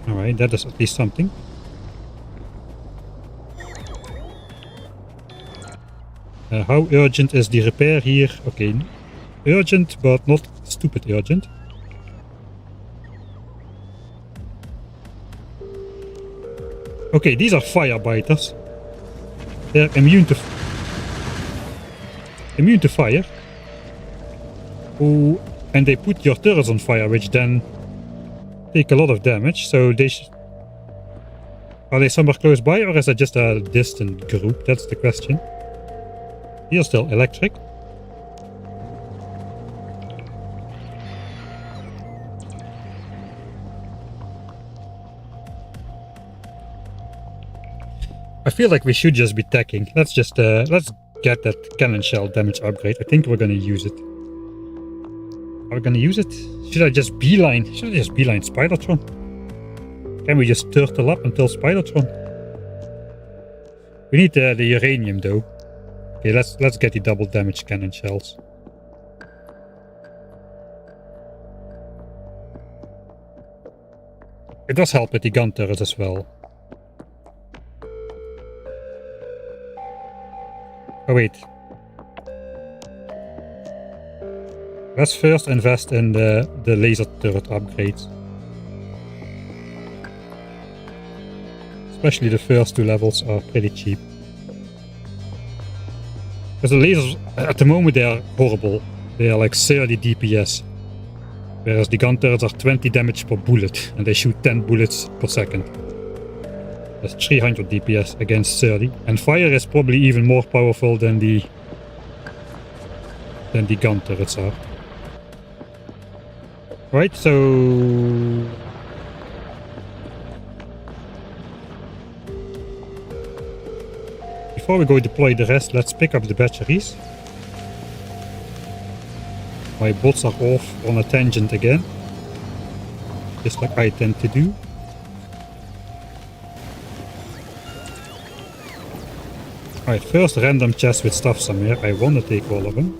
Alright, that is at least something. How urgent is the repair here? Okay, urgent but not stupid urgent. Okay, these are firebiters. They're immune to fire. Oh, and they put your turrets on fire, which then take a lot of damage. So they are they somewhere close by, or is that just a distant group? That's the question. You're still electric. I feel like we should just be tacking. Let's just let's get that cannon shell damage upgrade. I think we're gonna use it. Are we gonna use it? Should I just beeline Spidertron? Can we just turtle up until Spidertron? We need the uranium though. Okay, let's get the double damage cannon shells. It does help with the gun turrets as well. Oh wait. Let's first invest in the laser turret upgrades. Especially the first two levels are pretty cheap. Because the lasers, at the moment, they are horrible. They are like 30 DPS. Whereas the gun turrets are 20 damage per bullet. And they shoot 10 bullets per second. That's 300 DPS against 30. And fire is probably even more powerful than the gun turrets are. Right, so... Before we go deploy the rest, let's pick up the batteries. My bots are off on a tangent again. Just like I tend to do. Alright, first random chest with stuff somewhere. I want to take all of them.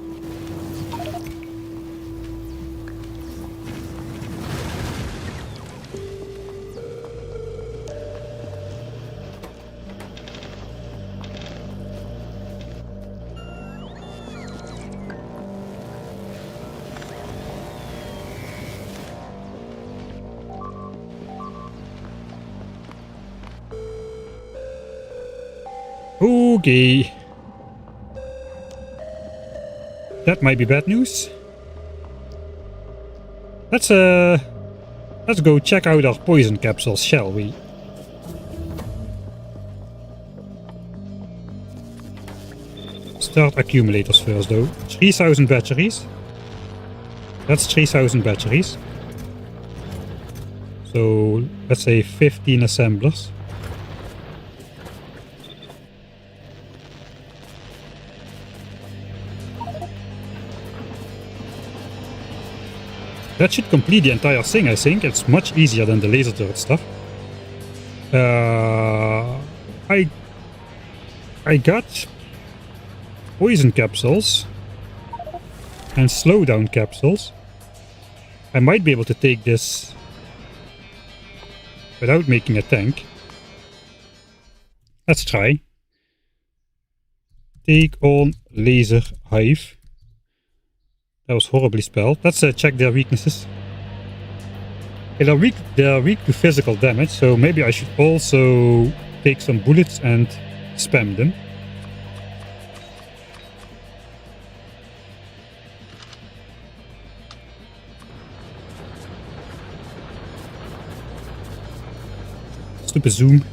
Okay. That might be bad news. Let's go check out our poison capsules, shall we? Start accumulators first though. 3000 batteries. That's 3000 batteries. So let's say 15 assemblers. That should complete the entire thing, I think. It's much easier than the laser turret stuff. I got poison capsules and slowdown capsules. I might be able to take this without making a tank. Let's try. Take on laser hive. That was horribly spelled. Let's check their weaknesses. Okay, they're weak to physical damage, so maybe I should also take some bullets and spam them. Stupid zoom.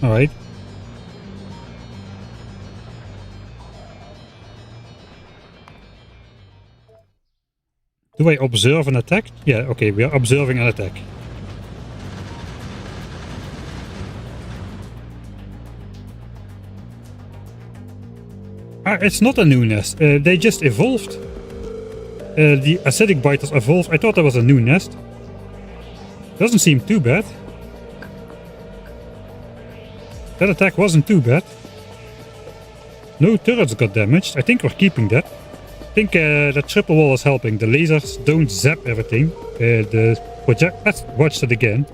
Alright. Do I observe an attack? Yeah, okay, we are observing an attack. It's not a new nest. They just evolved. The acidic biters evolved. I thought that was a new nest. Doesn't seem too bad. That attack wasn't too bad. No turrets got damaged. I think we're keeping that. I think that triple wall is helping. The lasers don't zap everything. The project. Let's watch it again.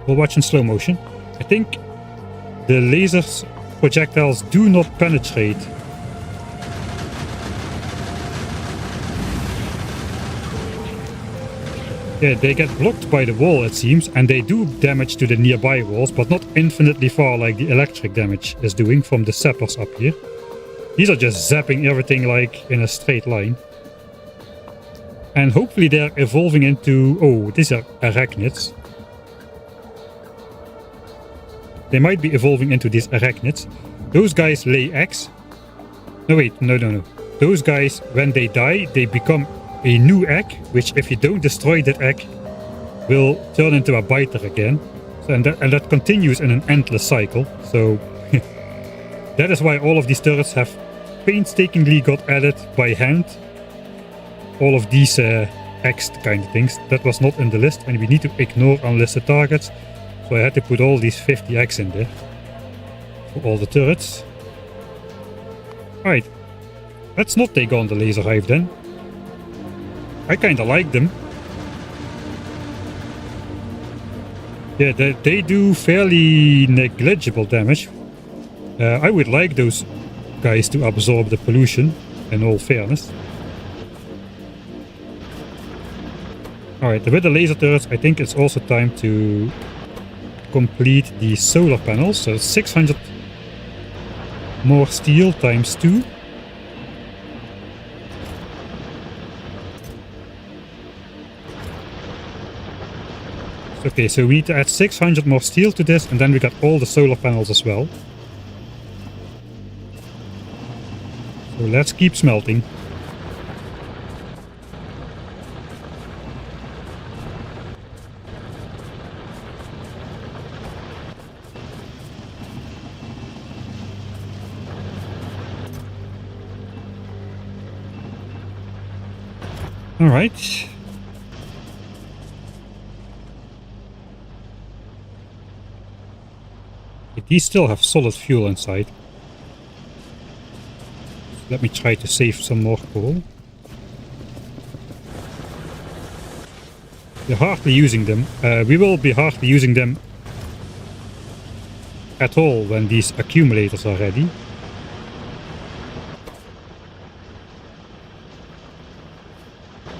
We'll watch in slow motion. I think the lasers projectiles do not penetrate. Yeah, they get blocked by the wall, it seems, and they do damage to the nearby walls, but not infinitely far like the electric damage is doing from the sappers up here. These are just zapping everything like in a straight line. And hopefully they're evolving into... Oh, these are arachnids. They might be evolving into these arachnids. Those guys lay eggs. No, wait, no. Those guys, when they die, they become a new egg, which if you don't destroy that egg, will turn into a biter again. So, and that continues in an endless cycle. So that is why all of these turrets have painstakingly got added by hand. All of these X kind of things. That was not in the list, and we need to ignore unlisted targets. So I had to put all these 50 X in there for all the turrets. Right, let's not take on the laser hive then. I kinda like them. Yeah, they do fairly negligible damage. I would like those guys to absorb the pollution, in all fairness. Alright, with the laser turrets, I think it's also time to complete the solar panels. So 600 more steel times 2. Okay, so we need to add 600 more steel to this, and then we got all the solar panels as well. So let's keep smelting. All right. These still have solid fuel inside. Let me try to save some more coal. We're hardly using them. We will be hardly using them at all when these accumulators are ready.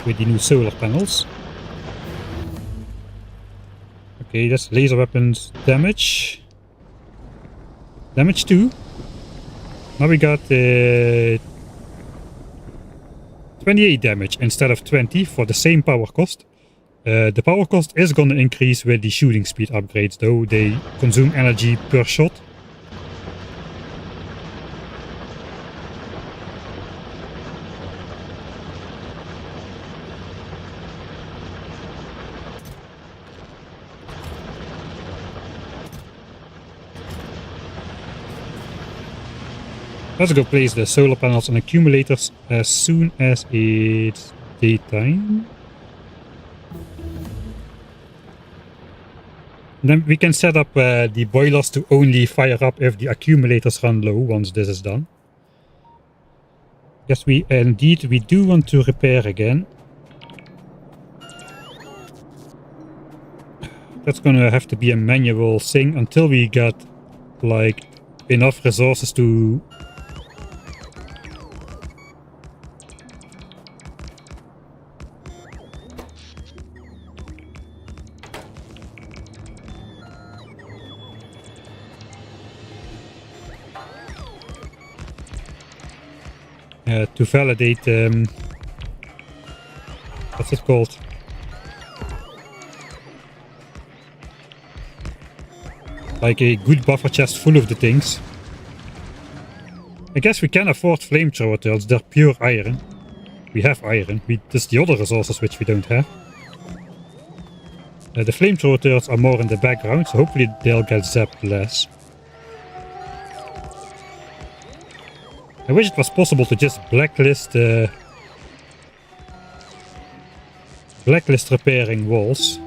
With the new solar panels. Okay, that's laser weapons damage. Damage 2. Now we got 28 damage instead of 20 for the same power cost. The power cost is gonna increase with the shooting speed upgrades though. They consume energy per shot. Let's go place the solar panels and accumulators as soon as it's daytime. Then we can set up the boilers to only fire up if the accumulators run low once this is done. Yes, we do want to repair again. That's gonna have to be a manual thing until we get like enough resources to validate what's it called? Like a good buffer chest full of the things. I guess we can afford flamethrower turrets, they're pure iron. We have iron, just the other resources which we don't have. The flamethrower turrets are more in the background, so hopefully they'll get zapped less. I wish it was possible to just blacklist repairing walls.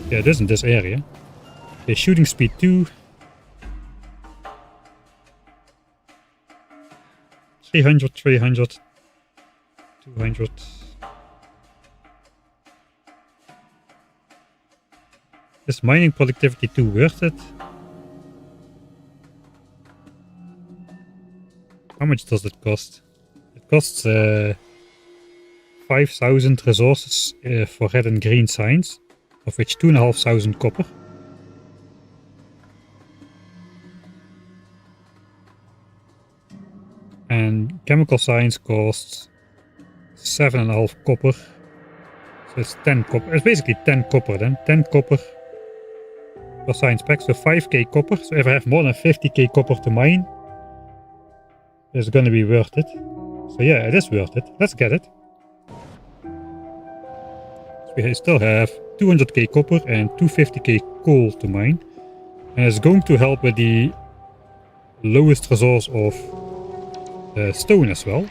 Yeah, it is in this area. Okay, shooting speed 2. 300, 300, 200. Is mining productivity 2 worth it? How much does it cost? It costs 5,000 resources for red and green signs, of which 2,500 copper. And chemical signs costs 7.5 copper. So it's 10 copper. It's basically 10 copper then. 10 copper per science pack. So 5k copper. So if I have more than 50k copper to mine, it's gonna be worth it. So yeah, it is worth it. Let's get it. So we still have 200k copper and 250k coal to mine. And it's going to help with the lowest resource of stone as well.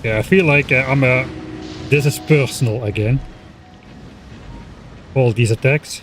Yeah, I feel like this is personal again. All these attacks.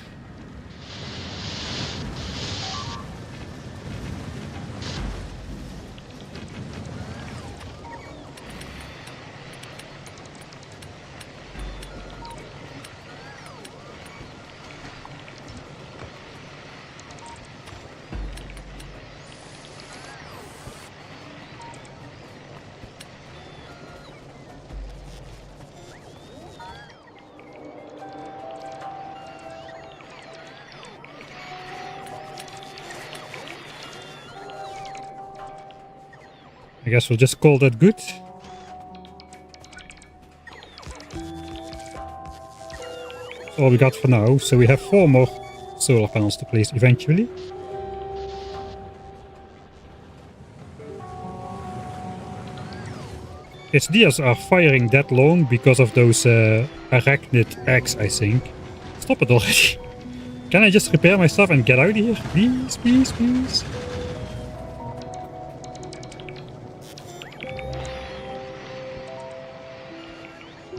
I guess we'll just call that good. That's all we got for now. So we have 4 more solar panels to place eventually. Its deers are firing that long because of those arachnid eggs, I think. Stop it already. Can I just repair my stuff and get out of here? Please, please, please.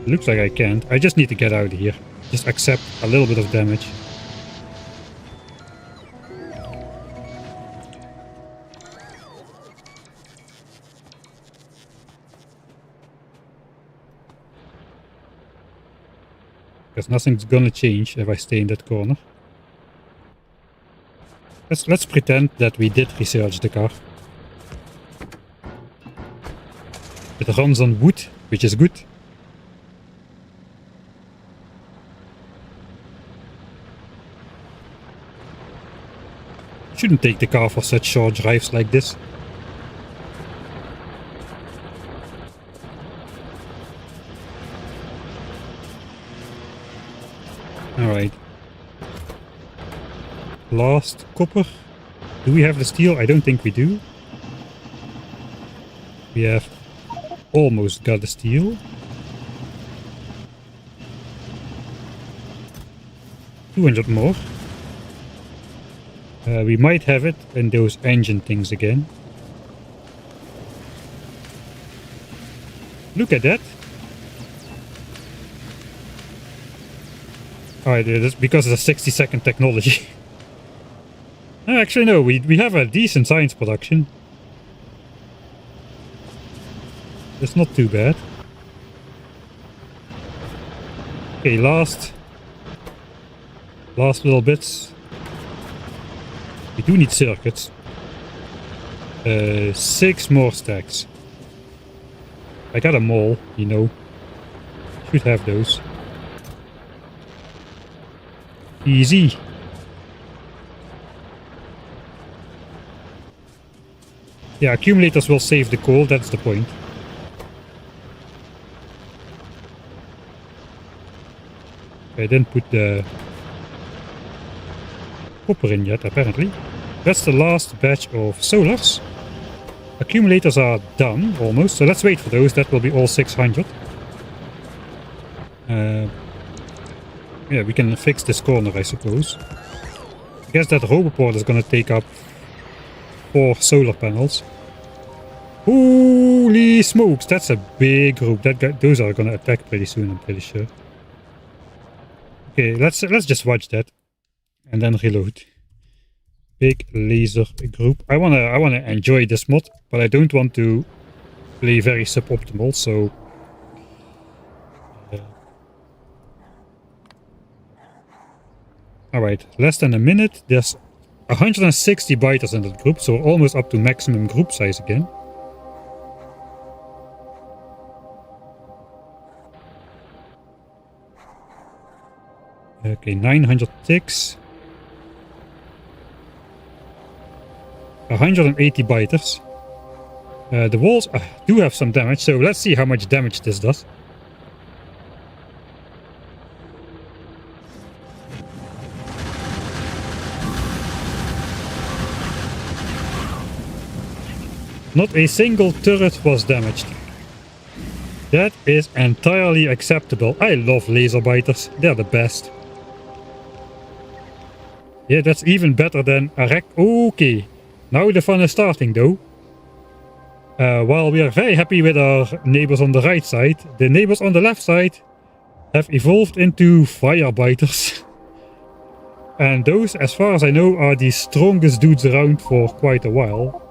Looks like I can't. I just need to get out of here. Just accept a little bit of damage. Because nothing's gonna change if I stay in that corner. Let's pretend that we did research the car. It runs on wood, which is good. Shouldn't take the car for such short drives like this. Alright. Last copper. Do we have the steel? I don't think we do. We have almost got the steel. 200 more. We might have it in those engine things again. Look at that. Alright, that's because it's a 60-second technology. Actually, no, we have a decent science production. It's not too bad. Okay, last little bits. We do need circuits. 6 more stacks. I got them all, you know. Should have those. Easy. Yeah, accumulators will save the coal, that's the point. I didn't put the copper in yet, apparently. That's the last batch of solars. Accumulators are done, almost, so let's wait for those. That will be all 600. Yeah, we can fix this corner, I suppose. I guess that roboport is gonna take up 4 solar panels. Holy smokes, that's a big group. Those are gonna attack pretty soon, I'm pretty sure. Okay, let's just watch that and then reload. Big laser group. I wanna enjoy this mod, but I don't want to play very suboptimal, so alright, less than a minute. There's 160 biters in that group, so we're almost up to maximum group size again. Okay, 900 ticks. 180 biters. The walls do have some damage, so let's see how much damage this does. Not a single turret was damaged. That is entirely acceptable. I love laser biters. They're the best. Yeah, that's even better than a wreck. Okay. Now the fun is starting though. While we are very happy with our neighbors on the right side, the neighbors on the left side have evolved into firebiters. And those, as far as I know, are the strongest dudes around for quite a while.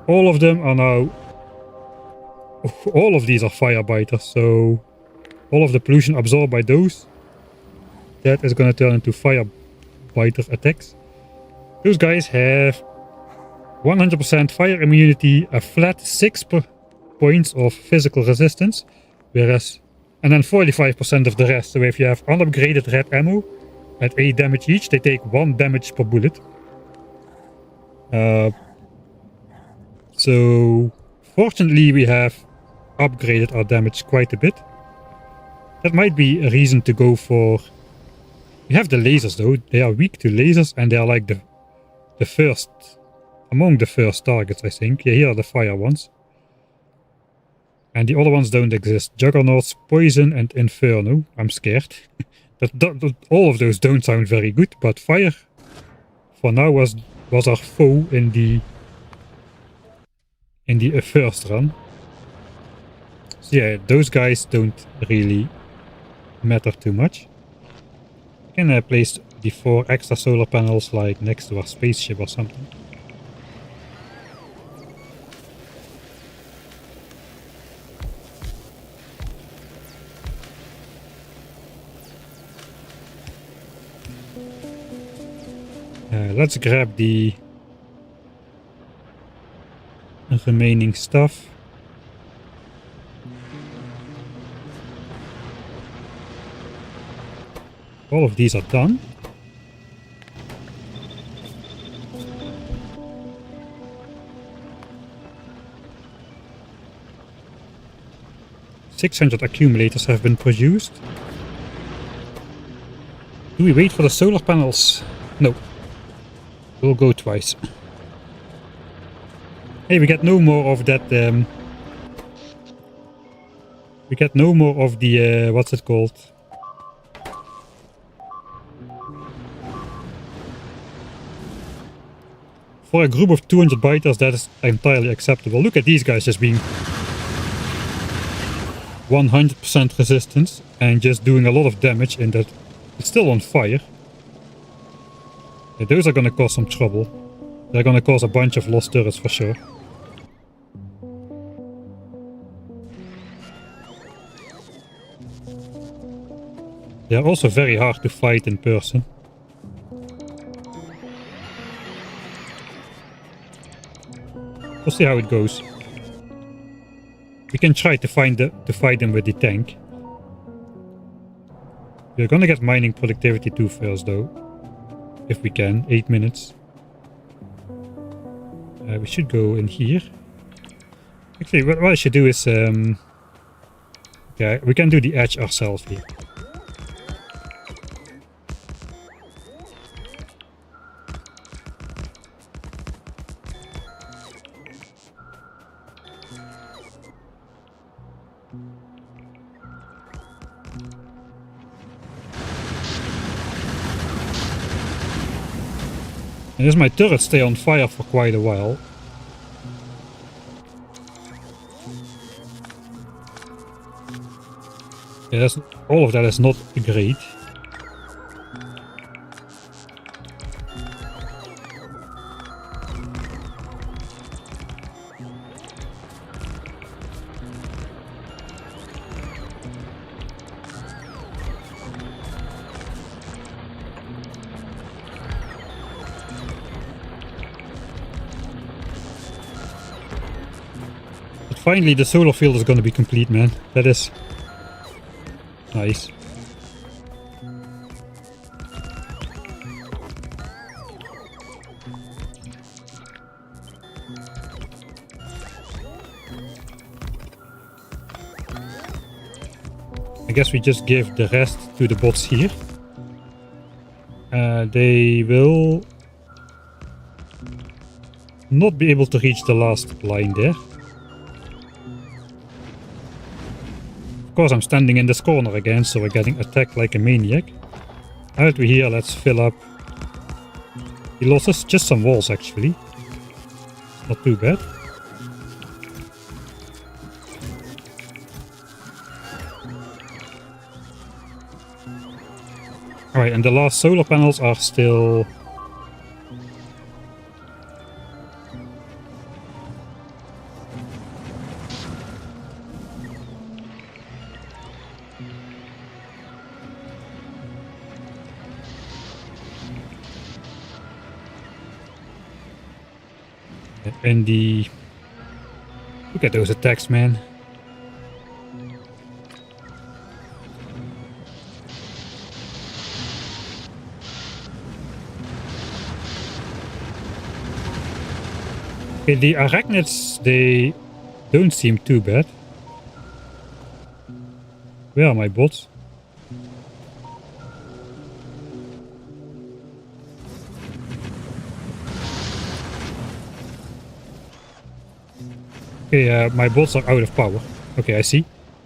All of them are now... all of these are firebiters, so... all of the pollution absorbed by those, that is going to turn into firebiter attacks. Those guys have 100% fire immunity, a flat 6 points of physical resistance, whereas... and then 45% of the rest. So if you have unupgraded red ammo at 8 damage each, they take 1 damage per bullet. So fortunately we have upgraded our damage quite a bit. That might be a reason to go for... we have the lasers though. They are weak to lasers and they are like the first... among the first targets, I think. Yeah, here are the fire ones. And the other ones don't exist. Juggernauts, Poison and Inferno. I'm scared. All of those don't sound very good, but fire for now was our foe in the first run. So yeah, those guys don't really matter too much. We can place the 4 extra solar panels like next to our spaceship or something. Let's grab the remaining stuff. All of these are done. "600 accumulators have been produced." Do we wait for the solar panels? No. We'll go twice. Hey, we get no more of that... we get no more of the... what's it called? For a group of 200 biters, that is entirely acceptable. Look at these guys just being 100% resistance and just doing a lot of damage in that. It's still on fire. Yeah, those are gonna cause some trouble. They're gonna cause a bunch of lost turrets for sure. They are also very hard to fight in person. We'll see how it goes. We can try to fight them with the tank. We're gonna get mining productivity 2 first though. If we can. 8 minutes. We should go in here. Actually, what I should do is... yeah, we can do the edge ourselves here. And as my turrets stay on fire for quite a while. Yeah, all of that is not great. Finally, the solar field is going to be complete, man. That is nice. I guess we just give the rest to the bots here. They will not be able to reach the last line there. Of course, I'm standing in this corner again, so we're getting attacked like a maniac. Now that we're here, let's fill up the losses. Just some walls, actually. Not too bad. Alright, and the last solar panels are still... And the... Look at those attacks, man. Okay, the arachnids, they don't seem too bad. Where are my bots? Okay, my bots are out of power. Okay, I see.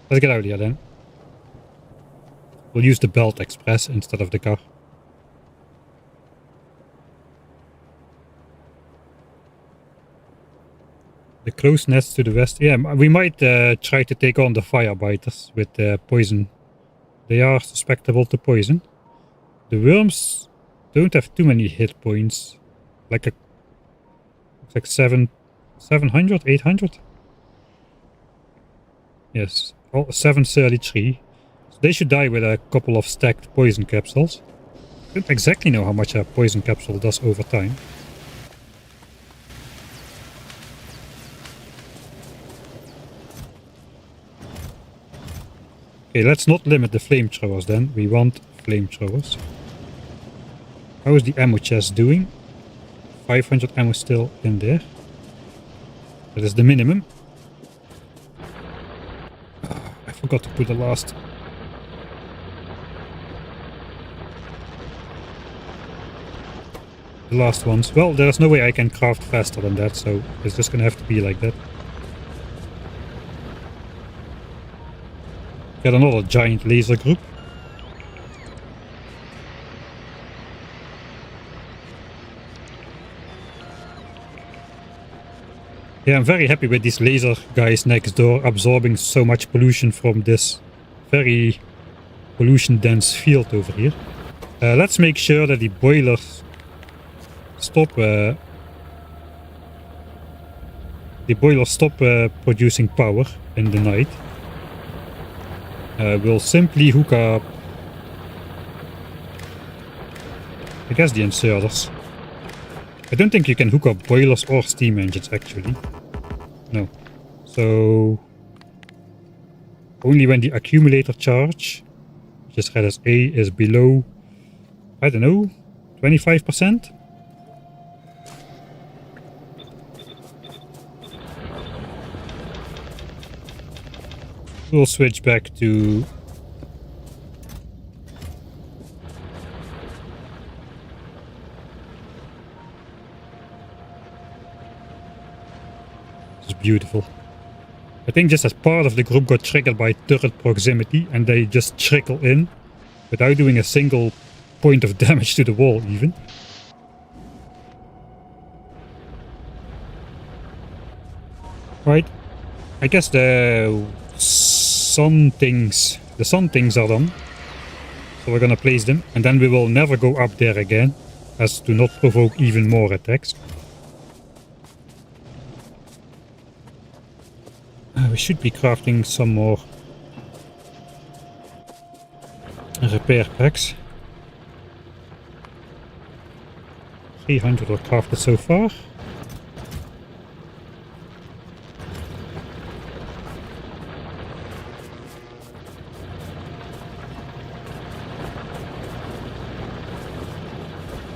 Let's get out of here then. We'll use the belt express instead of the car. The close nest to the west. Yeah, we might try to take on the firebiters with poison. They are susceptible to poison. The worms don't have too many hit points. Like looks like 700, 800. Yes, 733. So they should die with a couple of stacked poison capsules. I don't exactly know how much a poison capsule does over time. Okay, let's not limit the flamethrowers then. We want flamethrowers. How is the ammo chest doing? 500 ammo still in there. That is the minimum. I forgot to put the last. The last ones. Well, there's no way I can craft faster than that, so it's just gonna have to be like that. Get another giant laser group. Yeah, I'm very happy with these laser guys next door absorbing so much pollution from this very pollution dense field over here. Let's make sure that the boilers stop producing power in the night. We'll simply hook up, I guess, the inserters. I don't think you can hook up boilers or steam engines actually. No. So only when the accumulator charge just read as A is below, I don't know, 25%? We'll switch back to it's beautiful. I think just as part of the group got triggered by turret proximity and they just trickle in without doing a single point of damage to the wall even. Right. I guess the sun things are done. So we're gonna place them and then we will never go up there again as to not provoke even more attacks. We should be crafting some more repair packs. 300 are crafted so far.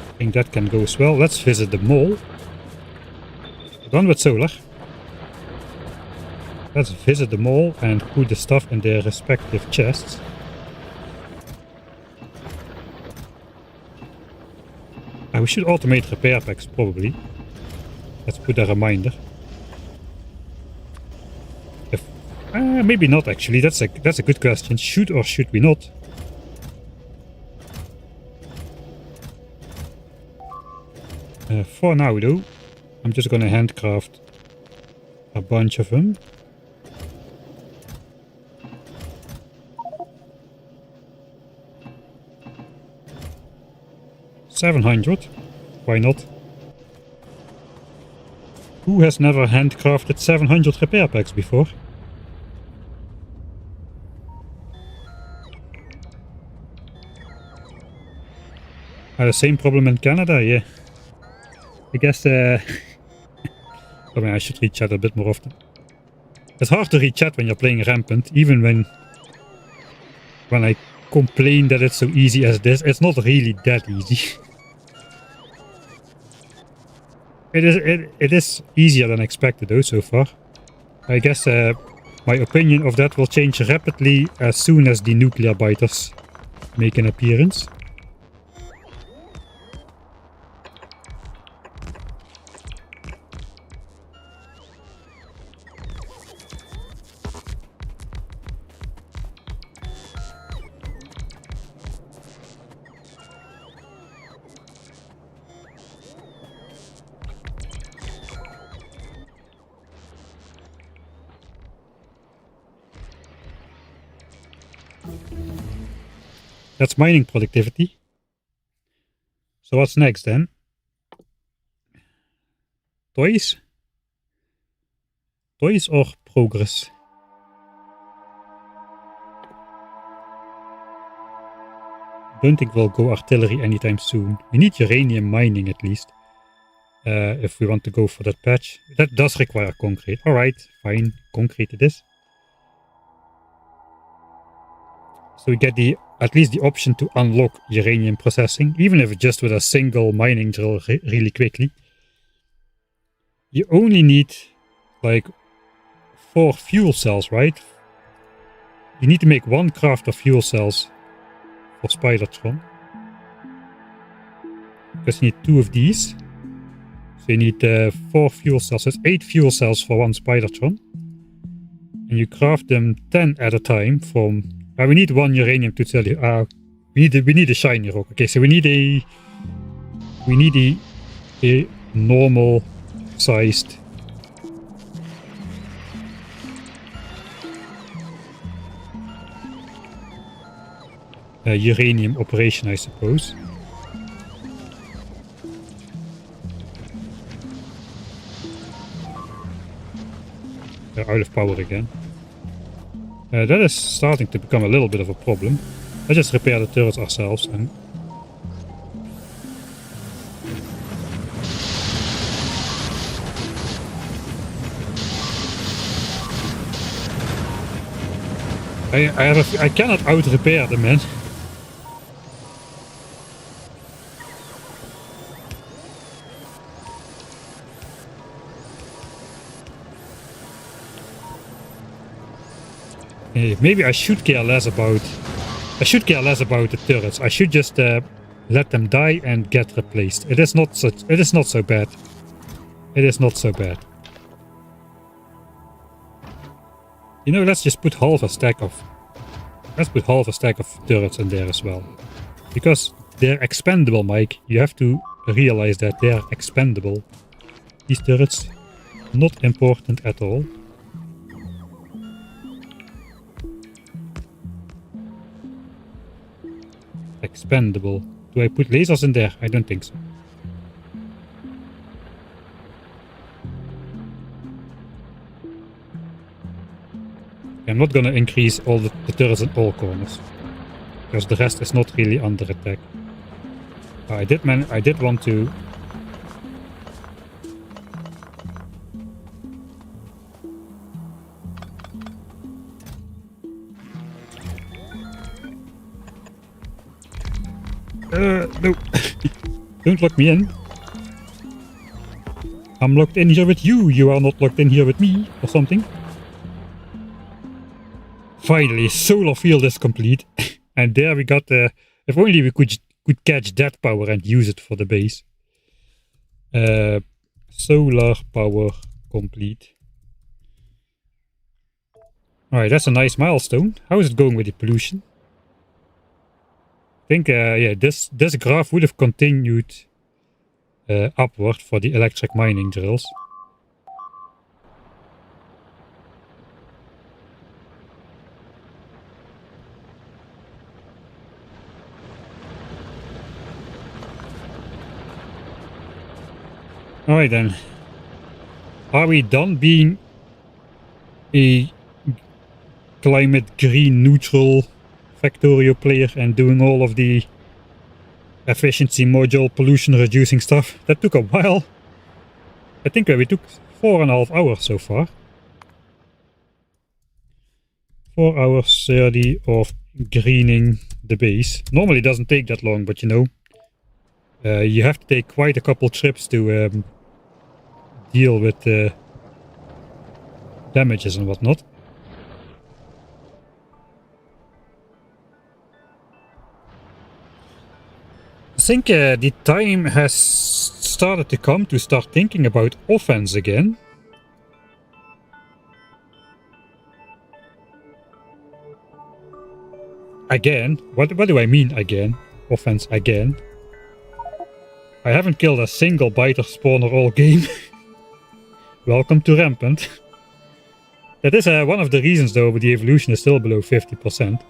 I think that can go as well. Let's visit the mall. Done with solar. Let's visit the mall and put the stuff in their respective chests. We should automate repair packs probably. Let's put a reminder. If, maybe not actually. That's a good question. Should or should we not? For now though, I'm just gonna handcraft a bunch of them. $700. Why not? Who has never handcrafted 700 repair packs before? The same problem in Canada, yeah. I guess I mean, I should read chat a bit more often. It's hard to read chat when you're playing Rampant, even when I complain that it's so easy as this. It's not really that easy. It is easier than expected though so far. I guess my opinion of that will change rapidly as soon as the nuclear biters make an appearance. That's mining productivity. So what's next then? Toys? Toys or progress? Don't think we'll go artillery anytime soon. We need uranium mining at least. If we want to go for that patch. That does require concrete. Alright, fine. Concrete it is. So we get at least the option to unlock uranium processing, even if just with a single mining drill really quickly. You only need like 4 fuel cells, right? You need to make 1 craft of fuel cells for Spidertron. Because you need 2 of these. So you need 4 fuel cells. So it's 8 fuel cells for 1 Spidertron. And you craft them 10 at a time from... we need 1 uranium to tell you. We need a shiny rock. Okay, so we need a normal sized uranium operation, I suppose. They're out of power again. That is starting to become a little bit of a problem. Let's just repair the turrets ourselves and... I cannot out-repair them, man. Maybe I should care less about... I should care less about the turrets. I should just let them die and get replaced. It is not so bad. It is not so bad. You know, let's just put half a stack of... Let's put half a stack of turrets in there as well. Because they're expendable, Mike. You have to realize that they're expendable. These turrets, not important at all. Expendable. Do I put lasers in there? I don't think so. I'm not gonna increase all the turrets in all corners. Because the rest is not really under attack. I did want to... no. Don't lock me in. I'm locked in here with you. You are not locked in here with me. Or something. Finally, solar field is complete. And there we got the... If only we could catch that power and use it for the base. Solar power complete. Alright, that's a nice milestone. How is it going with the pollution? I think, yeah, this graph would have continued upward for the electric mining drills. Alright then. Are we done being a climate green neutral Factorio player and doing all of the efficiency module pollution reducing stuff? That took a while. I think we took 4.5 hours so far. 4 hours 30 of greening the base. Normally it doesn't take that long, but you know, you have to take quite a couple trips to deal with damages and whatnot. I think the time has started to come to start thinking about offense again. Again? What do I mean again? Offense again? I haven't killed a single biter spawner all game. Welcome to Rampant. That is one of the reasons though the evolution is still below 50%.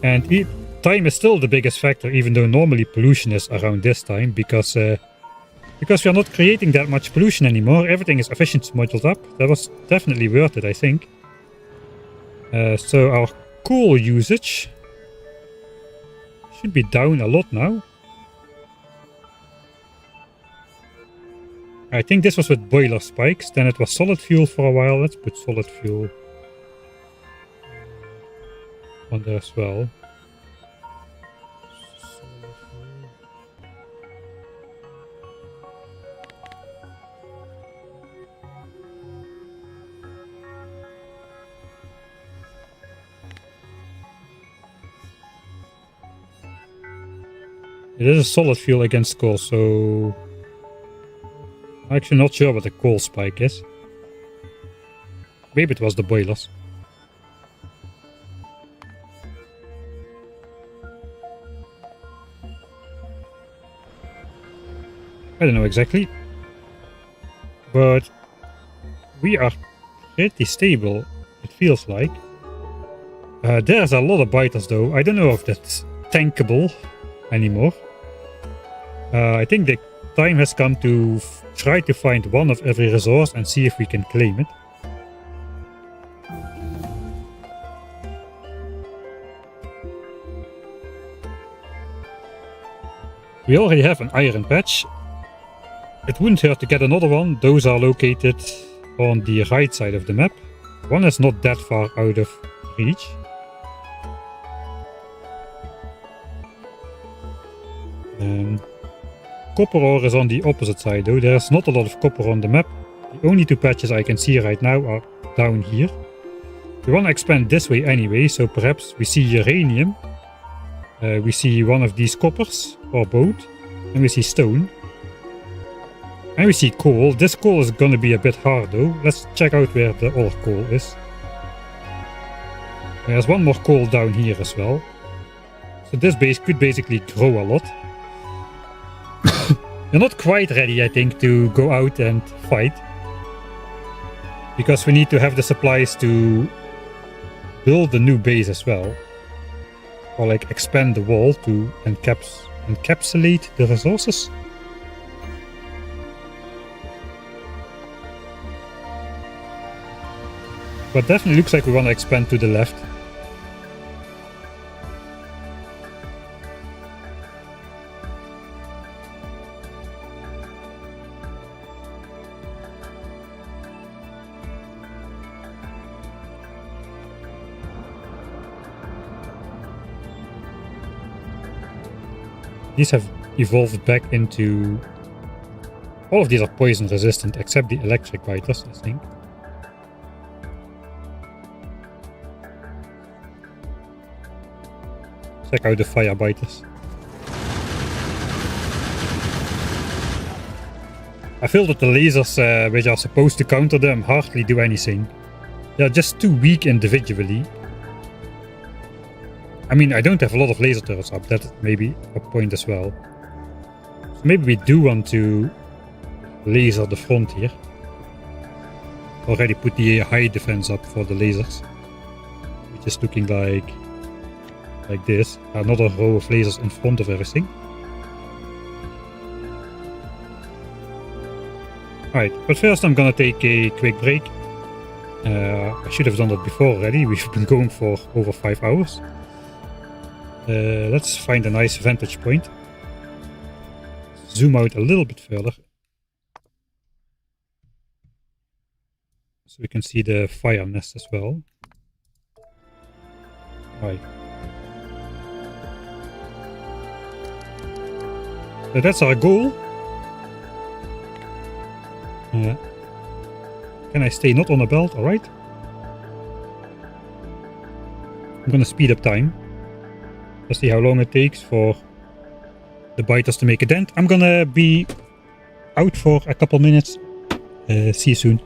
And time is still the biggest factor, even though normally pollution is around this time, because we are not creating that much pollution anymore. Everything is efficiency modeled up. That was definitely worth it, I think. So our coal usage should be down a lot now. I think this was with boiler spikes, then it was solid fuel for a while. Let's put solid fuel on there as well. It is a solid fuel against coal, so I'm actually not sure what the coal spike is. Maybe it was the boilers. I don't know exactly. But we are pretty stable, it feels like. There's a lot of biters though. I don't know if that's tankable anymore. I think the time has come to try to find one of every resource and see if we can claim it. We already have an iron patch. It wouldn't hurt to get another one. Those are located on the right side of the map. One is not that far out of reach. Copper ore is on the opposite side though. There's not a lot of copper on the map. The only two patches I can see right now are down here. We want to expand this way anyway, so perhaps we see uranium. We see one of these coppers, or both. And we see stone. And we see coal. This coal is gonna be a bit hard though. Let's check out where the other coal is. There's one more coal down here as well. So this base could basically grow a lot. We're not quite ready, I think, to go out and fight. Because we need to have the supplies to build a new base as well. Or like expand the wall to encapsulate the resources. But definitely looks like we want to expand to the left. These have evolved back into... All of these are poison resistant except the electric biters, I think. Check out the fire biters. I feel that the lasers which are supposed to counter them hardly do anything. They are just too weak individually. I mean, I don't have a lot of laser turrets up, that may be a point as well. So maybe we do want to laser the front here. Already put the high defense up for the lasers. Which is looking like this. Another row of lasers in front of everything. Alright, but first I'm gonna take a quick break. I should have done that before already. We've been going for over 5 hours. Let's find a nice vantage point. Zoom out a little bit further. So we can see the fire nest as well. Right. So that's our goal. Can I stay not on a belt? Alright. I'm gonna speed up time. Let's see how long it takes for the biters to make a dent. I'm gonna be out for a couple minutes. See you soon.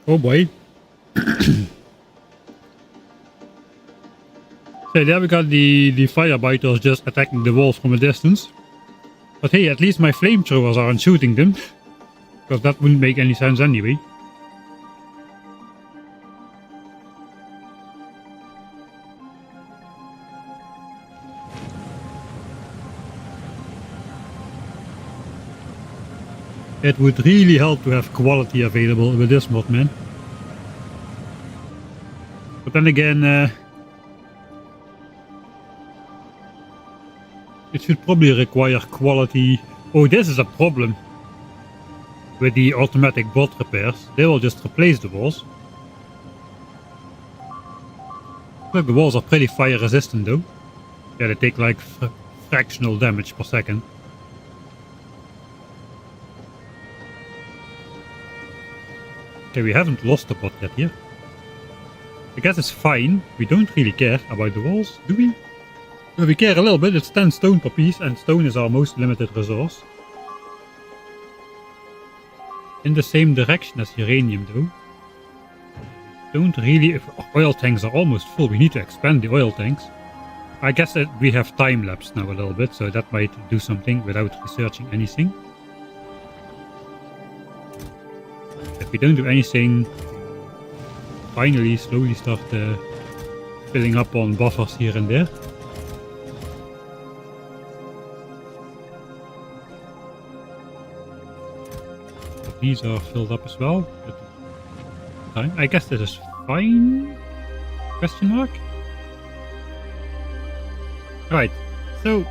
Oh boy. So there we got the firebiters just attacking the walls from a distance. But hey, at least my flamethrowers aren't shooting them. Because that wouldn't make any sense anyway. It would really help to have quality available with this mod, man. But then again, it should probably require quality. Oh, this is a problem. With the automatic bot repairs, they will just replace the walls. Look, the walls are pretty fire resistant though. Yeah, they take like fractional damage per second. Okay, we haven't lost the bot yet here. I guess it's fine. We don't really care about the walls, do we? Well, we care a little bit. It's 10 stone per piece, and stone is our most limited resource. In the same direction as uranium though. Don't really... If oil tanks are almost full, we need to expand the oil tanks. I guess that we have time lapse now a little bit, so that might do something without researching anything. If we don't do anything, finally slowly start filling up on buffers here and there. These are filled up as well. I guess this is fine? Question mark? Right, so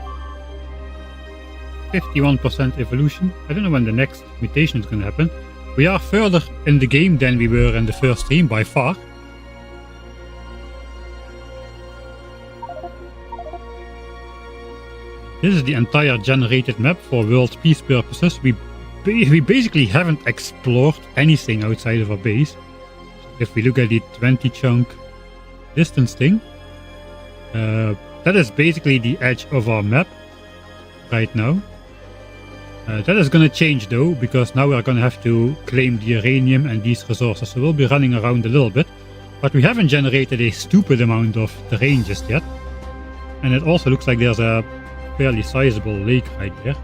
51% evolution. I don't know when the next mutation is going to happen. We are further in the game than we were in the first stream by far. This is the entire generated map for world peace purposes. We basically haven't explored anything outside of our base. If we look at the 20 chunk distance thing, that is basically the edge of our map right now. That is going to change though, because now we're going to have to claim the uranium and these resources, so we'll be running around a little bit. But we haven't generated a stupid amount of terrain just yet. And it also looks like there's a fairly sizable lake right there.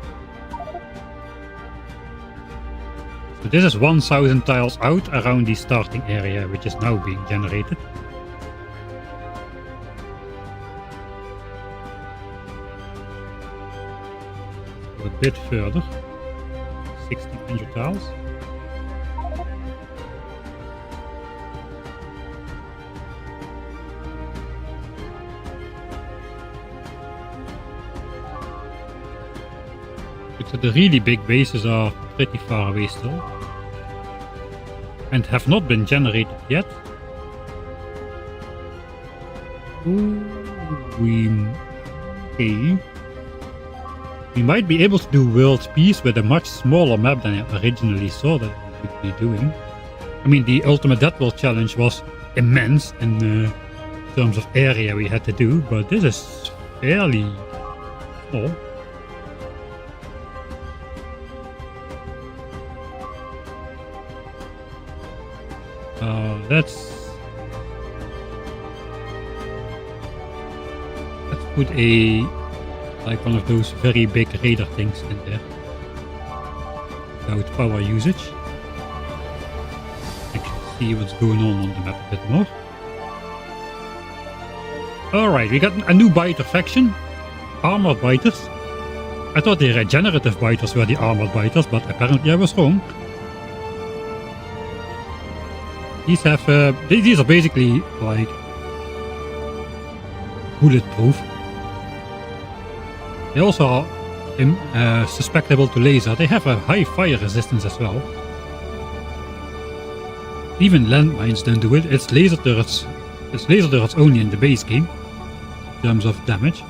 So this is 1000 tiles out around the starting area, which is now being generated. A bit further, 1600 tiles. So the really big bases are pretty far away still and have not been generated yet. We might be able to do world peace with a much smaller map than I originally saw that we would be doing. I mean, the ultimate DeathWorld challenge was immense in terms of area we had to do, but this is fairly small. Let's put like one of those very big radar things in there without power usage. I can see what's going on the map a bit more. Alright, we got a new biter faction, armored biters. I thought the regenerative biters were the armored biters, but apparently I was wrong. These have, these are basically like bulletproof. They also are susceptible to laser. They have a high fire resistance as well. Even landmines don't do it. It's laser turrets. It's laser turrets only in the base game in terms of damage.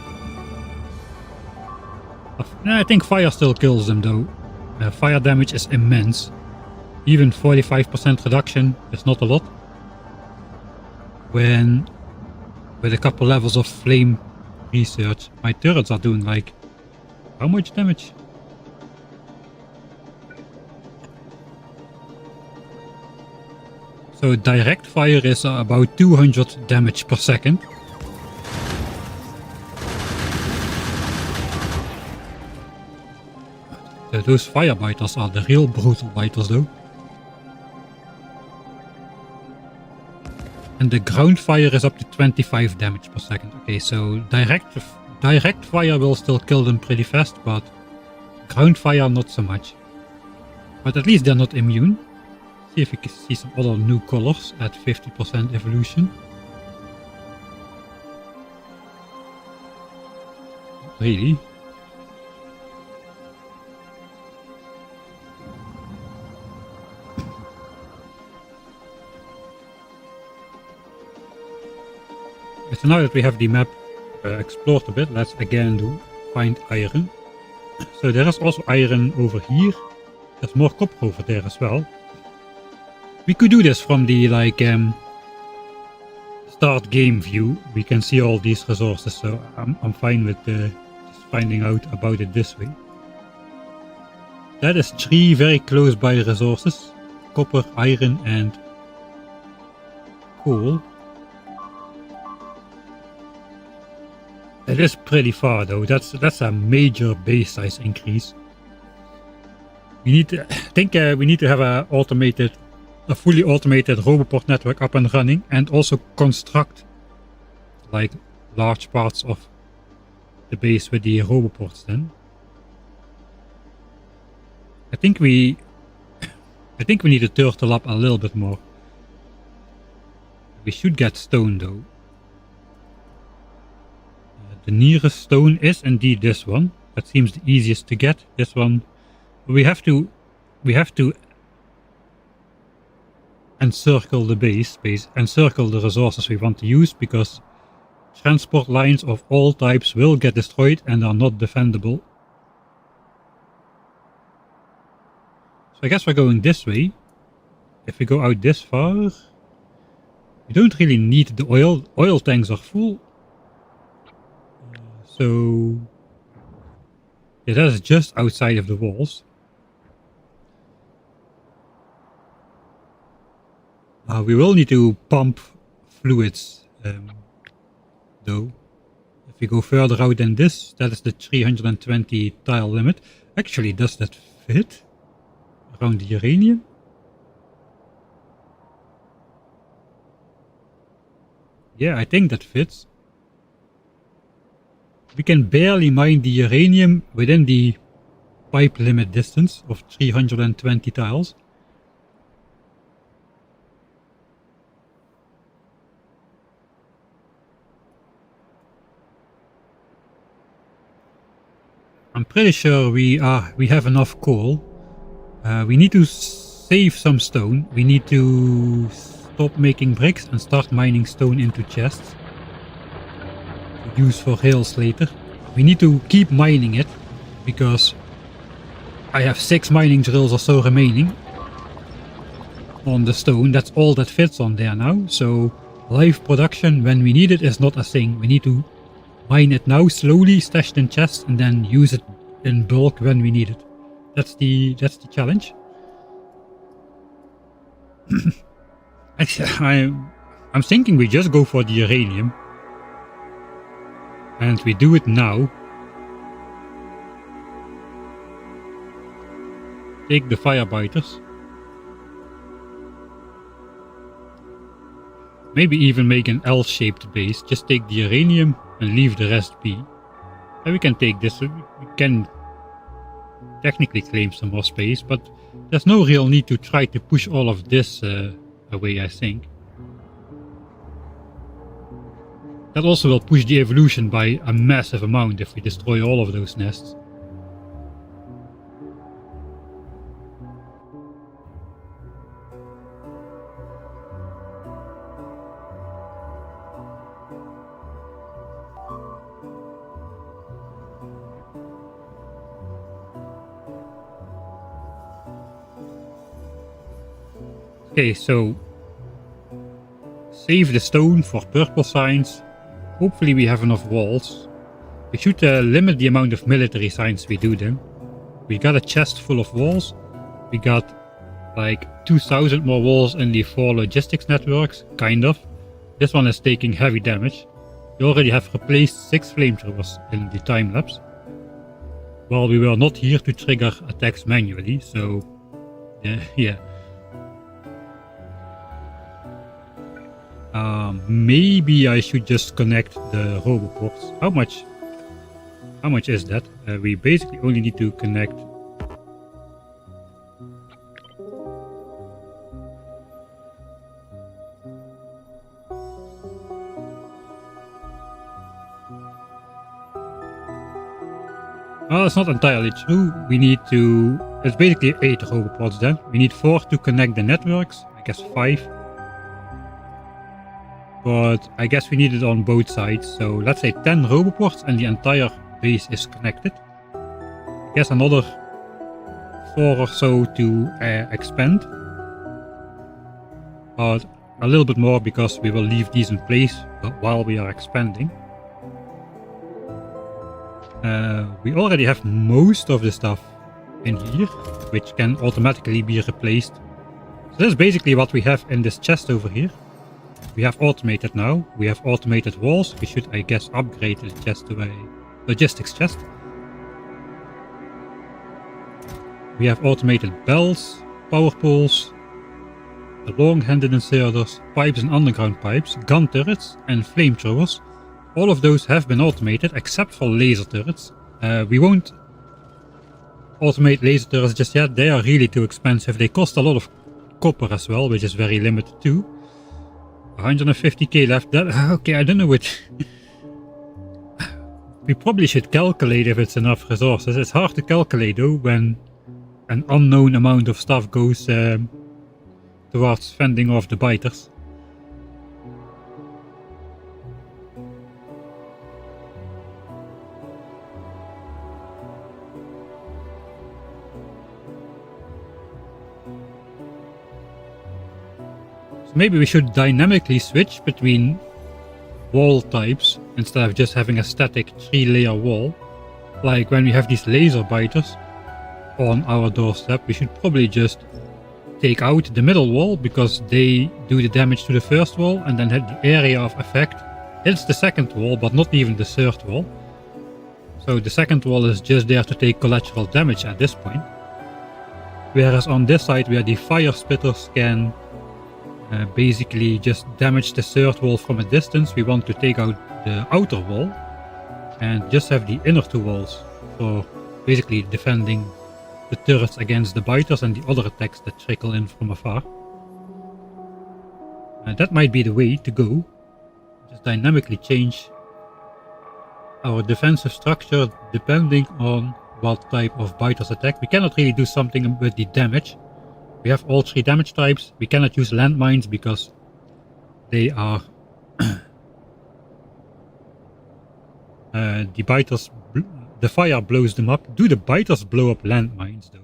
I think fire still kills them though. Fire damage is immense. Even 45% reduction is not a lot. When with a couple levels of flame research, my turrets are doing like how much damage? So direct fire is about 200 damage per second. Those firebiters are the real brutal biters though. And the ground fire is up to 25 damage per second. Okay, so direct fire will still kill them pretty fast, but ground fire not so much. But at least they're not immune. See if we can see some other new colors at 50% evolution. Really? So now that we have the map explored a bit, let's again find iron. So there is also iron over here. There's more copper over there as well. We could do this from the start game view. We can see all these resources, so I'm fine with just finding out about it this way. That is 3 very close by resources: copper, iron, and coal. It is pretty far though. That's a major base size increase. We need to, I think we need to have a fully automated Roboport network up and running, and also construct like large parts of the base with the Roboports then. I think we need to turtle up a little bit more. We should get stone though. The nearest stone is indeed this one. That seems the easiest to get. This one, we have to encircle the base, encircle the resources we want to use, because transport lines of all types will get destroyed and are not defendable. So I guess we're going this way. If we go out this far, we don't really need the oil. Oil tanks are full. So yeah, that is just outside of the walls. We will need to pump fluids though. If we go further out than this, that is the 320 tile limit. Actually, does that fit around the uranium? Yeah, I think that fits. We can barely mine the uranium within the pipe limit distance of 320 tiles. I'm pretty sure we have enough coal. We need to save some stone. We need to stop making bricks and start mining stone into chests. Use for rails later. We need to keep mining it, because I have 6 mining drills or so remaining on the stone. That's all that fits on there now. So live production when we need it is not a thing. We need to mine it now slowly, stashed in chests, and then use it in bulk when we need it. That's the challenge. I'm thinking we just go for the uranium. And we do it now. Take the firebiters. Maybe even make an L-shaped base. Just take the uranium and leave the rest be. And we can take this. We can technically claim some more space, but there's no real need to try to push all of this away, I think. That also will push the evolution by a massive amount if we destroy all of those nests. Okay, so save the stone for purple signs. Hopefully we have enough walls. We should limit the amount of military signs we do then. We got a chest full of walls. We got like 2000 more walls in the 4 logistics networks, kind of. This one is taking heavy damage. We already have replaced 6 flamethrowers in the time lapse. Well, we were not here to trigger attacks manually, so yeah. Maybe I should just connect the roboports. How much is that? We basically only need to connect. Well, it's not entirely true. We need to... It's basically 8 roboports then. We need 4 to connect the networks. I guess 5. But I guess we need it on both sides. So let's say 10 roboports and the entire base is connected. I guess another 4 or so to expand. But a little bit more because we will leave these in place while we are expanding. We already have most of the stuff in here, which can automatically be replaced. So that's basically what we have in this chest over here. We have automated now. We have automated walls. We should, I guess, upgrade the chest to a logistics chest. We have automated bells, power poles, long-handed inserters, pipes and underground pipes, gun turrets and flamethrowers. All of those have been automated except for laser turrets. We won't automate laser turrets just yet. They are really too expensive. They cost a lot of copper as well, which is very limited too. 150k left. Okay, I don't know which. We probably should calculate if it's enough resources. It's hard to calculate though when an unknown amount of stuff goes towards fending off the biters. So maybe we should dynamically switch between wall types instead of just having a static 3-layer wall. Like when we have these laser biters on our doorstep, we should probably just take out the middle wall because they do the damage to the first wall, and then the area of effect hits the second wall but not even the third wall. So the second wall is just there to take collateral damage at this point. Whereas on this side where the fire spitters can basically just damage the third wall from a distance, we want to take out the outer wall and just have the inner 2 walls for basically defending the turrets against the biters and the other attacks that trickle in from afar. And that might be the way to go. Just dynamically change our defensive structure depending on what type of biters attack. We cannot really do something with the damage. We have all 3 damage types. We cannot use landmines because they are the biters. The fire blows them up. Do the biters blow up landmines though?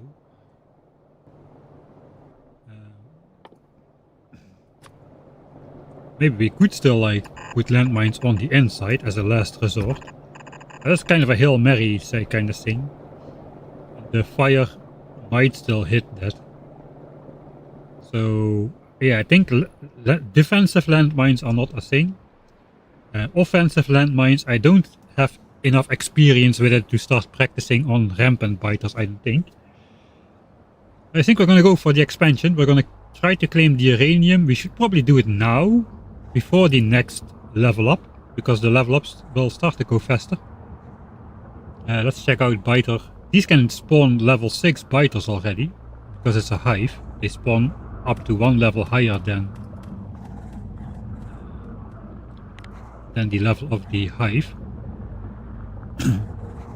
Maybe we could still like put landmines on the inside as a last resort. That's kind of a Hail Mary kind of thing. The fire might still hit that. So yeah, I think defensive landmines are not a thing. Offensive landmines, I don't have enough experience with it to start practicing on rampant biters, I don't think. I think we're going to go for the expansion. We're going to try to claim the uranium. We should probably do it now, before the next level up, because the level ups will start to go faster. Let's check out biter. These can spawn level 6 biters already, because it's a hive. They spawn up to 1 level higher than the level of the hive.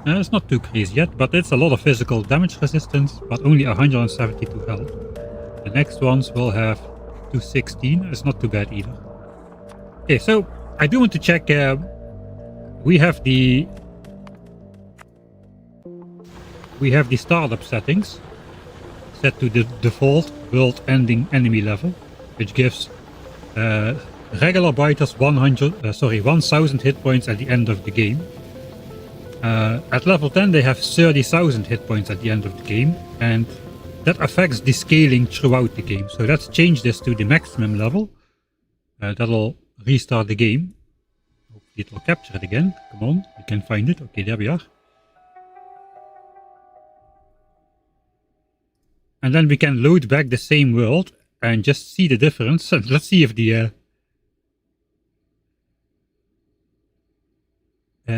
It's not too crazy yet, but it's a lot of physical damage resistance, but only 172 health. The next ones will have 216. It's not too bad either. Okay, so I do want to check. We have the startup settings set to the default world ending enemy level, which gives regular biters 1000 hit points at the end of the game. At level 10 they have 30,000 hit points at the end of the game, and that affects the scaling throughout the game. So let's change this to the maximum level. That'll restart the game. Hopefully it will capture it again. Come on, we can find it. Okay, there we are. And then we can load back the same world and just see the difference. And let's see if the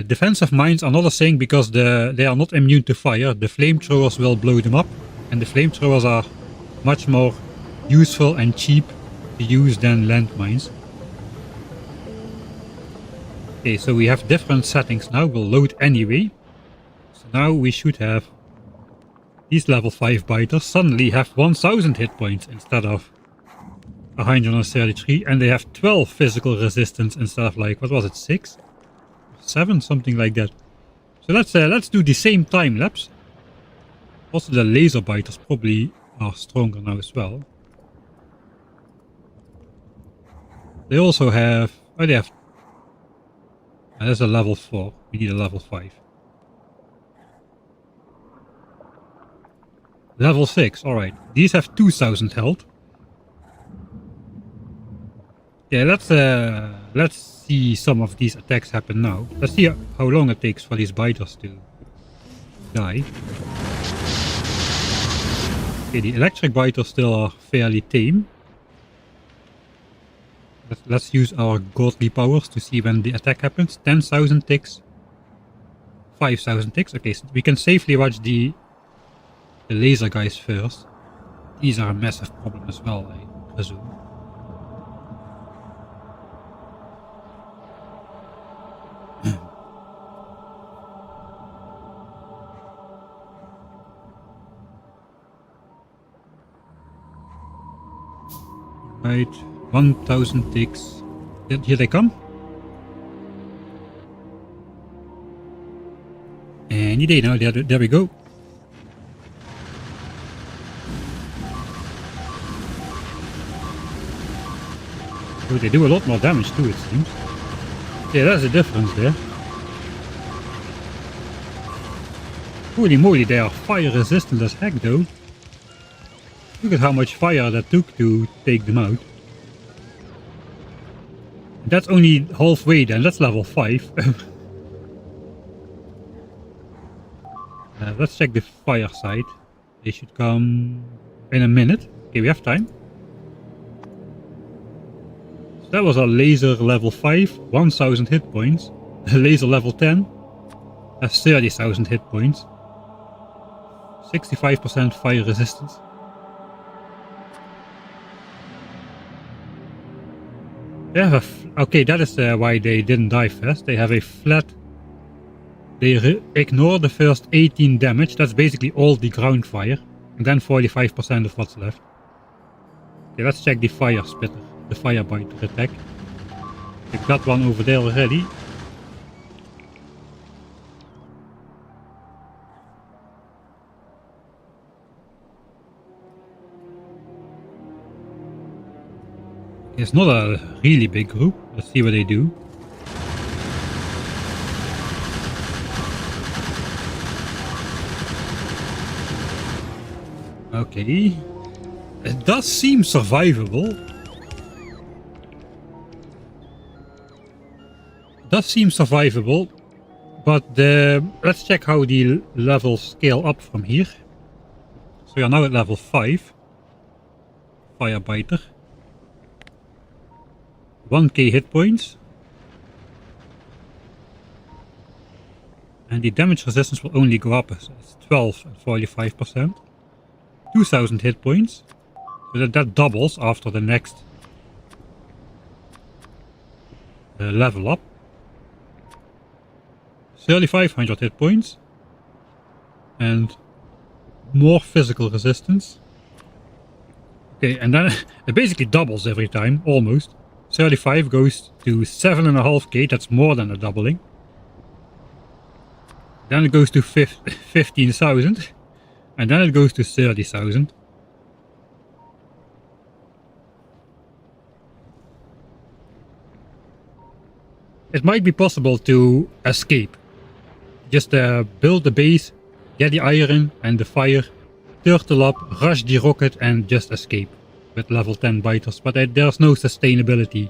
defensive mines are not a thing because they are not immune to fire. The flamethrowers will blow them up, and the flamethrowers are much more useful and cheap to use than landmines. Okay, so we have different settings now. We'll load anyway. So now we should have these level 5 biters suddenly have 1000 hit points instead of 133, and they have 12 physical resistance instead of, like, what was it, 6? 7, something like that. So let's do the same time lapse. Also the laser biters probably are stronger now as well. They also have, oh, they have, that's a level 4, we need a level 5. Level 6, alright. These have 2000 health. Yeah, let's see some of these attacks happen now. Let's see how long it takes for these biters to die. Okay, the electric biters still are fairly tame. Let's use our godly powers to see when the attack happens. 10,000 ticks. 5,000 ticks. Okay, so we can safely watch the laser guys first. These are a massive problem as well, I presume. Right, 1000 ticks. Here they come. Any day now, there we go. Oh, they do a lot more damage too, it seems. Yeah, that's the difference there. Holy moly, they are fire resistant as heck though. Look at how much fire that took to take them out. That's only halfway then, that's level 5. Let's check the fire side. They should come in a minute. Okay, we have time. So that was a laser level 5, 1000 hit points. A laser level 10 has 30,000 hit points. 65% fire resistance. They have okay, that is why they didn't die fast. They have a flat. They ignore the first 18 damage. That's basically all the ground fire, and then 45% of what's left. Okay, let's check the fire spitter, the fire biter attack. We've got one over there already. It's not a really big group. Let's see what they do. Okay. It does seem survivable. But let's check how the levels scale up from here. So we are now at level 5. Firebiter. 1k hit points. And the damage resistance will only go up as 12 and 45%. 2000 hit points. So that doubles after the next level up. 3500 hit points. And more physical resistance. Okay, and then it basically doubles every time, almost. 35 goes to 7.5k, that's more than a doubling. Then it goes to 15,000. And then it goes to 30,000. It might be possible to escape. Just build the base, get the iron and the fire, turtle up, rush the rocket and just escape with level 10 biters. But there's no sustainability.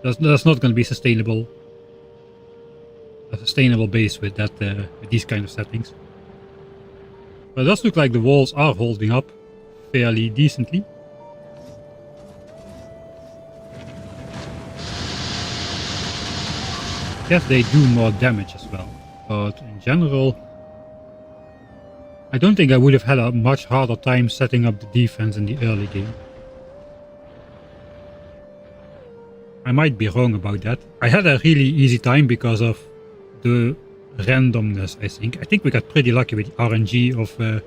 There's not going to be a sustainable base with that with these kind of settings. But it does look like the walls are holding up fairly decently. Yes, they do more damage as well, but in general, I don't think I would have had a much harder time setting up the defense in the early game. I might be wrong about that. I had a really easy time because of the randomness, I think. I think we got pretty lucky with the RNG of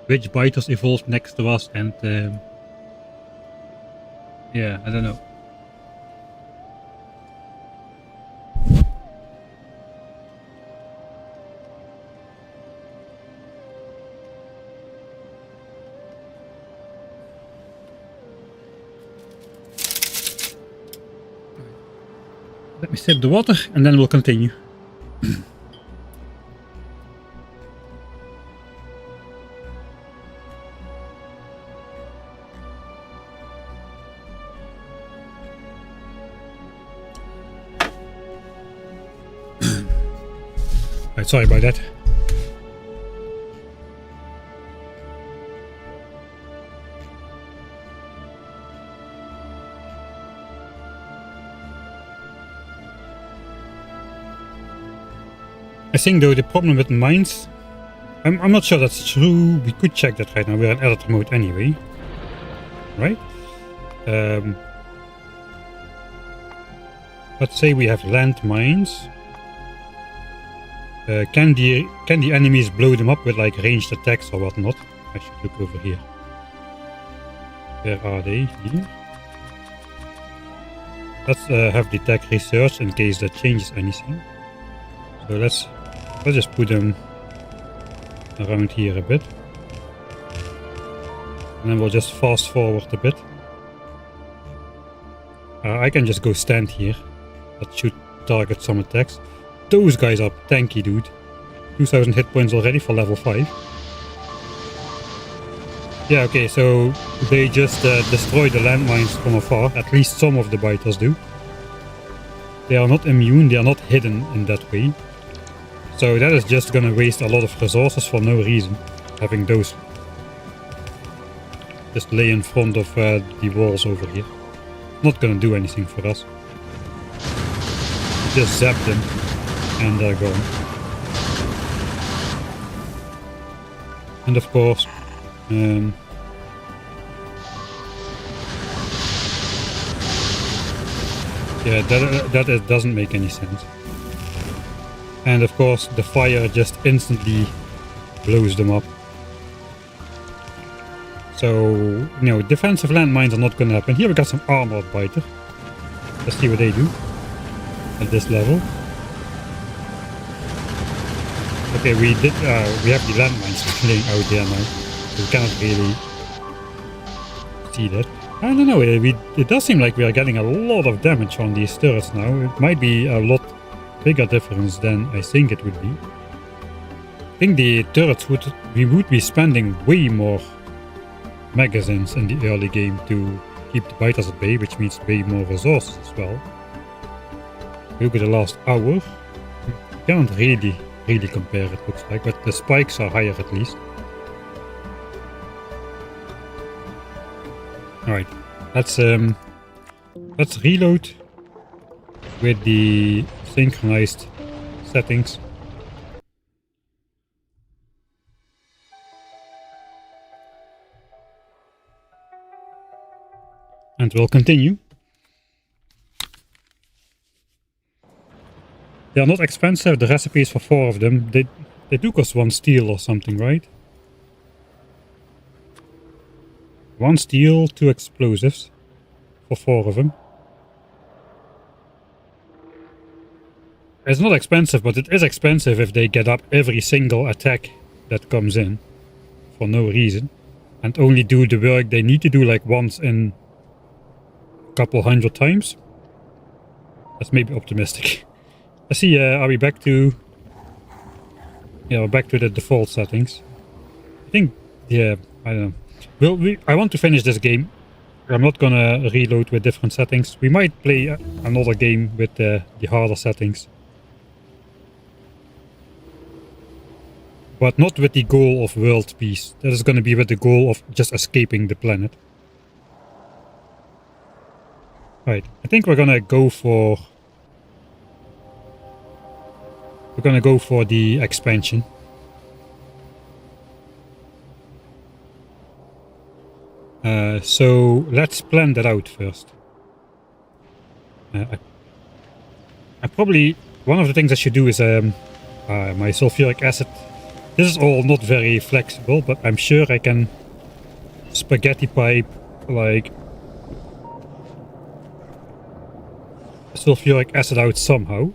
which biters evolved next to us, and yeah, I don't know. Let me sip the water and then we'll continue. Right, sorry about that. I think though the problem with mines, I'm not sure that's true. We could check that right now. We're in editor mode anyway, right? Let's say we have land mines. Can the enemies blow them up with like ranged attacks or whatnot? I should look over here. Where are they? Here. Let's have the tech research in case that changes anything. So let's just put them around here a bit. And then we'll just fast forward a bit. I can just go stand here. That should target some attacks. Those guys are tanky, dude. 2000 hit points already for level 5. Yeah, okay, so they just destroy the landmines from afar. At least some of the biters do. They are not immune, they are not hidden in that way. So that is just gonna waste a lot of resources for no reason. Having those just lay in front of the walls over here. Not gonna do anything for us. Just zap them and they're gone. And of course, yeah, that doesn't make any sense. And of course, the fire just instantly blows them up. So, you know, defensive landmines are not gonna happen. Here we got some armored biter. Let's see what they do at this level. Okay, we have the landmines laying out there now. So we cannot really see that. I don't know, it does seem like we are getting a lot of damage on these turrets now. It might be a lot bigger difference than I think it would be. I think the turrets we would be spending way more magazines in the early game to keep the biters at bay, which means way more resources as well. Look at the last hour. You can't really compare, it looks like, but the spikes are higher at least. Alright, let's reload with the synchronized settings. And we'll continue. They are not expensive, the recipes for 4 of them. They do cost 1 steel or something, right? 1 steel, 2 explosives for 4 of them. It's not expensive, but it is expensive if they get up every single attack that comes in for no reason and only do the work they need to do like once in a couple hundred times. That's maybe optimistic. Let's see, are we back to... Yeah, we're back to the default settings. I think, yeah, I don't know. Well, I want to finish this game. I'm not gonna reload with different settings. We might play another game with the harder settings. But not with the goal of world peace. That is gonna be with the goal of just escaping the planet. Right, I think we're gonna go for... We're gonna go for the expansion. So let's plan that out first. I probably... One of the things I should do is my sulfuric acid. This is all not very flexible, but I'm sure I can spaghetti pipe like sulfuric acid out somehow.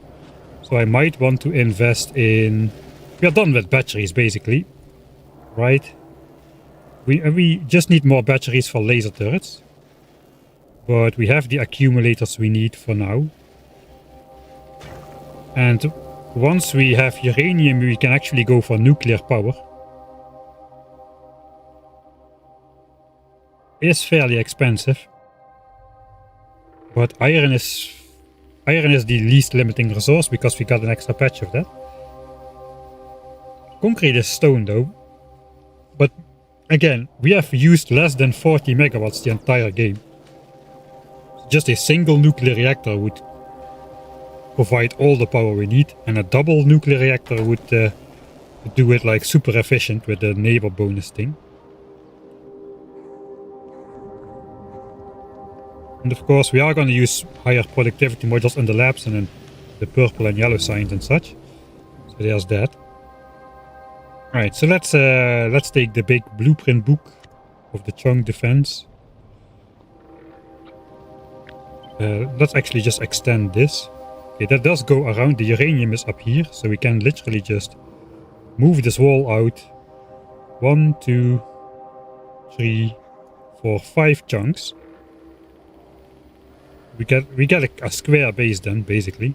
So I might want to invest in... We are done with batteries basically, right? We just need more batteries for laser turrets. But we have the accumulators we need for now. And once we have uranium, we can actually go for nuclear power. It's fairly expensive. But iron is the least limiting resource because we got an extra patch of that. Concrete is stone though. But again, we have used less than 40 megawatts the entire game. Just a single nuclear reactor would provide all the power we need, and a double nuclear reactor would do it like super efficient with the neighbor bonus thing. And of course we are going to use higher productivity modules in the labs and in the purple and yellow signs and such. So there's that. Alright, so let's take the big blueprint book of the Chung defense. Let's actually just extend this. Okay, that does go around. The uranium is up here, so we can literally just move this wall out. 1, 2, 3, 4, 5 chunks. We get a square base then, basically.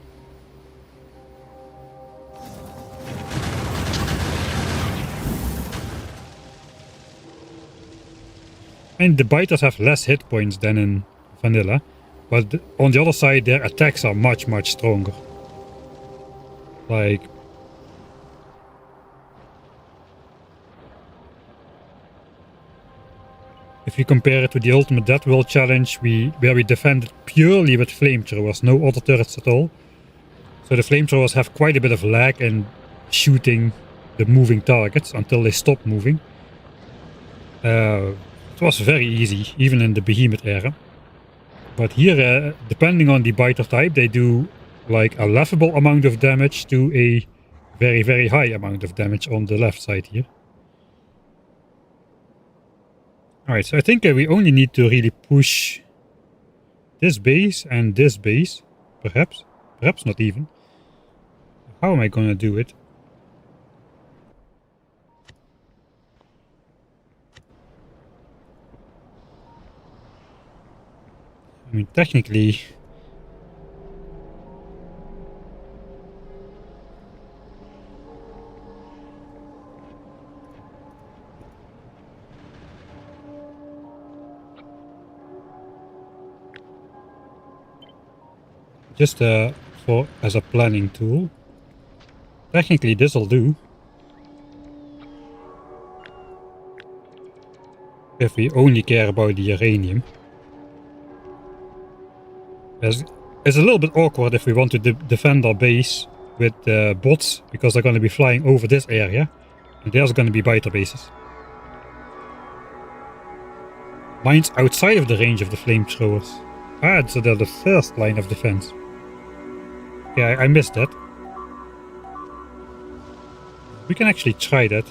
And the biters have less hit points than in vanilla. But on the other side, their attacks are much, much stronger. Like... If you compare it to the ultimate DeathWorld challenge, where we defended purely with flamethrowers, no other turrets at all. So the flamethrowers have quite a bit of lag in shooting the moving targets until they stop moving. It was very easy, even in the Behemoth era. But here, depending on the biter type, they do like a laughable amount of damage to a very, very high amount of damage on the left side here. Alright, so I think we only need to really push this base and this base, perhaps. Perhaps not even. How am I gonna do it? I mean, technically... Just as a planning tool. Technically this'll do. If we only care about the uranium. It's a little bit awkward if we want to defend our base with bots, because they're going to be flying over this area. And there's going to be biter bases. Mine's outside of the range of the flamethrowers. Ah, so they're the first line of defense. Yeah, I missed that. We can actually try that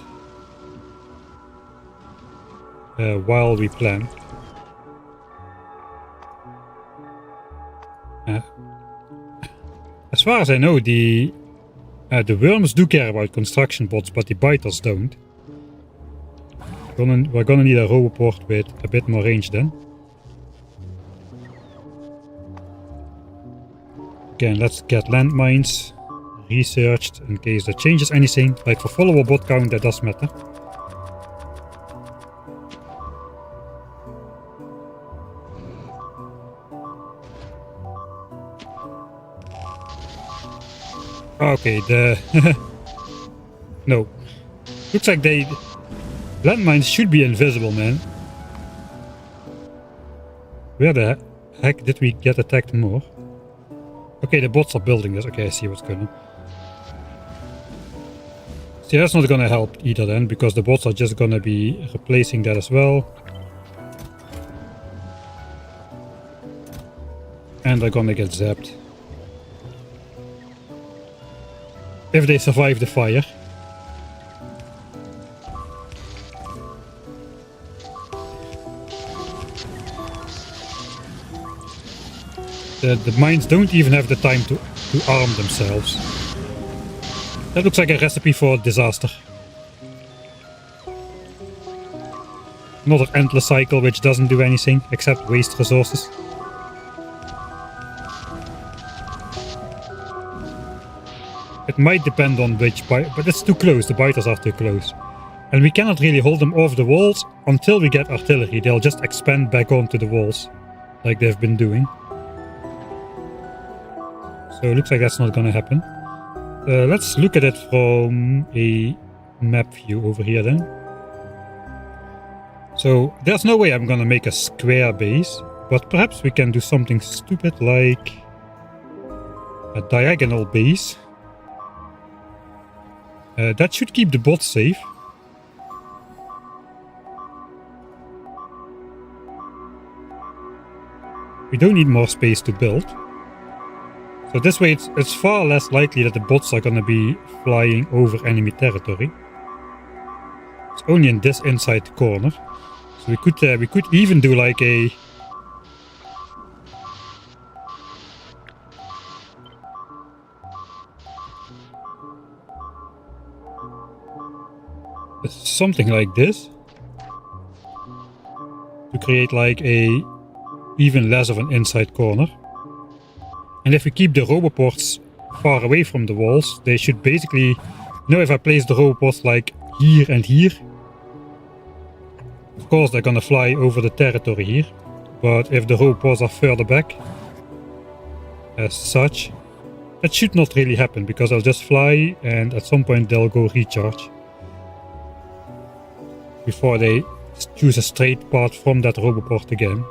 while we plan. As far as I know, the worms do care about construction bots, but the biters don't. We're gonna need a roboport with a bit more range then. Again, let's get landmines researched in case that changes anything. Like for follower bot count, that does matter. Okay, the... No. Looks like they... Landmines should be invisible, man. Where the heck did we get attacked more? Okay, the bots are building this. Okay, I see what's going on. See, that's not gonna help either then, because the bots are just gonna be replacing that as well. And they're gonna get zapped. If they survive the fire. The mines don't even have the time to arm themselves. That looks like a recipe for disaster. Another endless cycle which doesn't do anything except waste resources. It might depend on which bite, but it's too close, the biters are too close. And we cannot really hold them off the walls until we get artillery. They'll just expand back onto the walls, like they've been doing. So it looks like that's not gonna happen. Let's look at it from a map view over here then. So there's no way I'm gonna make a square base, but perhaps we can do something stupid like a diagonal base. That should keep the bots safe. We don't need more space to build. So this way it's far less likely that the bots are gonna be flying over enemy territory. It's only in this inside corner. So we could even do like a... something like this. To create like a even less of an inside corner. And if we keep the roboports far away from the walls, they should basically... You know, if I place the roboports like here and here, of course they're gonna fly over the territory here. But if the roboports are further back, as such, that should not really happen, because they'll just fly and at some point they'll go recharge. Before they choose a straight path from that roboport again.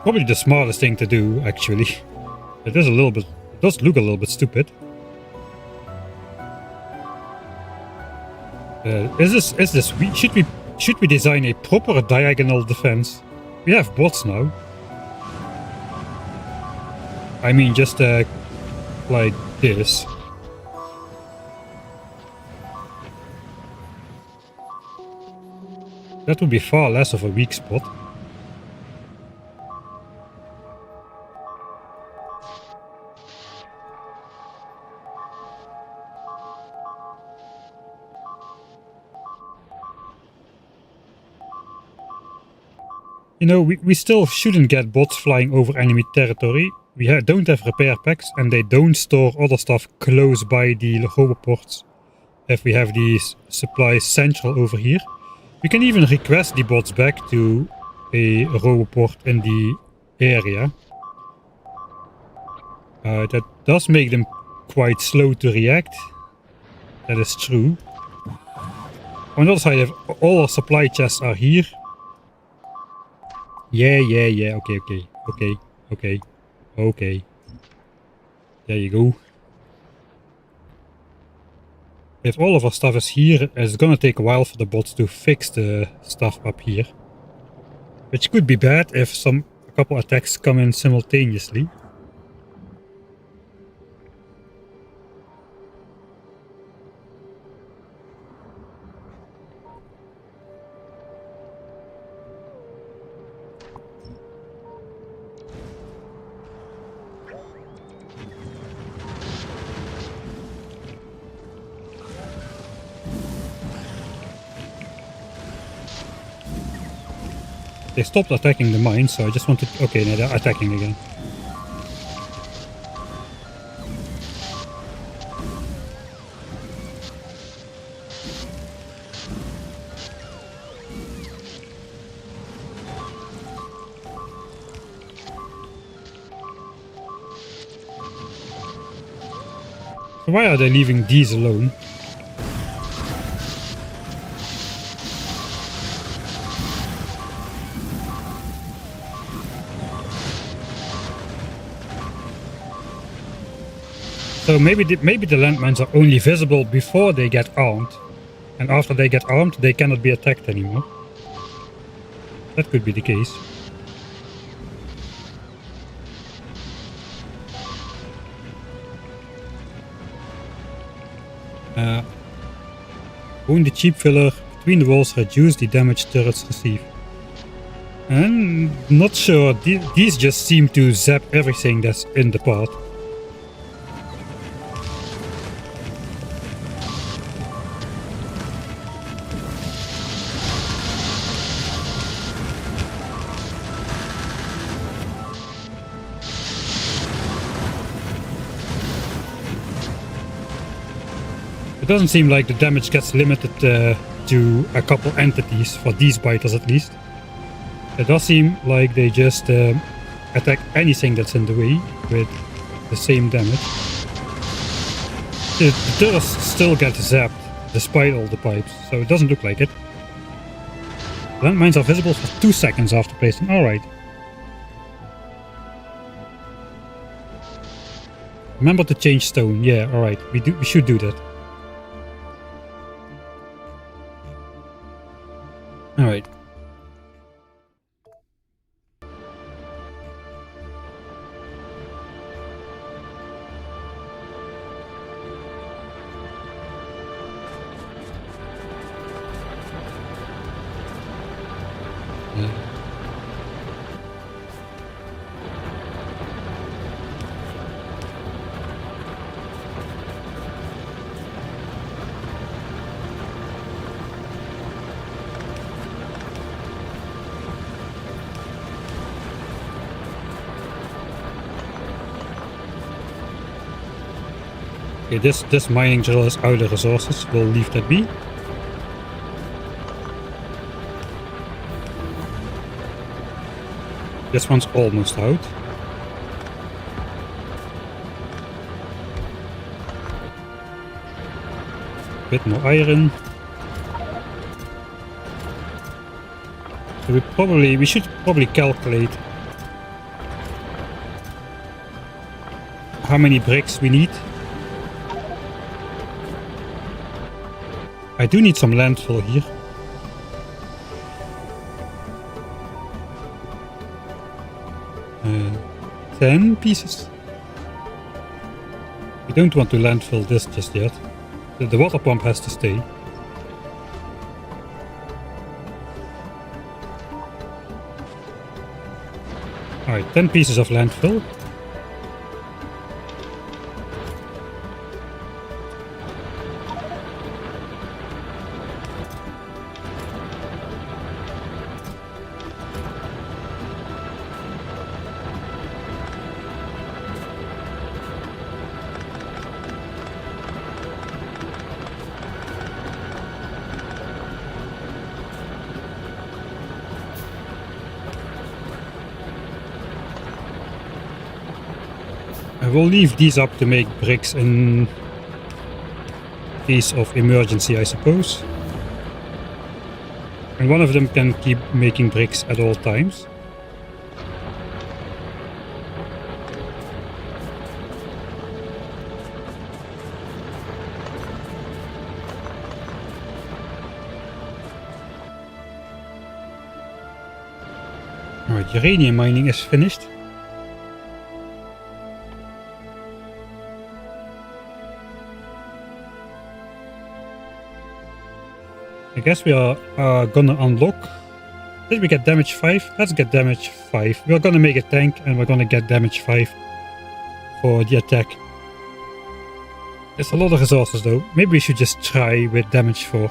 Probably the smartest thing to do, actually. It is a little bit... It does look a little bit stupid. Should we design a proper diagonal defense? We have bots now. I mean, just like this. That would be far less of a weak spot. You know, we still shouldn't get bots flying over enemy territory. We don't have repair packs, and they don't store other stuff close by the roboports. If we have these supplies central over here. We can even request the bots back to a roboport in the area. That does make them quite slow to react. That is true. On the other side, if all our supply chests are here. Yeah, okay. There you go. If all of our stuff is here, it's gonna take a while for the bots to fix the stuff up here. Which could be bad if a couple attacks come in simultaneously. They stopped attacking the mine, so I just wanted... Okay, now they're attacking again. So why are they leaving these alone? So maybe the landmines are only visible before they get armed, and after they get armed they cannot be attacked anymore. That could be the case. Wound the cheap filler between the walls, reduce the damage turrets receive. And not sure, these just seem to zap everything that's in the path. It doesn't seem like the damage gets limited to a couple entities, for these biters at least. It does seem like they just attack anything that's in the way with the same damage. The turrets still get zapped despite all the pipes, so it doesn't look like it. Landmines are visible for 2 seconds after placing. Alright. Remember to change stone. Yeah, alright. We should do that. Alright. Okay, this mining drill is out of resources. We'll leave that be. This one's almost out. Bit more iron. So we should probably calculate how many bricks we need. I do need some landfill here. Uh, 10 pieces. We don't want to landfill this just yet. The water pump has to stay. Alright, 10 pieces of landfill. I will leave these up to make bricks in case of emergency, I suppose. And one of them can keep making bricks at all times. Alright, uranium mining is finished. I guess we are gonna unlock. Did we get damage 5? Let's get damage 5. We're gonna make a tank and we're gonna get damage 5 for the attack. It's a lot of resources though. Maybe we should just try with damage 4.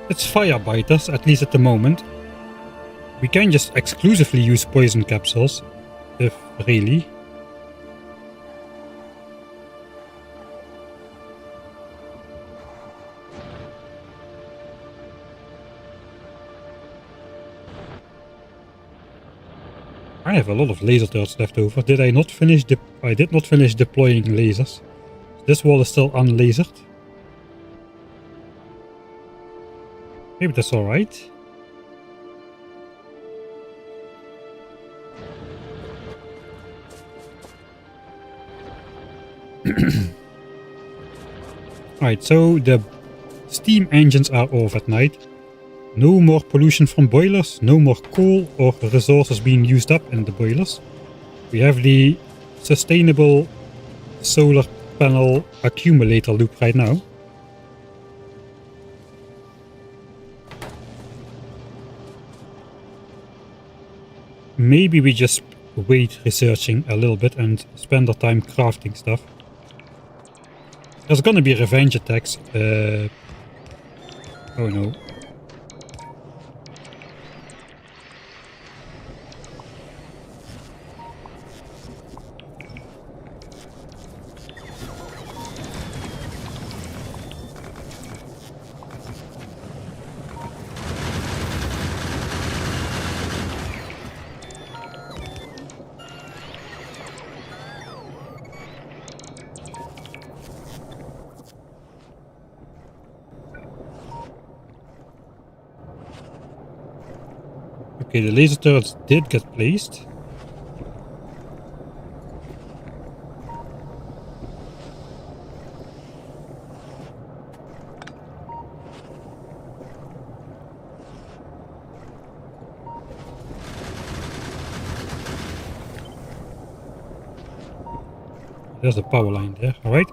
It's firebiters, at least at the moment. We can just exclusively use poison capsules, if really. I have a lot of laser turrets left over. Did I not finish I did not finish deploying lasers. This wall is still unlasered. Maybe that's alright. Alright, so the steam engines are off at night. No more pollution from boilers, no more coal or resources being used up in the boilers. We have the sustainable solar panel accumulator loop right now. Maybe we just wait researching a little bit and spend our time crafting stuff. There's gonna be revenge attacks. Oh no. Okay, the laser turrets did get placed. There's the power line there, alright.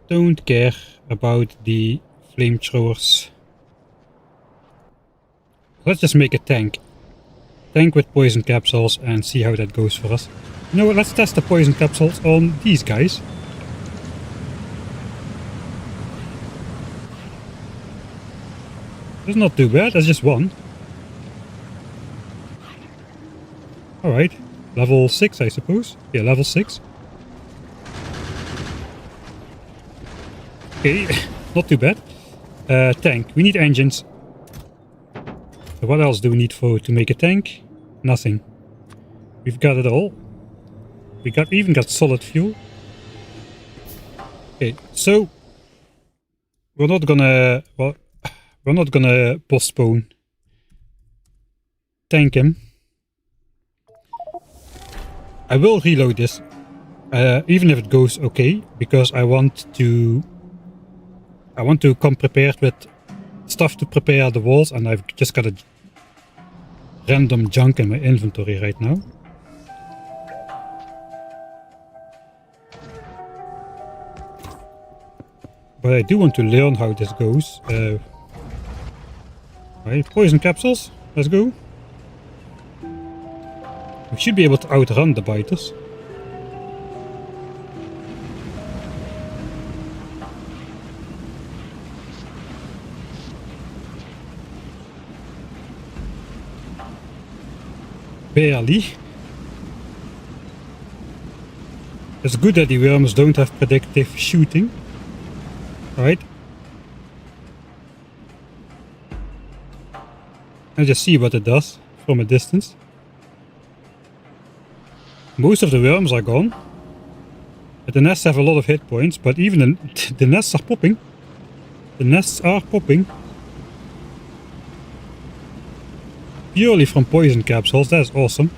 Don't care about the flamethrowers. Let's just make a tank. Tank with poison capsules and see how that goes for us. You know what, let's test the poison capsules on these guys. That's not too bad, that's just one. Alright, level 6 I suppose. Yeah, level 6. Okay, not too bad. Tank, we need engines. So what else do we need to make a tank? Nothing. We've got it all. We even got solid fuel. Okay, so we're not gonna postpone. Tank him. I will reload this, even if it goes okay, because I want to come prepared with stuff to prepare the walls, and I've just got a random junk in my inventory right now. But I do want to learn how this goes. Right, poison capsules, let's go. We should be able to outrun the biters. Barely. It's good that the worms don't have predictive shooting. Right. I just see what it does from a distance. Most of the worms are gone. But the nests have a lot of hit points, but even the nests are popping. The nests are popping. Purely from poison capsules, that's awesome.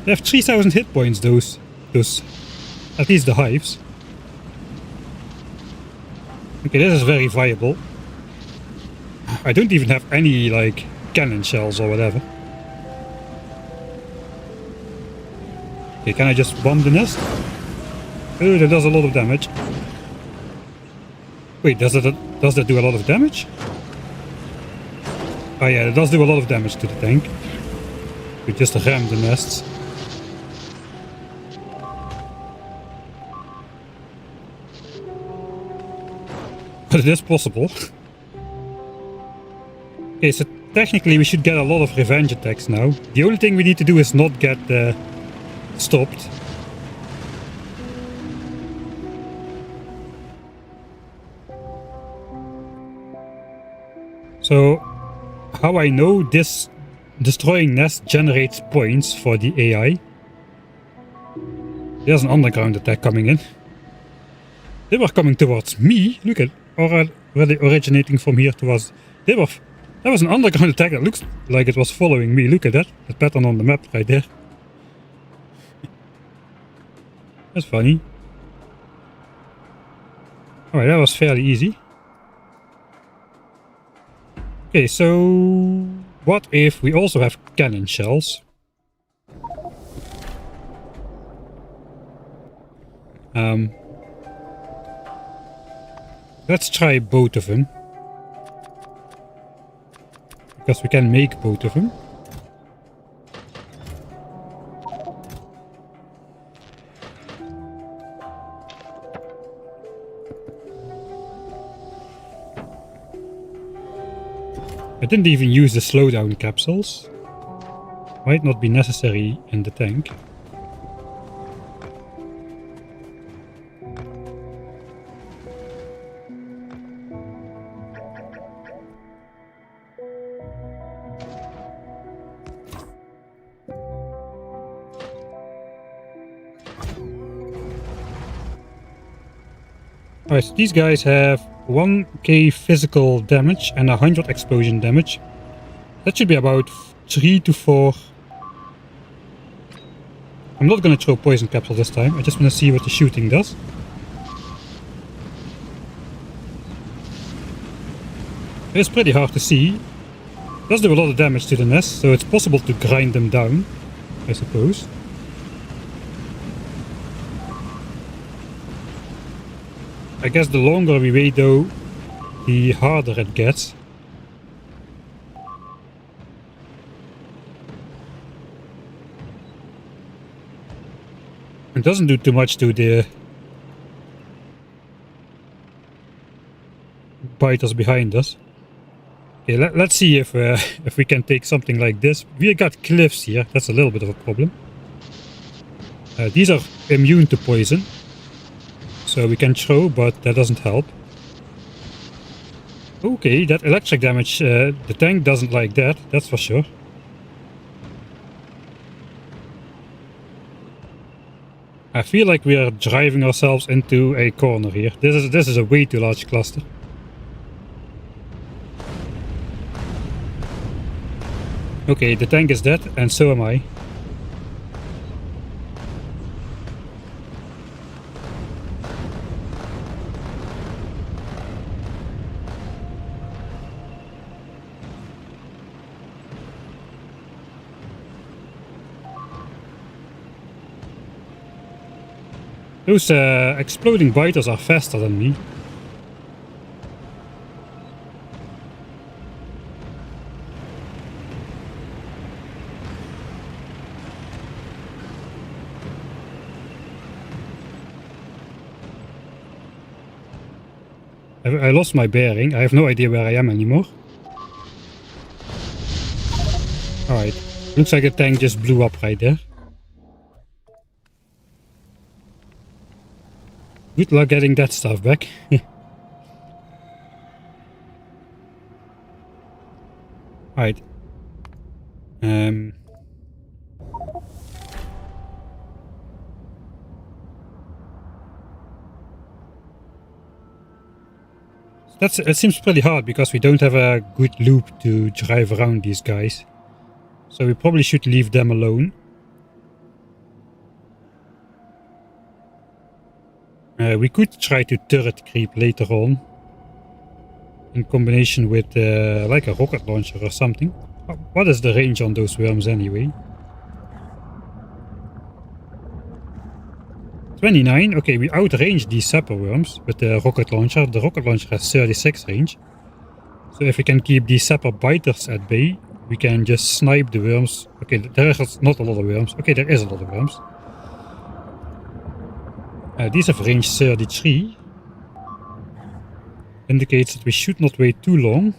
They have 3000 hit points, those, at least the hives. Okay, this is very viable. I don't even have any, like, cannon shells or whatever. Okay, can I just bomb the nest? Oh, that does a lot of damage. Wait, does that do a lot of damage? Oh yeah, it does do a lot of damage to the tank. We just ram the nests. But it is possible. Okay, so technically we should get a lot of revenge attacks now. The only thing we need to do is not get stopped. So, how I know this destroying nest generates points for the AI. There's an underground attack coming in. They were coming towards me. Look at, or were they originating from here towards... That was an underground attack that looks like it was following me. Look at that. The pattern on the map right there. That's funny. Alright, that was fairly easy. Okay, so... what if we also have cannon shells? Let's try both of them. Because we can make both of them. I didn't even use the slowdown capsules. Might not be necessary in the tank. Alright, so these guys have 1k physical damage and 100 explosion damage. That should be about 3 to 4. I'm not gonna throw poison capsule this time, I just wanna see what the shooting does. It's pretty hard to see. It does do a lot of damage to the nest, so it's possible to grind them down, I suppose. I guess the longer we wait though, the harder it gets. It doesn't do too much to the biters behind us. Okay, let's see if we can take something like this. We got cliffs here, that's a little bit of a problem. These are immune to poison. So we can throw, but that doesn't help. Okay, that electric damage, the tank doesn't like that, that's for sure. I feel like we are driving ourselves into a corner here. This is a way too large cluster. Okay, the tank is dead, and so am I. Those exploding biters are faster than me. I lost my bearing. I have no idea where I am anymore. Alright. Looks like a tank just blew up right there. Good luck getting that stuff back. Alright. It seems pretty hard because we don't have a good loop to drive around these guys. So we probably should leave them alone. We could try to turret creep later on. In combination with like a rocket launcher or something. What is the range on those worms anyway? 29. Okay, we outrange these sapper worms with the rocket launcher. The rocket launcher has 36 range. So if we can keep these sapper biters at bay, we can just snipe the worms. Okay, there is not a lot of worms. Okay, there is a lot of worms. These have range 33. Indicates that we should not wait too long.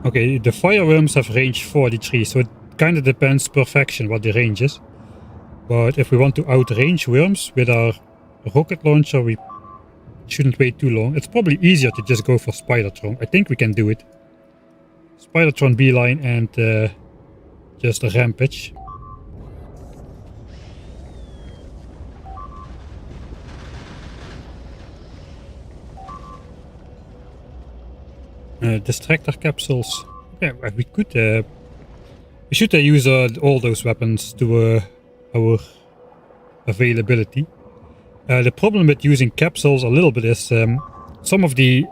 Okay, the fireworms have range 43, so it kind of depends per faction what the range is. But if we want to outrange worms with our rocket launcher, we shouldn't wait too long. It's probably easier to just go for Spidertron. I think we can do it. Spidertron beeline and just a rampage. Distractor capsules. Yeah, we could. We should use all those weapons to our availability. The problem with using capsules a little bit is some of the...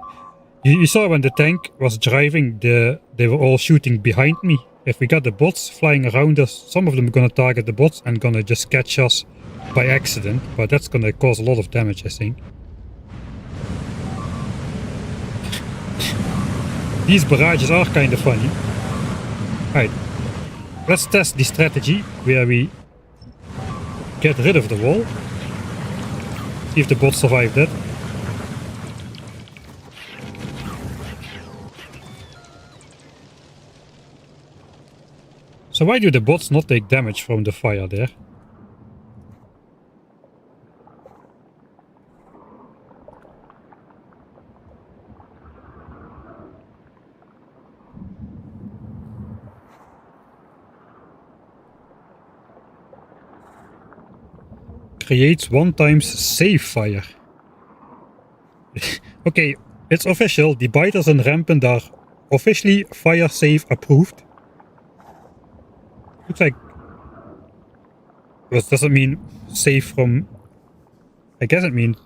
You saw when the tank was driving, they were all shooting behind me. If we got the bots flying around us, some of them are gonna target the bots and gonna just catch us by accident. But that's gonna cause a lot of damage, I think. These barrages are kind of funny. Alright, let's test the strategy where we get rid of the wall. See if the bots survive that. So why do the bots not take damage from the fire there? Creates 1 times save fire. Okay, it's official. The biters and rampant are officially fire save approved. Looks like... What does it mean? Save from... I guess it means...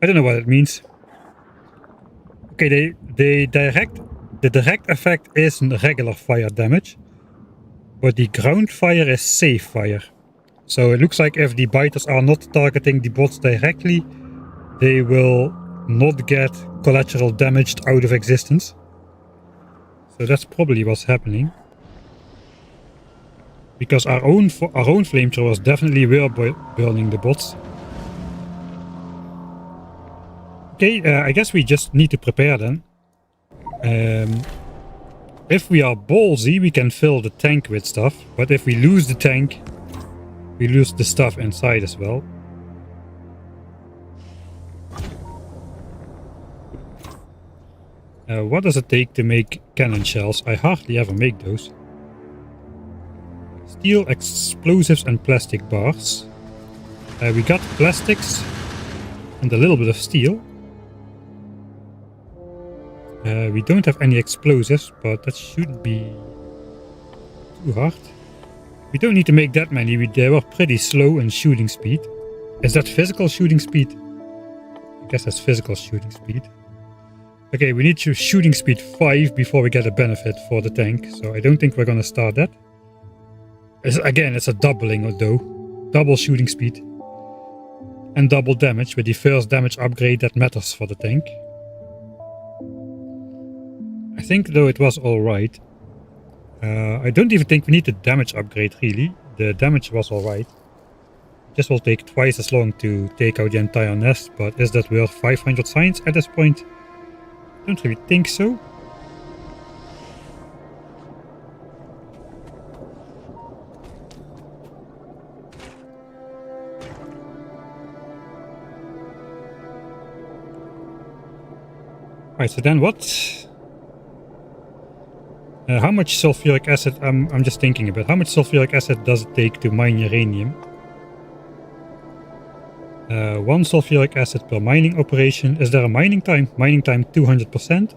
I don't know what it means. Okay, the direct effect is regular fire damage. But the ground fire is save fire. So it looks like if the biters are not targeting the bots directly, they will not get collateral damaged out of existence. So that's probably what's happening. Because our own flamethrowers definitely were burning the bots. Okay, I guess we just need to prepare then. If we are ballsy, we can fill the tank with stuff. But if we lose the tank, we lose the stuff inside as well. What does it take to make cannon shells? I hardly ever make those. Steel, explosives and plastic bars. We got plastics and a little bit of steel. We don't have any explosives, but that shouldn't be too hard. We don't need to make that many, they were pretty slow in shooting speed. Is that physical shooting speed? I guess that's physical shooting speed. Okay, we need to shooting speed 5 before we get a benefit for the tank, so I don't think we're gonna start that. Again, it's a doubling though. Double shooting speed. And double damage with the first damage upgrade that matters for the tank. I think though it was alright. I don't even think we need the damage upgrade really. The damage was alright. This will take twice as long to take out the entire nest, but is that worth 500 signs at this point? Don't really think so. Right, so then what? How much sulfuric acid? I'm just thinking about how much sulfuric acid does it take to mine uranium? 1 sulfuric acid per mining operation. Is there a mining time? Mining time 200%.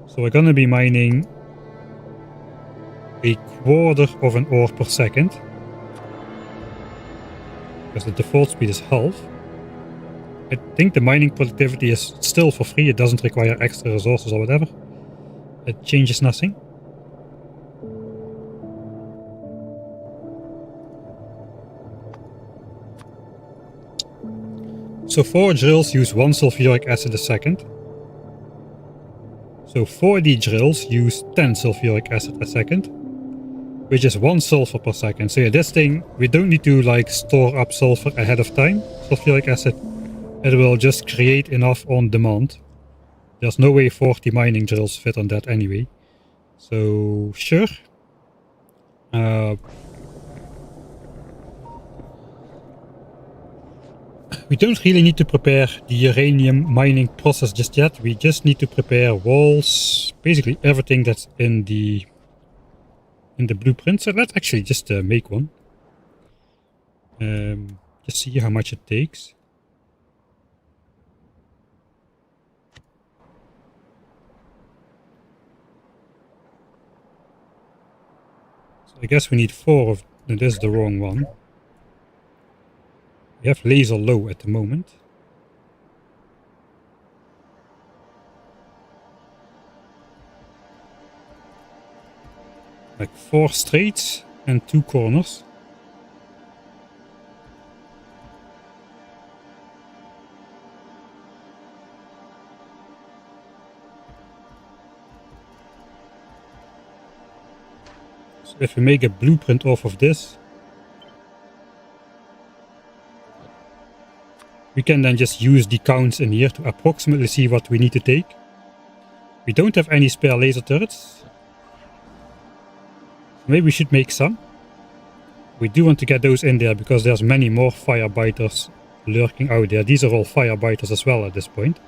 So we're gonna be mining 1/4 of an ore per second. Because the default speed is half. I think the mining productivity is still for free. It doesn't require extra resources or whatever. It changes nothing. So 4 drills use 1 sulfuric acid a second. So 40 drills use 10 sulfuric acid a second, which is 1 sulfur per second. So yeah, this thing, we don't need to like store up sulfur ahead of time, sulfuric acid. It will just create enough on demand. There's no way 40 mining drills fit on that anyway. So sure. we don't really need to prepare the uranium mining process just yet. We just need to prepare walls, basically everything that's in the blueprint. So let's actually just make one. Just see how much it takes. So I guess we need 4 of... No, this is the wrong one. We have laser low at the moment. Like 4 straights and 2 corners. So if we make a blueprint off of this, we can then just use the counts in here to approximately see what we need to take. We don't have any spare laser turrets. Maybe we should make some. We do want to get those in there because there's many more firebiters lurking out there. These are all firebiters as well at this point.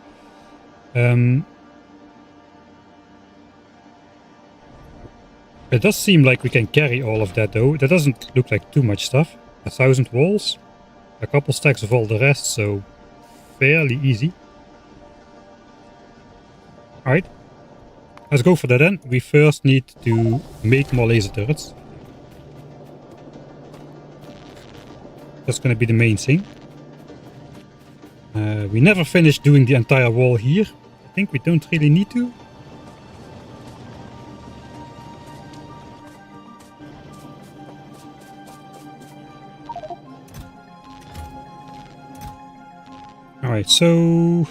It does seem like we can carry all of that though. That doesn't look like too much stuff. 1,000 walls, a couple stacks of all the rest, so fairly easy. Alright, let's go for that then. We first need to make more laser turrets. That's going to be the main thing. We never finished doing the entire wall here. I think we don't really need to. Alright, so...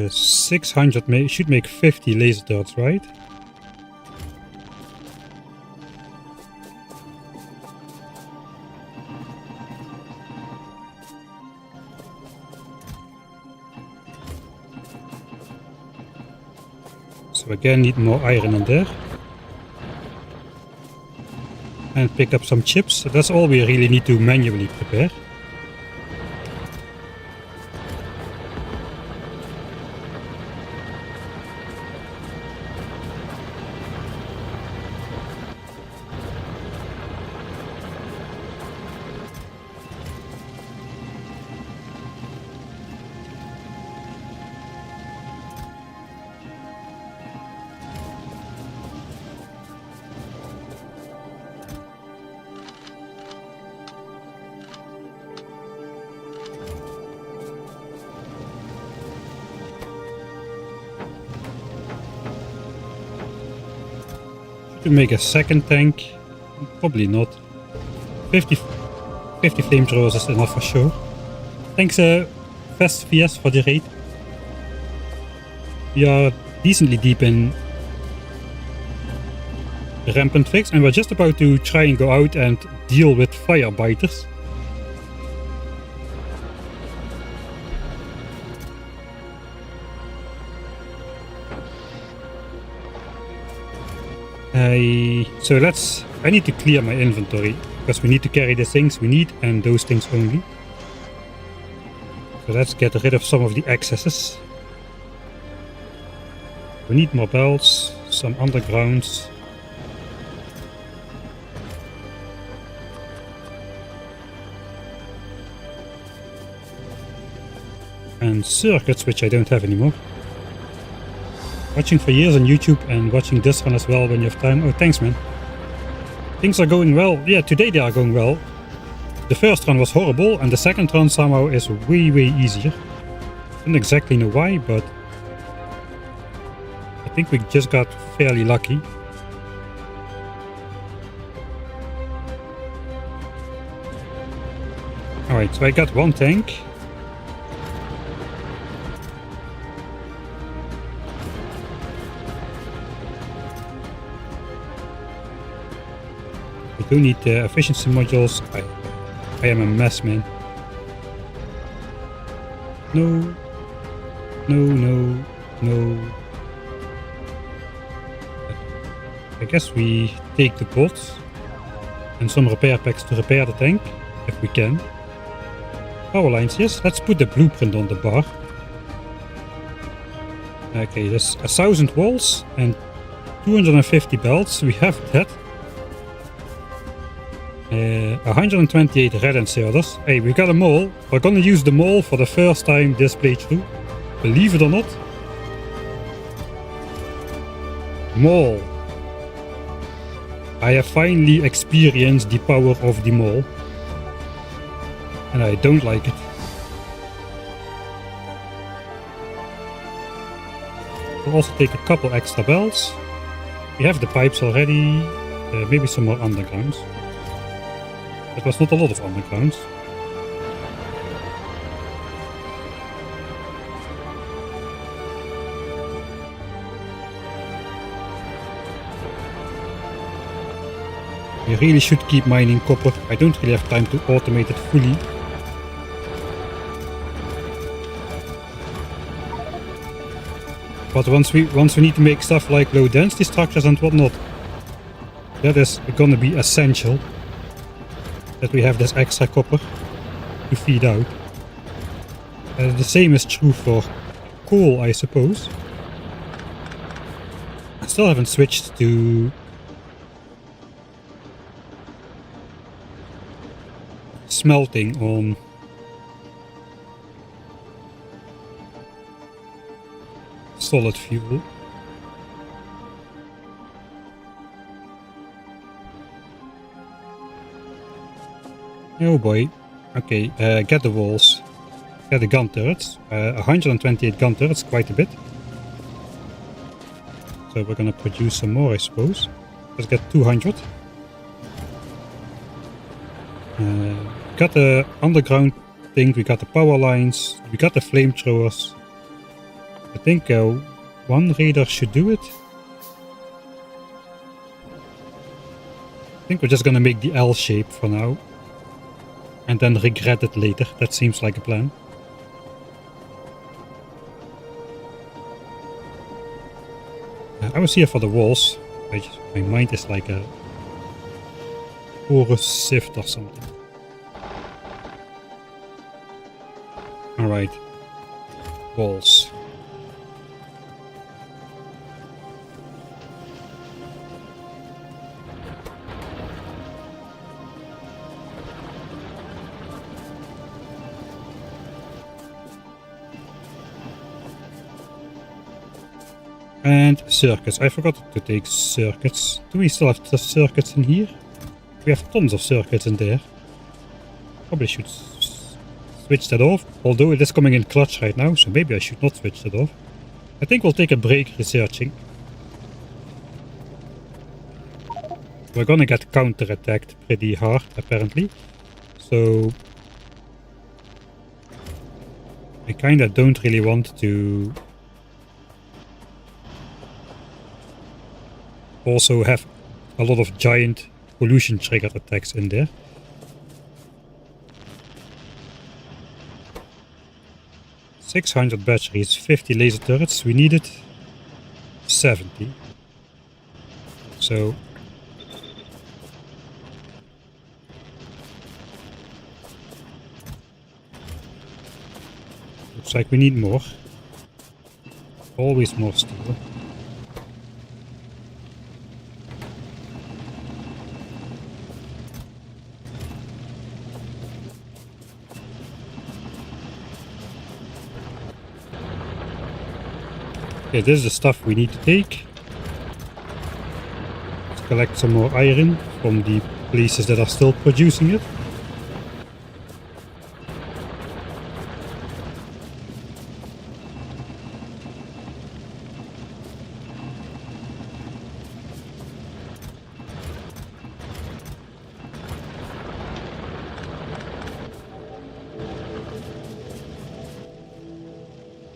600 should make 50 laser darts, right? So again, need more iron in there. And pick up some chips. So that's all we really need to manually prepare. To make a second tank, probably not. 50 flamethrowers is enough for sure. Thanks Fast VS for the raid. We are decently deep in Rampant fix and we're just about to try and go out and deal with firebiters. I need to clear my inventory because we need to carry the things we need and those things only. So let's get rid of some of the excesses. We need more belts, some undergrounds. And circuits, which I don't have anymore. Watching for years on YouTube and watching this one as well when you have time. Oh, thanks, man. Things are going well. Yeah, today they are going well. The first run was horrible and the second run somehow is way easier. I don't exactly know why, but I think we just got fairly lucky. Alright, so I got one tank. We do need efficiency modules. I am a mess, man. No. I guess we take the pots and some repair packs to repair the tank, if we can. Power lines, yes. Let's put the blueprint on the bar. Okay, there's 1000 walls and 250 belts. We have that. 128 red inserters. Hey, we got a mole. We're gonna use the mole for the first time this playthrough. Believe it or not. Mole. I have finally experienced the power of the mole. And I don't like it. We'll also take a couple extra belts. We have the pipes already. Maybe some more undergrounds. It was not a lot of undergrounds. We really should keep mining copper. I don't really have time to automate it fully. But once we need to make stuff like low density structures and whatnot, that is gonna be essential. That we have this extra copper to feed out. The same is true for coal, I suppose. I still haven't switched to smelting on solid fuel. Oh boy. Okay, get the walls. Get the gun turrets. 128 gun turrets, quite a bit. So we're gonna produce some more, I suppose. Let's get 200. Got the underground thing, we got the power lines, we got the flamethrowers. I think one raider should do it. I think we're just gonna make the L shape for now. And then regret it later. That seems like a plan. I was here for the walls. My mind is like a porous sift or something. Alright. Walls. And circuits. I forgot to take circuits. Do we still have the circuits in here? We have tons of circuits in there. Probably should switch that off. Although it is coming in clutch right now, so maybe I should not switch that off. I think we'll take a break researching. We're gonna get counter-attacked pretty hard, apparently. So I kinda don't really want to also have a lot of giant pollution triggered attacks in there. $600 batteries, 50 laser turrets. We needed 70. So looks like we need more. Always more steel. Okay, this is the stuff we need to take. Let's collect some more iron from the places that are still producing it.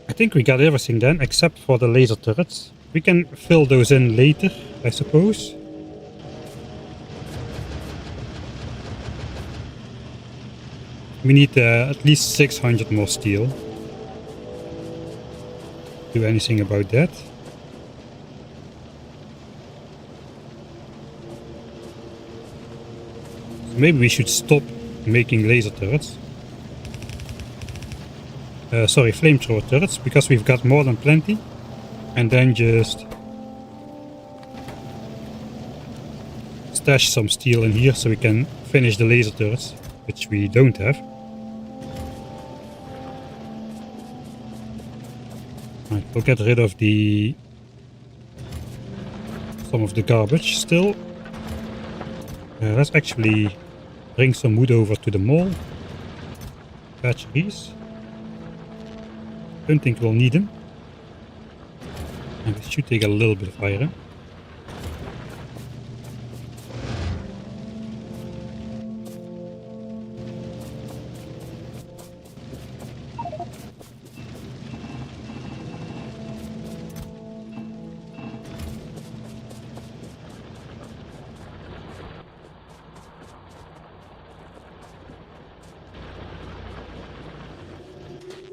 I think we got everything then, except for the laser turrets. We can fill those in later, I suppose. We need at least 600 more steel. Do anything about that. Maybe we should stop making laser turrets. Sorry, flamethrower turrets, because we've got more than plenty. And then just stash some steel in here so we can finish the laser turrets, which we don't have. Right, we'll get rid of some of the garbage still. Let's actually bring some wood over to the mall. Batteries. Don't think we'll need them. And we should take a little bit of iron.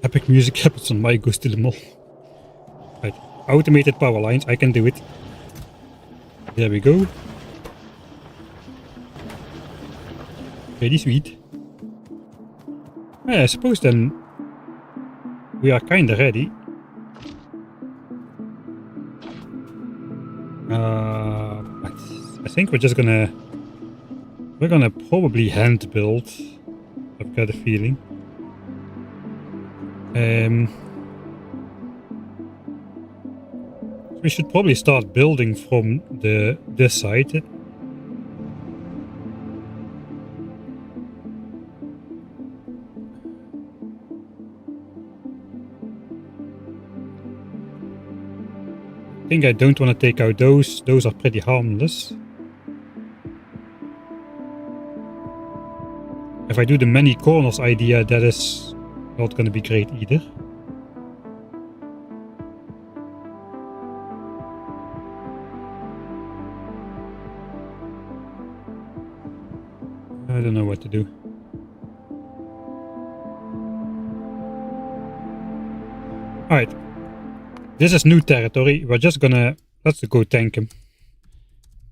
Epic music happens on my goes to the mall. Right, automated power lines, I can do it. There we go. Pretty sweet. Yeah, I suppose then we are kinda ready. I think we're gonna probably hand build. I've got a feeling. We should probably start building from this side. I think I don't want to take out those. Those are pretty harmless. If I do the many corners idea, that is not going to be great either. I don't know what to do. Alright. This is new territory. We're just gonna... Let's go tank him.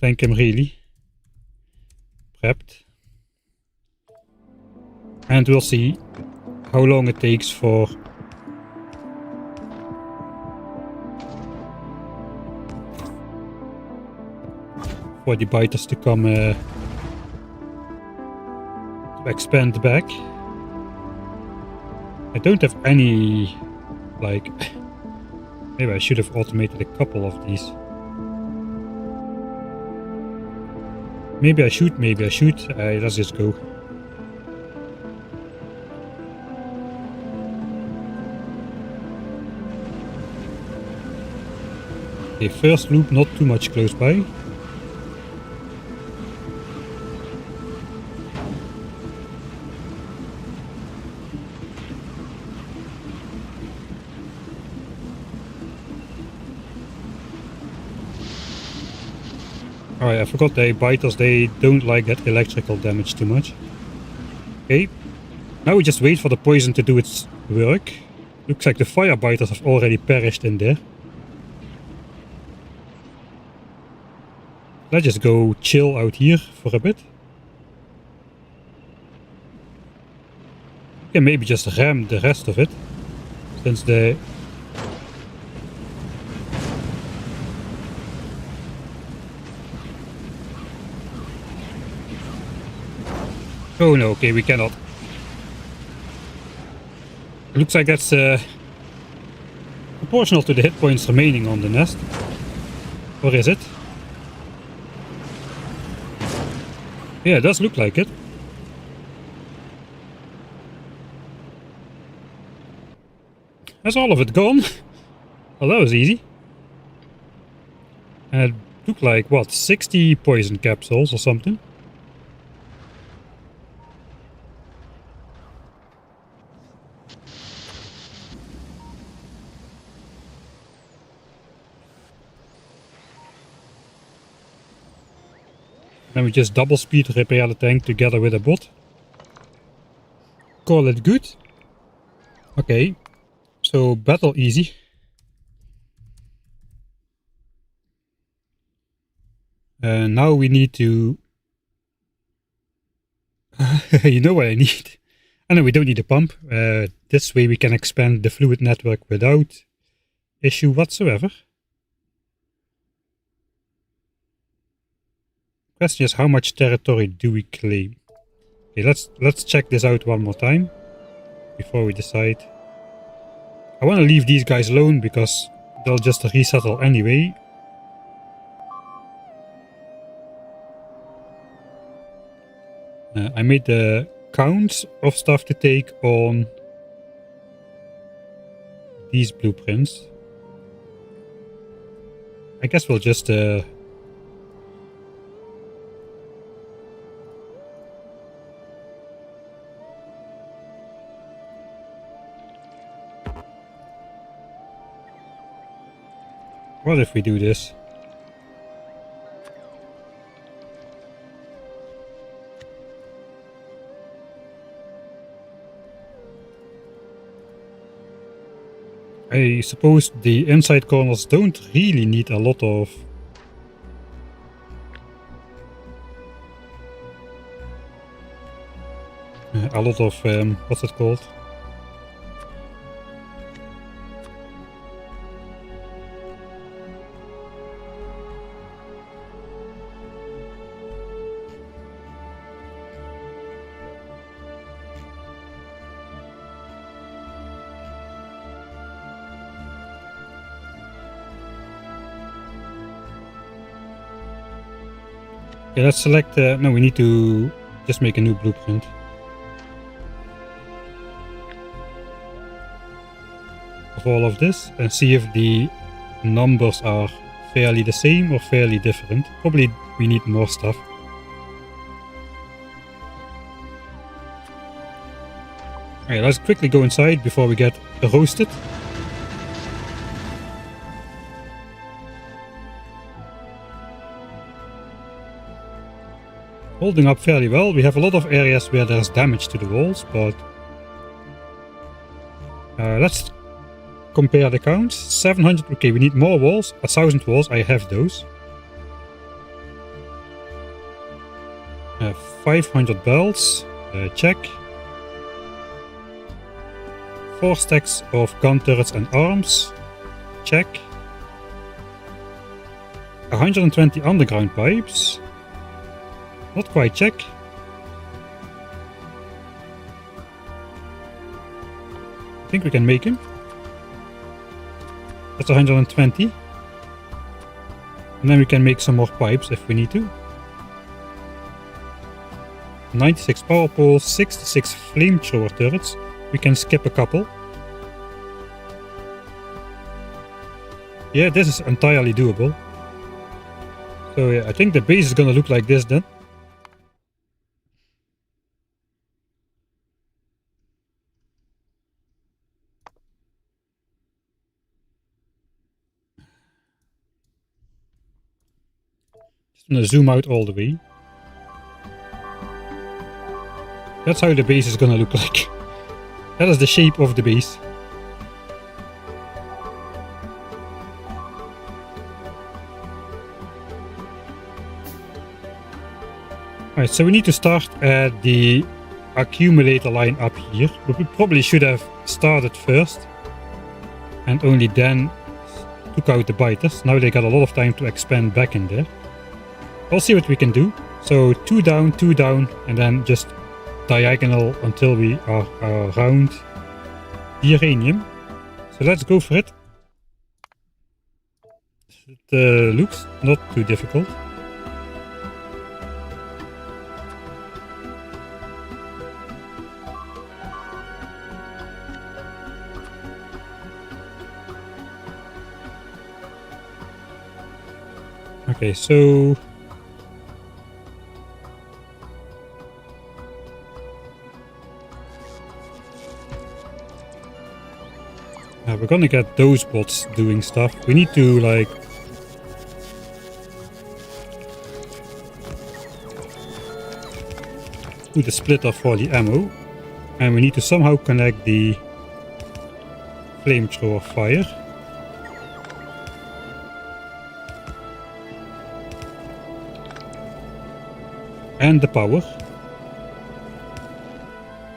Tank him really. Prepped. And we'll see how long it takes for the biters to come to expand back. I don't have any, like, maybe I should have automated a couple of these. Maybe I should. Let's just go. Okay, first loop, not too much close by. Alright, I forgot the biters, they don't like that electrical damage too much. Okay, now we just wait for the poison to do its work. Looks like the fire biters have already perished in there. Let's just go chill out here for a bit. Okay, maybe just ram the rest of it, since the... Oh no, okay, we cannot. Looks like that's proportional to the hit points remaining on the nest. Or is it? Yeah, it does look like it. That's all of it gone. Well, that was easy. And it looked like, what, 60 poison capsules or something? Then we just double speed repair the tank together with a bot. Call it good. Okay, so battle easy. Now we need to You know what I need? I know we don't need a pump. This way we can expand the fluid network without issue whatsoever. Question is, how much territory do we claim? Okay, let's check this out one more time before we decide. I want to leave these guys alone because they'll just resettle anyway. I made the counts of stuff to take on these blueprints. I guess we'll just what if we do this? I suppose the inside corners don't really need a lot of what's it called? Okay, let's select, no, we need to just make a new blueprint. Of all of this and see if the numbers are fairly the same or fairly different. Probably we need more stuff. Alright, let's quickly go inside before we get roasted. Holding up fairly well. We have a lot of areas where there's damage to the walls, but let's compare the counts. 700, okay, we need more walls. 1000 walls, I have those. 500 bells, check. 4 stacks of gun turrets and arms, check. 120 underground pipes. Not quite check. I think we can make him. That's 120. And then we can make some more pipes if we need to. 96 power poles, 66 flamethrower turrets. We can skip a couple. Yeah, this is entirely doable. So yeah, I think the base is gonna look like this then. Just gonna zoom out all the way. That's how the base is gonna look like. That is the shape of the base. Alright, so we need to start at the accumulator line up here. But we probably should have started first and only then took out the biters. Now they got a lot of time to expand back in there. We'll see what we can do. So 2 down, and then just diagonal until we are around the uranium. So let's go for it. It looks not too difficult. Okay, so we're gonna get those bots doing stuff. We need to like do the splitter for the ammo, and we need to somehow connect the flamethrower fire. And the power.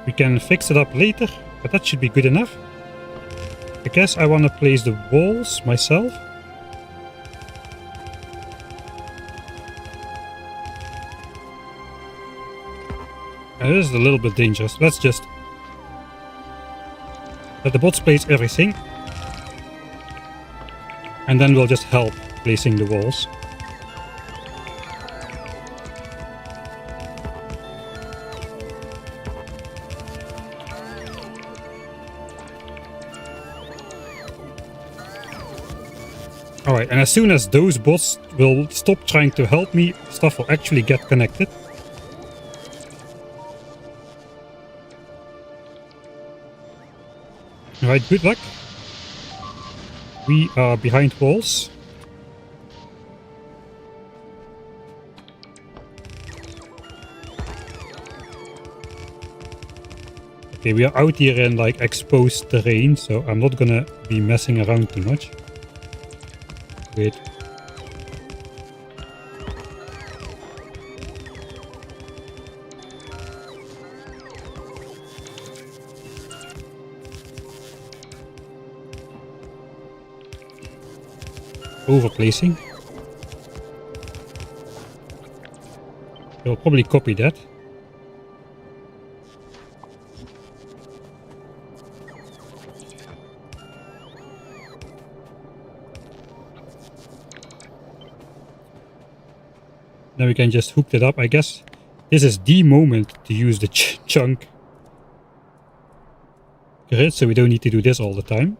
We can fix it up later, but that should be good enough. I guess I want to place the walls myself. It is a little bit dangerous. Let's just let the bots place everything. And then we'll just help placing the walls. Alright, and as soon as those bots will stop trying to help me, stuff will actually get connected. Alright, good luck. We are behind walls. Okay, we are out here in like exposed terrain, so I'm not gonna be messing around too much. Wait. Overplacing. They'll probably copy that. Now we can just hook that up. I guess this is the moment to use the chunk grid, so we don't need to do this all the time.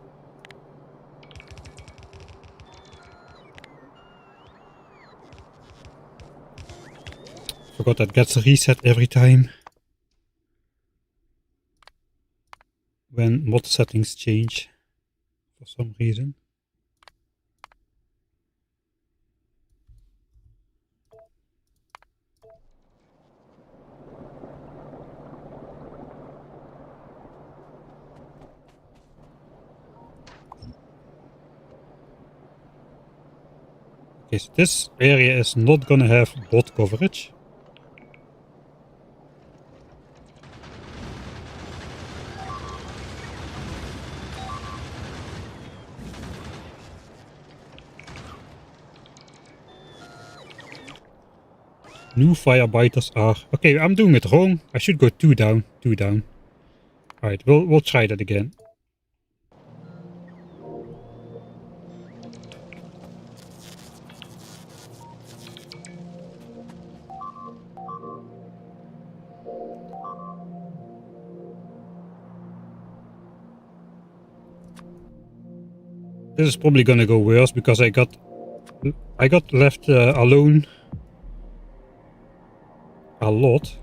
Forgot that gets reset every time when mod settings change for some reason. Okay, so this area is not gonna have bot coverage. New firebiters are... Okay, I'm doing it wrong. I should go 2 down, 2 down. Alright, we'll try that again. This is probably gonna go worse because I got left alone a lot.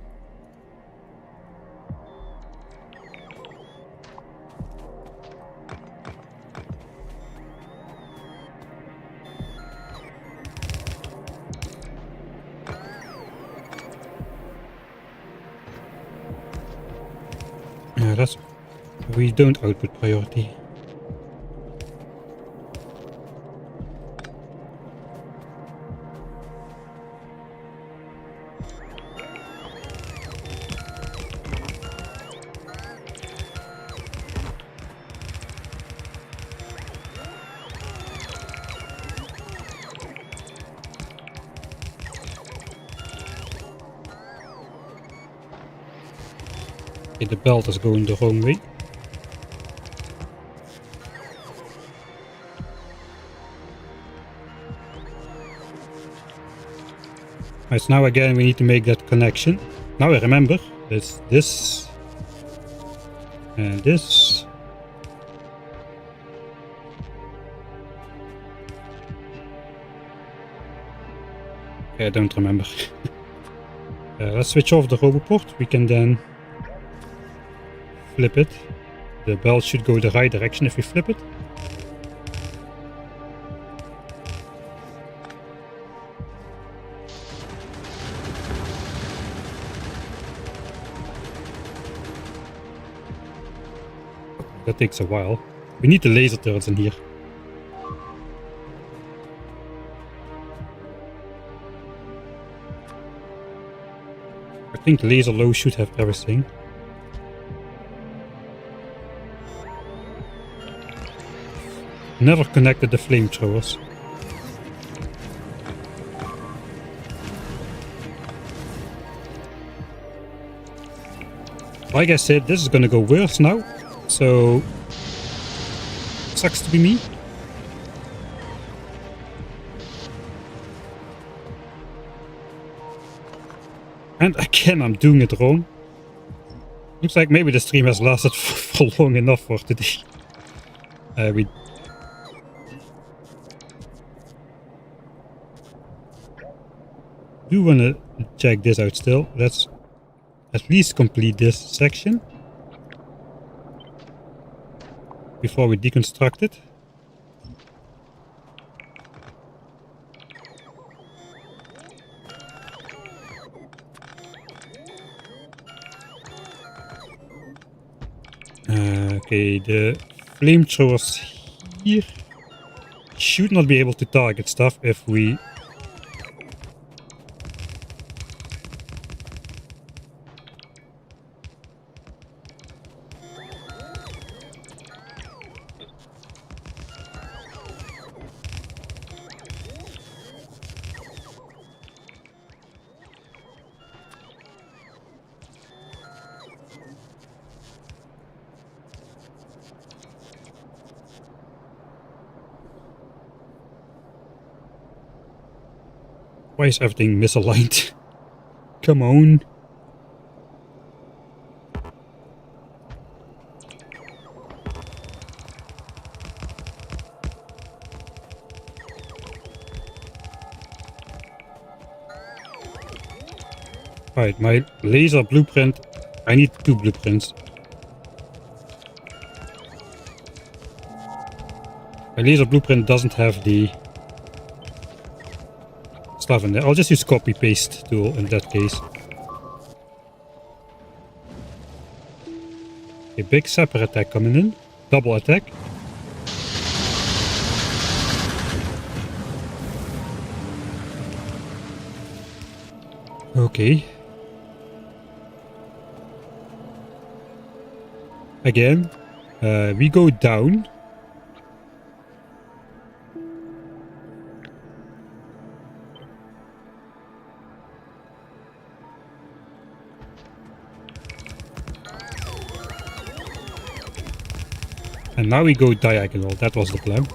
Yeah, that's... We don't output priority. Okay, the belt is going the wrong way. Right, so now again we need to make that connection. Now I remember, it's this and this. Okay, I don't remember. Let's switch off the roboport. We can then flip it. The belt should go the right direction if we flip it. That takes a while. We need the laser turrets in here. I think laser low should have everything. never connected the flamethrowers. Like I said, this is gonna go worse now, so sucks to be me. And again, I'm doing it wrong. Looks like maybe the stream has lasted for long enough for today. We do want to check this out still. Let's at least complete this section before we deconstruct it. Okay, the flamethrowers here should not be able to target stuff if we Why is everything misaligned? Come on. Right, my laser blueprint. I need 2 blueprints. My laser blueprint doesn't have the stuff in there. I'll just use copy paste tool in that case. A big sapper attack coming in. Double attack. Okay. Again, we go down. And now we go diagonal. That was the plan.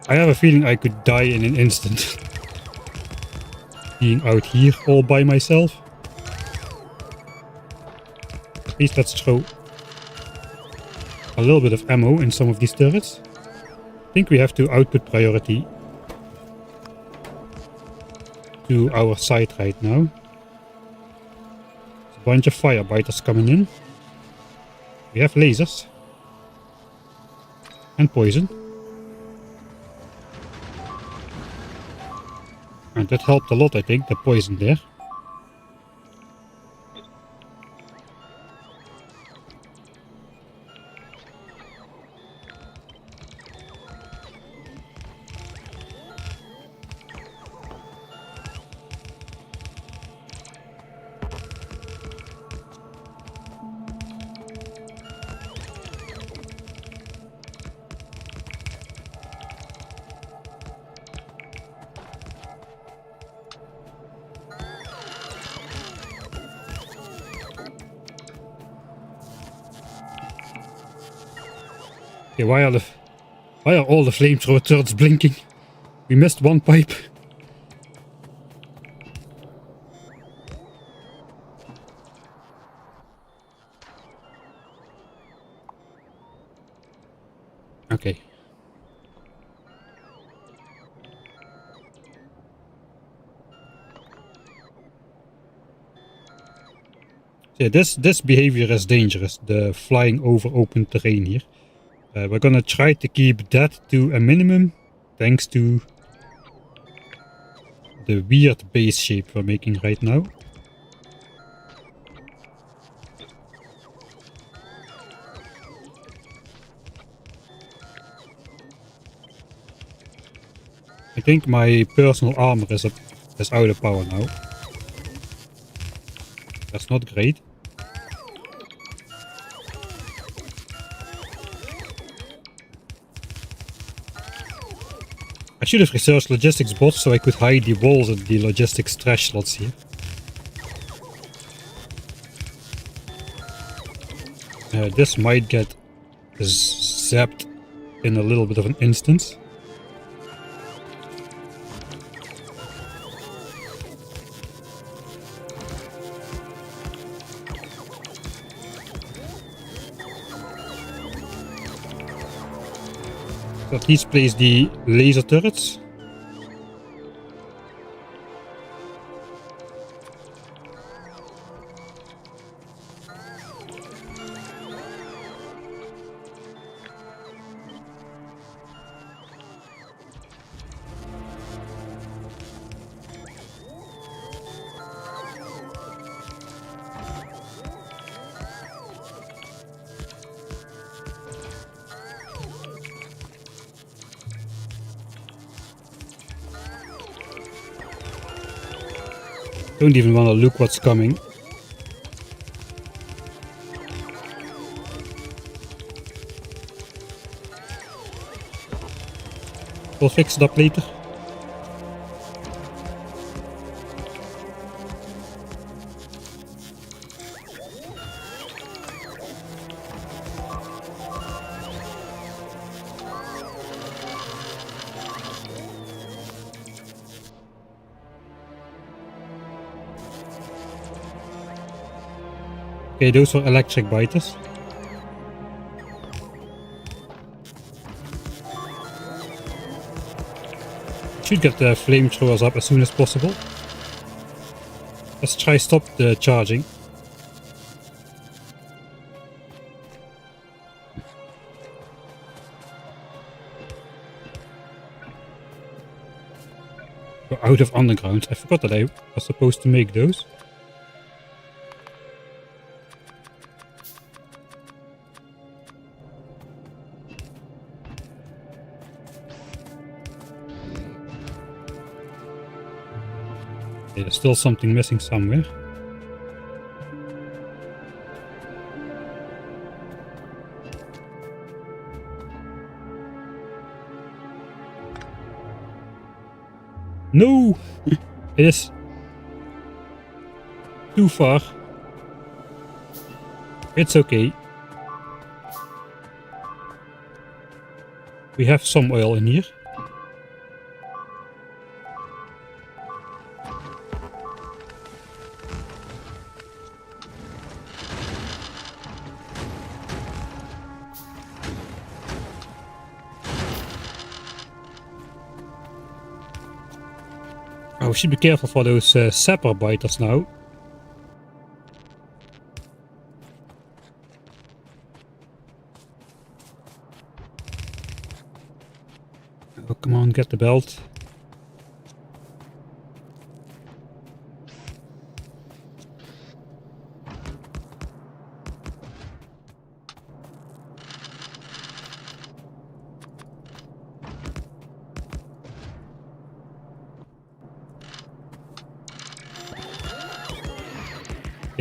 I have a feeling I could die in an instant. Being out here all by myself. At least let's throw a little bit of ammo in some of these turrets. I think we have to output priority to our side right now. There's a bunch of firebiters coming in. We have lasers. And poison. And that helped a lot, I think, the poison there. Okay, why are all the flamethrower turrets blinking? We missed one pipe. Okay. Yeah, this behavior is dangerous, the flying over open terrain here. We're gonna try to keep that to a minimum, thanks to the weird base shape we're making right now. I think my personal armor is out of power now. That's not great. I should have researched logistics bots so I could hide the walls and the logistics trash slots here. This might get zapped in a little bit of an instance. At least place the laser turrets. Don't even want to look what's coming. We'll fix it up later. Okay, those were electric biters. Should get the flamethrowers up as soon as possible. Let's try stop the charging. We're out of underground. I forgot that I was supposed to make those. There's still something missing somewhere. No! It is too far. It's okay. We have some oil in here. We should be careful for those sapper biters now. Oh, come on, get the belt.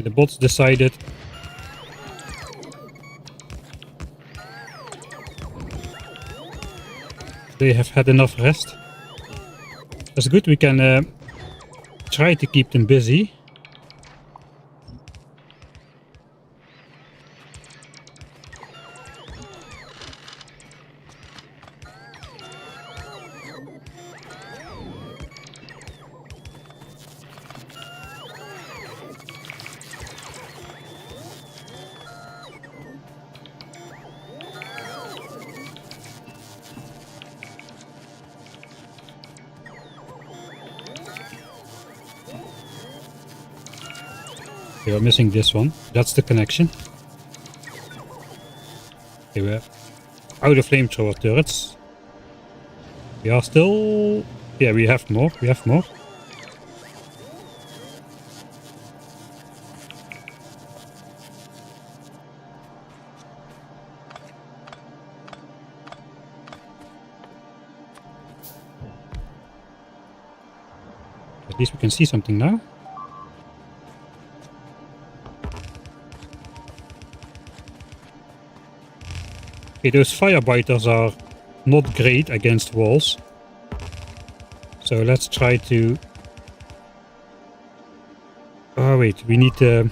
The bots decided they have had enough rest. That's good, we can try to keep them busy. Okay, we're missing this one. That's the connection. Okay, we're out of flamethrower turrets. We are still... Yeah, we have more. We have more. At least we can see something now. Okay, those firebiters are not great against walls. So let's try to... Oh wait, we need to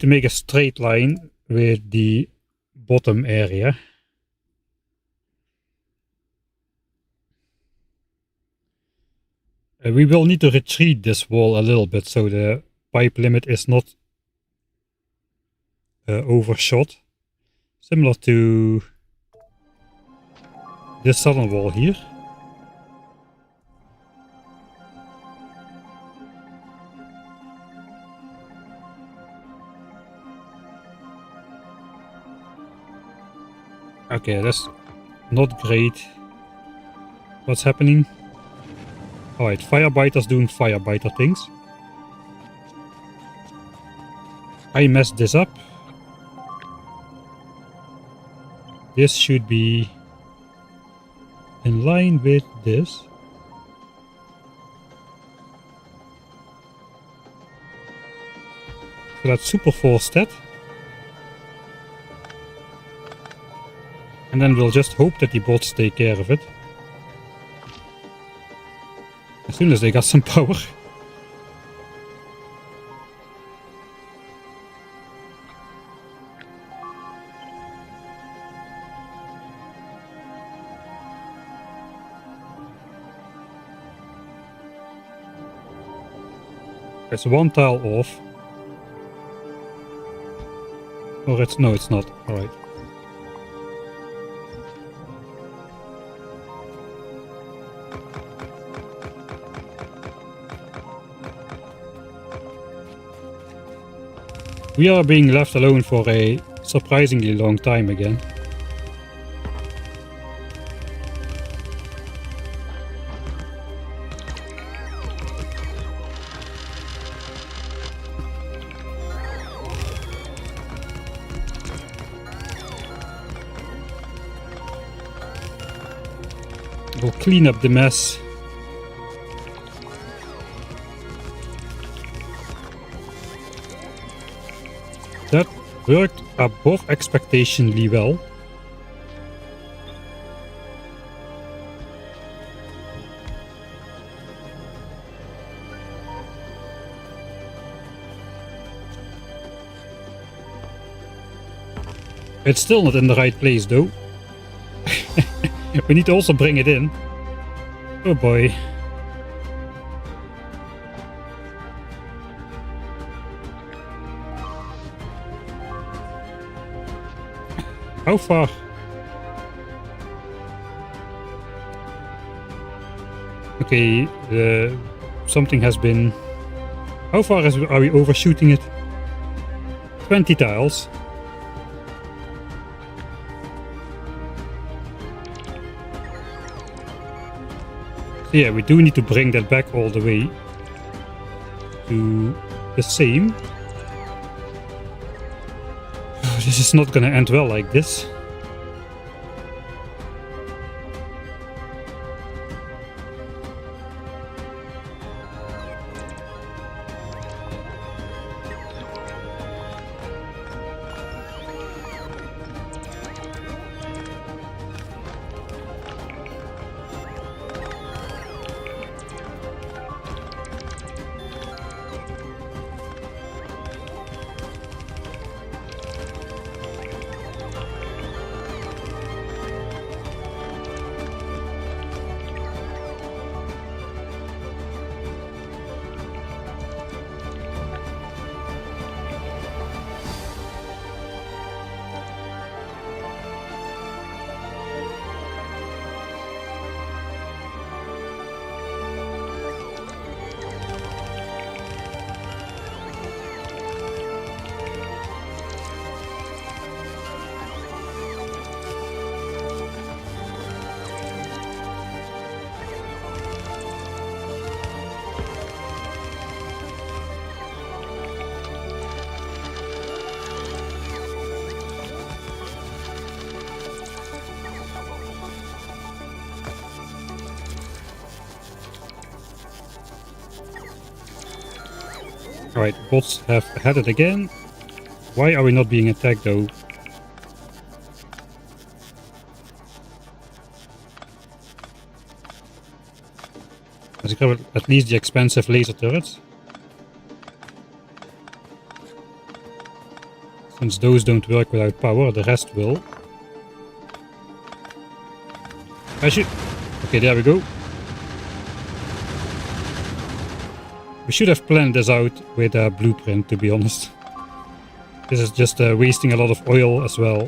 make a straight line with the bottom area. We will need to retreat this wall a little bit so the pipe limit is not overshot. Similar to this southern wall here. Okay, that's not great. What's happening? Alright, firebiters doing firebiter things. I messed this up. This should be in line with this. So that's super forced that. And then we'll just hope that the bots take care of it. As soon as they got some power. There's one tile off. Or it's... no, it's not. Alright. We are being left alone for a surprisingly long time again. We'll clean up the mess. That worked above expectationally well. It's still not in the right place though. We need to also bring it in. Oh boy. How far? Okay, something has been... How far are we overshooting it? 20 tiles. So yeah, we do need to bring that back all the way to the same. This is not gonna end well like this. Alright, bots have had it again. Why are we not being attacked though? Let's grab at least the expensive laser turrets. Since those don't work without power, the rest will. Okay, there we go. We should have planned this out with a blueprint, to be honest. This is just wasting a lot of oil as well,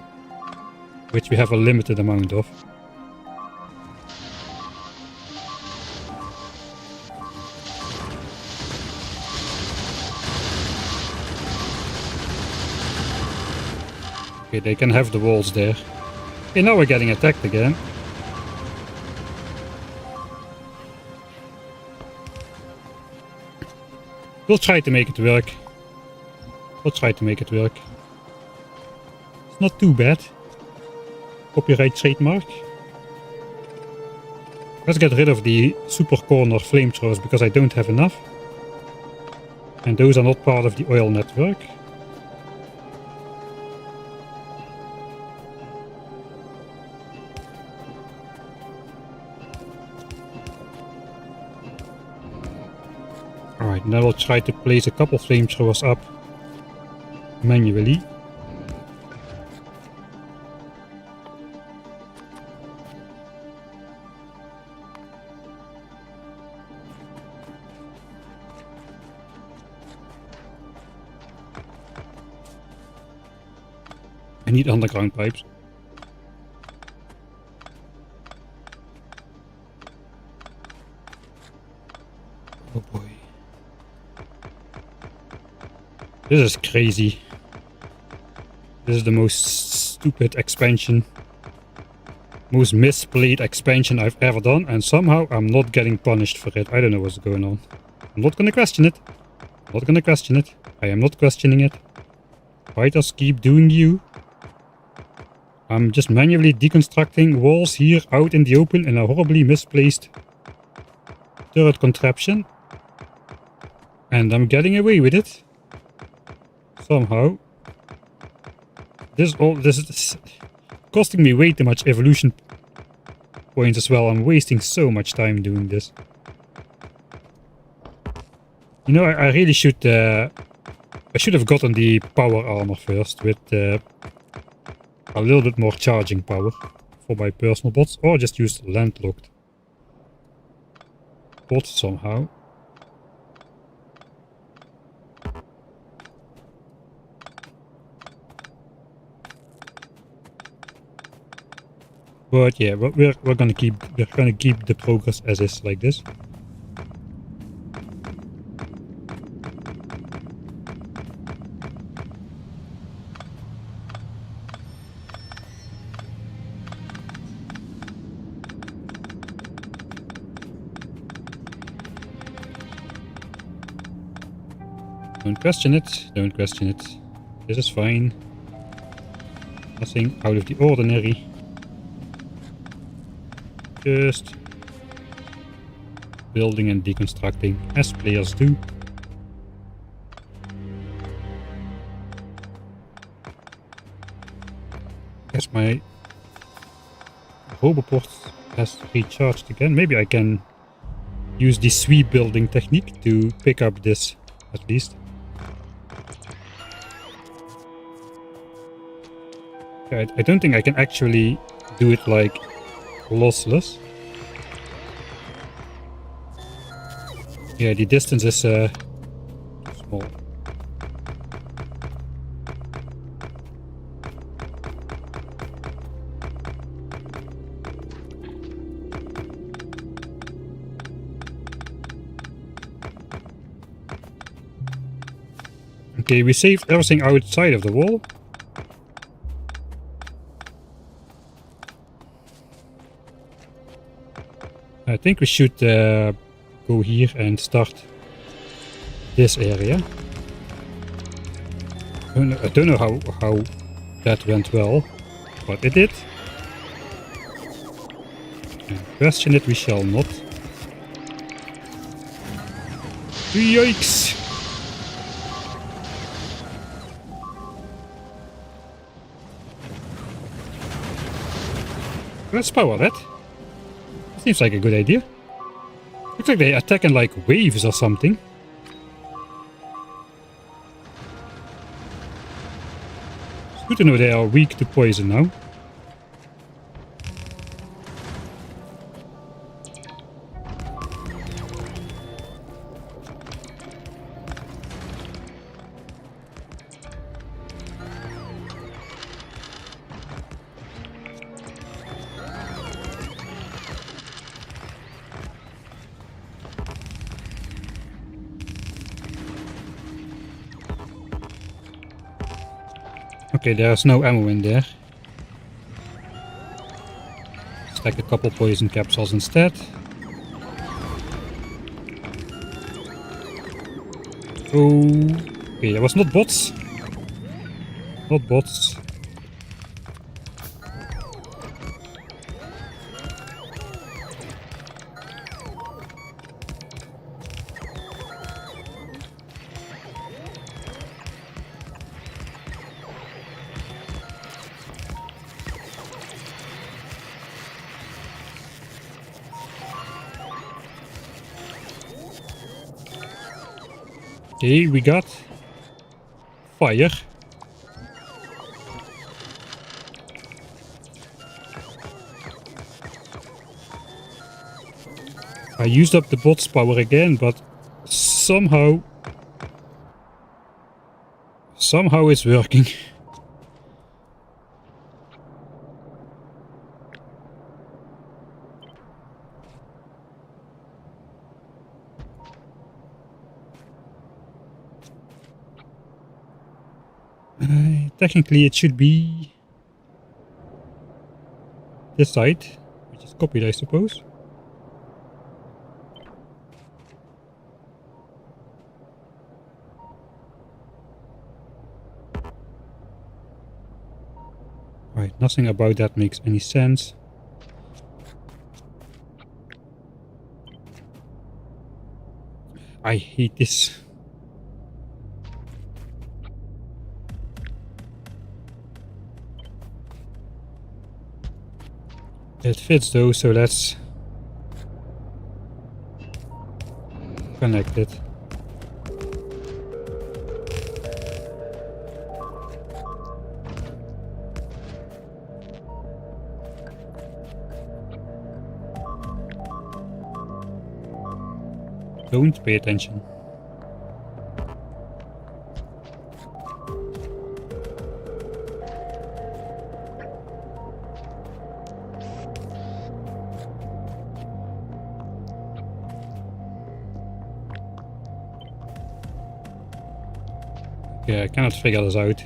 which we have a limited amount of. Okay, they can have the walls there. Okay, now we're getting attacked again. We'll try to make it work. It's not too bad. Copyright trademark. Let's get rid of the super corner flamethrowers because I don't have enough. And those are not part of the oil network. Alright, now we'll try to place a couple flamethrowers up manually. I need underground pipes. Oh boy. This is crazy. This is the most stupid expansion. Most misplayed expansion I've ever done, and somehow I'm not getting punished for it. I don't know what's going on. I'm not gonna question it. I am not questioning it. Fighters keep doing you. I'm just manually deconstructing walls here out in the open in a horribly misplaced turret contraption. And I'm getting away with it. Somehow. This is costing me way too much evolution points as well. I'm wasting so much time doing this. You know, I really should... I should have gotten the power armor first with a little bit more charging power for my personal bots, or just use landlocked bots somehow. But yeah, we're gonna keep the progress as is, like this. Don't question it. This is fine. Nothing out of the ordinary. Just building and deconstructing as players do. Guess my roboport has recharged again. Maybe I can use the sweep building technique to pick up this at least. I don't think I can actually do it like lossless. Yeah, the distance is small. Okay, we saved everything outside of the wall. I think we should go here and start this area. I don't know how that went well, but it did. And question it we shall not. Yikes! Let's power that. Seems like a good idea. Looks like they attack in like waves or something. It's good to know they are weak to poison now. Okay, there's no ammo in there. Stack a couple poison capsules instead. Oh, okay, that was not bots. Not bots. Okay, we got fire. I used up the bot's power again, but somehow it's working. Technically it should be this side, which is copied, I suppose. Right, nothing about that makes any sense. I hate this. It fits though, so let's connect it. Don't pay attention. Okay, I cannot figure this out.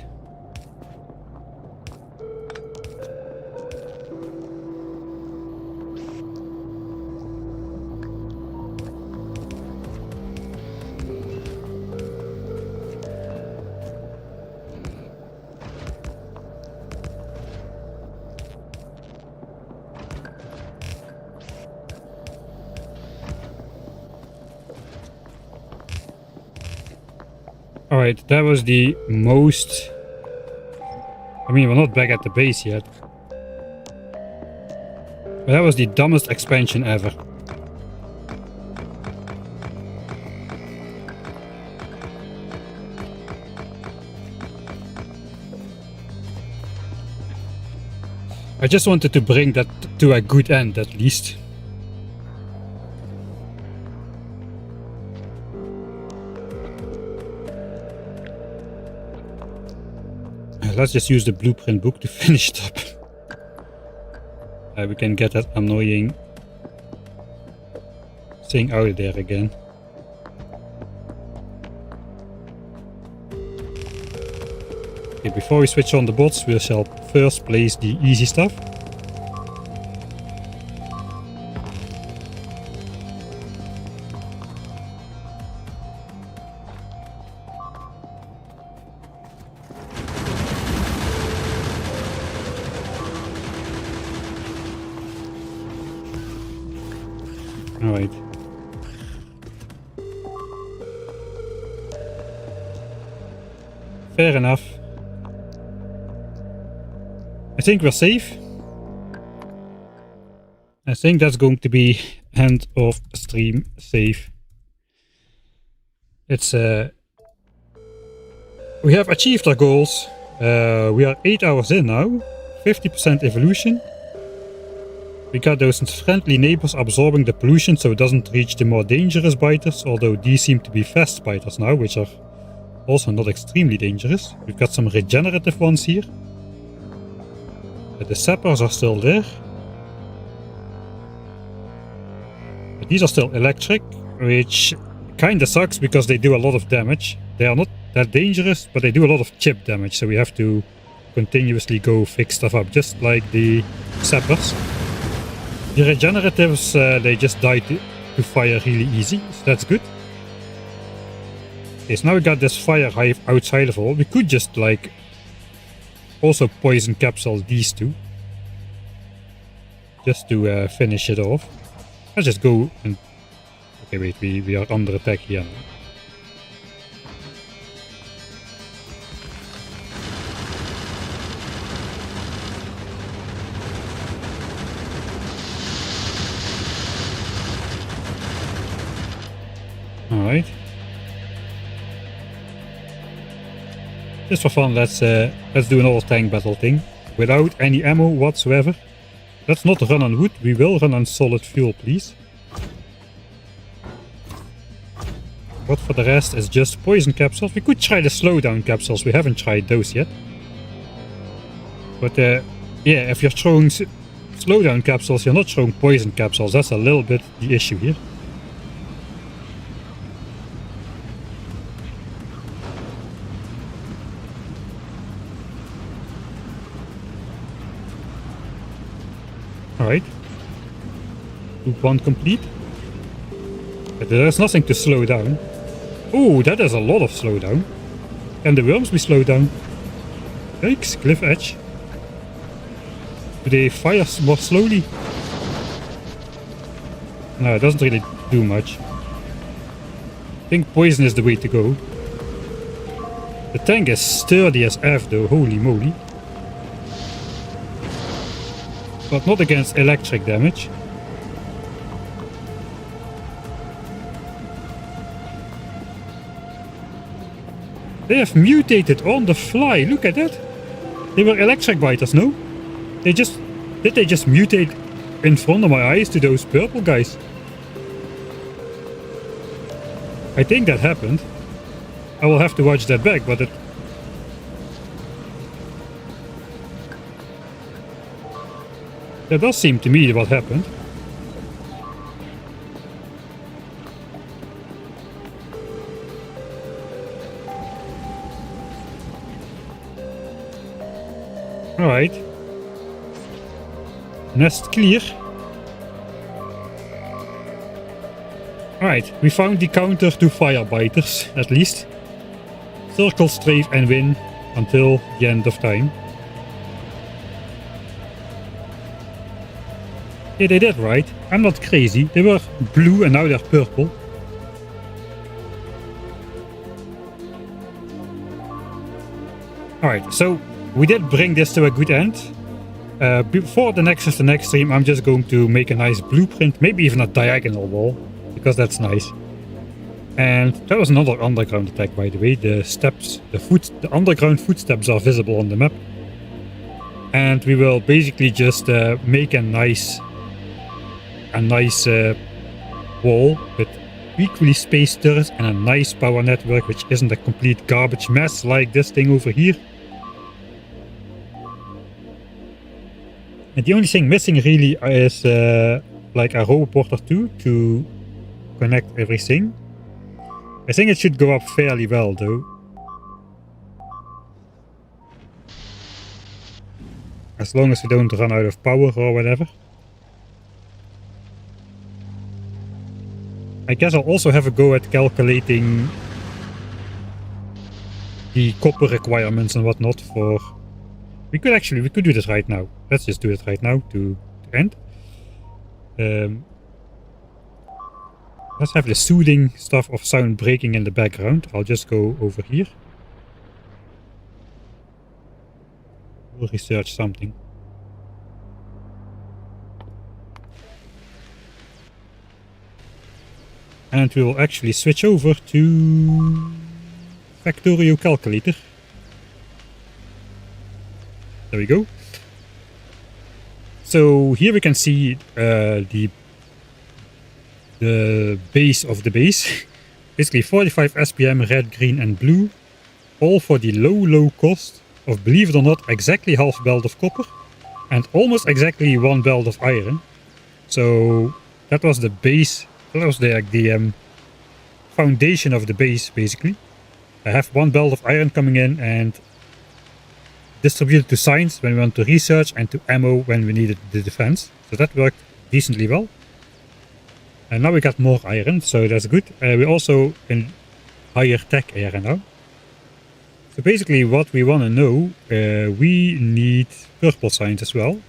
Alright, that was the most... I mean, we're not back at the base yet. But that was the dumbest expansion ever. I just wanted to bring that to a good end, at least. Let's just use the blueprint book to finish it up. We can get that annoying thing out of there again. Okay, before we switch on the bots, we shall first place the easy stuff. Alright. Fair enough. I think we're safe. I think that's going to be end of stream save. It's we have achieved our goals. We are 8 hours in now. 50% evolution. We got those friendly neighbors absorbing the pollution so it doesn't reach the more dangerous biters, although these seem to be fast biters now, which are also not extremely dangerous. We've got some regenerative ones here. The sappers are still there. But these are still electric, which kinda sucks because they do a lot of damage. They are not that dangerous, but they do a lot of chip damage, so we have to continuously go fix stuff up, just like the sappers. The regeneratives, they just die to fire really easy, so that's good. Okay, so now we got this fire hive outside of all. We could just like also poison capsule these two, just to finish it off. Let's just go and... Okay, wait, we are under attack here now. Alright. Just for fun, let's do another tank battle thing. Without any ammo whatsoever. Let's not run on wood, we will run on solid fuel, please. But for the rest, it's just poison capsules. We could try the slowdown capsules, we haven't tried those yet. But yeah, if you're throwing slowdown capsules, you're not throwing poison capsules. That's a little bit the issue here. Alright. Loop 1 complete. But there's nothing to slow down. Oh, that is a lot of slowdown. Can the worms be slowed down? Yikes, cliff edge. Do they fire more slowly? No, it doesn't really do much. I think poison is the way to go. The tank is sturdy as F though, holy moly. But not against electric damage. They have mutated on the fly, look at that. They were electric biters, no? Did they just mutate in front of my eyes to those purple guys? I think that happened. I will have to watch that back, but it... That does seem to me what happened. Alright. Nest clear. Alright, we found the counter to firebiters, at least. Circle, strafe and win until the end of time. Yeah, they did right. I'm not crazy. They were blue and now they're purple. Alright, so we did bring this to a good end. Before the next stream, I'm just going to make a nice blueprint, maybe even a diagonal wall, because that's nice. And that was another underground attack, by the way. The steps, the underground footsteps are visible on the map. And we will basically just make a nice wall with equally spaced turrets and a nice power network, which isn't a complete garbage mess like this thing over here. And the only thing missing really is like a roboport or two to connect everything. I think it should go up fairly well though. As long as we don't run out of power or whatever. I guess I'll also have a go at calculating the copper requirements and whatnot for... We could do this right now. Let's just do it right now to end. Let's have the soothing stuff of sound breaking in the background. I'll just go over here. We'll research something. And we will actually switch over to Factorio Calculator. There we go. So here we can see the base of the base. Basically 45 SPM, red, green and blue. All for the low cost of, believe it or not, exactly half belt of copper. And almost exactly 1 belt of iron. So that was the base. That was the foundation of the base, basically. I have 1 belt of iron coming in and distributed to science when we want to research and to ammo when we needed the defense. So that worked decently well. And now we got more iron, so that's good. We also in higher tech area now. So basically what we want to know, we need purple science as well.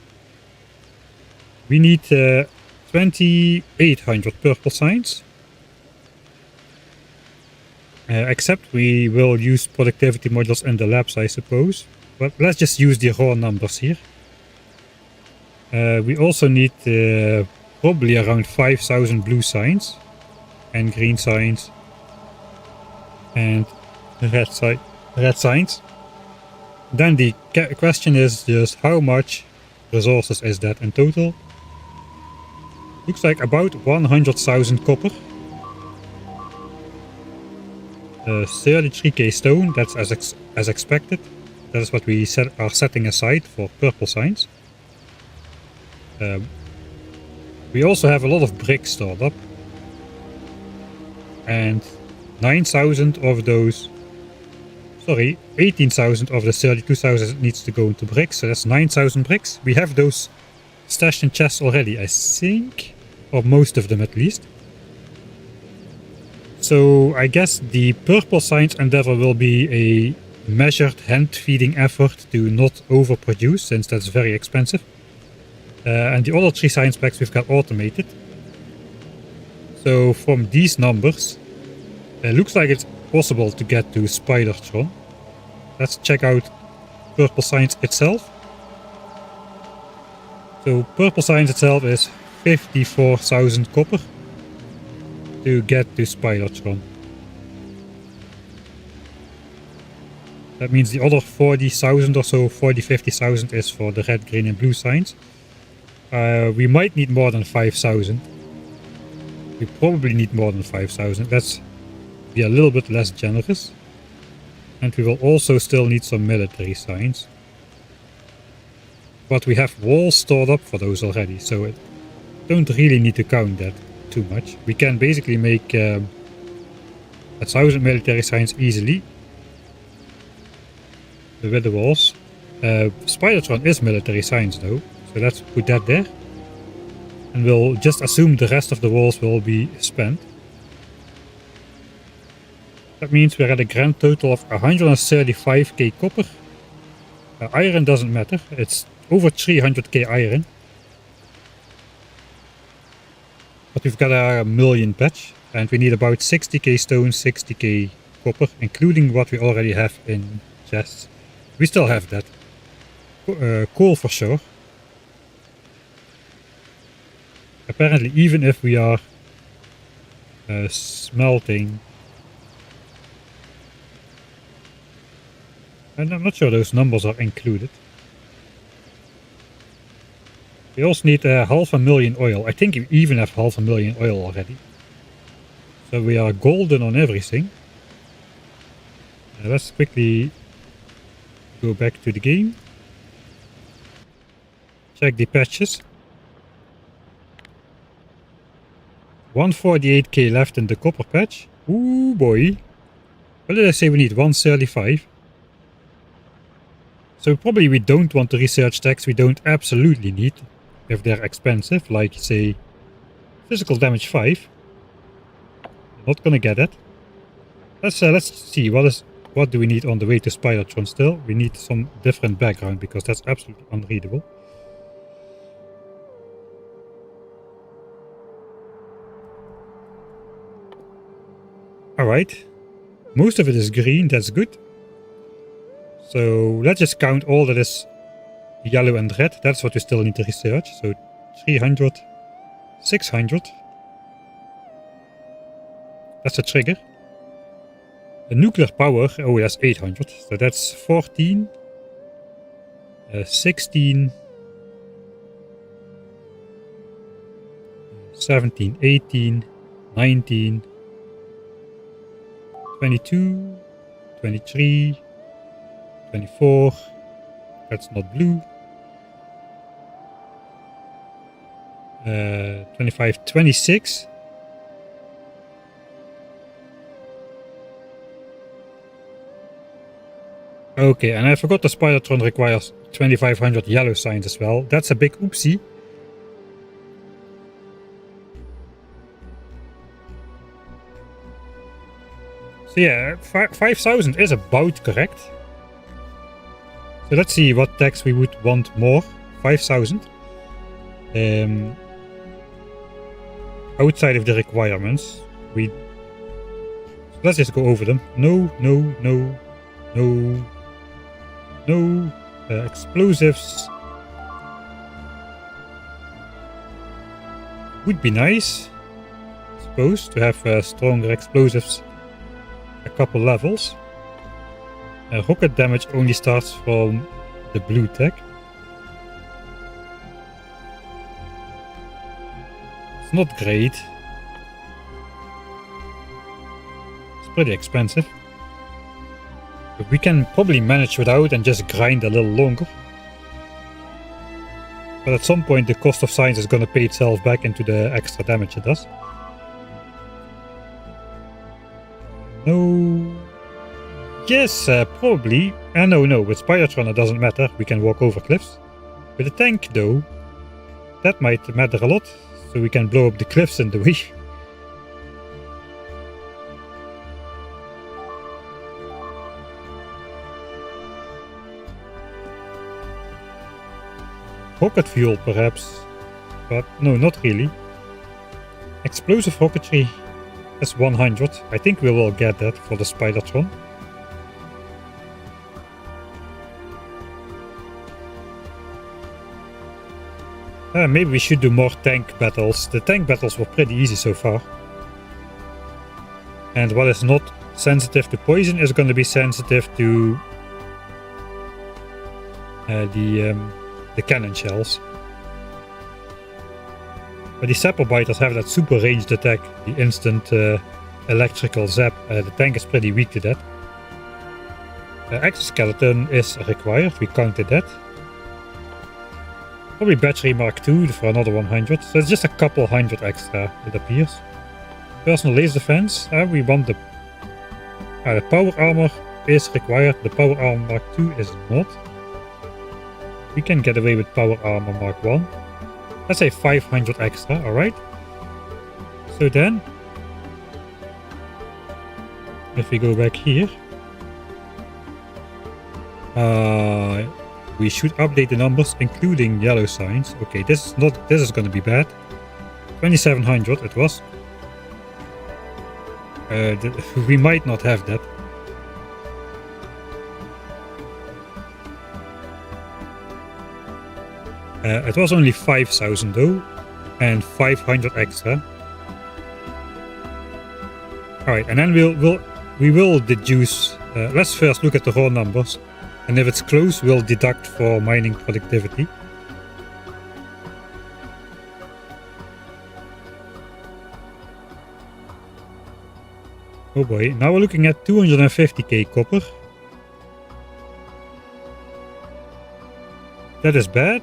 We need 2800 purple science. Except we will use productivity modules in the labs, I suppose. But let's just use the raw numbers here. We also need probably around 5000 blue signs and green signs and red signs. Then the question is just how much resources is that in total? Looks like about 100,000 copper. 33k stone, that's as expected. That is what we are setting aside for purple signs. We also have a lot of bricks stored up. And 9,000 of those... Sorry, 18,000 of the 32,000 needs to go into bricks, so that's 9,000 bricks. We have those stashed in chests already, I think. Or most of them at least. So I guess the purple science endeavor will be a measured hand-feeding effort to not overproduce, since that's very expensive. And the other 3 science packs we've got automated. So from these numbers, it looks like it's possible to get to Spidertron. Let's check out purple science itself. So purple science itself is 54,000 copper to get to Spidertron. That means the other 40,000 or so, 50,000 is for the red, green and blue signs. We might need more than 5,000. We probably need more than 5,000. Let's be a little bit less generous. And we will also still need some military signs. But we have walls stored up for those already, so it don't really need to count that too much. We can basically make 1,000 military signs easily with the walls. Spidertron is military signs though, so let's put that there. And we'll just assume the rest of the walls will be spent. That means we're at a grand total of 135k copper. Iron doesn't matter, it's over 300k iron. But we've got a million patch and we need about 60k stone, 60k copper, including what we already have in chests. We still have that. Coal for sure. Apparently even if we are smelting... And I'm not sure those numbers are included. We also need 500,000 oil. I think we even have 500,000 oil already. So we are golden on everything. Let's quickly go back to the game. Check the patches. 148k left in the copper patch. Ooh boy. What did I say we need? 135. So probably we don't want the research tags we don't absolutely need. If they're expensive, like say physical damage 5. Not gonna get it. Let's see what do we need on the way to Spidertron still. We need some different background because that's absolutely unreadable. Alright. Most of it is green, that's good. So let's just count all that is yellow and red. That's what we still need to research. So 300, 600. That's a trigger. The nuclear power, oh, that's 800. So that's 14, 16, 17, 18, 19, 22, 23, 24. That's not blue. 25, 26. Okay, and I forgot the Spidertron requires 2500 yellow signs as well. That's a big oopsie. So yeah, 5000 is about correct. So let's see what tags we would want more. 5000. Outside of the requirements, let's just go over them. No. Explosives would be nice, I suppose, to have stronger explosives a couple levels. Rocket damage only starts from the blue tag. It's not great. It's pretty expensive. But we can probably manage without and just grind a little longer. But at some point the cost of science is going to pay itself back into the extra damage it does. No. Yes, probably. No, with Spidertron it doesn't matter. We can walk over cliffs. With the tank though, that might matter a lot. So we can blow up the cliffs in the way. Rocket fuel perhaps, but no, not really. Explosive rocketry is 100. I think we will get that for the Spidertron. Maybe we should do more tank battles. The tank battles were pretty easy so far. And what is not sensitive to poison is going to be sensitive to the cannon shells. But the Sapper Biters have that super ranged attack, the instant electrical zap. The tank is pretty weak to that. Exoskeleton is required, we counted that. Probably battery Mark II for another 100, so it's just a couple hundred extra, it appears. Personal laser defense, we want the power armor is required, the power armor Mark II is not. We can get away with power armor Mark 1. Let's say 500 extra, alright. So then, if we go back here, we should update the numbers, including yellow signs. Okay, this is going to be bad. 2700 it was. We might not have that. It was only 5000 though, and 500 extra. Alright, and then we will deduce. Let's first look at the raw numbers, and if it's close, we'll deduct for mining productivity. Oh boy, now we're looking at 250k copper. That is bad.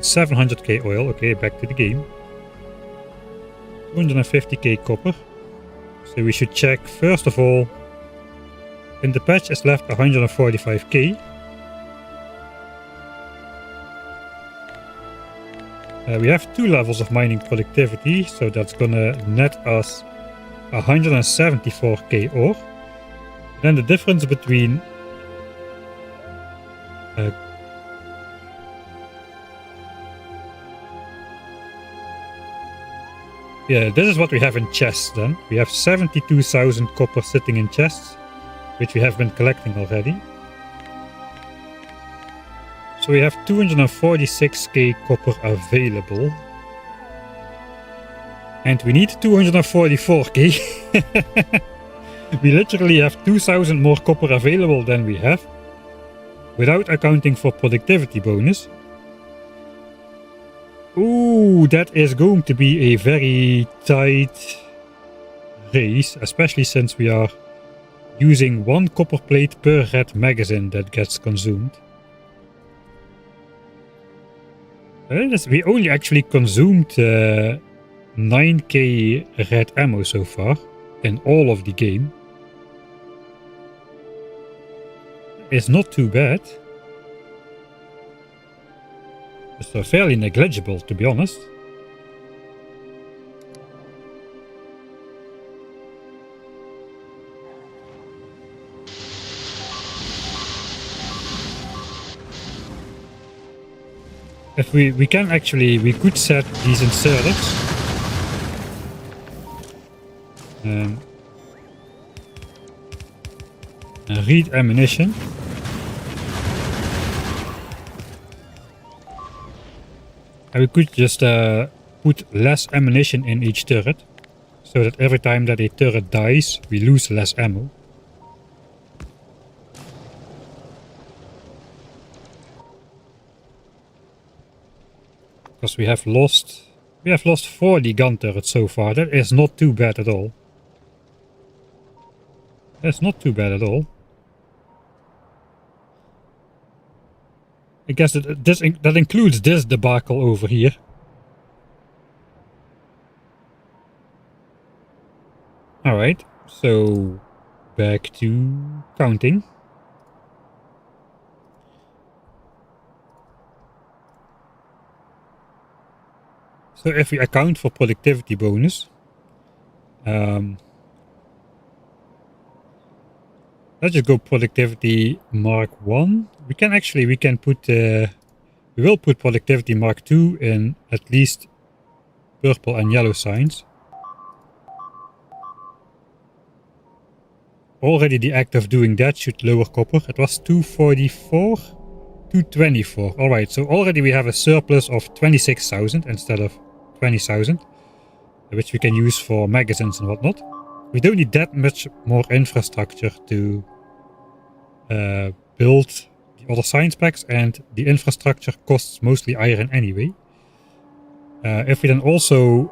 700k oil, okay, back to the game. 250k copper. So we should check, first of all, in the patch is left 145k. We have 2 levels of mining productivity, so that's gonna net us 174k ore. Then the difference between yeah, this is what we have in chests then. We have 72,000 copper sitting in chests, which we have been collecting already. So we have 246k copper available. And we need 244k. We literally have 2000 more copper available than we have, without accounting for productivity bonus. Ooh, that is going to be a very tight race, especially since we are using 1 copper plate per red magazine that gets consumed. We only actually consumed 9k red ammo so far in all of the game. It's not too bad. It's fairly negligible, to be honest. If we can actually, we could set these inserters. And read ammunition. And we could just put less ammunition in each turret, so that every time that a turret dies, we lose less ammo. Because we have lost 40 gun turrets so far. That is not too bad at all. That's not too bad at all. I guess that includes this debacle over here. Alright, so back to counting. So if we account for productivity bonus, let's just go productivity mark 1. We can put, we will put productivity mark 2 in at least purple and yellow signs. Already the act of doing that should lower copper. It was 244, 224. Alright, so already we have a surplus of 26,000 instead of 20,000, which we can use for magazines and whatnot. We don't need that much more infrastructure to build the other science packs, and the infrastructure costs mostly iron anyway. If we then also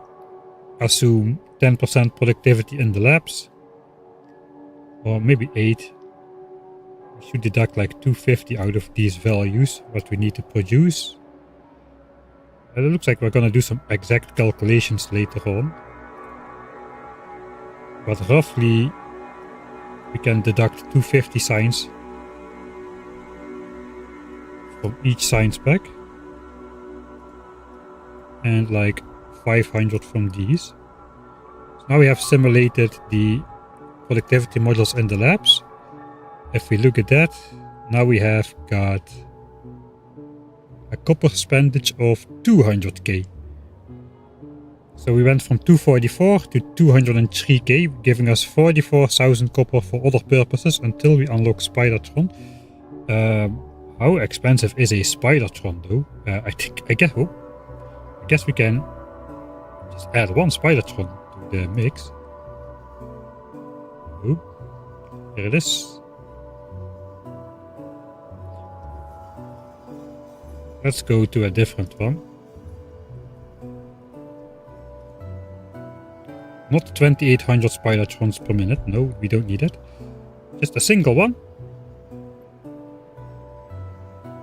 assume 10% productivity in the labs, or maybe 8, we should deduct like 250 out of these values, what we need to produce. It looks like we're gonna do some exact calculations later on. But roughly, we can deduct 250 signs from each science pack. And like 500 from these. So now we have simulated the productivity models in the labs. If we look at that, now we have got a copper expendage of 200k. So we went from 244 to 203k, giving us 44,000 copper for other purposes until we unlock Spidertron. How expensive is a Spidertron though? I guess we can just add 1 Spidertron to the mix. Oop, here it is. Let's go to a different one. Not 2800 Spidertrons per minute. No, we don't need it. Just a single one.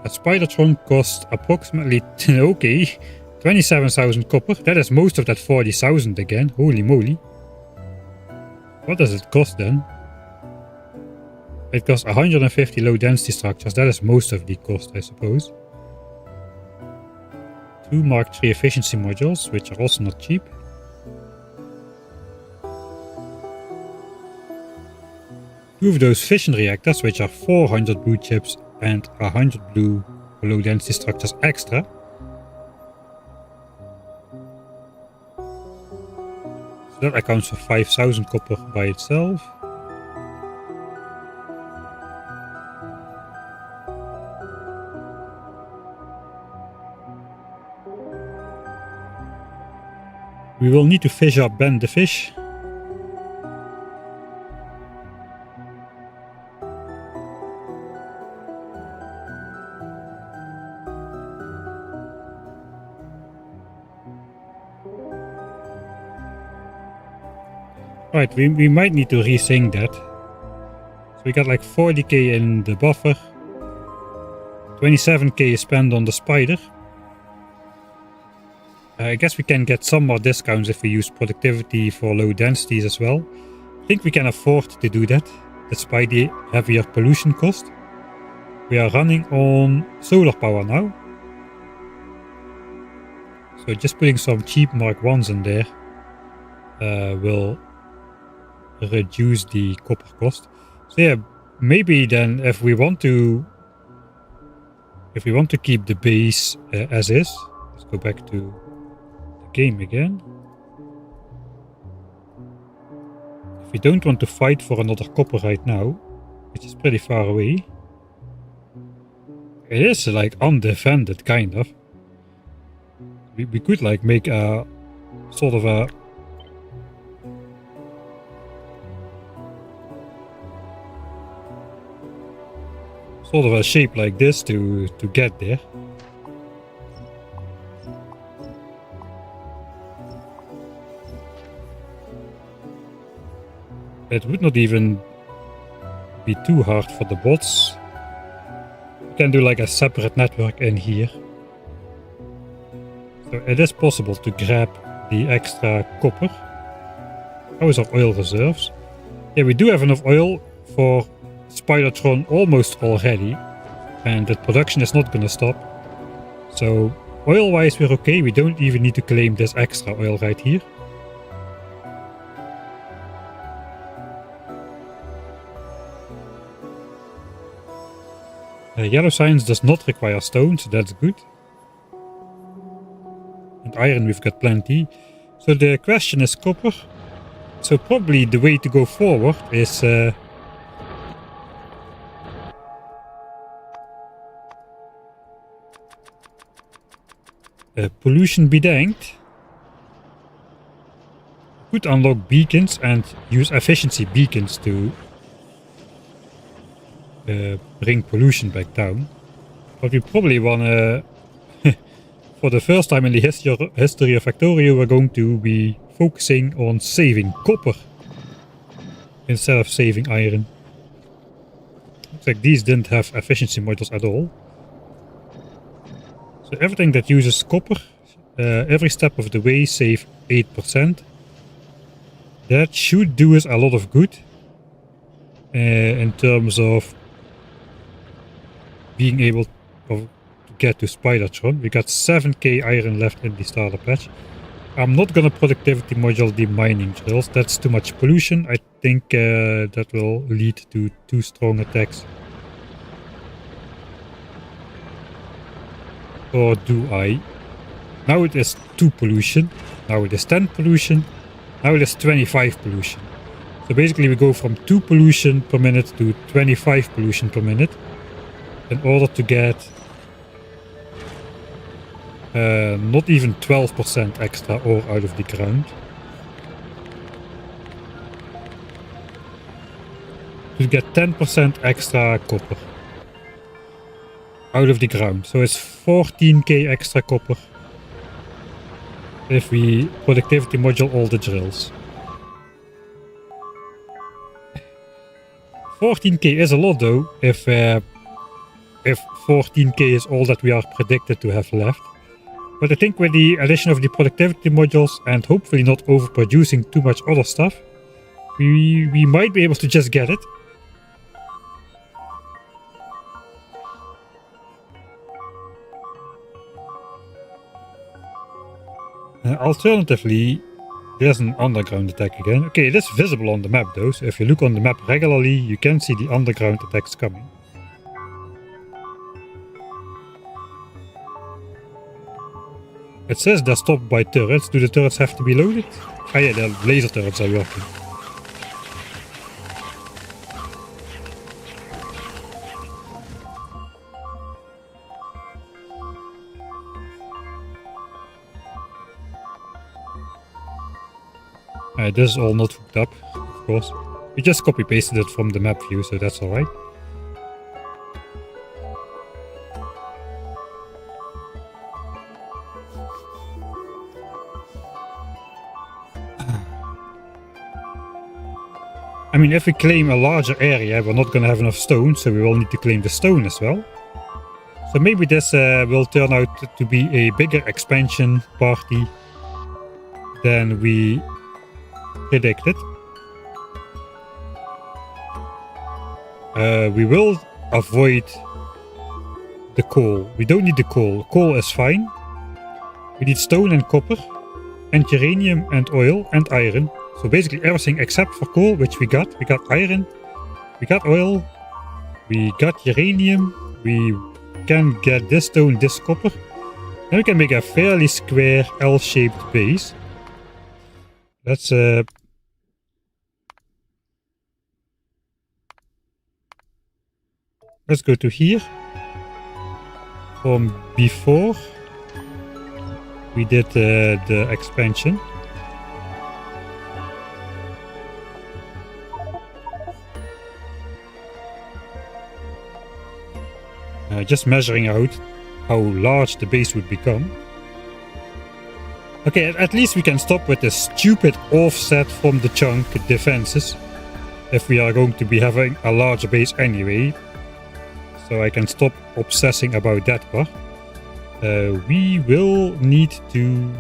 A Spidertron costs approximately, okay, 27,000 copper. That is most of that 40,000 again. Holy moly. What does it cost then? It costs 150 low density structures. That is most of the cost, I suppose. 2 Mark III efficiency modules, which are also not cheap. Two of those fission reactors, which are 400 blue chips and 100 blue low density structures extra. So that accounts for 5,000 copper by itself. We will need to fish up Ben the fish. Right, we might need to resync that. So we got like 40k in the buffer. 27k is spent on the spider. I guess we can get some more discounts if we use productivity for low densities as well. I think we can afford to do that, despite the heavier pollution cost. We are running on solar power now. So just putting some cheap Mark 1s in there will reduce the copper cost. So yeah, maybe then if we want to keep the base as is, let's go back to the game again. If we don't want to fight for another copper right now, which is pretty far away, it is like undefended kind of. We could like make a sort of a shape like this to get there. It would not even be too hard for the bots. We can do like a separate network in here. So it is possible to grab the extra copper. How is our oil reserves? Yeah, we do have enough oil for Spidertron almost already, and the production is not gonna stop. So oil wise we're okay. We don't even need to claim this extra oil right here. Yellow science does not require stone, so that's good. And iron we've got plenty. So the question is copper. So probably the way to go forward is pollution bedanked. Could unlock beacons and use efficiency beacons to bring pollution back down. But we probably wanna for the first time in the history of Factorio, we're going to be focusing on saving copper instead of saving iron. Looks like these didn't have efficiency modules at all. So everything that uses copper, every step of the way save 8%. That should do us a lot of good in terms of being able to get to Spidertron. We got 7k iron left in the starter patch. I'm not gonna productivity module the mining drills. That's too much pollution. I think that will lead to too strong attacks. Or do I? Now it is 2 pollution. Now it is 10 pollution. Now it is 25 pollution. So basically we go from 2 pollution per minute to 25 pollution per minute in order to get not even 12% extra ore out of the ground. To get 10% extra copper out of the ground. So it's 14k extra copper if we productivity module all the drills. 14k is a lot though, if 14k is all that we are predicted to have left. But I think with the addition of the productivity modules and hopefully not overproducing too much other stuff, we might be able to just get it. Alternatively, there's an underground attack again. Okay, it is visible on the map though, so if you look on the map regularly, you can see the underground attacks coming. It says they're stopped by turrets. Do the turrets have to be loaded? Ah yeah, the laser turrets are working. This is all not hooked up, of course. We just copy pasted it from the map view, so that's alright. I mean, if we claim a larger area, we're not gonna have enough stone, so we will need to claim the stone as well. So maybe this will turn out to be a bigger expansion party than we predicted. We will avoid the coal. We don't need the coal. Coal is fine. We need stone and copper and uranium and oil and iron. So basically everything except for coal, which we got. We got iron, we got oil, we got uranium, we can get this stone, this copper. Then we can make a fairly square L-shaped base. Let's go to here. From before we did the expansion. Just measuring out how large the base would become. Okay, at least we can stop with this stupid offset from the chunk defenses. If we are going to be having a larger base anyway. So I can stop obsessing about that part. We will need to...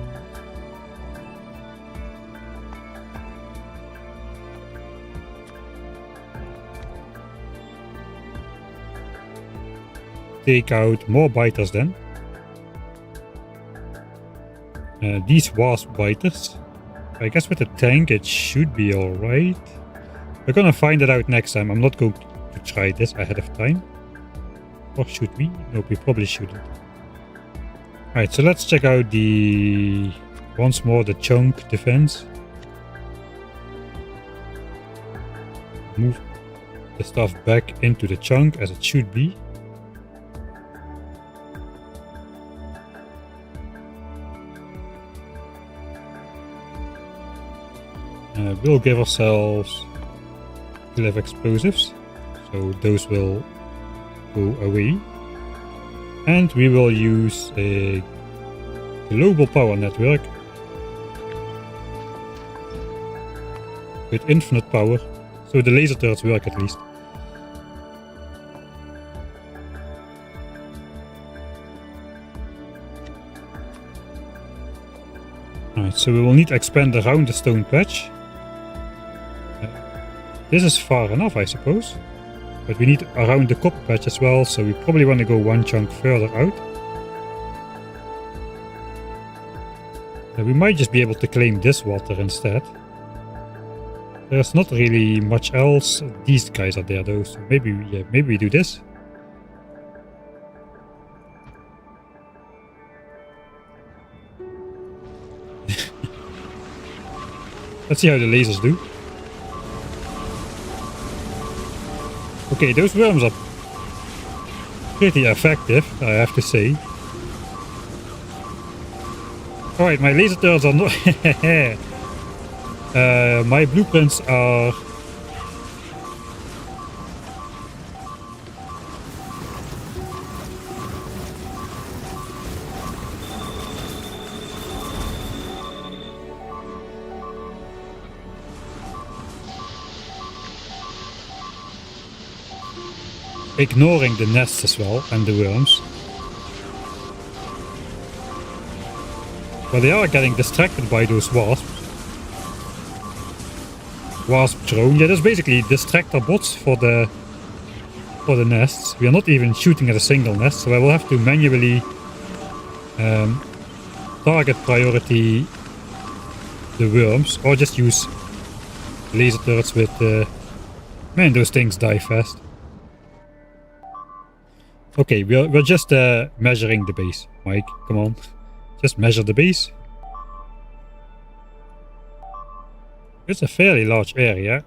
take out more biters then. These wasp biters. I guess with the tank it should be alright. We're gonna find it out next time. I'm not going to try this ahead of time. Or should we? No, we probably shouldn't. Alright, so let's check out the... once more the chunk defense. Move the stuff back into the chunk as it should be. We'll give ourselves live explosives, so those will go away, and we will use a global power network with infinite power, so the laser turrets work at least. Alright, so we will need to expand around the stone patch. This is far enough, I suppose. But we need around the copper patch as well, so we probably want to go one chunk further out. We might just be able to claim this water instead. There's not really much else. These guys are there though, so maybe we do this. Let's see how the lasers do. Okay, those worms are pretty effective, I have to say. Alright, my laser turrets are not... my blueprints are... ignoring the nests as well, and the worms. But they are getting distracted by those wasps. Wasp drone, yeah, that's basically distractor bots for the nests. We are not even shooting at a single nest, so I will have to manually target priority the worms, or just use laser turrets with... man, those things die fast. Okay, we're just measuring the base. Mike, come on. Just measure the base. It's a fairly large area.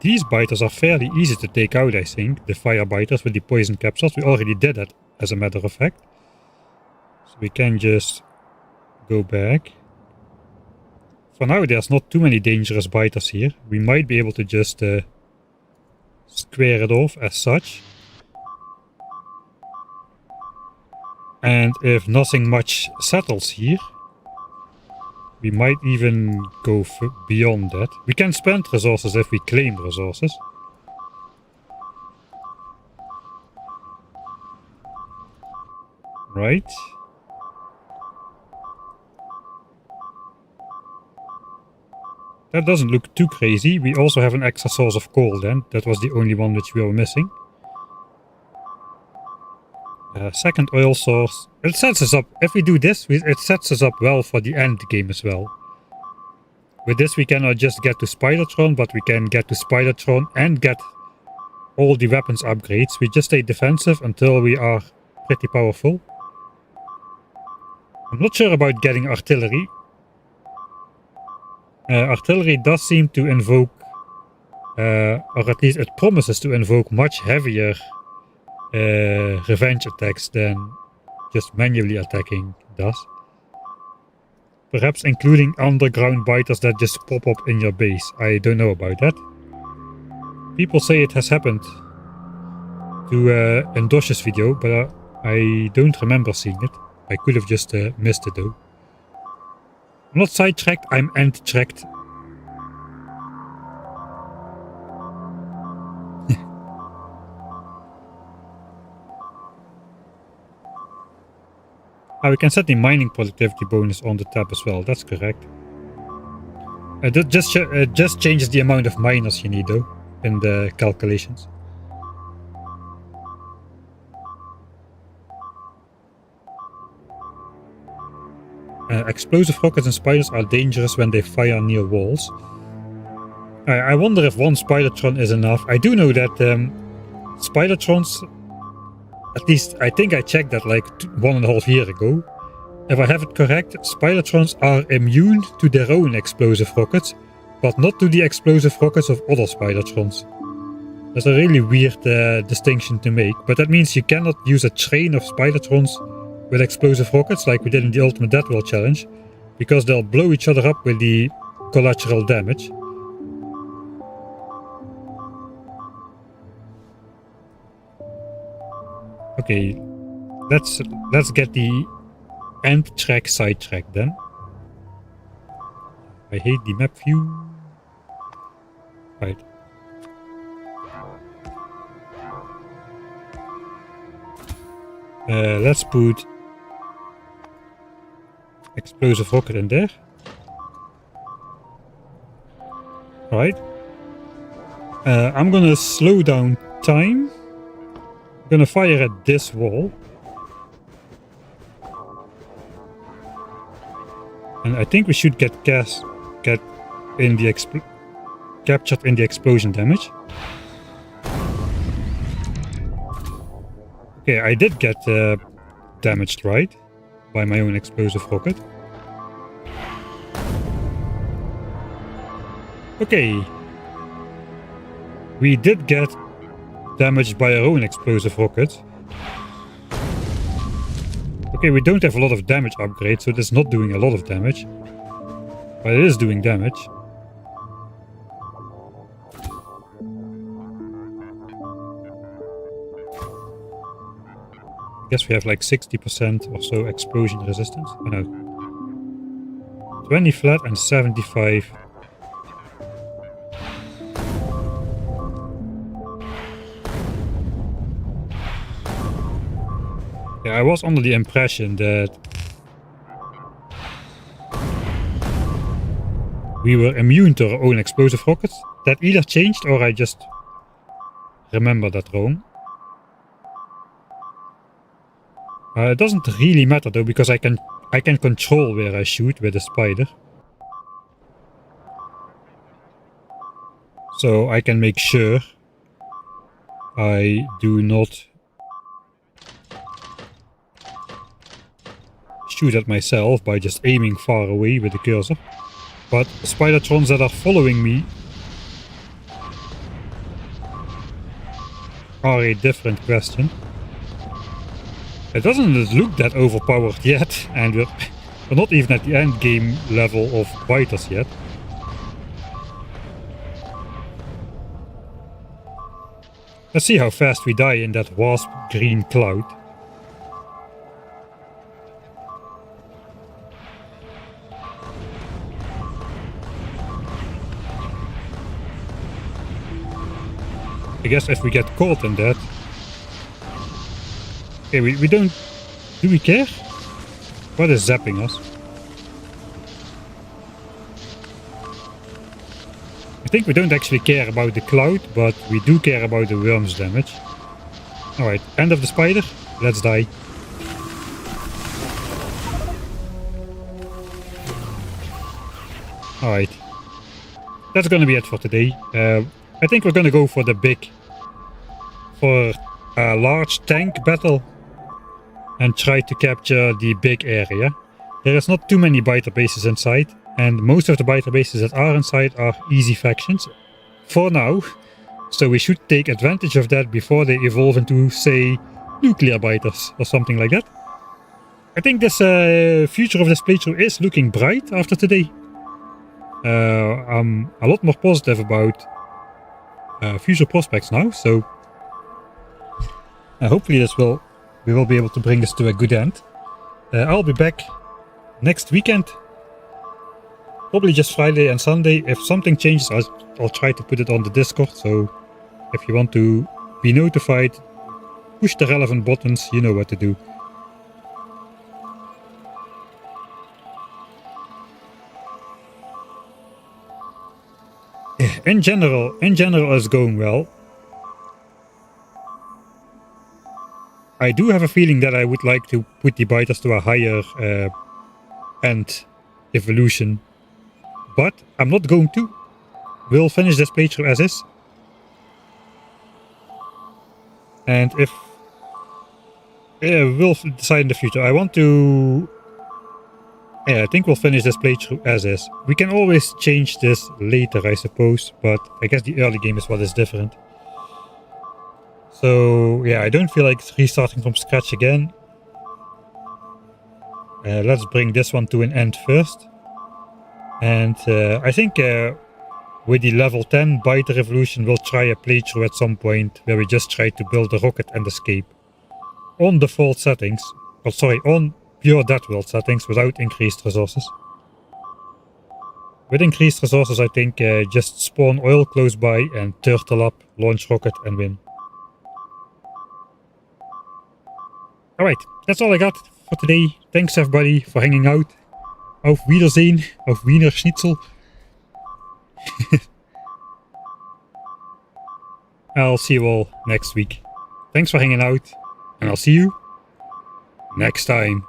These biters are fairly easy to take out, I think. The fire biters with the poison capsules. We already did that, as a matter of fact. So we can just go back. For now, there's not too many dangerous biters here. We might be able to just square it off as such. And if nothing much settles here, we might even go beyond that. We can spend resources if we claim resources. Right. That doesn't look too crazy. We also have an extra source of coal then. That was the only one which we were missing. Second oil source. It sets us up. If we do this, it sets us up well for the end game as well. With this we cannot just get to Spidertron, but we can get to Spidertron and get all the weapons upgrades. We just stay defensive until we are pretty powerful. I'm not sure about getting artillery. Artillery does seem to invoke, or at least it promises to invoke much heavier revenge attacks than just manually attacking does. Perhaps including underground biters that just pop up in your base. I don't know about that. People say it has happened to in Dosh's video, but I don't remember seeing it. I could have just missed it though. I'm not sidetracked, I'm end-tracked. We can set the mining productivity bonus on the tab as well, that's correct. It just changes the amount of miners you need though, in the calculations. Explosive rockets and spiders are dangerous when they fire near walls. I wonder if one Spidertron is enough. I do know that Spidertrons, at least I think I checked that like 1.5 years ago. If I have it correct, Spidertrons are immune to their own explosive rockets, but not to the explosive rockets of other Spidertrons. That's a really weird distinction to make, but that means you cannot use a train of Spidertrons with explosive rockets like we did in the Ultimate DeathWorld challenge, because they'll blow each other up with the collateral damage. Okay, let's get the end track sidetracked then. I hate the map view. Right. Let's put explosive rocket in there. Right. I'm gonna slow down time. I'm gonna fire at this wall. And I think we should get captured in the explosion damage. Okay, I did get damaged, right? By my own explosive rocket. Okay. We did get damaged by our own explosive rocket. Okay, we don't have a lot of damage upgrades, so it's not doing a lot of damage. But it is doing damage. I guess we have like 60% or so explosion resistance. Oh no. 20 flat and 75. Yeah, I was under the impression that we were immune to our own explosive rockets. That either changed or I just remember that wrong. It doesn't really matter though, because I can control where I shoot with the spider. So I can make sure I do not shoot at myself by just aiming far away with the cursor. But Spidertrons that are following me are a different question. It doesn't look that overpowered yet, and we're not even at the end game level of biters yet. Let's see how fast we die in that wasp green cloud. I guess if we get caught in that... Okay, we don't... Do we care? What is zapping us? I think we don't actually care about the cloud, but we do care about the worm's damage. Alright, end of the spider. Let's die. Alright. That's gonna be it for today. I think we're gonna go for the big... For a large tank battle. And try to capture the big area. There is not too many biter bases inside. And most of the biter bases that are inside are easy factions. For now. So we should take advantage of that before they evolve into, say, nuclear biters or something like that. I think this future of this playthrough is looking bright after today. I'm a lot more positive about future prospects now, so hopefully we will be able to bring this to a good end. I'll be back next weekend, probably just Friday and Sunday. If something changes, I'll try to put it on the Discord, so if you want to be notified, push the relevant buttons, you know what to do. In general, it's going well. I do have a feeling that I would like to put the biters to a higher end evolution, but I'm not going to. We'll finish this playthrough as is. And if... we'll decide in the future. I want to... Yeah, I think we'll finish this playthrough as is. We can always change this later, I suppose, but I guess the early game is what is different. So, yeah, I don't feel like restarting from scratch again. Let's bring this one to an end first. And I think with the level 10 biter evolution, we'll try a playthrough at some point where we just try to build a rocket and escape. On default settings, or sorry, on pure DeathWorld settings without increased resources. With increased resources, I think just spawn oil close by and turtle up, launch rocket and win. Alright, that's all I got for today. Thanks everybody for hanging out. Auf Wiedersehen, auf Wiener Schnitzel. I'll see you all next week. Thanks for hanging out, and I'll see you next time.